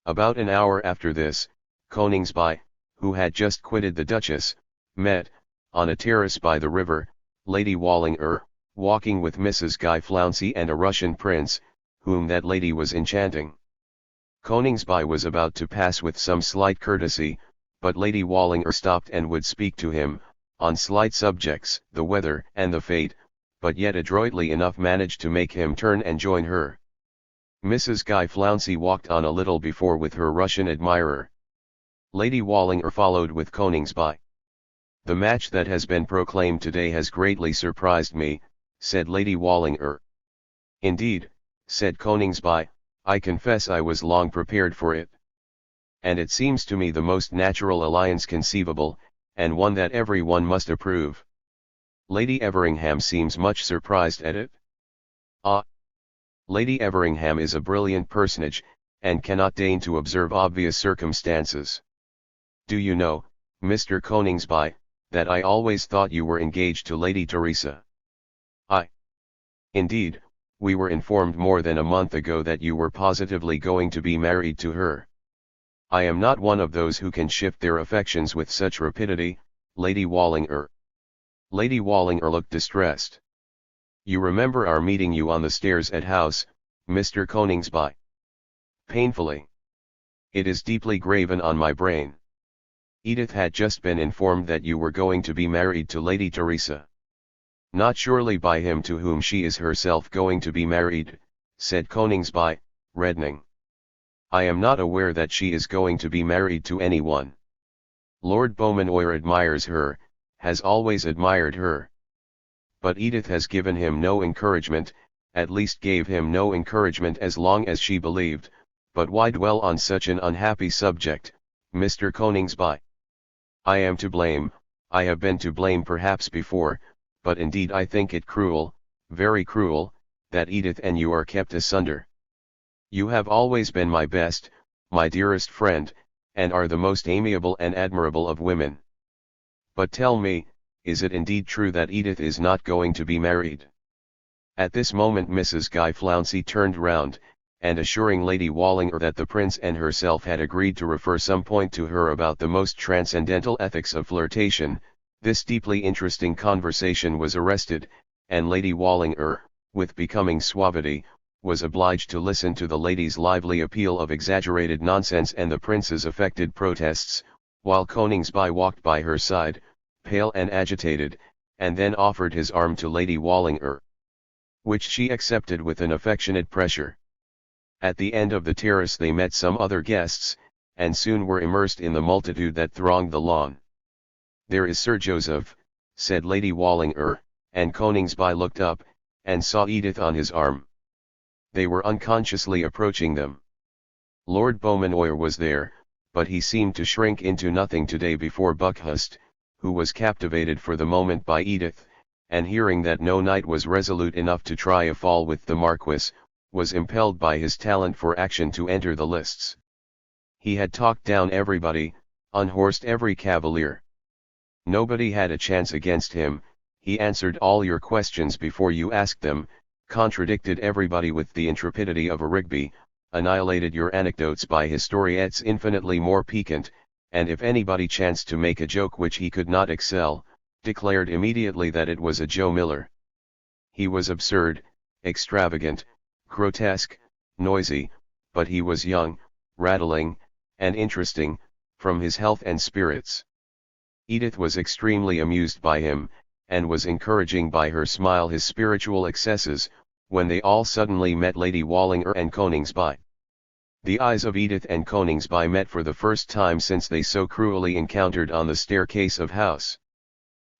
About an hour after this, Coningsby, who had just quitted the Duchess, met, on a terrace by the river, Lady Wallinger, walking with Mrs. Guy Flouncey and a Russian prince, whom that lady was enchanting. Coningsby was about to pass with some slight courtesy, but Lady Wallinger stopped and would speak to him, on slight subjects, the weather and the fate, but yet adroitly enough managed to make him turn and join her. Mrs. Guy Flouncey walked on a little before with her Russian admirer. Lady Wallinger followed with Coningsby. "The match that has been proclaimed today has greatly surprised me," said Lady Wallinger. "Indeed," said Coningsby, "I confess I was long prepared for it. And it seems to me the most natural alliance conceivable, and one that every one must approve. Lady Everingham seems much surprised at it." "Ah! Lady Everingham is a brilliant personage, and cannot deign to observe obvious circumstances. Do you know, Mr. Coningsby, that I always thought you were engaged to Lady Teresa?" "Indeed, we were informed more than a month ago that you were positively going to be married to her. I am not one of those who can shift their affections with such rapidity, Lady Wallinger." Lady Wallinger looked distressed. "You remember our meeting you on the stairs at house, Mr. Coningsby?" "Painfully. It is deeply graven on my brain." "Edith had just been informed that you were going to be married to Lady Teresa." "Not surely by him to whom she is herself going to be married," said Coningsby, reddening. "I am not aware that she is going to be married to anyone. Lord Beaumanoir admires her, has always admired her. But Edith has given him no encouragement, at least gave him no encouragement as long as she believed, but why dwell on such an unhappy subject, Mr. Coningsby? I am to blame, I have been to blame perhaps before, but indeed I think it cruel, very cruel, that Edith and you are kept asunder. You have always been my best, my dearest friend, and are the most amiable and admirable of women. But tell me, is it indeed true that Edith is not going to be married?" At this moment Mrs. Guy Flouncey turned round, and assuring Lady Wallinger that the Prince and herself had agreed to refer some point to her about the most transcendental ethics of flirtation, this deeply interesting conversation was arrested, and Lady Wallinger, with becoming suavity, was obliged to listen to the lady's lively appeal of exaggerated nonsense and the Prince's affected protests, while Coningsby walked by her side, pale and agitated, and then offered his arm to Lady Wallinger, which she accepted with an affectionate pressure. At the end of the terrace they met some other guests, and soon were immersed in the multitude that thronged the lawn. "There is Sir Joseph," said Lady Wallinger, and Coningsby looked up, and saw Edith on his arm. They were unconsciously approaching them. Lord Beaumanoir was there, but he seemed to shrink into nothing today before Buckhurst, who was captivated for the moment by Edith, and hearing that no knight was resolute enough to try a fall with the Marquis, was impelled by his talent for action to enter the lists. He had talked down everybody, unhorsed every cavalier. Nobody had a chance against him, he answered all your questions before you asked them, contradicted everybody with the intrepidity of a Rigby, annihilated your anecdotes by historiettes infinitely more piquant, and if anybody chanced to make a joke which he could not excel, declared immediately that it was a Joe Miller. He was absurd, extravagant, grotesque, noisy, but he was young, rattling, and interesting, from his health and spirits. Edith was extremely amused by him, and was encouraging by her smile his spiritual excesses, when they all suddenly met Lady Wallinger and Coningsby. The eyes of Edith and Coningsby met for the first time since they so cruelly encountered on the staircase of house.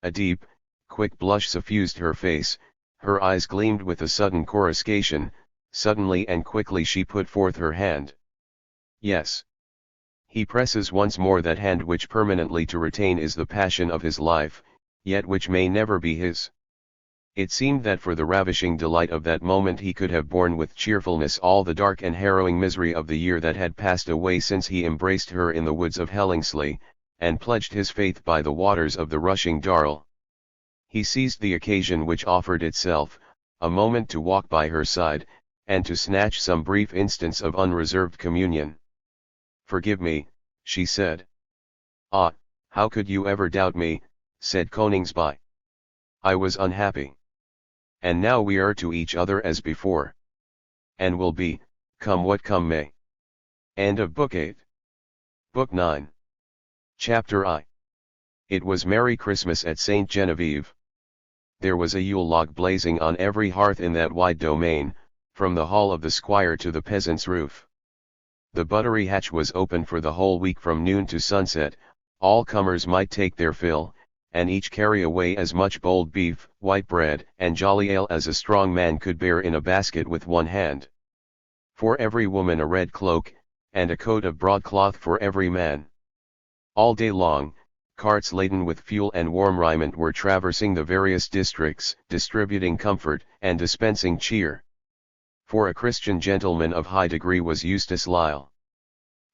A deep, quick blush suffused her face, her eyes gleamed with a sudden coruscation, suddenly and quickly she put forth her hand. Yes. He presses once more that hand which permanently to retain is the passion of his life, yet which may never be his. It seemed that for the ravishing delight of that moment he could have borne with cheerfulness all the dark and harrowing misery of the year that had passed away since he embraced her in the woods of Hellingsley, and pledged his faith by the waters of the rushing Darl. He seized the occasion which offered itself, a moment to walk by her side, and to snatch some brief instants of unreserved communion. "Forgive me," she said. "Ah, how could you ever doubt me?" said Coningsby. "I was unhappy." And now we are to each other as before. And will be, come what come may. End of Book 8. Book 9. Chapter I. It was Merry Christmas at St. Genevieve. There was a Yule log blazing on every hearth in that wide domain, from the hall of the squire to the peasant's roof. The buttery hatch was open for the whole week from noon to sunset. All comers might take their fill, and each carry away as much bold beef, white bread, and jolly ale as a strong man could bear in a basket with one hand. For every woman a red cloak, and a coat of broadcloth for every man. All day long, carts laden with fuel and warm raiment were traversing the various districts, distributing comfort, and dispensing cheer. For a Christian gentleman of high degree was Eustace Lisle.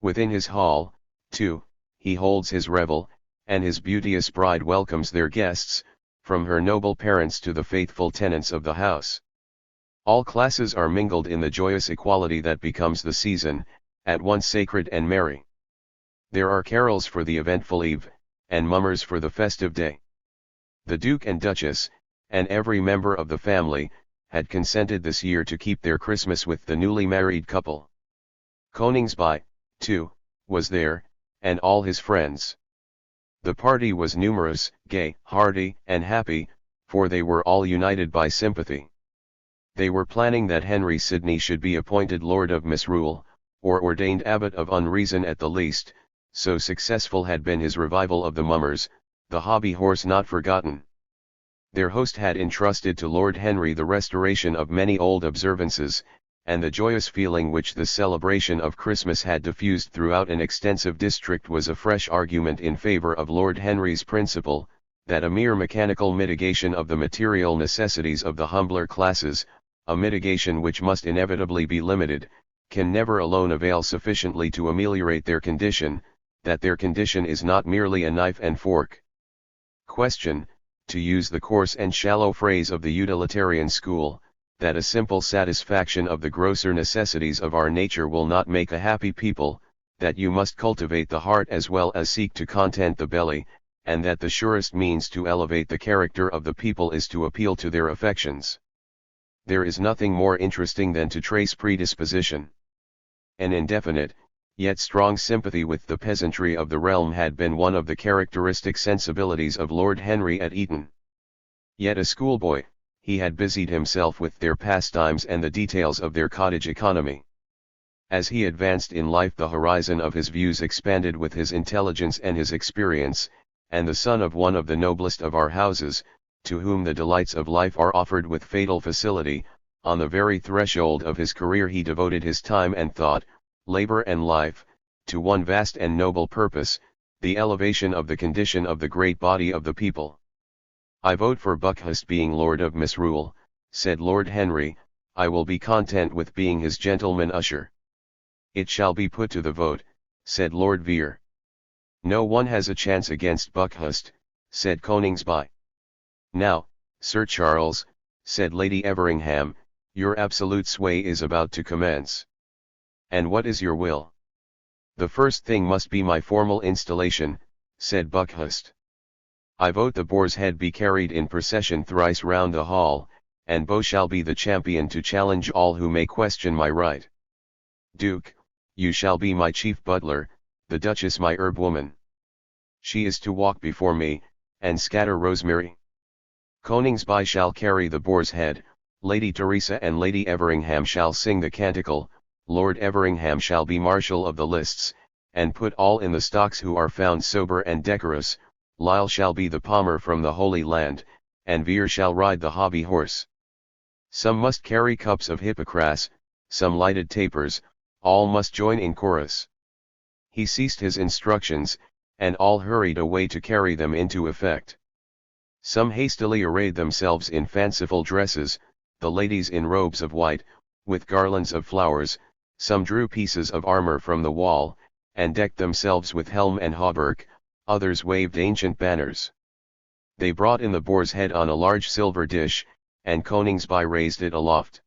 Within his hall, too, he holds his revel, and his beauteous bride welcomes their guests, from her noble parents to the faithful tenants of the house. All classes are mingled in the joyous equality that becomes the season, at once sacred and merry. There are carols for the eventful eve, and mummers for the festive day. The Duke and Duchess, and every member of the family, had consented this year to keep their Christmas with the newly married couple. Coningsby, too, was there, and all his friends. The party was numerous, gay, hearty, and happy, for they were all united by sympathy. They were planning that Henry Sidney should be appointed Lord of Misrule, or ordained Abbot of Unreason at the least, so successful had been his revival of the mummers, the hobby horse not forgotten. Their host had entrusted to Lord Henry the restoration of many old observances, and the joyous feeling which the celebration of Christmas had diffused throughout an extensive district was a fresh argument in favour of Lord Henry's principle, that a mere mechanical mitigation of the material necessities of the humbler classes, a mitigation which must inevitably be limited, can never alone avail sufficiently to ameliorate their condition, that their condition is not merely a knife and fork. Question, to use the coarse and shallow phrase of the utilitarian school, that a simple satisfaction of the grosser necessities of our nature will not make a happy people, that you must cultivate the heart as well as seek to content the belly, and that the surest means to elevate the character of the people is to appeal to their affections. There is nothing more interesting than to trace predisposition. An indefinite, yet strong sympathy with the peasantry of the realm had been one of the characteristic sensibilities of Lord Henry at Eton. Yet a schoolboy, he had busied himself with their pastimes and the details of their cottage economy. As he advanced in life, the horizon of his views expanded with his intelligence and his experience, and the son of one of the noblest of our houses, to whom the delights of life are offered with fatal facility, on the very threshold of his career he devoted his time and thought, labor and life, to one vast and noble purpose, the elevation of the condition of the great body of the people. "I vote for Buckhurst being Lord of Misrule," said Lord Henry. "I will be content with being his gentleman usher." "It shall be put to the vote," said Lord Vere. "No one has a chance against Buckhurst," said Coningsby. "Now, Sir Charles," said Lady Everingham, "your absolute sway is about to commence. And what is your will?" "The first thing must be my formal installation," said Buckhurst. "I vote the boar's head be carried in procession thrice round the hall, and Beau shall be the champion to challenge all who may question my right. Duke, you shall be my chief butler, the Duchess my herb woman. She is to walk before me, and scatter rosemary. Coningsby shall carry the boar's head, Lady Teresa and Lady Everingham shall sing the canticle, Lord Everingham shall be marshal of the lists, and put all in the stocks who are found sober and decorous, Lisle shall be the palmer from the Holy Land, and Vere shall ride the hobby horse. Some must carry cups of hippocras, some lighted tapers, all must join in chorus." He ceased his instructions, and all hurried away to carry them into effect. Some hastily arrayed themselves in fanciful dresses, the ladies in robes of white, with garlands of flowers, some drew pieces of armor from the wall, and decked themselves with helm and hauberk, others waved ancient banners. They brought in the boar's head on a large silver dish, and Coningsby raised it aloft.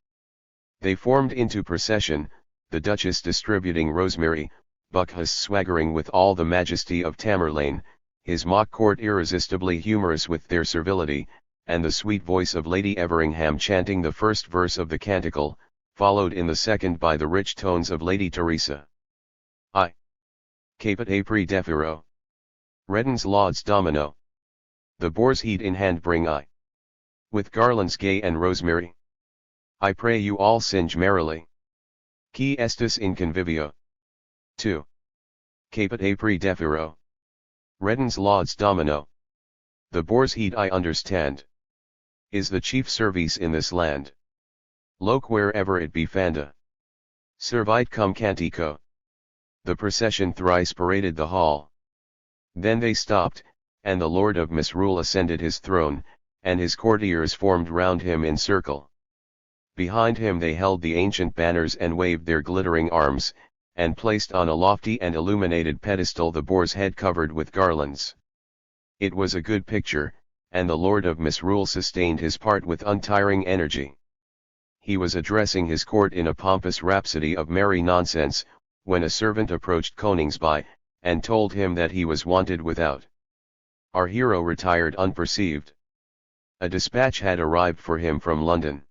They formed into procession, the Duchess distributing rosemary, Buckhurst swaggering with all the majesty of Tamerlane, his mock court irresistibly humorous with their servility, and the sweet voice of Lady Everingham chanting the first verse of the canticle, followed in the second by the rich tones of Lady Teresa. I. Caput Apri defero. Reddens lauds domino. The boar's heat in hand bring I. With garlands gay and rosemary. I pray you all singe merrily. Qui estis in convivio. 2. Caput Apri defero. Reddens lauds domino. The boar's heat I understand. Is the chief service in this land. Loque wherever it be fanda. Servite cum cantico. The procession thrice paraded the hall. Then they stopped, and the Lord of Misrule ascended his throne, and his courtiers formed round him in circle. Behind him they held the ancient banners and waved their glittering arms, and placed on a lofty and illuminated pedestal the boar's head covered with garlands. It was a good picture, and the Lord of Misrule sustained his part with untiring energy. He was addressing his court in a pompous rhapsody of merry nonsense, when a servant approached Coningsby, and told him that he was wanted without. Our hero retired unperceived. A dispatch had arrived for him from London.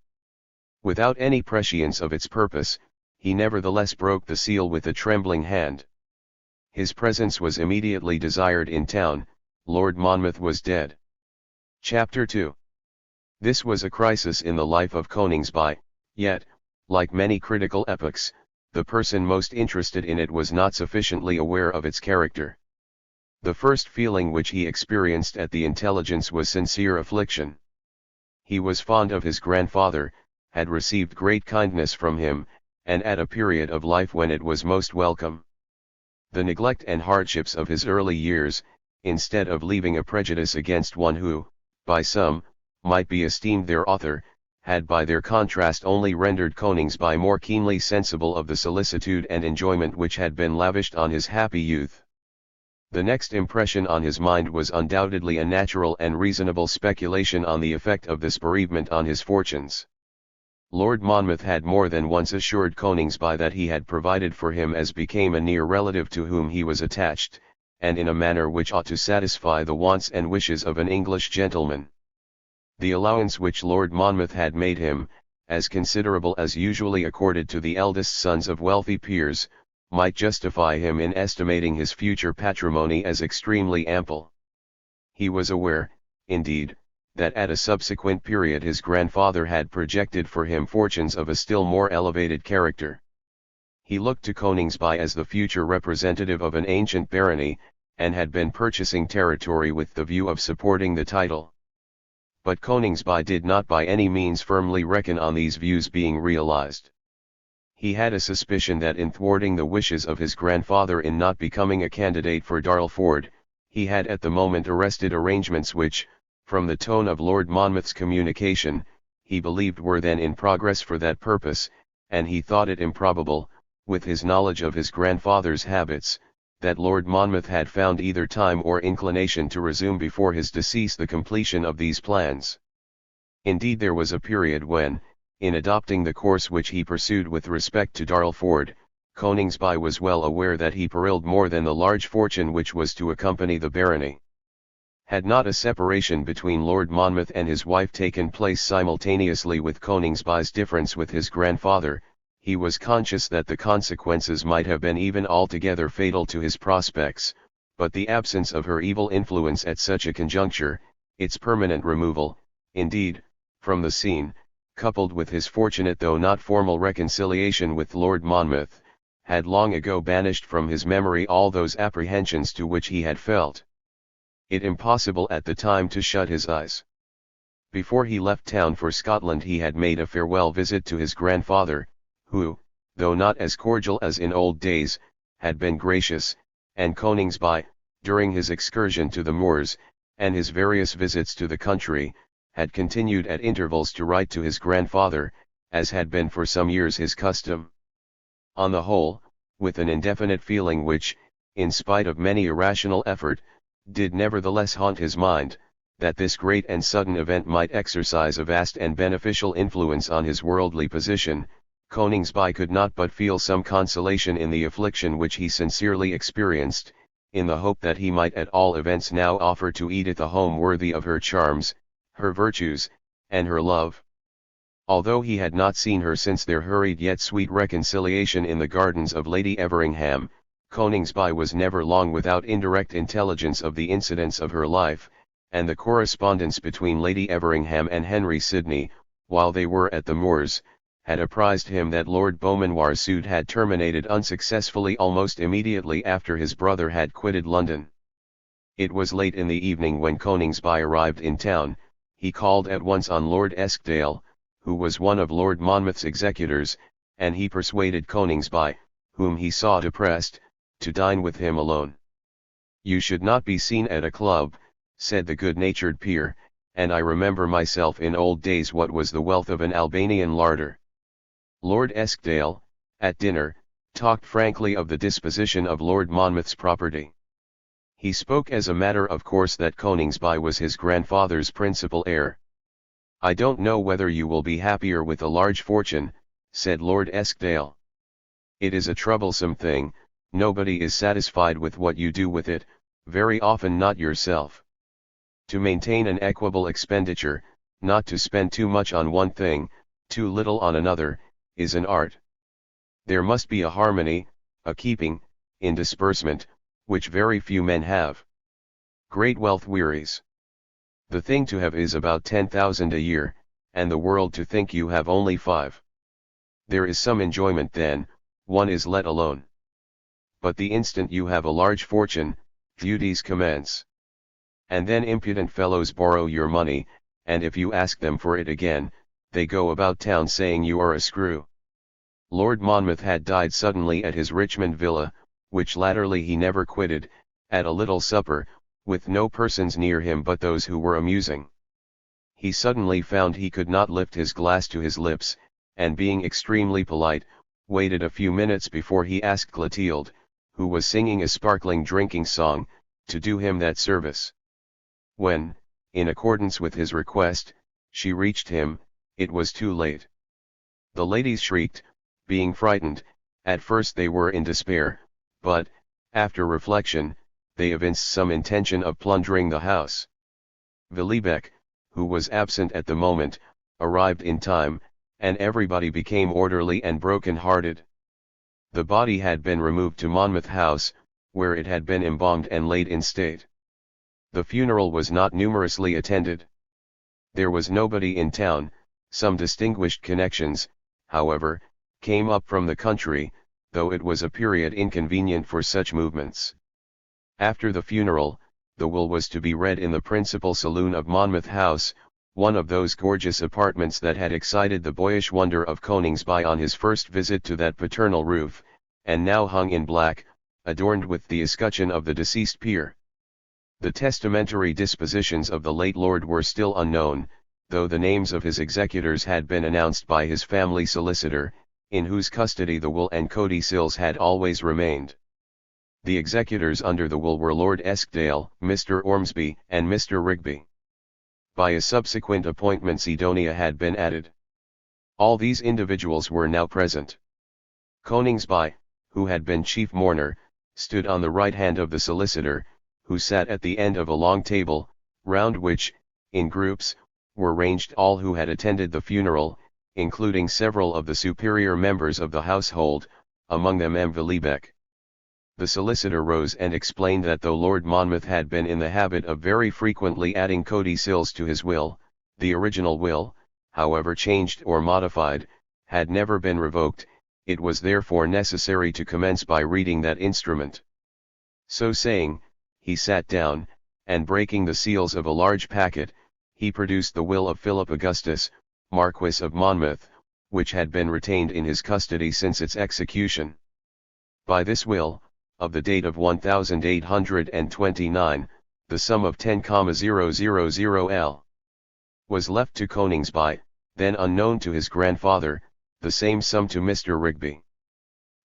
Without any prescience of its purpose, he nevertheless broke the seal with a trembling hand. His presence was immediately desired in town. Lord Monmouth was dead. Chapter 2. This was a crisis in the life of Coningsby, yet, like many critical epochs, the person most interested in it was not sufficiently aware of its character. The first feeling which he experienced at the intelligence was sincere affliction. He was fond of his grandfather, had received great kindness from him, and at a period of life when it was most welcome. The neglect and hardships of his early years, instead of leaving a prejudice against one who, by some, might be esteemed their author, had by their contrast only rendered Coningsby more keenly sensible of the solicitude and enjoyment which had been lavished on his happy youth. The next impression on his mind was undoubtedly a natural and reasonable speculation on the effect of this bereavement on his fortunes. Lord Monmouth had more than once assured Coningsby that he had provided for him as became a near relative to whom he was attached, and in a manner which ought to satisfy the wants and wishes of an English gentleman. The allowance which Lord Monmouth had made him, as considerable as usually accorded to the eldest sons of wealthy peers, might justify him in estimating his future patrimony as extremely ample. He was aware, indeed, that at a subsequent period his grandfather had projected for him fortunes of a still more elevated character. He looked to Coningsby as the future representative of an ancient barony, and had been purchasing territory with the view of supporting the title. But Coningsby did not by any means firmly reckon on these views being realized. He had a suspicion that in thwarting the wishes of his grandfather in not becoming a candidate for Darlford, he had at the moment arrested arrangements which, from the tone of Lord Monmouth's communication, he believed were then in progress for that purpose, and he thought it improbable, with his knowledge of his grandfather's habits, that Lord Monmouth had found either time or inclination to resume before his decease the completion of these plans. Indeed, there was a period when, in adopting the course which he pursued with respect to Darlford, Coningsby was well aware that he perilled more than the large fortune which was to accompany the barony. Had not a separation between Lord Monmouth and his wife taken place simultaneously with Coningsby's difference with his grandfather, he was conscious that the consequences might have been even altogether fatal to his prospects, but the absence of her evil influence at such a conjuncture, its permanent removal, indeed, from the scene, coupled with his fortunate though not formal reconciliation with Lord Monmouth, had long ago banished from his memory all those apprehensions to which he had felt it impossible at the time to shut his eyes. Before he left town for Scotland he had made a farewell visit to his grandfather, who, though not as cordial as in old days, had been gracious, and Coningsby, during his excursion to the moors, and his various visits to the country, had continued at intervals to write to his grandfather, as had been for some years his custom. On the whole, with an indefinite feeling which, in spite of many irrational effort, did nevertheless haunt his mind, that this great and sudden event might exercise a vast and beneficial influence on his worldly position, Coningsby could not but feel some consolation in the affliction which he sincerely experienced, in the hope that he might at all events now offer to Edith a home worthy of her charms, her virtues, and her love. Although he had not seen her since their hurried yet sweet reconciliation in the gardens of Lady Everingham, Coningsby was never long without indirect intelligence of the incidents of her life, and the correspondence between Lady Everingham and Henry Sidney, while they were at the moors, had apprised him that Lord Beaumanoir's suit had terminated unsuccessfully almost immediately after his brother had quitted London. It was late in the evening when Coningsby arrived in town. He called at once on Lord Eskdale, who was one of Lord Monmouth's executors, and he persuaded Coningsby, whom he saw depressed, to dine with him alone. "You should not be seen at a club," said the good-natured peer, "and I remember myself in old days what was the wealth of an Albanian larder." Lord Eskdale, at dinner, talked frankly of the disposition of Lord Monmouth's property. He spoke as a matter of course that Coningsby was his grandfather's principal heir. "I don't know whether you will be happier with a large fortune," said Lord Eskdale. "It is a troublesome thing, nobody is satisfied with what you do with it, very often not yourself. To maintain an equable expenditure, not to spend too much on one thing, too little on another, is an art. There must be a harmony, a keeping, in disbursement, which very few men have. Great wealth wearies. The thing to have is about 10,000 a year, and the world to think you have only 5. There is some enjoyment then, one is let alone. But the instant you have a large fortune, duties commence. And then impudent fellows borrow your money, and if you ask them for it again, they go about town saying you are a screw." Lord Monmouth had died suddenly at his Richmond villa, which latterly he never quitted, at a little supper, with no persons near him but those who were amusing. He suddenly found he could not lift his glass to his lips, and being extremely polite, waited a few minutes before he asked Clotilde, who was singing a sparkling drinking song, to do him that service. When, in accordance with his request, she reached him, it was too late. The ladies shrieked, being frightened. At first they were in despair, but, after reflection, they evinced some intention of plundering the house. Villebecque, who was absent at the moment, arrived in time, and everybody became orderly and broken-hearted. The body had been removed to Monmouth House, where it had been embalmed and laid in state. The funeral was not numerously attended. There was nobody in town. Some distinguished connections, however, came up from the country, though it was a period inconvenient for such movements. After the funeral, the will was to be read in the principal saloon of Monmouth House, one of those gorgeous apartments that had excited the boyish wonder of Coningsby on his first visit to that paternal roof, and now hung in black, adorned with the escutcheon of the deceased peer. The testamentary dispositions of the late lord were still unknown, though the names of his executors had been announced by his family solicitor, in whose custody the will and codicils had always remained. The executors under the will were Lord Eskdale, Mr. Ormsby, and Mr. Rigby. By a subsequent appointment Sidonia had been added. All these individuals were now present. Coningsby, who had been chief mourner, stood on the right hand of the solicitor, who sat at the end of a long table, round which, in groups, were ranged all who had attended the funeral, including several of the superior members of the household, among them M. Villebecque. The solicitor rose and explained that though Lord Monmouth had been in the habit of very frequently adding codicils to his will, the original will, however changed or modified, had never been revoked. It was therefore necessary to commence by reading that instrument. So saying, he sat down, and breaking the seals of a large packet, he produced the will of Philip Augustus, Marquis of Monmouth, which had been retained in his custody since its execution. By this will, of the date of 1829, the sum of 10,000 L. was left to Coningsby, then unknown to his grandfather, the same sum to Mr. Rigby.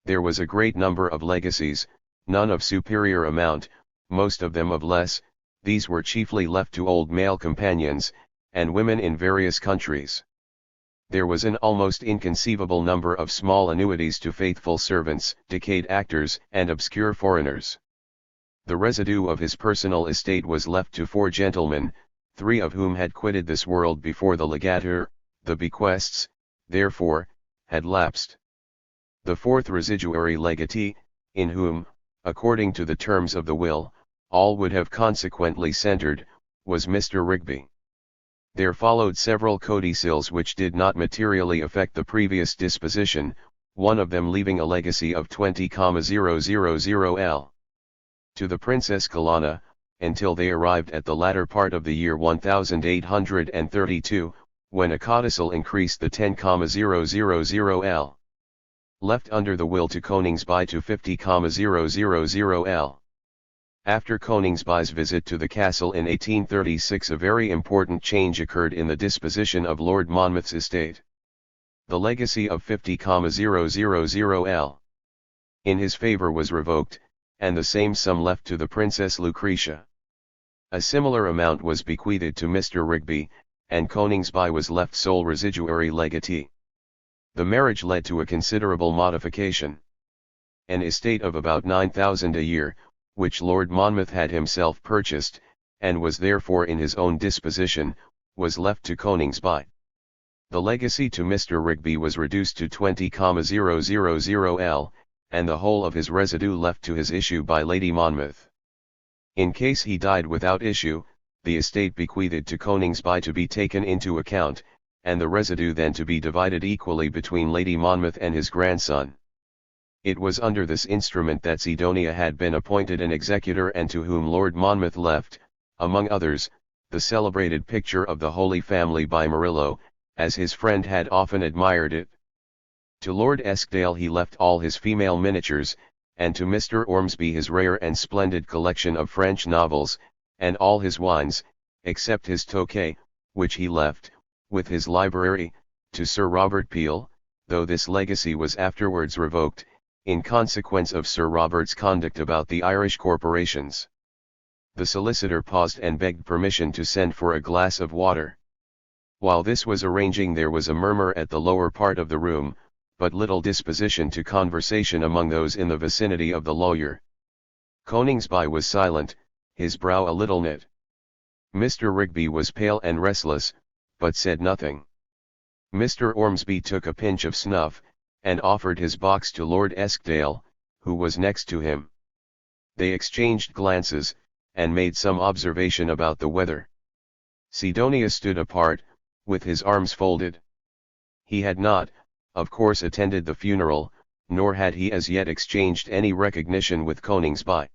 There was a great number of legacies, none of superior amount, most of them of less. These were chiefly left to old male companions, and women in various countries. There was an almost inconceivable number of small annuities to faithful servants, decayed actors, and obscure foreigners. The residue of his personal estate was left to 4 gentlemen, 3 of whom had quitted this world before the legatur, the bequests, therefore, had lapsed. The 4th residuary legatee, in whom, according to the terms of the will, all would have consequently centered, was Mr. Rigby. There followed several codicils which did not materially affect the previous disposition, one of them leaving a legacy of 20,000 L. to the Princess Kalana, until they arrived at the latter part of the year 1832, when a codicil increased the 10,000 L. left under the will to Coningsby to 50,000 L. After Coningsby's visit to the castle in 1836, a very important change occurred in the disposition of Lord Monmouth's estate. The legacy of 50,000 L. in his favour was revoked, and the same sum left to the Princess Lucretia. A similar amount was bequeathed to Mr. Rigby, and Coningsby was left sole residuary legatee. The marriage led to a considerable modification. An estate of about 9,000 a year, which Lord Monmouth had himself purchased, and was therefore in his own disposition, was left to Coningsby. The legacy to Mr. Rigby was reduced to 20,000 L, and the whole of his residue left to his issue by Lady Monmouth. In case he died without issue, the estate bequeathed to Coningsby to be taken into account, and the residue then to be divided equally between Lady Monmouth and his grandson. It was under this instrument that Sidonia had been appointed an executor, and to whom Lord Monmouth left, among others, the celebrated picture of the Holy Family by Murillo, as his friend had often admired it. To Lord Eskdale he left all his female miniatures, and to Mr. Ormsby his rare and splendid collection of French novels, and all his wines, except his Tokay, which he left, with his library, to Sir Robert Peel, though this legacy was afterwards revoked, in consequence of Sir Robert's conduct about the Irish corporations. The solicitor paused and begged permission to send for a glass of water. While this was arranging, there was a murmur at the lower part of the room, but little disposition to conversation among those in the vicinity of the lawyer. Coningsby was silent, his brow a little knit. Mr. Rigby was pale and restless, but said nothing. Mr. Ormsby took a pinch of snuff, and offered his box to Lord Eskdale, who was next to him. They exchanged glances, and made some observation about the weather. Sidonia stood apart, with his arms folded. He had not, of course, attended the funeral, nor had he as yet exchanged any recognition with Coningsby.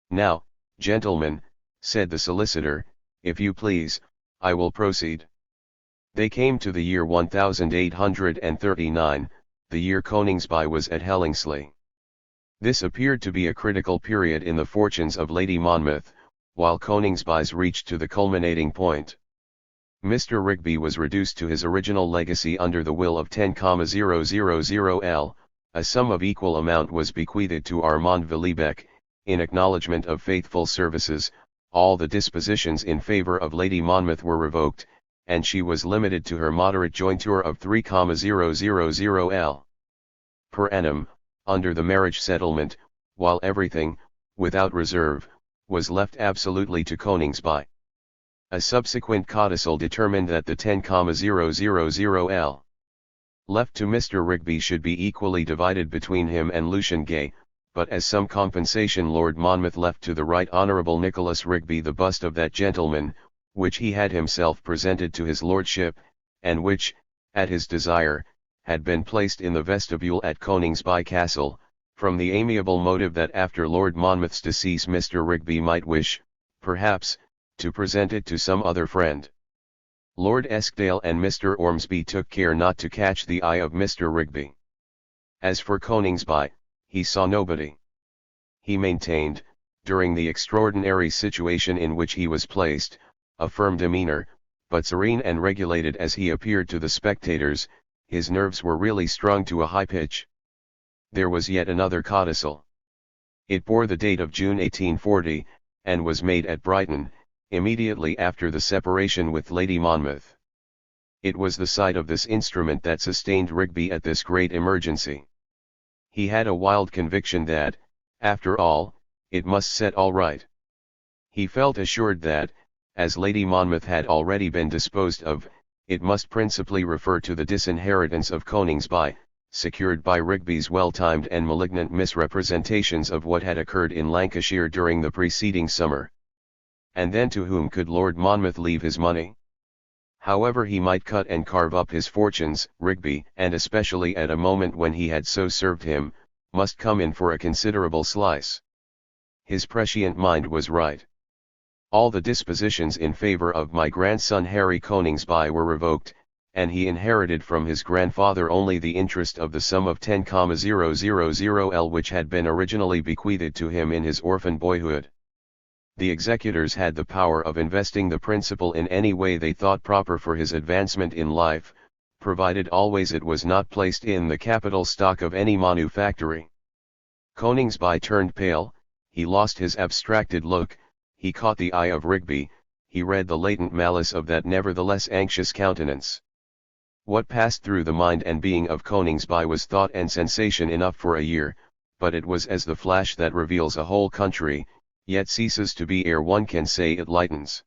"Now, gentlemen," said the solicitor, "if you please, I will proceed." They came to the year 1839, the year Coningsby was at Hellingsley. This appeared to be a critical period in the fortunes of Lady Monmouth, while Coningsby's reached to the culminating point. Mr. Rigby was reduced to his original legacy under the will of 10,000 L, a sum of equal amount was bequeathed to Armand Villebec, in acknowledgement of faithful services. All the dispositions in favour of Lady Monmouth were revoked, and she was limited to her moderate jointure of 3,000 L. per annum, under the marriage settlement, while everything, without reserve, was left absolutely to Coningsby. A subsequent codicil determined that the 10,000 L. left to Mr. Rigby should be equally divided between him and Lucian Gay, but as some compensation Lord Monmouth left to the Right Honourable Nicholas Rigby the bust of that gentleman, which he had himself presented to his lordship, and which, at his desire, had been placed in the vestibule at Coningsby Castle, from the amiable motive that after Lord Monmouth's decease Mr. Rigby might wish, perhaps, to present it to some other friend. Lord Eskdale and Mr. Ormsby took care not to catch the eye of Mr. Rigby. As for Coningsby, he saw nobody. He maintained, during the extraordinary situation in which he was placed, a firm demeanour, but serene and regulated as he appeared to the spectators. His nerves were really strung to a high pitch. There was yet another codicil. It bore the date of June 1840, and was made at Brighton, immediately after the separation with Lady Monmouth. It was the sight of this instrument that sustained Rigby at this great emergency. He had a wild conviction that, after all, it must set all right. He felt assured that, as Lady Monmouth had already been disposed of, it must principally refer to the disinheritance of Coningsby, secured by Rigby's well-timed and malignant misrepresentations of what had occurred in Lancashire during the preceding summer. And then to whom could Lord Monmouth leave his money? However he might cut and carve up his fortunes, Rigby, and especially at a moment when he had so served him, must come in for a considerable slice. His prescient mind was right. All the dispositions in favour of my grandson Harry Coningsby were revoked, and he inherited from his grandfather only the interest of the sum of 10,000L which had been originally bequeathed to him in his orphan boyhood. The executors had the power of investing the principal in any way they thought proper for his advancement in life, provided always it was not placed in the capital stock of any manufactory. Coningsby turned pale, he lost his abstracted look, he caught the eye of Rigby, he read the latent malice of that nevertheless anxious countenance. What passed through the mind and being of Coningsby was thought and sensation enough for a year, but it was as the flash that reveals a whole country, yet ceases to be ere one can say it lightens.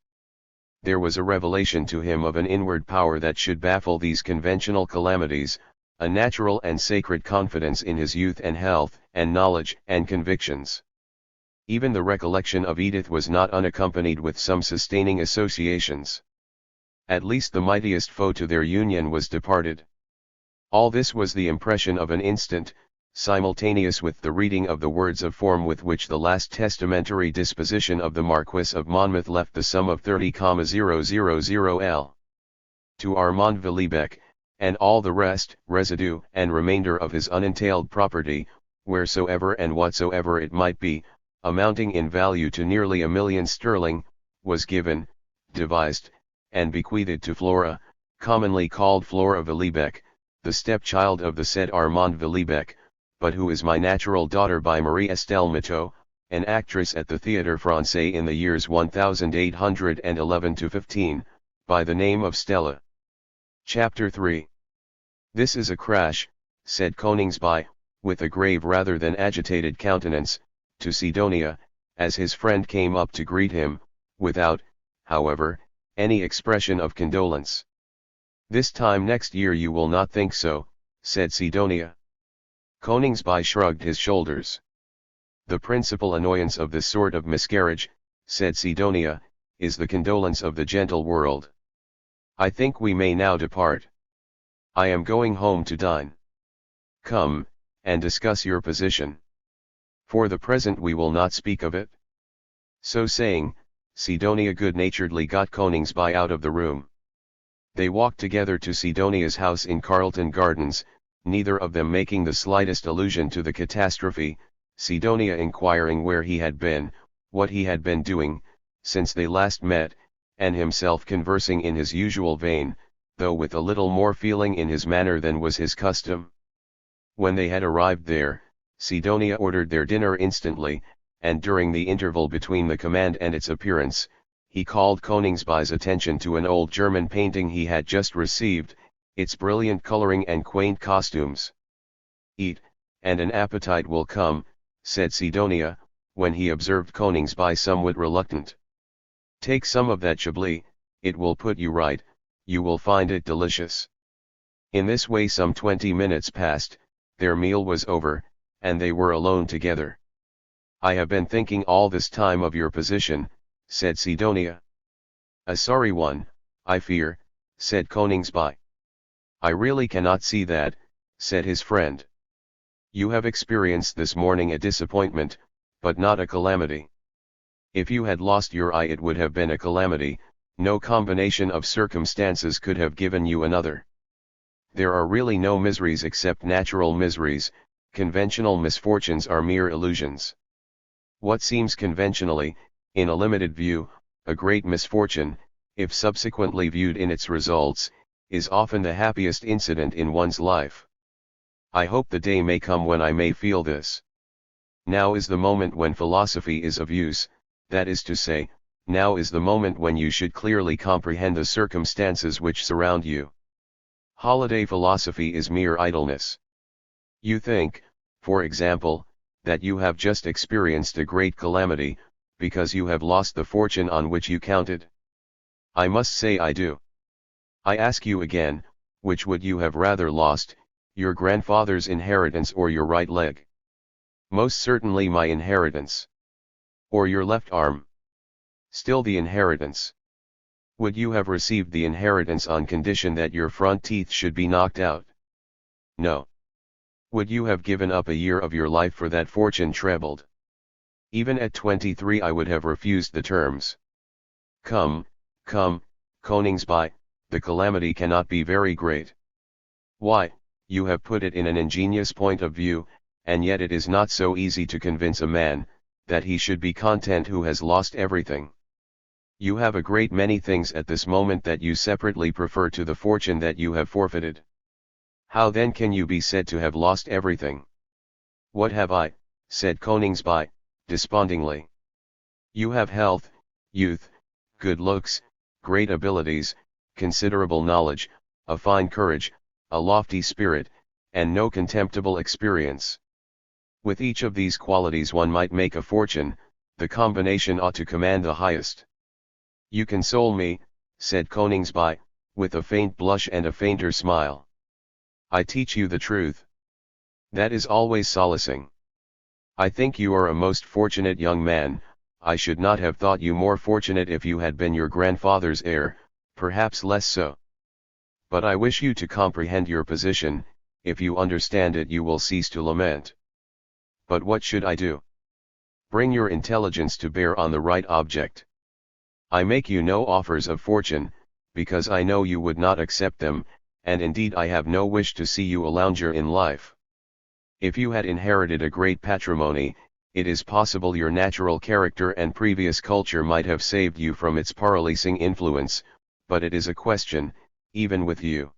There was a revelation to him of an inward power that should baffle these conventional calamities, a natural and sacred confidence in his youth and health, and knowledge and convictions. Even the recollection of Edith was not unaccompanied with some sustaining associations. At least the mightiest foe to their union was departed. All this was the impression of an instant, simultaneous with the reading of the words of form with which the last testamentary disposition of the Marquis of Monmouth left the sum of 30,000L. To Armand Villebecque, and all the rest, residue and remainder of his unentailed property, wheresoever and whatsoever it might be, amounting in value to nearly £1,000,000, was given, devised, and bequeathed to Flora, commonly called Flora Villebecque, the stepchild of the said Armand Villebecque, but who is my natural daughter by Marie Estelle Miteau, an actress at the Théâtre Français in the years 1811–15, by the name of Stella. Chapter 3. This is a crash, said Coningsby, with a grave rather than agitated countenance, to Sidonia, as his friend came up to greet him, without, however, any expression of condolence. This time next year you will not think so, said Sidonia. Coningsby shrugged his shoulders. The principal annoyance of this sort of miscarriage, said Sidonia, is the condolence of the gentle world. I think we may now depart. I am going home to dine. Come, and discuss your position. For the present we will not speak of it. So saying, Sidonia good-naturedly got Coningsby out of the room. They walked together to Sidonia's house in Carlton Gardens, neither of them making the slightest allusion to the catastrophe, Sidonia inquiring where he had been, what he had been doing, since they last met, and himself conversing in his usual vein, though with a little more feeling in his manner than was his custom. When they had arrived there, Sidonia ordered their dinner instantly, and during the interval between the command and its appearance, he called Coningsby's attention to an old German painting he had just received, its brilliant coloring and quaint costumes. Eat, and an appetite will come, said Sidonia, when he observed Coningsby somewhat reluctant. Take some of that Chablis, it will put you right, you will find it delicious. In this way some 20 minutes passed, their meal was over, and they were alone together. I have been thinking all this time of your position, said Sidonia. A sorry one, I fear, said Coningsby. I really cannot see that, said his friend. You have experienced this morning a disappointment, but not a calamity. If you had lost your eye it would have been a calamity, no combination of circumstances could have given you another. There are really no miseries except natural miseries, conventional misfortunes are mere illusions. What seems conventionally, in a limited view, a great misfortune, if subsequently viewed in its results, is often the happiest incident in one's life. I hope the day may come when I may feel this. Now is the moment when philosophy is of use, that is to say, now is the moment when you should clearly comprehend the circumstances which surround you. Holiday philosophy is mere idleness. You think, for example, that you have just experienced a great calamity, because you have lost the fortune on which you counted. I must say I do. I ask you again, which would you have rather lost, your grandfather's inheritance or your right leg? Most certainly my inheritance. Or your left arm? Still the inheritance. Would you have received the inheritance on condition that your front teeth should be knocked out? No. Would you have given up a year of your life for that fortune trebled? Even at 23 I would have refused the terms. Come, coningsby, the calamity cannot be very great. Why, you have put it in an ingenious point of view, and yet it is not so easy to convince a man, that he should be content who has lost everything. You have a great many things at this moment that you separately prefer to the fortune that you have forfeited. How then can you be said to have lost everything? What have I? Said Coningsby, despondingly. You have health, youth, good looks, great abilities, considerable knowledge, a fine courage, a lofty spirit, and no contemptible experience. With each of these qualities one might make a fortune, the combination ought to command the highest. You console me, said Coningsby, with a faint blush and a fainter smile. I teach you the truth. That is always solacing. I think you are a most fortunate young man. I should not have thought you more fortunate if you had been your grandfather's heir, perhaps less so. But I wish you to comprehend your position. If you understand it you will cease to lament. But what should I do? Bring your intelligence to bear on the right object. I make you no offers of fortune, because I know you would not accept them, and indeed I have no wish to see you a lounger in life. If you had inherited a great patrimony, it is possible your natural character and previous culture might have saved you from its paralyzing influence, but it is a question, even with you.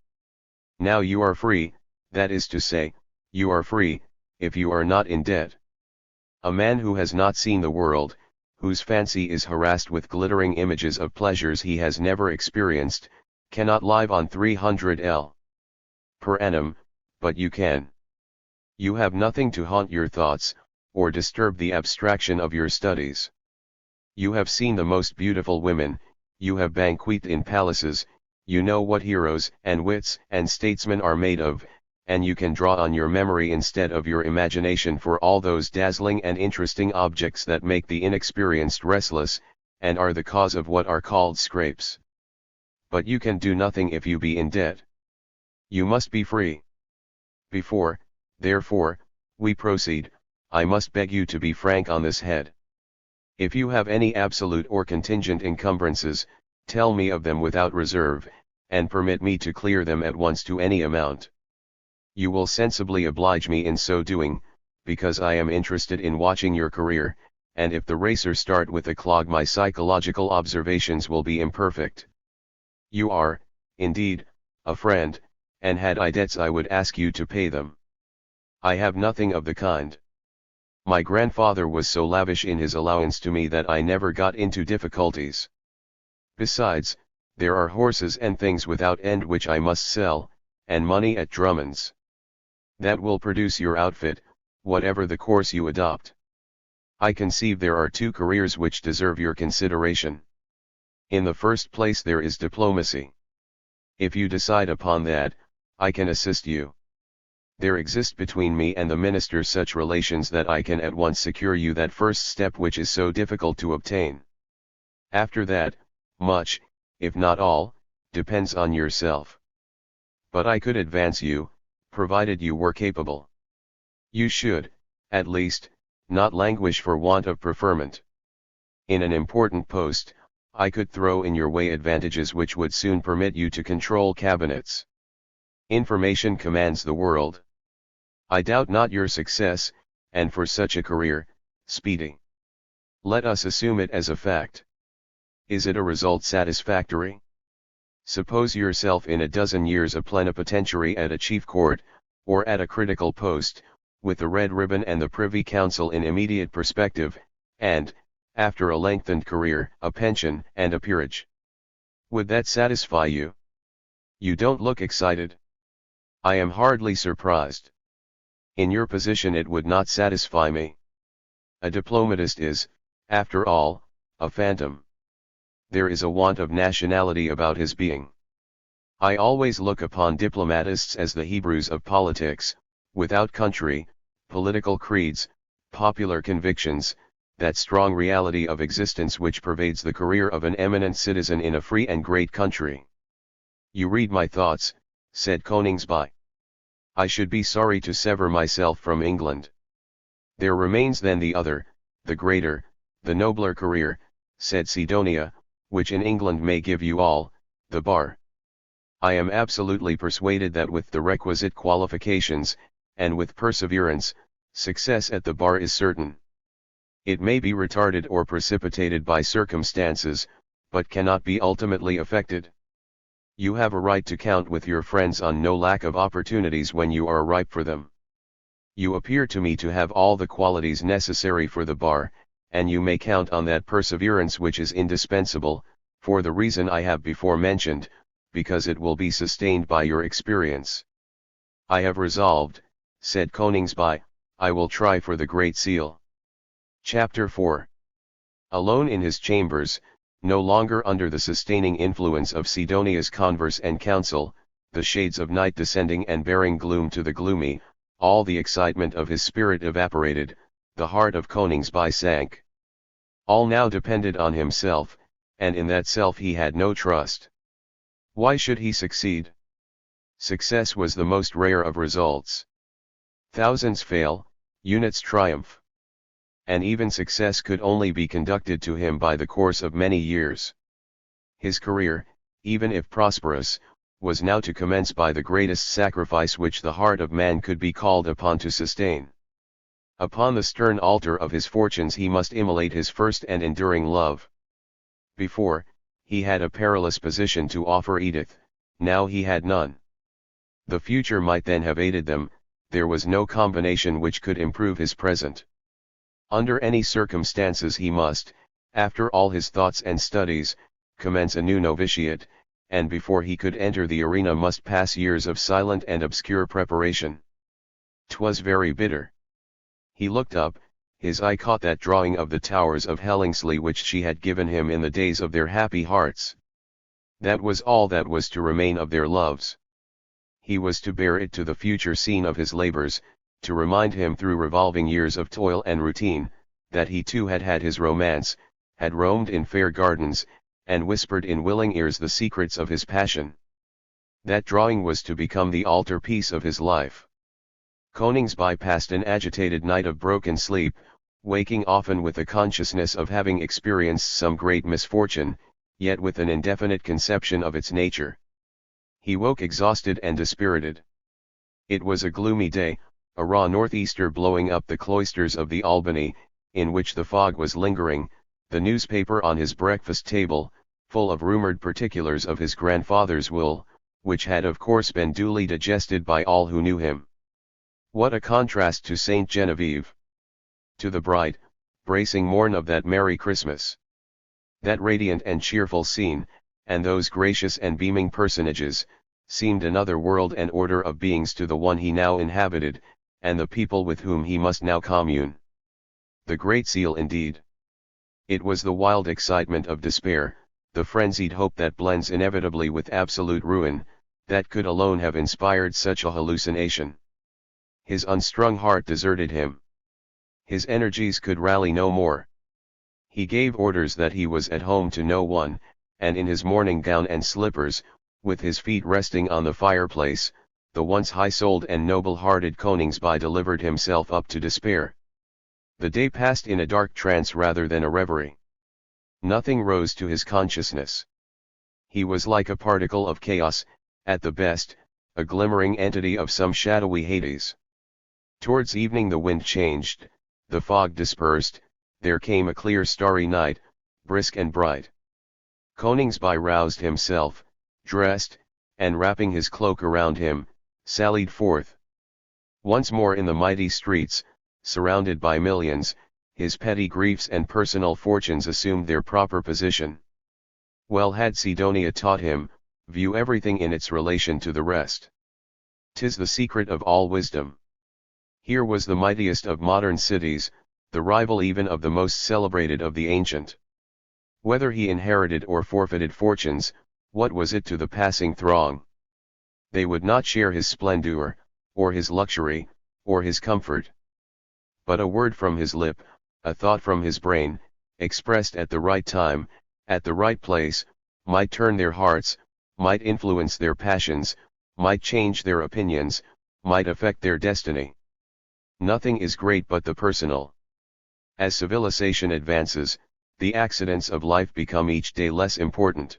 Now you are free, that is to say, you are free, if you are not in debt. A man who has not seen the world, whose fancy is harassed with glittering images of pleasures he has never experienced, cannot live on 300 per annum, but you can. You have nothing to haunt your thoughts, or disturb the abstraction of your studies. You have seen the most beautiful women, you have banqueted in palaces, you know what heroes and wits and statesmen are made of, and you can draw on your memory instead of your imagination for all those dazzling and interesting objects that make the inexperienced restless, and are the cause of what are called scrapes. But you can do nothing if you be in debt. You must be free. Before, therefore, we proceed, I must beg you to be frank on this head. If you have any absolute or contingent encumbrances, tell me of them without reserve, and permit me to clear them at once to any amount. You will sensibly oblige me in so doing, because I am interested in watching your career, and if the racer start with a clog my psychological observations will be imperfect. You are, indeed, a friend, and had I debts I would ask you to pay them. I have nothing of the kind. My grandfather was so lavish in his allowance to me that I never got into difficulties. Besides, there are horses and things without end which I must sell, and money at Drummond's. That will produce your outfit, whatever the course you adopt. I conceive there are two careers which deserve your consideration. In the first place there is diplomacy. If you decide upon that, I can assist you. There exist between me and the minister such relations that I can at once secure you that first step which is so difficult to obtain. After that, much, if not all, depends on yourself. But I could advance you, provided you were capable. You should, at least, not languish for want of preferment. In an important post, I could throw in your way advantages which would soon permit you to control cabinets. Information commands the world. I doubt not your success, and for such a career, speedy. Let us assume it as a fact. Is it a result satisfactory? Suppose yourself in a dozen years a plenipotentiary at a chief court, or at a critical post, with the red ribbon and the Privy Council in immediate perspective, and, after a lengthened career, a pension and a peerage. Would that satisfy you? You don't look excited. I am hardly surprised. In your position it would not satisfy me. A diplomatist is, after all, a phantom. there is a want of nationality about his being. I always look upon diplomatists as the Hebrews of politics, without country, political creeds, popular convictions, that strong reality of existence which pervades the career of an eminent citizen in a free and great country. You read my thoughts, said Coningsby. I should be sorry to sever myself from England. There remains then the other, the greater, the nobler career, said Sidonia, which in England may give you all, the bar. I am absolutely persuaded that with the requisite qualifications, and with perseverance, success at the bar is certain. It may be retarded or precipitated by circumstances, but cannot be ultimately effected. You have a right to count with your friends on no lack of opportunities when you are ripe for them. You appear to me to have all the qualities necessary for the bar, and you may count on that perseverance which is indispensable, for the reason I have before mentioned, because it will be sustained by your experience. I have resolved, said Coningsby, I will try for the Great Seal. Chapter 4. Alone in his chambers, no longer under the sustaining influence of Sidonia's converse and counsel, the shades of night descending and bearing gloom to the gloomy, all the excitement of his spirit evaporated, the heart of Coningsby sank. All now depended on himself, and in that self he had no trust. Why should he succeed? Success was the most rare of results. Thousands fail, units triumph. And even success could only be conducted to him by the course of many years. His career, even if prosperous, was now to commence by the greatest sacrifice which the heart of man could be called upon to sustain. Upon the stern altar of his fortunes he must immolate his first and enduring love. Before, he had a perilous position to offer Edith, now he had none. The future might then have aided them, there was no combination which could improve his present. Under any circumstances he must, after all his thoughts and studies, commence a new novitiate, and before he could enter the arena must pass years of silent and obscure preparation. 'Twas very bitter. He looked up, his eye caught that drawing of the towers of Hellingsley which she had given him in the days of their happy hearts. That was all that was to remain of their loves. He was to bear it to the future scene of his labors, to remind him through revolving years of toil and routine, that he too had had his romance, had roamed in fair gardens, and whispered in willing ears the secrets of his passion. That drawing was to become the altar-piece of his life. Coningsby passed an agitated night of broken sleep, waking often with the consciousness of having experienced some great misfortune, yet with an indefinite conception of its nature. He woke exhausted and dispirited. It was a gloomy day, a raw northeaster blowing up the cloisters of the Albany, in which the fog was lingering, the newspaper on his breakfast table, full of rumored particulars of his grandfather's will, which had of course been duly digested by all who knew him. What a contrast to Saint Genevieve! To the bright, bracing morn of that merry Christmas! That radiant and cheerful scene, and those gracious and beaming personages, seemed another world and order of beings to the one he now inhabited, and the people with whom he must now commune. The Great Seal indeed. It was the wild excitement of despair, the frenzied hope that blends inevitably with absolute ruin, that could alone have inspired such a hallucination. His unstrung heart deserted him. His energies could rally no more. He gave orders that he was at home to no one, and in his morning gown and slippers, with his feet resting on the fireplace, the once high-souled and noble-hearted Coningsby delivered himself up to despair. The day passed in a dark trance rather than a reverie. Nothing rose to his consciousness. He was like a particle of chaos, at the best, a glimmering entity of some shadowy Hades. Towards evening the wind changed, the fog dispersed, there came a clear starry night, brisk and bright. Coningsby roused himself, dressed, and wrapping his cloak around him, sallied forth. Once more in the mighty streets, surrounded by millions, his petty griefs and personal fortunes assumed their proper position. Well had Sidonia taught him, view everything in its relation to the rest. 'Tis the secret of all wisdom. Here was the mightiest of modern cities, the rival even of the most celebrated of the ancient. Whether he inherited or forfeited fortunes, what was it to the passing throng? They would not share his splendor, or his luxury, or his comfort. But a word from his lip, a thought from his brain, expressed at the right time, at the right place, might turn their hearts, might influence their passions, might change their opinions, might affect their destiny. Nothing is great but the personal. As civilization advances, the accidents of life become each day less important.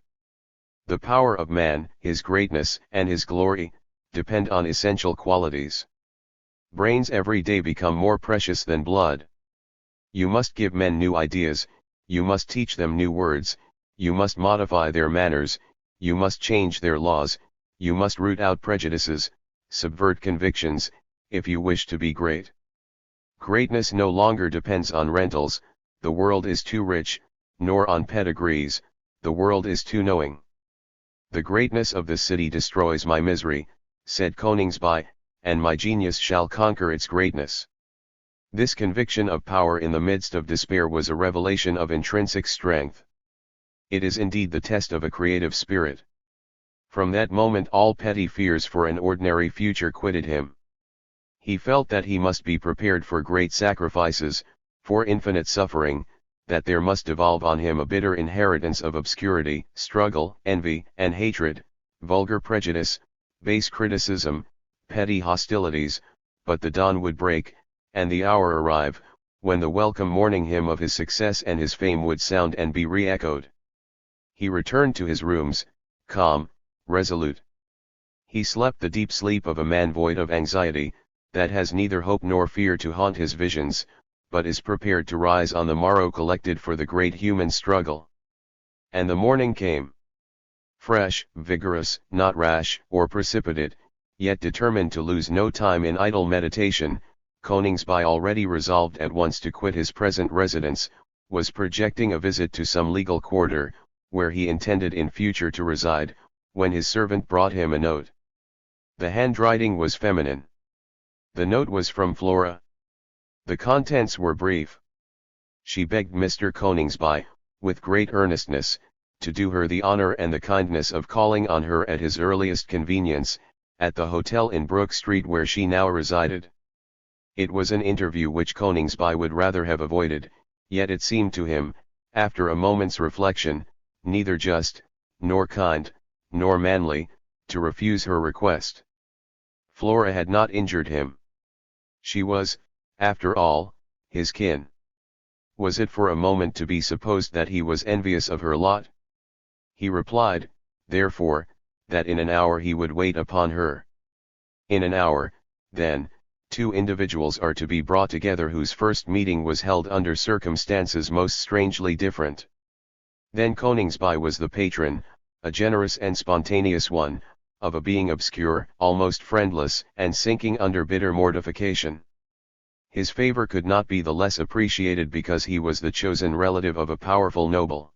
The power of man, his greatness and his glory, depend on essential qualities. Brains every day become more precious than blood. You must give men new ideas, you must teach them new words, you must modify their manners, you must change their laws, you must root out prejudices, subvert convictions, if you wish to be great. Greatness no longer depends on rentals, the world is too rich, nor on pedigrees, the world is too knowing. The greatness of the city destroys my misery, said Coningsby, and my genius shall conquer its greatness. This conviction of power in the midst of despair was a revelation of intrinsic strength. It is indeed the test of a creative spirit. From that moment all petty fears for an ordinary future quitted him. He felt that he must be prepared for great sacrifices, for infinite suffering, that there must devolve on him a bitter inheritance of obscurity, struggle, envy, and hatred, vulgar prejudice, base criticism, petty hostilities, but the dawn would break, and the hour arrive, when the welcome warning him of his success and his fame would sound and be re-echoed. He returned to his rooms, calm, resolute. He slept the deep sleep of a man void of anxiety, that has neither hope nor fear to haunt his visions, but is prepared to rise on the morrow collected for the great human struggle. And the morning came. Fresh, vigorous, not rash or precipitate, yet determined to lose no time in idle meditation, Coningsby, already resolved at once to quit his present residence, was projecting a visit to some legal quarter, where he intended in future to reside, when his servant brought him a note. The handwriting was feminine. The note was from Flora. The contents were brief. She begged Mr. Coningsby, with great earnestness, to do her the honor and the kindness of calling on her at his earliest convenience, at the hotel in Brook Street where she now resided. It was an interview which Coningsby would rather have avoided, yet it seemed to him, after a moment's reflection, neither just, nor kind, nor manly, to refuse her request. Flora had not injured him. She was, after all, his kin. Was it for a moment to be supposed that he was envious of her lot? He replied, therefore, that in an hour he would wait upon her. In an hour, then, two individuals are to be brought together whose first meeting was held under circumstances most strangely different. Then Coningsby was the patron, a generous and spontaneous one, of a being obscure, almost friendless, and sinking under bitter mortification. His favor could not be the less appreciated because he was the chosen relative of a powerful noble.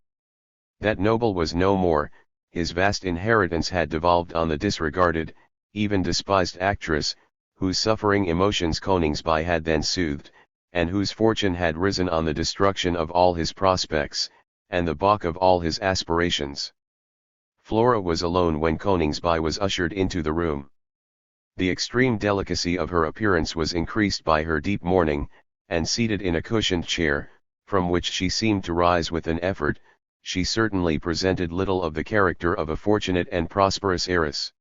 That noble was no more, his vast inheritance had devolved on the disregarded, even despised actress, whose suffering emotions Coningsby had then soothed, and whose fortune had risen on the destruction of all his prospects, and the balk of all his aspirations. Flora was alone when Coningsby was ushered into the room. The extreme delicacy of her appearance was increased by her deep mourning, and seated in a cushioned chair, from which she seemed to rise with an effort, she certainly presented little of the character of a fortunate and prosperous heiress.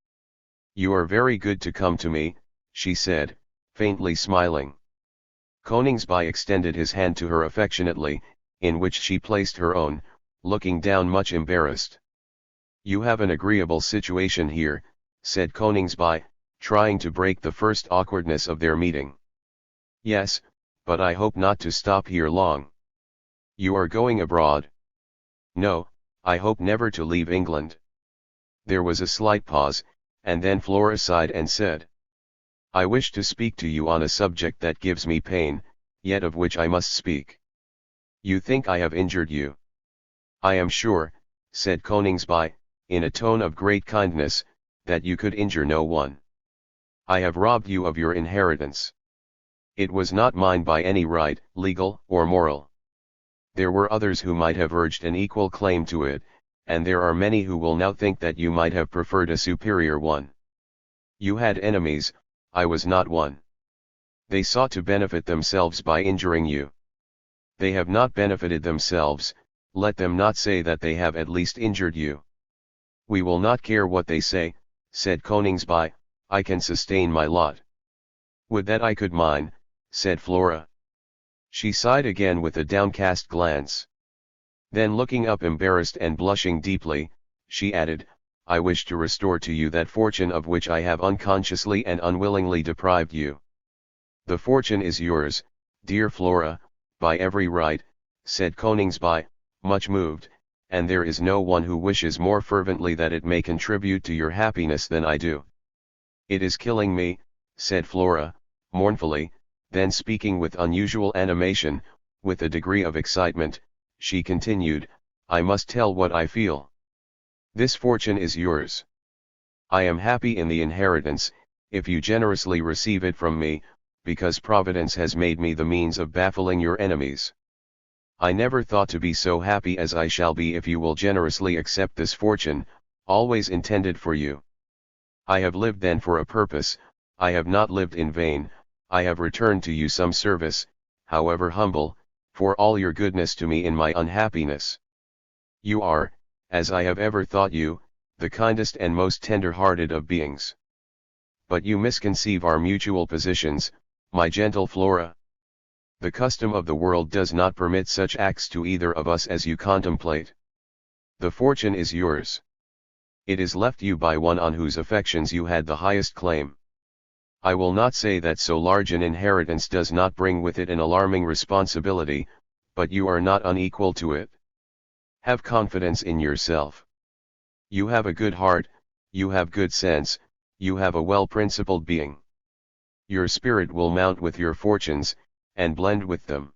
"You are very good to come to me," she said, faintly smiling. Coningsby extended his hand to her affectionately, in which she placed her own, looking down much embarrassed. "You have an agreeable situation here," said Coningsby, trying to break the first awkwardness of their meeting. "Yes, but I hope not to stop here long." "You are going abroad?" "No, I hope never to leave England." There was a slight pause, and then Flora sighed and said, "I wish to speak to you on a subject that gives me pain, yet of which I must speak." "You think I have injured you?" "I am sure," said Coningsby, in a tone of great kindness, "that you could injure no one. I have robbed you of your inheritance. It was not mine by any right, legal or moral. There were others who might have urged an equal claim to it, and there are many who will now think that you might have preferred a superior one. You had enemies, I was not one. They sought to benefit themselves by injuring you. They have not benefited themselves, let them not say that they have at least injured you. We will not care what they say, said Coningsby, I can sustain my lot. Would that I could mine, said Flora. She sighed again with a downcast glance. Then looking up embarrassed and blushing deeply, she added, I wish to restore to you that fortune of which I have unconsciously and unwillingly deprived you. The fortune is yours, dear Flora, by every right, said Coningsby, much moved, and there is no one who wishes more fervently that it may contribute to your happiness than I do. It is killing me, said Flora, mournfully, then speaking with unusual animation, with a degree of excitement, she continued, I must tell what I feel. This fortune is yours. I am happy in the inheritance, if you generously receive it from me, because Providence has made me the means of baffling your enemies. I never thought to be so happy as I shall be if you will generously accept this fortune, always intended for you. I have lived then for a purpose, I have not lived in vain, I have returned to you some service, however humble, for all your goodness to me in my unhappiness. You are, as I have ever thought you, the kindest and most tender-hearted of beings. But you misconceive our mutual positions, my gentle Flora. The custom of the world does not permit such acts to either of us as you contemplate. The fortune is yours. It is left you by one on whose affections you had the highest claim. I will not say that so large an inheritance does not bring with it an alarming responsibility, but you are not unequal to it. Have confidence in yourself. You have a good heart, you have good sense, you have a well-principled being. Your spirit will mount with your fortunes, and blend with them.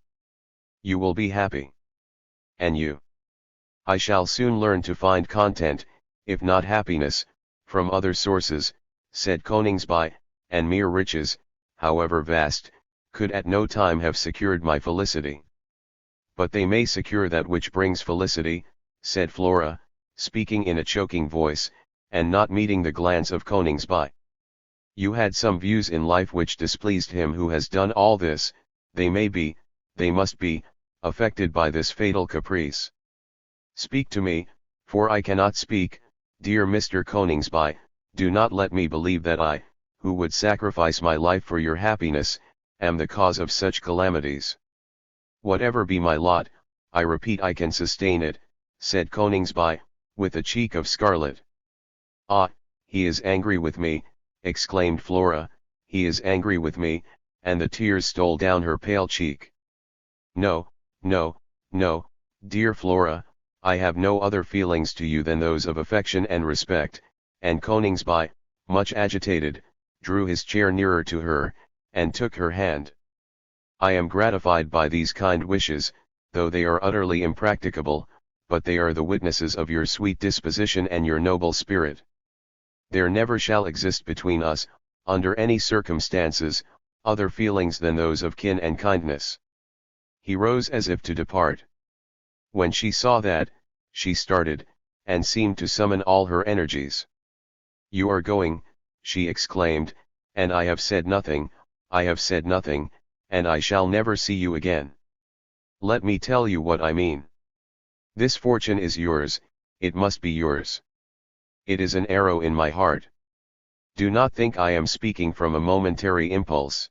You will be happy. And you? I shall soon learn to find content, if not happiness, from other sources, said Coningsby, and mere riches, however vast, could at no time have secured my felicity. But they may secure that which brings felicity, said Flora, speaking in a choking voice, and not meeting the glance of Coningsby. You had some views in life which displeased him who has done all this, they may be, they must be, affected by this fatal caprice. Speak to me, for I cannot speak, dear Mr. Coningsby, do not let me believe that I, who would sacrifice my life for your happiness, am the cause of such calamities. Whatever be my lot, I repeat I can sustain it, said Coningsby, with a cheek of scarlet. Ah, he is angry with me, exclaimed Flora, he is angry with me, and the tears stole down her pale cheek. No, no, no, dear Flora, I have no other feelings to you than those of affection and respect, and Coningsby, much agitated, drew his chair nearer to her, and took her hand. I am gratified by these kind wishes, though they are utterly impracticable, but they are the witnesses of your sweet disposition and your noble spirit. There never shall exist between us, under any circumstances, other feelings than those of kin and kindness. He rose as if to depart. When she saw that, she started, and seemed to summon all her energies. You are going, she exclaimed, and I have said nothing, and I shall never see you again. Let me tell you what I mean. This fortune is yours, it must be yours. It is an arrow in my heart. Do not think I am speaking from a momentary impulse.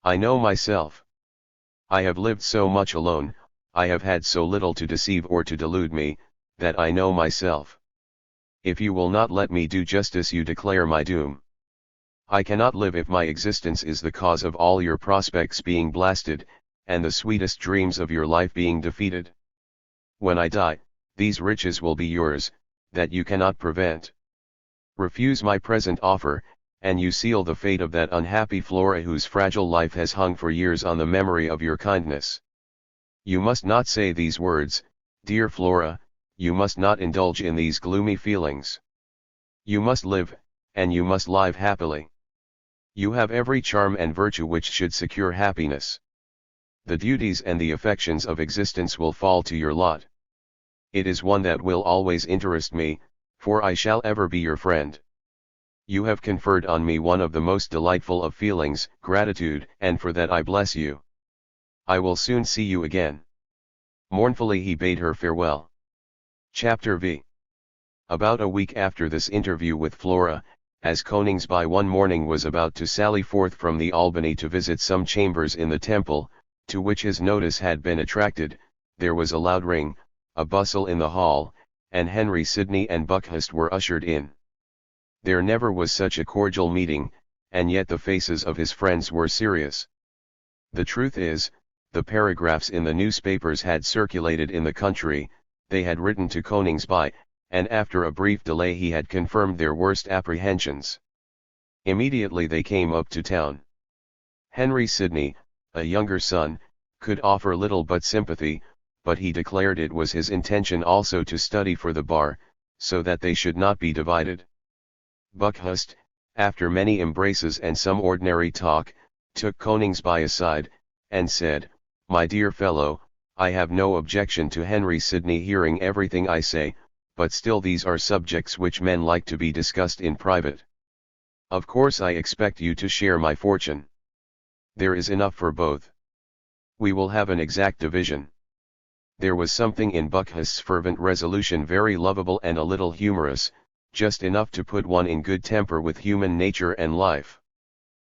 I know myself. I have lived so much alone, I have had so little to deceive or to delude me, that I know myself. If you will not let me do justice, you declare my doom. I cannot live if my existence is the cause of all your prospects being blasted, and the sweetest dreams of your life being defeated. When I die, these riches will be yours, that you cannot prevent. Refuse my present offer, and you seal the fate of that unhappy Flora whose fragile life has hung for years on the memory of your kindness. You must not say these words, dear Flora, you must not indulge in these gloomy feelings. You must live, and you must live happily. You have every charm and virtue which should secure happiness. The duties and the affections of existence will fall to your lot. It is one that will always interest me, for I shall ever be your friend. You have conferred on me one of the most delightful of feelings, gratitude, and for that I bless you. I will soon see you again. Mournfully he bade her farewell. Chapter V. About a week after this interview with Flora, as Coningsby one morning was about to sally forth from the Albany to visit some chambers in the Temple, to which his notice had been attracted, there was a loud ring, a bustle in the hall, and Henry Sidney and Buckhurst were ushered in. There never was such a cordial meeting, and yet the faces of his friends were serious. The truth is, the paragraphs in the newspapers had circulated in the country, they had written to Coningsby, and after a brief delay he had confirmed their worst apprehensions. Immediately they came up to town. Henry Sidney, a younger son, could offer little but sympathy, but he declared it was his intention also to study for the bar, so that they should not be divided. Buckhurst, after many embraces and some ordinary talk, took Coningsby aside, and said, "My dear fellow, I have no objection to Henry Sidney hearing everything I say, but still these are subjects which men like to be discussed in private. Of course I expect you to share my fortune. There is enough for both. We will have an exact division." There was something in Buckhurst's fervent resolution very lovable and a little humorous, just enough to put one in good temper with human nature and life.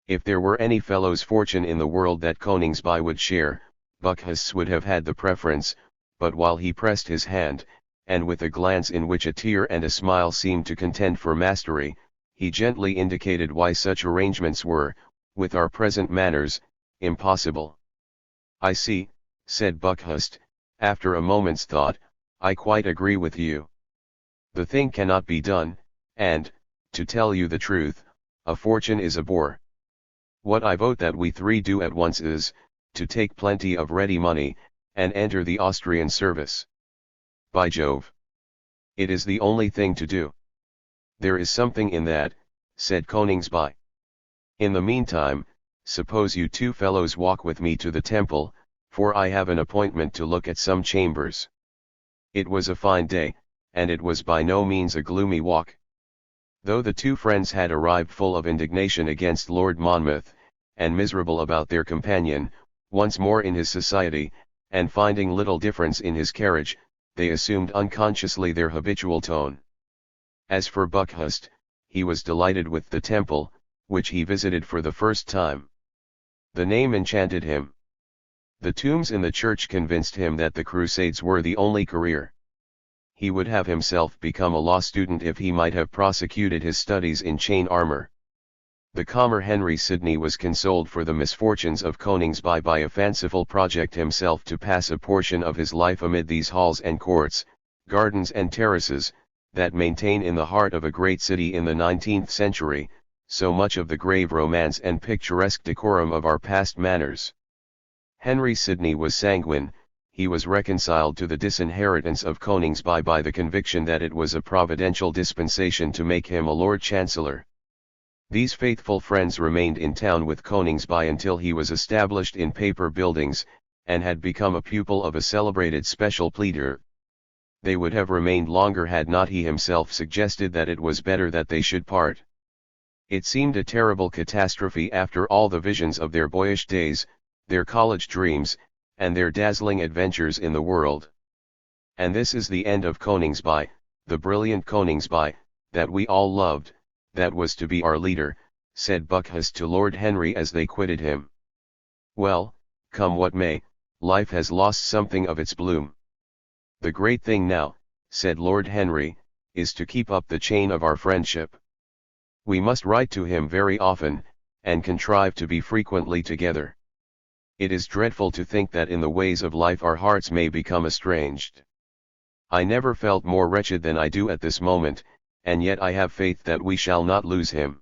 If there were any fellow's fortune in the world that Coningsby would share, Buckhurst's would have had the preference, but while he pressed his hand, and with a glance in which a tear and a smile seemed to contend for mastery, he gently indicated why such arrangements were, with our present manners, impossible. "I see," said Buckhurst, after a moment's thought, "I quite agree with you. The thing cannot be done, and, to tell you the truth, a fortune is a bore. What I vote that we three do at once is, to take plenty of ready money, and enter the Austrian service. By Jove! It is the only thing to do." "There is something in that," said Coningsby. "In the meantime, suppose you two fellows walk with me to the Temple, for I have an appointment to look at some chambers." It was a fine day, and it was by no means a gloomy walk. Though the two friends had arrived full of indignation against Lord Monmouth, and miserable about their companion, once more in his society, and finding little difference in his carriage, they assumed unconsciously their habitual tone. As for Buckhurst, he was delighted with the Temple, which he visited for the first time. The name enchanted him. The tombs in the church convinced him that the Crusades were the only career. He would have himself become a law student if he might have prosecuted his studies in chain armor. The calmer Henry Sidney was consoled for the misfortunes of Coningsby by a fanciful project himself to pass a portion of his life amid these halls and courts, gardens and terraces, that maintain in the heart of a great city in the 19th century, so much of the grave romance and picturesque decorum of our past manners. Henry Sidney was sanguine. He was reconciled to the disinheritance of Coningsby by the conviction that it was a providential dispensation to make him a Lord Chancellor. These faithful friends remained in town with Coningsby until he was established in paper buildings, and had become a pupil of a celebrated special pleader. They would have remained longer had not he himself suggested that it was better that they should part. It seemed a terrible catastrophe after all the visions of their boyish days, their college dreams, and their dazzling adventures in the world. "And this is the end of Coningsby, the brilliant Coningsby, that we all loved, that was to be our leader," said Buckhurst to Lord Henry as they quitted him. "Well, come what may, life has lost something of its bloom. The great thing now," said Lord Henry, "is to keep up the chain of our friendship. We must write to him very often, and contrive to be frequently together. It is dreadful to think that in the ways of life our hearts may become estranged. I never felt more wretched than I do at this moment, and yet I have faith that we shall not lose him."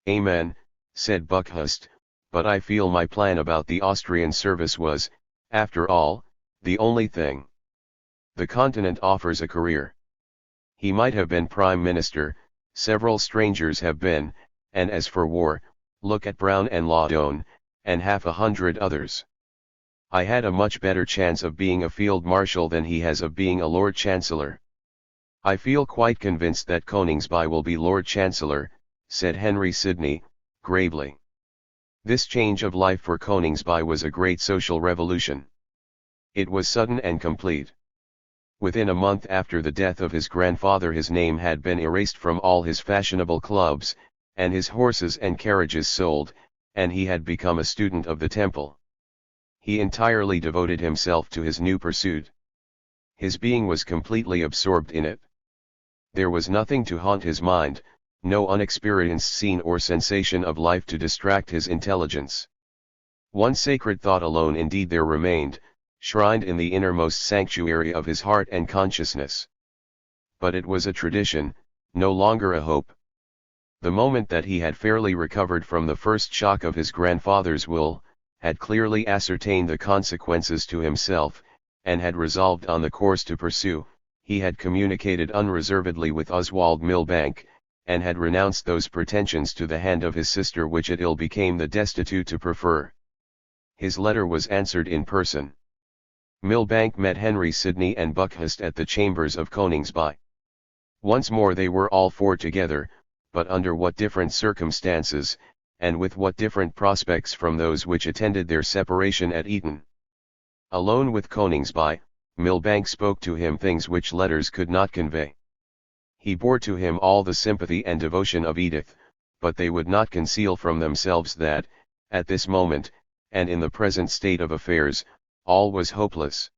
"Amen," said Buckhurst, "but I feel my plan about the Austrian service was, after all, the only thing. The Continent offers a career. He might have been Prime Minister, several strangers have been, and as for war, look at Brown and Laudon, and half a hundred others. I had a much better chance of being a field marshal than he has of being a Lord Chancellor. I feel quite convinced that Coningsby will be Lord Chancellor, said Henry Sidney, gravely. This change of life for Coningsby was a great social revolution. It was sudden and complete. Within a month after the death of his grandfather his name had been erased from all his fashionable clubs, and his horses and carriages sold, and he had become a student of the Temple. He entirely devoted himself to his new pursuit. His being was completely absorbed in it. There was nothing to haunt his mind, no unexperienced scene or sensation of life to distract his intelligence. One sacred thought alone indeed there remained, shrined in the innermost sanctuary of his heart and consciousness. But it was a tradition, no longer a hope. The moment that he had fairly recovered from the first shock of his grandfather's will, had clearly ascertained the consequences to himself, and had resolved on the course to pursue, he had communicated unreservedly with Oswald Millbank, and had renounced those pretensions to the hand of his sister which it ill became the destitute to prefer. His letter was answered in person. Millbank met Henry Sidney and Buckhurst at the chambers of Coningsby. Once more they were all four together, but under what different circumstances, and with what different prospects from those which attended their separation at Eton. Alone with Coningsby, Millbank spoke to him things which letters could not convey. He bore to him all the sympathy and devotion of Edith, but they would not conceal from themselves that, at this moment, and in the present state of affairs, all was hopeless.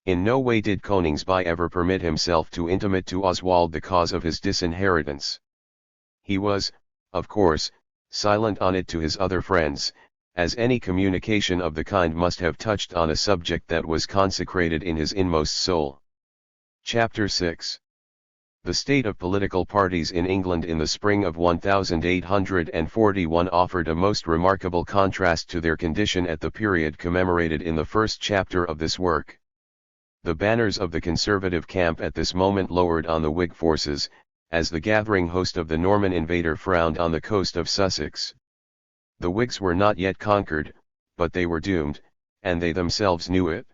In no way did Coningsby ever permit himself to intimate to Oswald the cause of his disinheritance. He was, of course, silent on it to his other friends, as any communication of the kind must have touched on a subject that was consecrated in his inmost soul. Chapter 6. The state of political parties in England in the spring of 1841 offered a most remarkable contrast to their condition at the period commemorated in the first chapter of this work. The banners of the Conservative camp at this moment lowered on the Whig forces, as the gathering host of the Norman invader frowned on the coast of Sussex. The Whigs were not yet conquered, but they were doomed, and they themselves knew it.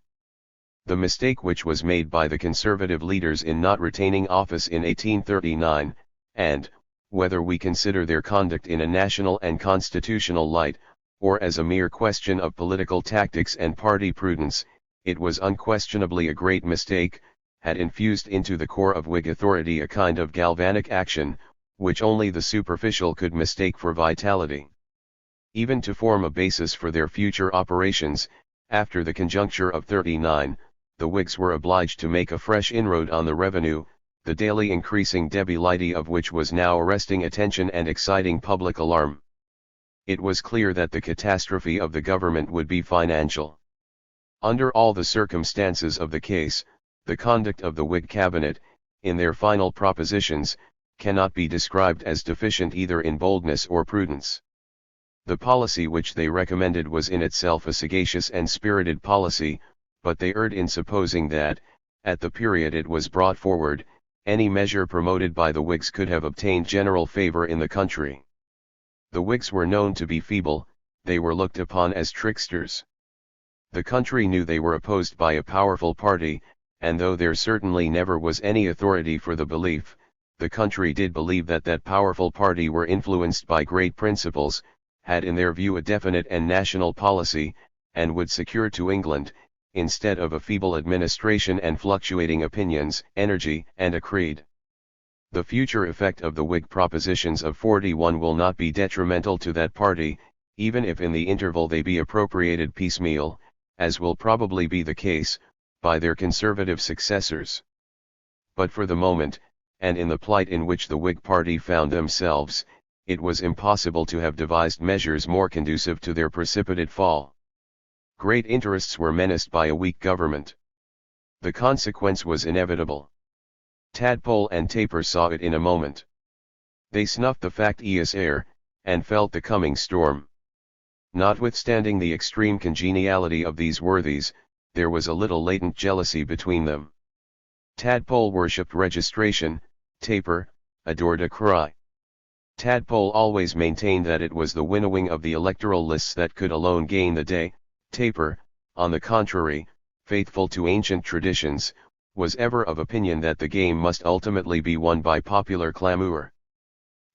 The mistake which was made by the Conservative leaders in not retaining office in 1839, and, whether we consider their conduct in a national and constitutional light, or as a mere question of political tactics and party prudence, it was unquestionably a great mistake, had infused into the core of Whig authority a kind of galvanic action, which only the superficial could mistake for vitality. Even to form a basis for their future operations, after the conjuncture of '39, the Whigs were obliged to make a fresh inroad on the revenue, the daily increasing debility of which was now arresting attention and exciting public alarm. It was clear that the catastrophe of the government would be financial. Under all the circumstances of the case, the conduct of the Whig cabinet, in their final propositions, cannot be described as deficient either in boldness or prudence. The policy which they recommended was in itself a sagacious and spirited policy, but they erred in supposing that, at the period it was brought forward, any measure promoted by the Whigs could have obtained general favor in the country. The Whigs were known to be feeble, they were looked upon as tricksters. The country knew they were opposed by a powerful party, and though there certainly never was any authority for the belief, the country did believe that that powerful party were influenced by great principles, had in their view a definite and national policy, and would secure to England, instead of a feeble administration and fluctuating opinions, energy and a creed. The future effect of the Whig propositions of '41 will not be detrimental to that party, even if in the interval they be appropriated piecemeal, as will probably be the case, by their Conservative successors. But for the moment, and in the plight in which the Whig party found themselves, it was impossible to have devised measures more conducive to their precipitate fall. Great interests were menaced by a weak government. The consequence was inevitable. Tadpole and Taper saw it in a moment. They snuffed the factious air, and felt the coming storm. Notwithstanding the extreme congeniality of these worthies, there was a little latent jealousy between them. Tadpole worshipped registration, Taper adored a cry. Tadpole always maintained that it was the winnowing of the electoral lists that could alone gain the day, Taper on the contrary, faithful to ancient traditions, was ever of opinion that the game must ultimately be won by popular clamor.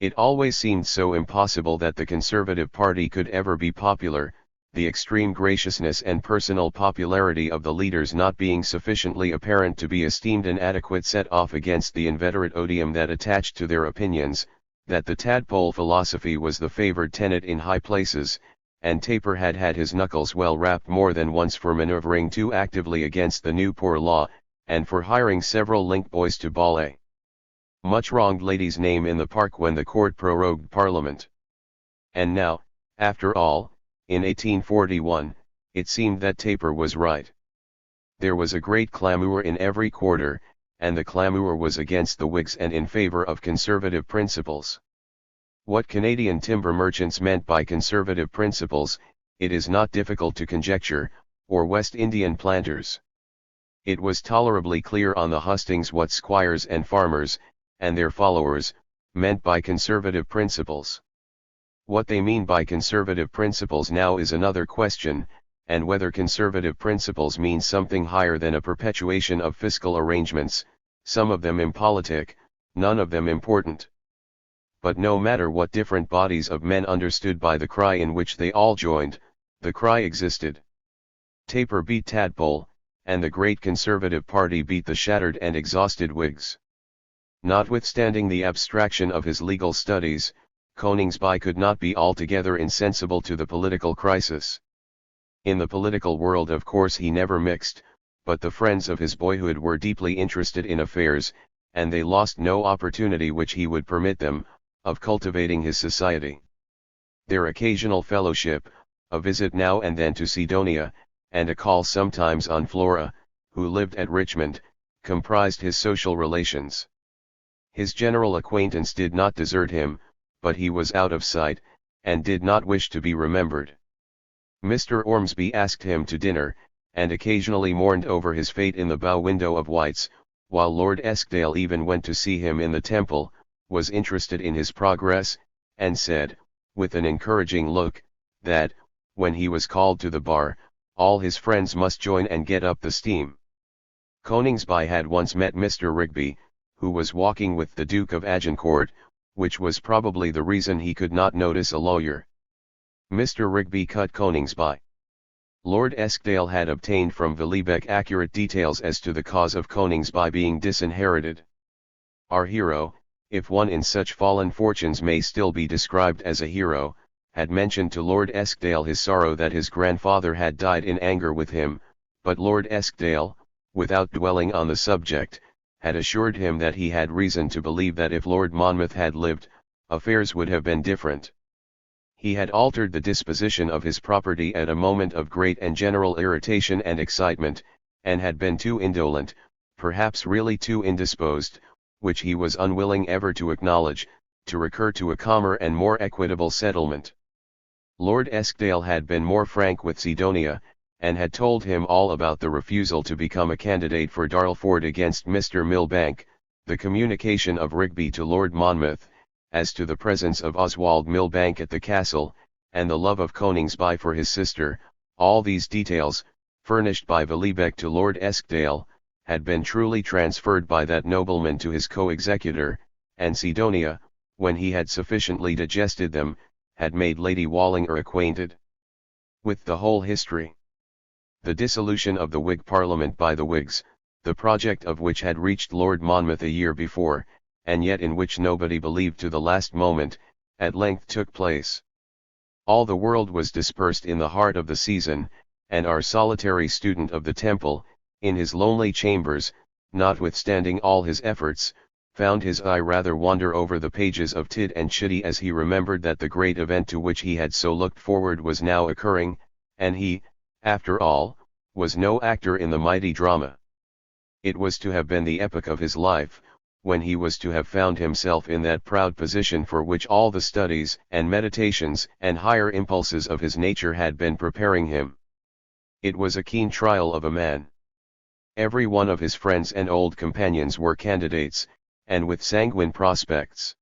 It always seemed so impossible that the Conservative Party could ever be popular, the extreme graciousness and personal popularity of the leaders not being sufficiently apparent to be esteemed an adequate set-off against the inveterate odium that attached to their opinions, that the tadpole philosophy was the favored tenet in high places, and Taper had had his knuckles well rapped more than once for maneuvering too actively against the new poor law, and for hiring several link boys to bawl a much wronged lady's name in the park when the court prorogued Parliament. And now, after all, in 1841, it seemed that Taper was right. There was a great clamour in every quarter, and the clamour was against the Whigs and in favour of conservative principles. What Canadian timber merchants meant by conservative principles, it is not difficult to conjecture, or West Indian planters. It was tolerably clear on the hustings what squires and farmers, and their followers, meant by conservative principles. What they mean by conservative principles now is another question, and whether conservative principles mean something higher than a perpetuation of fiscal arrangements, some of them impolitic, none of them important. But no matter what different bodies of men understood by the cry in which they all joined, the cry existed. Taper beat Tadpole, and the great Conservative Party beat the shattered and exhausted Whigs. Notwithstanding the abstraction of his legal studies, Coningsby could not be altogether insensible to the political crisis. In the political world of course he never mixed, but the friends of his boyhood were deeply interested in affairs, and they lost no opportunity which he would permit them, of cultivating his society. Their occasional fellowship, a visit now and then to Sidonia, and a call sometimes on Flora, who lived at Richmond, comprised his social relations. His general acquaintance did not desert him, but he was out of sight, and did not wish to be remembered. Mr. Ormsby asked him to dinner, and occasionally mourned over his fate in the bow window of White's, while Lord Eskdale even went to see him in the Temple, was interested in his progress, and said, with an encouraging look, that, when he was called to the bar, all his friends must join and get up the steam. Coningsby had once met Mr. Rigby, who was walking with the Duke of Agincourt, which was probably the reason he could not notice a lawyer. Mr. Rigby cut Coningsby. Lord Eskdale had obtained from Villibec accurate details as to the cause of Coningsby being disinherited. Our hero, if one in such fallen fortunes may still be described as a hero, had mentioned to Lord Eskdale his sorrow that his grandfather had died in anger with him, but Lord Eskdale, without dwelling on the subject, had assured him that he had reason to believe that if Lord Monmouth had lived, affairs would have been different. He had altered the disposition of his property at a moment of great and general irritation and excitement, and had been too indolent, perhaps really too indisposed, which he was unwilling ever to acknowledge, to recur to a calmer and more equitable settlement. Lord Eskdale had been more frank with Sidonia, and had told him all about the refusal to become a candidate for Darlford against Mr. Millbank, the communication of Rigby to Lord Monmouth, as to the presence of Oswald Millbank at the castle, and the love of Coningsby for his sister. All these details, furnished by Villibec to Lord Eskdale, had been truly transferred by that nobleman to his co-executor, and Sidonia, when he had sufficiently digested them, had made Lady Wallinger acquainted with the whole history. The dissolution of the Whig Parliament by the Whigs, the project of which had reached Lord Monmouth a year before, and yet in which nobody believed to the last moment, at length took place. All the world was dispersed in the heart of the season, and our solitary student of the Temple, in his lonely chambers, notwithstanding all his efforts, found his eye rather wander over the pages of Tid and Chitty as he remembered that the great event to which he had so looked forward was now occurring, and he, after all, was no actor in the mighty drama. It was to have been the epoch of his life, when he was to have found himself in that proud position for which all the studies and meditations and higher impulses of his nature had been preparing him. It was a keen trial of a man. Every one of his friends and old companions were candidates, and with sanguine prospects.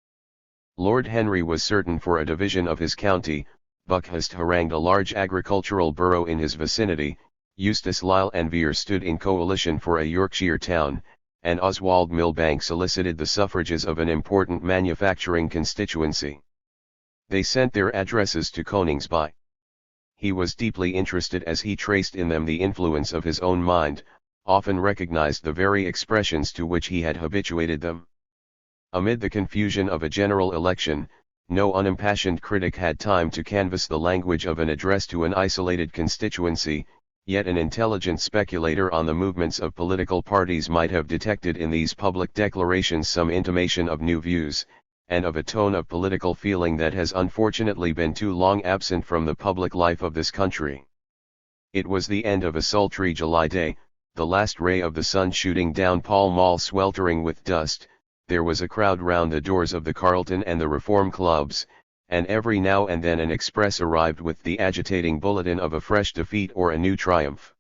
Lord Henry was certain for a division of his county, Buckhurst harangued a large agricultural borough in his vicinity, Eustace Lisle and Vere stood in coalition for a Yorkshire town, and Oswald Millbank solicited the suffrages of an important manufacturing constituency. They sent their addresses to Coningsby. He was deeply interested as he traced in them the influence of his own mind, often recognized the very expressions to which he had habituated them. Amid the confusion of a general election, no unimpassioned critic had time to canvass the language of an address to an isolated constituency, yet an intelligent speculator on the movements of political parties might have detected in these public declarations some intimation of new views, and of a tone of political feeling that has unfortunately been too long absent from the public life of this country. It was the end of a sultry July day, the last ray of the sun shooting down Pall Mall sweltering with dust. There was a crowd round the doors of the Carlton and the Reform Clubs, and every now and then an express arrived with the agitating bulletin of a fresh defeat or a new triumph.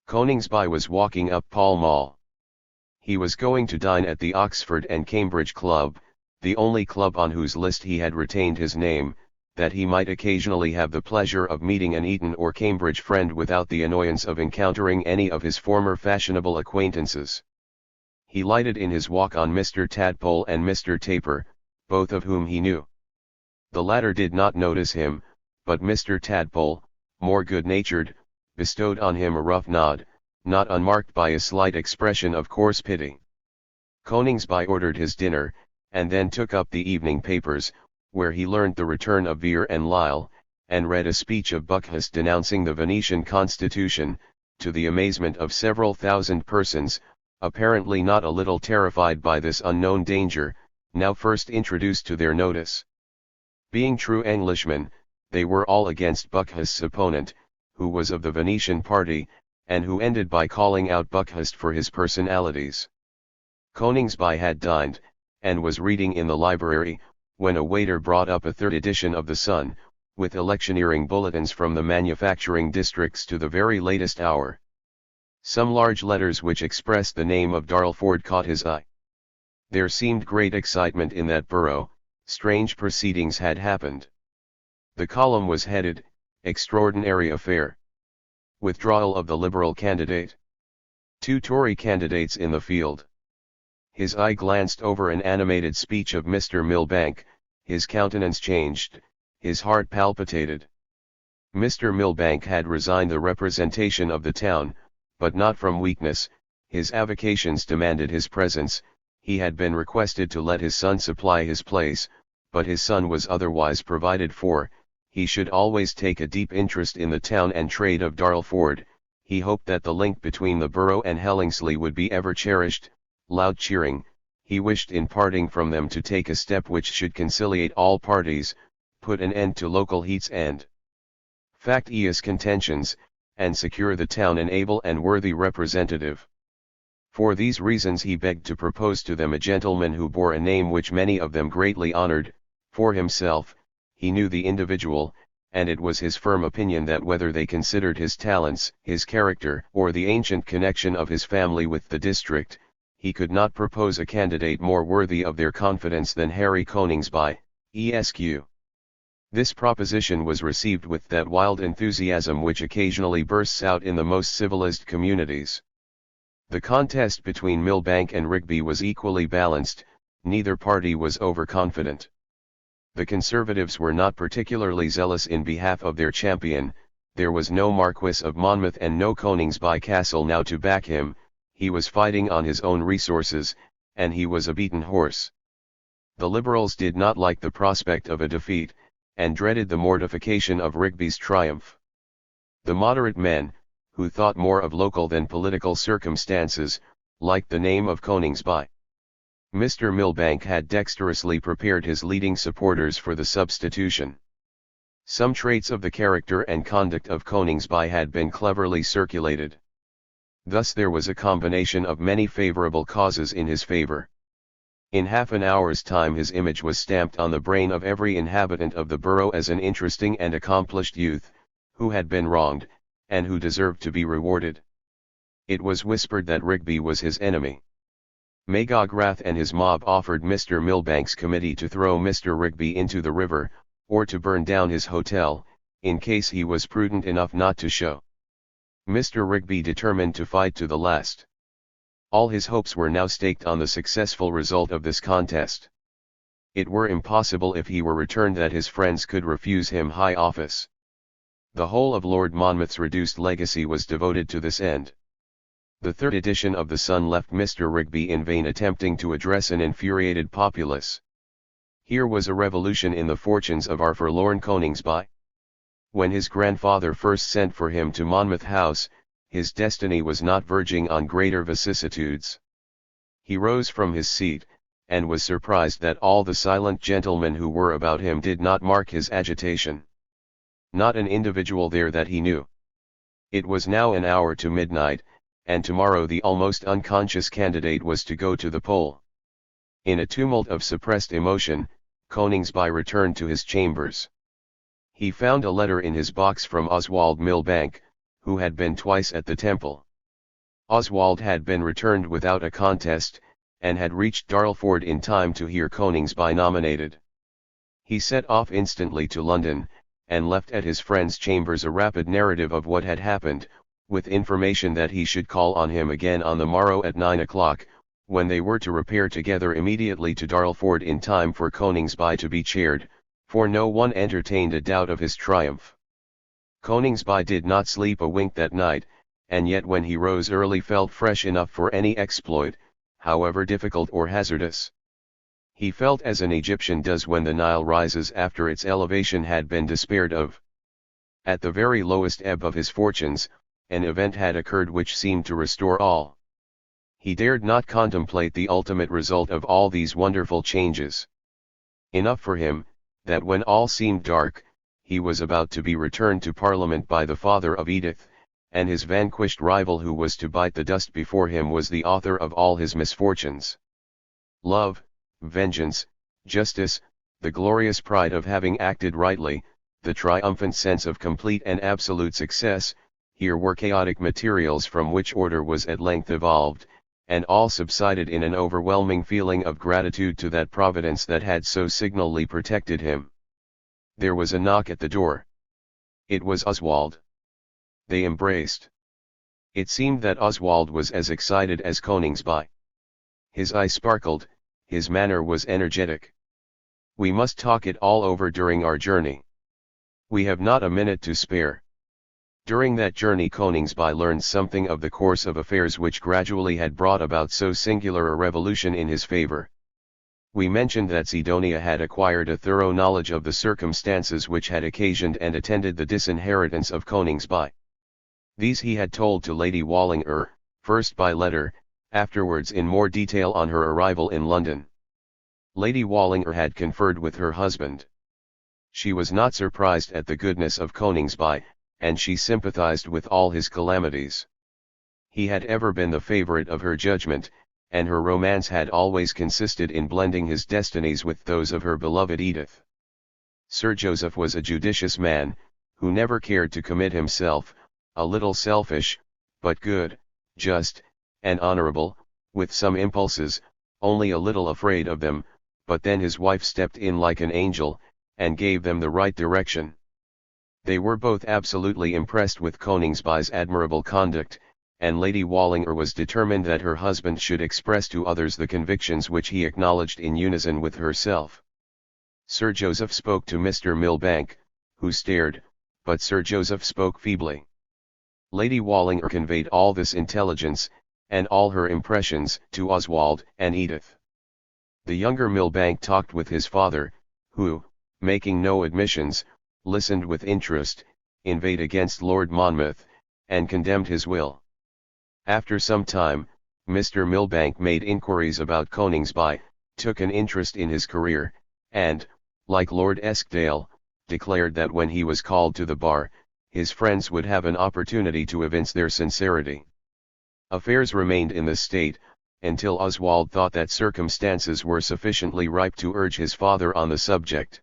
Coningsby was walking up Pall Mall. He was going to dine at the Oxford and Cambridge Club, the only club on whose list he had retained his name, that he might occasionally have the pleasure of meeting an Eton or Cambridge friend without the annoyance of encountering any of his former fashionable acquaintances. He lighted in his walk on Mr. Tadpole and Mr. Taper, both of whom he knew. The latter did not notice him, but Mr. Tadpole, more good-natured, bestowed on him a rough nod, not unmarked by a slight expression of coarse pity. Coningsby ordered his dinner, and then took up the evening papers, where he learned the return of Vere and Lisle, and read a speech of Buckhurst denouncing the Venetian constitution, to the amazement of several thousand persons, apparently not a little terrified by this unknown danger, now first introduced to their notice. Being true Englishmen, they were all against Buckhurst's opponent, who was of the Venetian party, and who ended by calling out Buckhurst for his personalities. Coningsby had dined, and was reading in the library, when a waiter brought up a third edition of the Sun, with electioneering bulletins from the manufacturing districts to the very latest hour. Some large letters which expressed the name of Darlford caught his eye. There seemed great excitement in that borough, strange proceedings had happened. The column was headed, "Extraordinary Affair. Withdrawal of the Liberal candidate. 2 Tory candidates in the field." His eye glanced over an animated speech of Mr. Millbank, his countenance changed, his heart palpitated. Mr. Millbank had resigned the representation of the town, but not from weakness. His avocations demanded his presence. He had been requested to let his son supply his place, but his son was otherwise provided for. He should always take a deep interest in the town and trade of Darlford. He hoped that the link between the borough and Hellingsley would be ever cherished. Loud cheering. He wished in parting from them to take a step which should conciliate all parties, put an end to local heats and factious contentions, and secure the town an able and worthy representative. For these reasons he begged to propose to them a gentleman who bore a name which many of them greatly honored. For himself, he knew the individual, and it was his firm opinion that whether they considered his talents, his character, or the ancient connection of his family with the district, he could not propose a candidate more worthy of their confidence than Harry Coningsby, Esq. This proposition was received with that wild enthusiasm which occasionally bursts out in the most civilized communities. The contest between Millbank and Rigby was equally balanced, neither party was overconfident. The Conservatives were not particularly zealous in behalf of their champion. There was no Marquis of Monmouth and no Coningsby Castle now to back him. He was fighting on his own resources, and he was a beaten horse. The Liberals did not like the prospect of a defeat, and dreaded the mortification of Rigby's triumph. The moderate men, who thought more of local than political circumstances, liked the name of Coningsby. Mr. Millbank had dexterously prepared his leading supporters for the substitution. Some traits of the character and conduct of Coningsby had been cleverly circulated. Thus there was a combination of many favorable causes in his favor. In half an hour's time his image was stamped on the brain of every inhabitant of the borough as an interesting and accomplished youth, who had been wronged, and who deserved to be rewarded. It was whispered that Rigby was his enemy. Magog Wrath and his mob offered Mr. Millbank's committee to throw Mr. Rigby into the river, or to burn down his hotel, in case he was prudent enough not to show. Mr. Rigby determined to fight to the last. All his hopes were now staked on the successful result of this contest. It were impossible if he were returned that his friends could refuse him high office. The whole of Lord Monmouth's reduced legacy was devoted to this end. The third edition of the Sun left Mr. Rigby in vain attempting to address an infuriated populace. Here was a revolution in the fortunes of our forlorn Coningsby. When his grandfather first sent for him to Monmouth House, his destiny was not verging on greater vicissitudes. He rose from his seat, and was surprised that all the silent gentlemen who were about him did not mark his agitation. Not an individual there that he knew. It was now an hour to midnight, and tomorrow the almost unconscious candidate was to go to the poll. In a tumult of suppressed emotion, Coningsby returned to his chambers. He found a letter in his box from Oswald Millbank, who had been twice at the Temple. Oswald had been returned without a contest, and had reached Darlford in time to hear Coningsby nominated. He set off instantly to London, and left at his friend's chambers a rapid narrative of what had happened, with information that he should call on him again on the morrow at 9 o'clock, when they were to repair together immediately to Darlford in time for Coningsby to be chaired, for no one entertained a doubt of his triumph. Coningsby did not sleep a wink that night, and yet when he rose early felt fresh enough for any exploit, however difficult or hazardous. He felt as an Egyptian does when the Nile rises after its elevation had been despaired of. At the very lowest ebb of his fortunes, an event had occurred which seemed to restore all. He dared not contemplate the ultimate result of all these wonderful changes. Enough for him, that when all seemed dark, he was about to be returned to Parliament by the father of Edith, and his vanquished rival who was to bite the dust before him was the author of all his misfortunes. Love, vengeance, justice, the glorious pride of having acted rightly, the triumphant sense of complete and absolute success, here were chaotic materials from which order was at length evolved, and all subsided in an overwhelming feeling of gratitude to that Providence that had so signally protected him. There was a knock at the door. It was Oswald. They embraced. It seemed that Oswald was as excited as Coningsby. His eye sparkled, his manner was energetic. "We must talk it all over during our journey. We have not a minute to spare." During that journey Coningsby learned something of the course of affairs which gradually had brought about so singular a revolution in his favor. We mentioned that Sidonia had acquired a thorough knowledge of the circumstances which had occasioned and attended the disinheritance of Coningsby. These he had told to Lady Wallinger, first by letter, afterwards in more detail on her arrival in London. Lady Wallinger had conferred with her husband. She was not surprised at the goodness of Coningsby, and she sympathized with all his calamities. He had ever been the favorite of her judgment, and her romance had always consisted in blending his destinies with those of her beloved Edith. Sir Joseph was a judicious man, who never cared to commit himself, a little selfish, but good, just, and honorable, with some impulses, only a little afraid of them, but then his wife stepped in like an angel, and gave them the right direction. They were both absolutely impressed with Coningsby's admirable conduct, and Lady Wallinger was determined that her husband should express to others the convictions which he acknowledged in unison with herself. Sir Joseph spoke to Mr. Millbank, who stared, but Sir Joseph spoke feebly. Lady Wallinger conveyed all this intelligence, and all her impressions, to Oswald and Edith. The younger Millbank talked with his father, who, making no admissions, listened with interest, inveighed against Lord Monmouth, and condemned his will. After some time, Mr. Millbank made inquiries about Coningsby, took an interest in his career, and, like Lord Eskdale, declared that when he was called to the bar, his friends would have an opportunity to evince their sincerity. Affairs remained in this state, until Oswald thought that circumstances were sufficiently ripe to urge his father on the subject.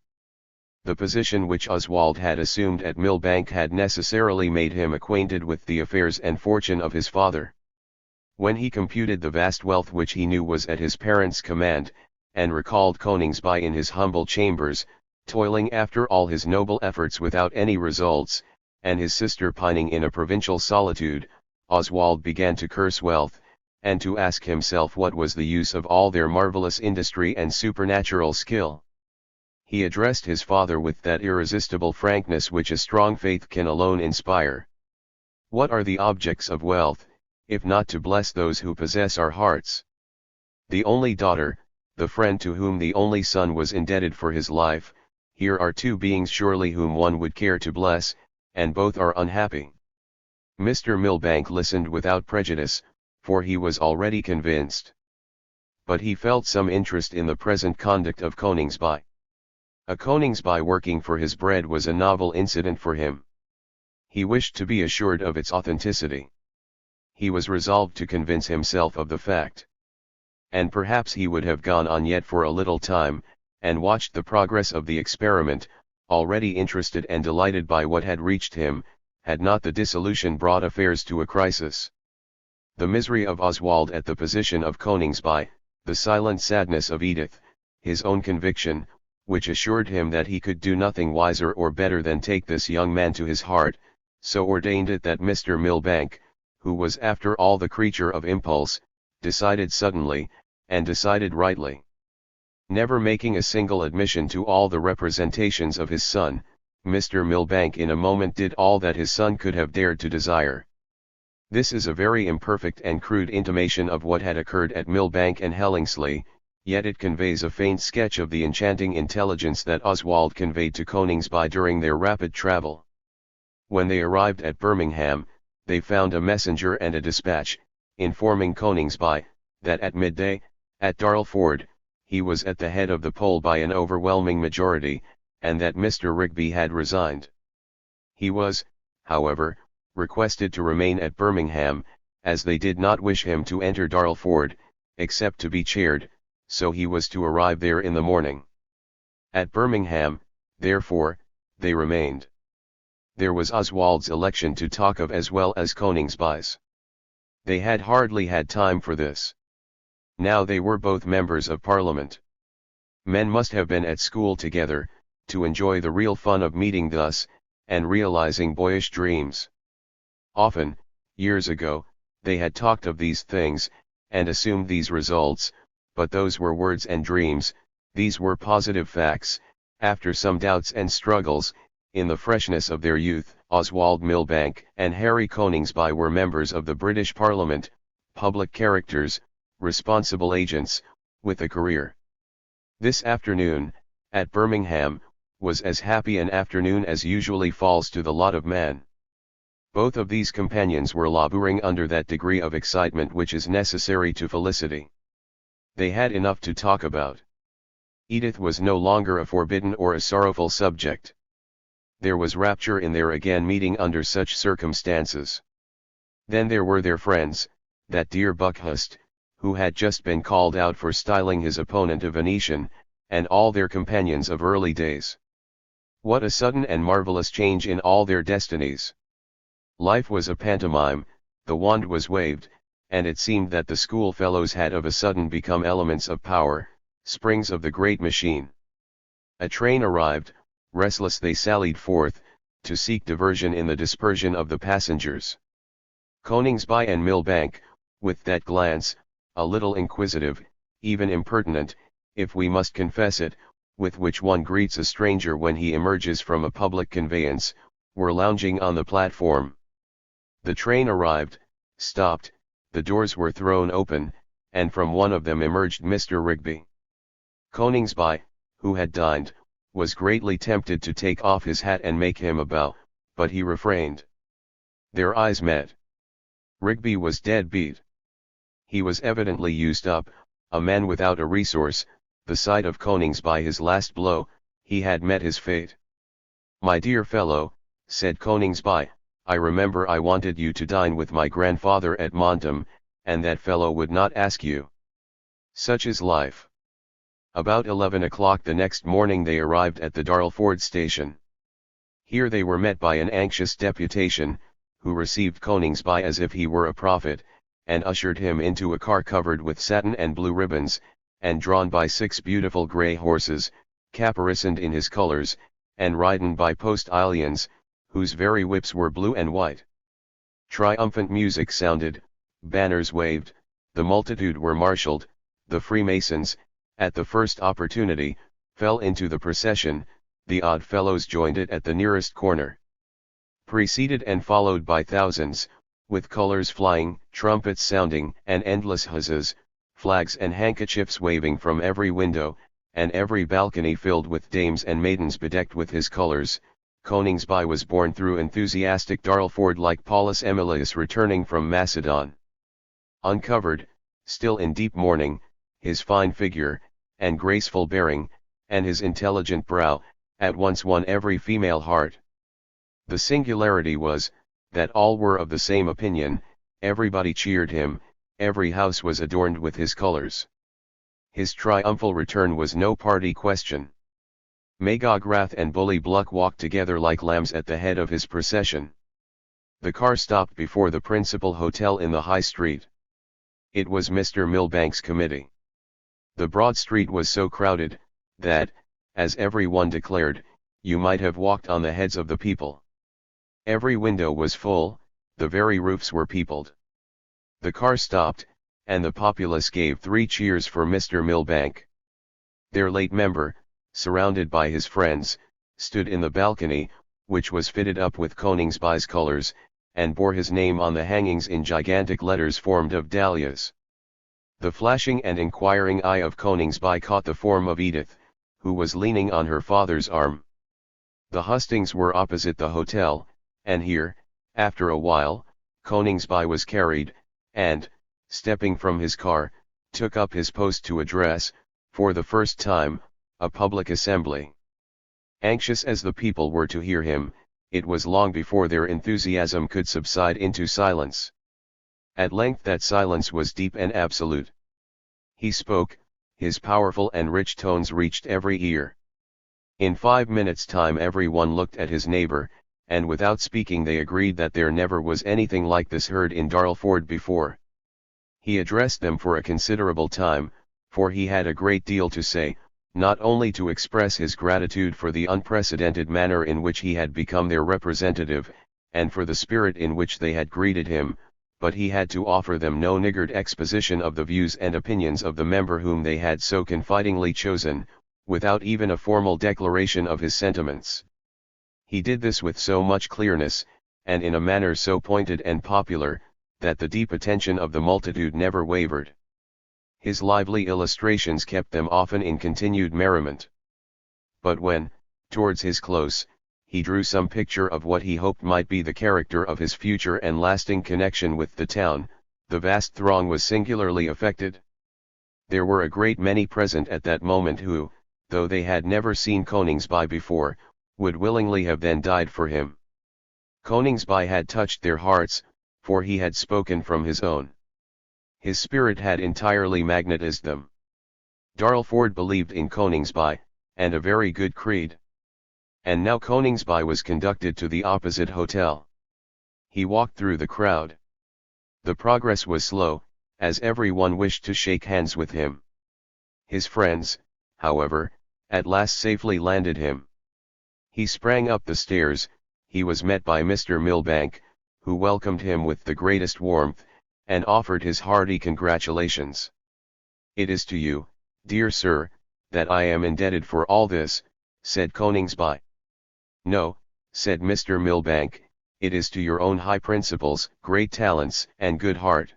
The position which Oswald had assumed at Millbank had necessarily made him acquainted with the affairs and fortune of his father. When he computed the vast wealth which he knew was at his parents' command, and recalled Coningsby in his humble chambers, toiling after all his noble efforts without any results, and his sister pining in a provincial solitude, Oswald began to curse wealth, and to ask himself what was the use of all their marvelous industry and supernatural skill. He addressed his father with that irresistible frankness which a strong faith can alone inspire. What are the objects of wealth, if not to bless those who possess our hearts? The only daughter, the friend to whom the only son was indebted for his life, here are two beings surely whom one would care to bless, and both are unhappy. Mr. Milbank listened without prejudice, for he was already convinced. But he felt some interest in the present conduct of Coningsby. A Coningsby working for his bread was a novel incident for him. He wished to be assured of its authenticity. He was resolved to convince himself of the fact. And perhaps he would have gone on yet for a little time, and watched the progress of the experiment, already interested and delighted by what had reached him, had not the dissolution brought affairs to a crisis. The misery of Oswald at the position of Coningsby, the silent sadness of Edith, his own conviction, which assured him that he could do nothing wiser or better than take this young man to his heart, so ordained it that Mr. Milbank, who was after all the creature of impulse, decided suddenly, and decided rightly. Never making a single admission to all the representations of his son, Mr. Milbank in a moment did all that his son could have dared to desire. This is a very imperfect and crude intimation of what had occurred at Milbank and Hellingsley, yet it conveys a faint sketch of the enchanting intelligence that Oswald conveyed to Coningsby during their rapid travel. When they arrived at Birmingham, they found a messenger and a dispatch, informing Coningsby, that at midday, at Darlford, he was at the head of the poll by an overwhelming majority, and that Mr. Rigby had resigned. He was, however, requested to remain at Birmingham, as they did not wish him to enter Darlford, except to be chaired, so he was to arrive there in the morning. At Birmingham, therefore, they remained. There was Oswald's election to talk of as well as Coningsby's. They had hardly had time for this. Now they were both members of Parliament. Men must have been at school together, to enjoy the real fun of meeting thus, and realizing boyish dreams. Often, years ago, they had talked of these things, and assumed these results, but those were words and dreams, these were positive facts. After some doubts and struggles, in the freshness of their youth, Oswald Milbank and Harry Coningsby were members of the British Parliament, public characters, responsible agents, with a career. This afternoon, at Birmingham, was as happy an afternoon as usually falls to the lot of man. Both of these companions were laboring under that degree of excitement which is necessary to felicity. They had enough to talk about. Edith was no longer a forbidden or a sorrowful subject. There was rapture in their again meeting under such circumstances. Then there were their friends, that dear Buckhurst, who had just been called out for styling his opponent a Venetian, and all their companions of early days. What a sudden and marvelous change in all their destinies! Life was a pantomime, the wand was waved, and it seemed that the schoolfellows had of a sudden become elements of power, springs of the great machine. A train arrived, restless they sallied forth, to seek diversion in the dispersion of the passengers. Coningsby and Milbank, with that glance, a little inquisitive, even impertinent, if we must confess it, with which one greets a stranger when he emerges from a public conveyance, were lounging on the platform. The train arrived, stopped, the doors were thrown open, and from one of them emerged Mr. Rigby. Coningsby, who had dined, was greatly tempted to take off his hat and make him a bow, but he refrained. Their eyes met. Rigby was dead beat. He was evidently used up, a man without a resource. The sight of Coningsby his last blow, he had met his fate. "My dear fellow," said Coningsby, "I remember I wanted you to dine with my grandfather at Montham, and that fellow would not ask you. Such is life." About 11 o'clock the next morning they arrived at the Darlford station. Here they were met by an anxious deputation, who received Coningsby as if he were a prophet, and ushered him into a car covered with satin and blue ribbons, and drawn by 6 beautiful grey horses, caparisoned in his colours, and ridden by postilions, whose very whips were blue and white. Triumphant music sounded, banners waved, the multitude were marshalled, the Freemasons, at the first opportunity, fell into the procession, the odd fellows joined it at the nearest corner. Preceded and followed by thousands, with colors flying, trumpets sounding, and endless huzzas, flags and handkerchiefs waving from every window, and every balcony filled with dames and maidens bedecked with his colors, Coningsby was borne through enthusiastic Darlford like Paulus Emilius returning from Macedon. Uncovered, still in deep mourning, his fine figure, and graceful bearing, and his intelligent brow, at once won every female heart. The singularity was, that all were of the same opinion, everybody cheered him, every house was adorned with his colors. His triumphal return was no party question. Magog Wrath and Bully Bluck walked together like lambs at the head of his procession. The car stopped before the principal hotel in the High Street. It was Mr. Milbank's committee. The broad street was so crowded, that, as every one declared, you might have walked on the heads of the people. Every window was full, the very roofs were peopled. The car stopped, and the populace gave 3 cheers for Mr. Milbank. Their late member, surrounded by his friends, stood in the balcony, which was fitted up with Coningsby's colors, and bore his name on the hangings in gigantic letters formed of dahlias. The flashing and inquiring eye of Coningsby caught the form of Edith, who was leaning on her father's arm. The hustings were opposite the hotel, and here, after a while, Coningsby was carried, and, stepping from his car, took up his post to address, for the first time, a public assembly. Anxious as the people were to hear him, it was long before their enthusiasm could subside into silence. At length that silence was deep and absolute. He spoke, his powerful and rich tones reached every ear. In 5 minutes' time every one looked at his neighbor, and without speaking they agreed that there never was anything like this heard in Darlford before. He addressed them for a considerable time, for he had a great deal to say, not only to express his gratitude for the unprecedented manner in which he had become their representative, and for the spirit in which they had greeted him, but he had to offer them no niggard exposition of the views and opinions of the member whom they had so confidingly chosen, without even a formal declaration of his sentiments. He did this with so much clearness, and in a manner so pointed and popular, that the deep attention of the multitude never wavered. His lively illustrations kept them often in continued merriment. But when, towards his close, he drew some picture of what he hoped might be the character of his future and lasting connection with the town, the vast throng was singularly affected. There were a great many present at that moment who, though they had never seen Coningsby before, would willingly have then died for him. Coningsby had touched their hearts, for he had spoken from his own. His spirit had entirely magnetized them. Darlford believed in Coningsby, and a very good creed. And now Coningsby was conducted to the opposite hotel. He walked through the crowd. The progress was slow, as every one wished to shake hands with him. His friends, however, at last safely landed him. He sprang up the stairs, he was met by Mr. Milbank, who welcomed him with the greatest warmth, and offered his hearty congratulations. "It is to you, dear sir, that I am indebted for all this," said Coningsby. "No," said Mr. Milbank, "it is to your own high principles, great talents, and good heart."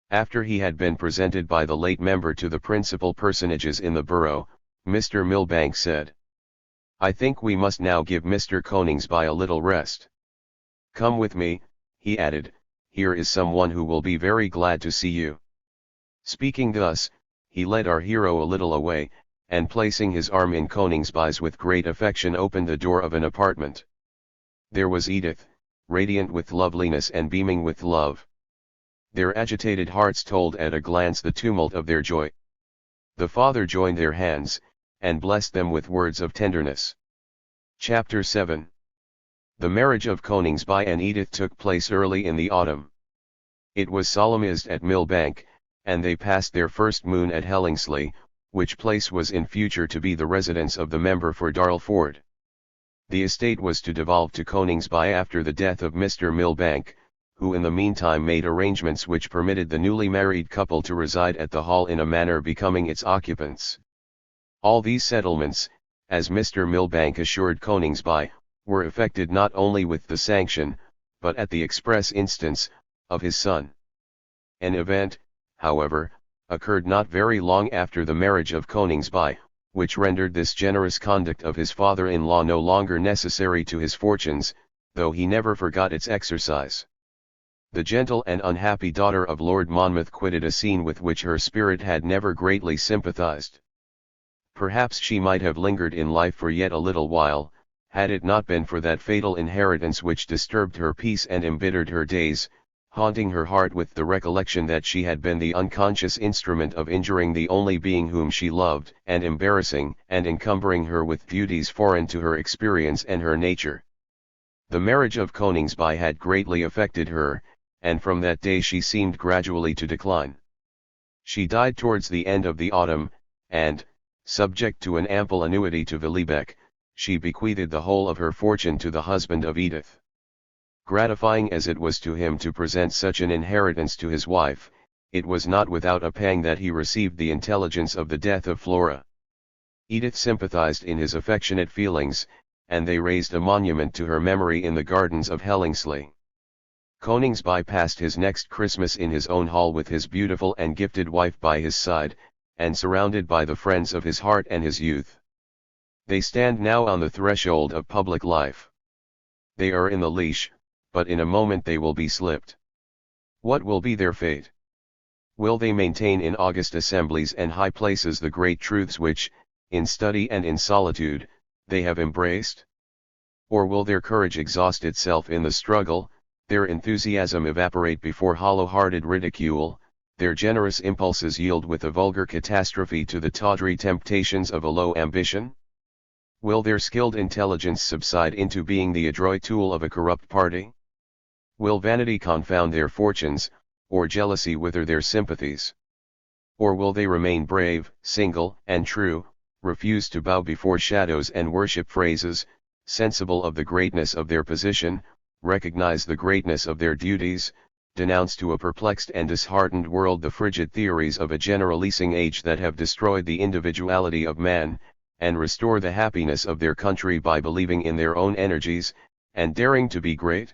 After he had been presented by the late member to the principal personages in the borough, Mr. Milbank said, "I think we must now give Mr. Coningsby a little rest. Come with me," he added, "here is someone who will be very glad to see you." Speaking thus, he led our hero a little away, and placing his arm in Coningsby's with great affection opened the door of an apartment. There was Edith, radiant with loveliness and beaming with love. Their agitated hearts told at a glance the tumult of their joy. The father joined their hands, and blessed them with words of tenderness. Chapter 7. The marriage of Coningsby and Edith took place early in the autumn. It was solemnized at Millbank, and they passed their first moon at Hellingsley, which place was in future to be the residence of the member for Darlford. The estate was to devolve to Coningsby after the death of Mr. Milbank, who in the meantime made arrangements which permitted the newly married couple to reside at the Hall in a manner becoming its occupants. All these settlements, as Mr. Milbank assured Coningsby, were effected not only with the sanction, but at the express instance, of his son. An event, however, occurred not very long after the marriage of Coningsby, which rendered this generous conduct of his father-in-law no longer necessary to his fortunes, though he never forgot its exercise. The gentle and unhappy daughter of Lord Monmouth quitted a scene with which her spirit had never greatly sympathized. Perhaps she might have lingered in life for yet a little while, had it not been for that fatal inheritance which disturbed her peace and embittered her days, haunting her heart with the recollection that she had been the unconscious instrument of injuring the only being whom she loved, and embarrassing and encumbering her with duties foreign to her experience and her nature. The marriage of Coningsby had greatly affected her, and from that day she seemed gradually to decline. She died towards the end of the autumn, and, subject to an ample annuity to Villibec, she bequeathed the whole of her fortune to the husband of Edith. Gratifying as it was to him to present such an inheritance to his wife, it was not without a pang that he received the intelligence of the death of Flora. Edith sympathized in his affectionate feelings, and they raised a monument to her memory in the gardens of Hellingsley. Coningsby passed his next Christmas in his own hall with his beautiful and gifted wife by his side, and surrounded by the friends of his heart and his youth. They stand now on the threshold of public life. They are in the leash, but in a moment they will be slipped. What will be their fate? Will they maintain in august assemblies and high places the great truths which, in study and in solitude, they have embraced? Or will their courage exhaust itself in the struggle, their enthusiasm evaporate before hollow-hearted ridicule, their generous impulses yield with a vulgar catastrophe to the tawdry temptations of a low ambition? Will their skilled intelligence subside into being the adroit tool of a corrupt party? Will vanity confound their fortunes, or jealousy wither their sympathies? Or will they remain brave, single, and true, refuse to bow before shadows and worship phrases, sensible of the greatness of their position, recognize the greatness of their duties, denounce to a perplexed and disheartened world the frigid theories of a generalising age that have destroyed the individuality of man, and restore the happiness of their country by believing in their own energies, and daring to be great?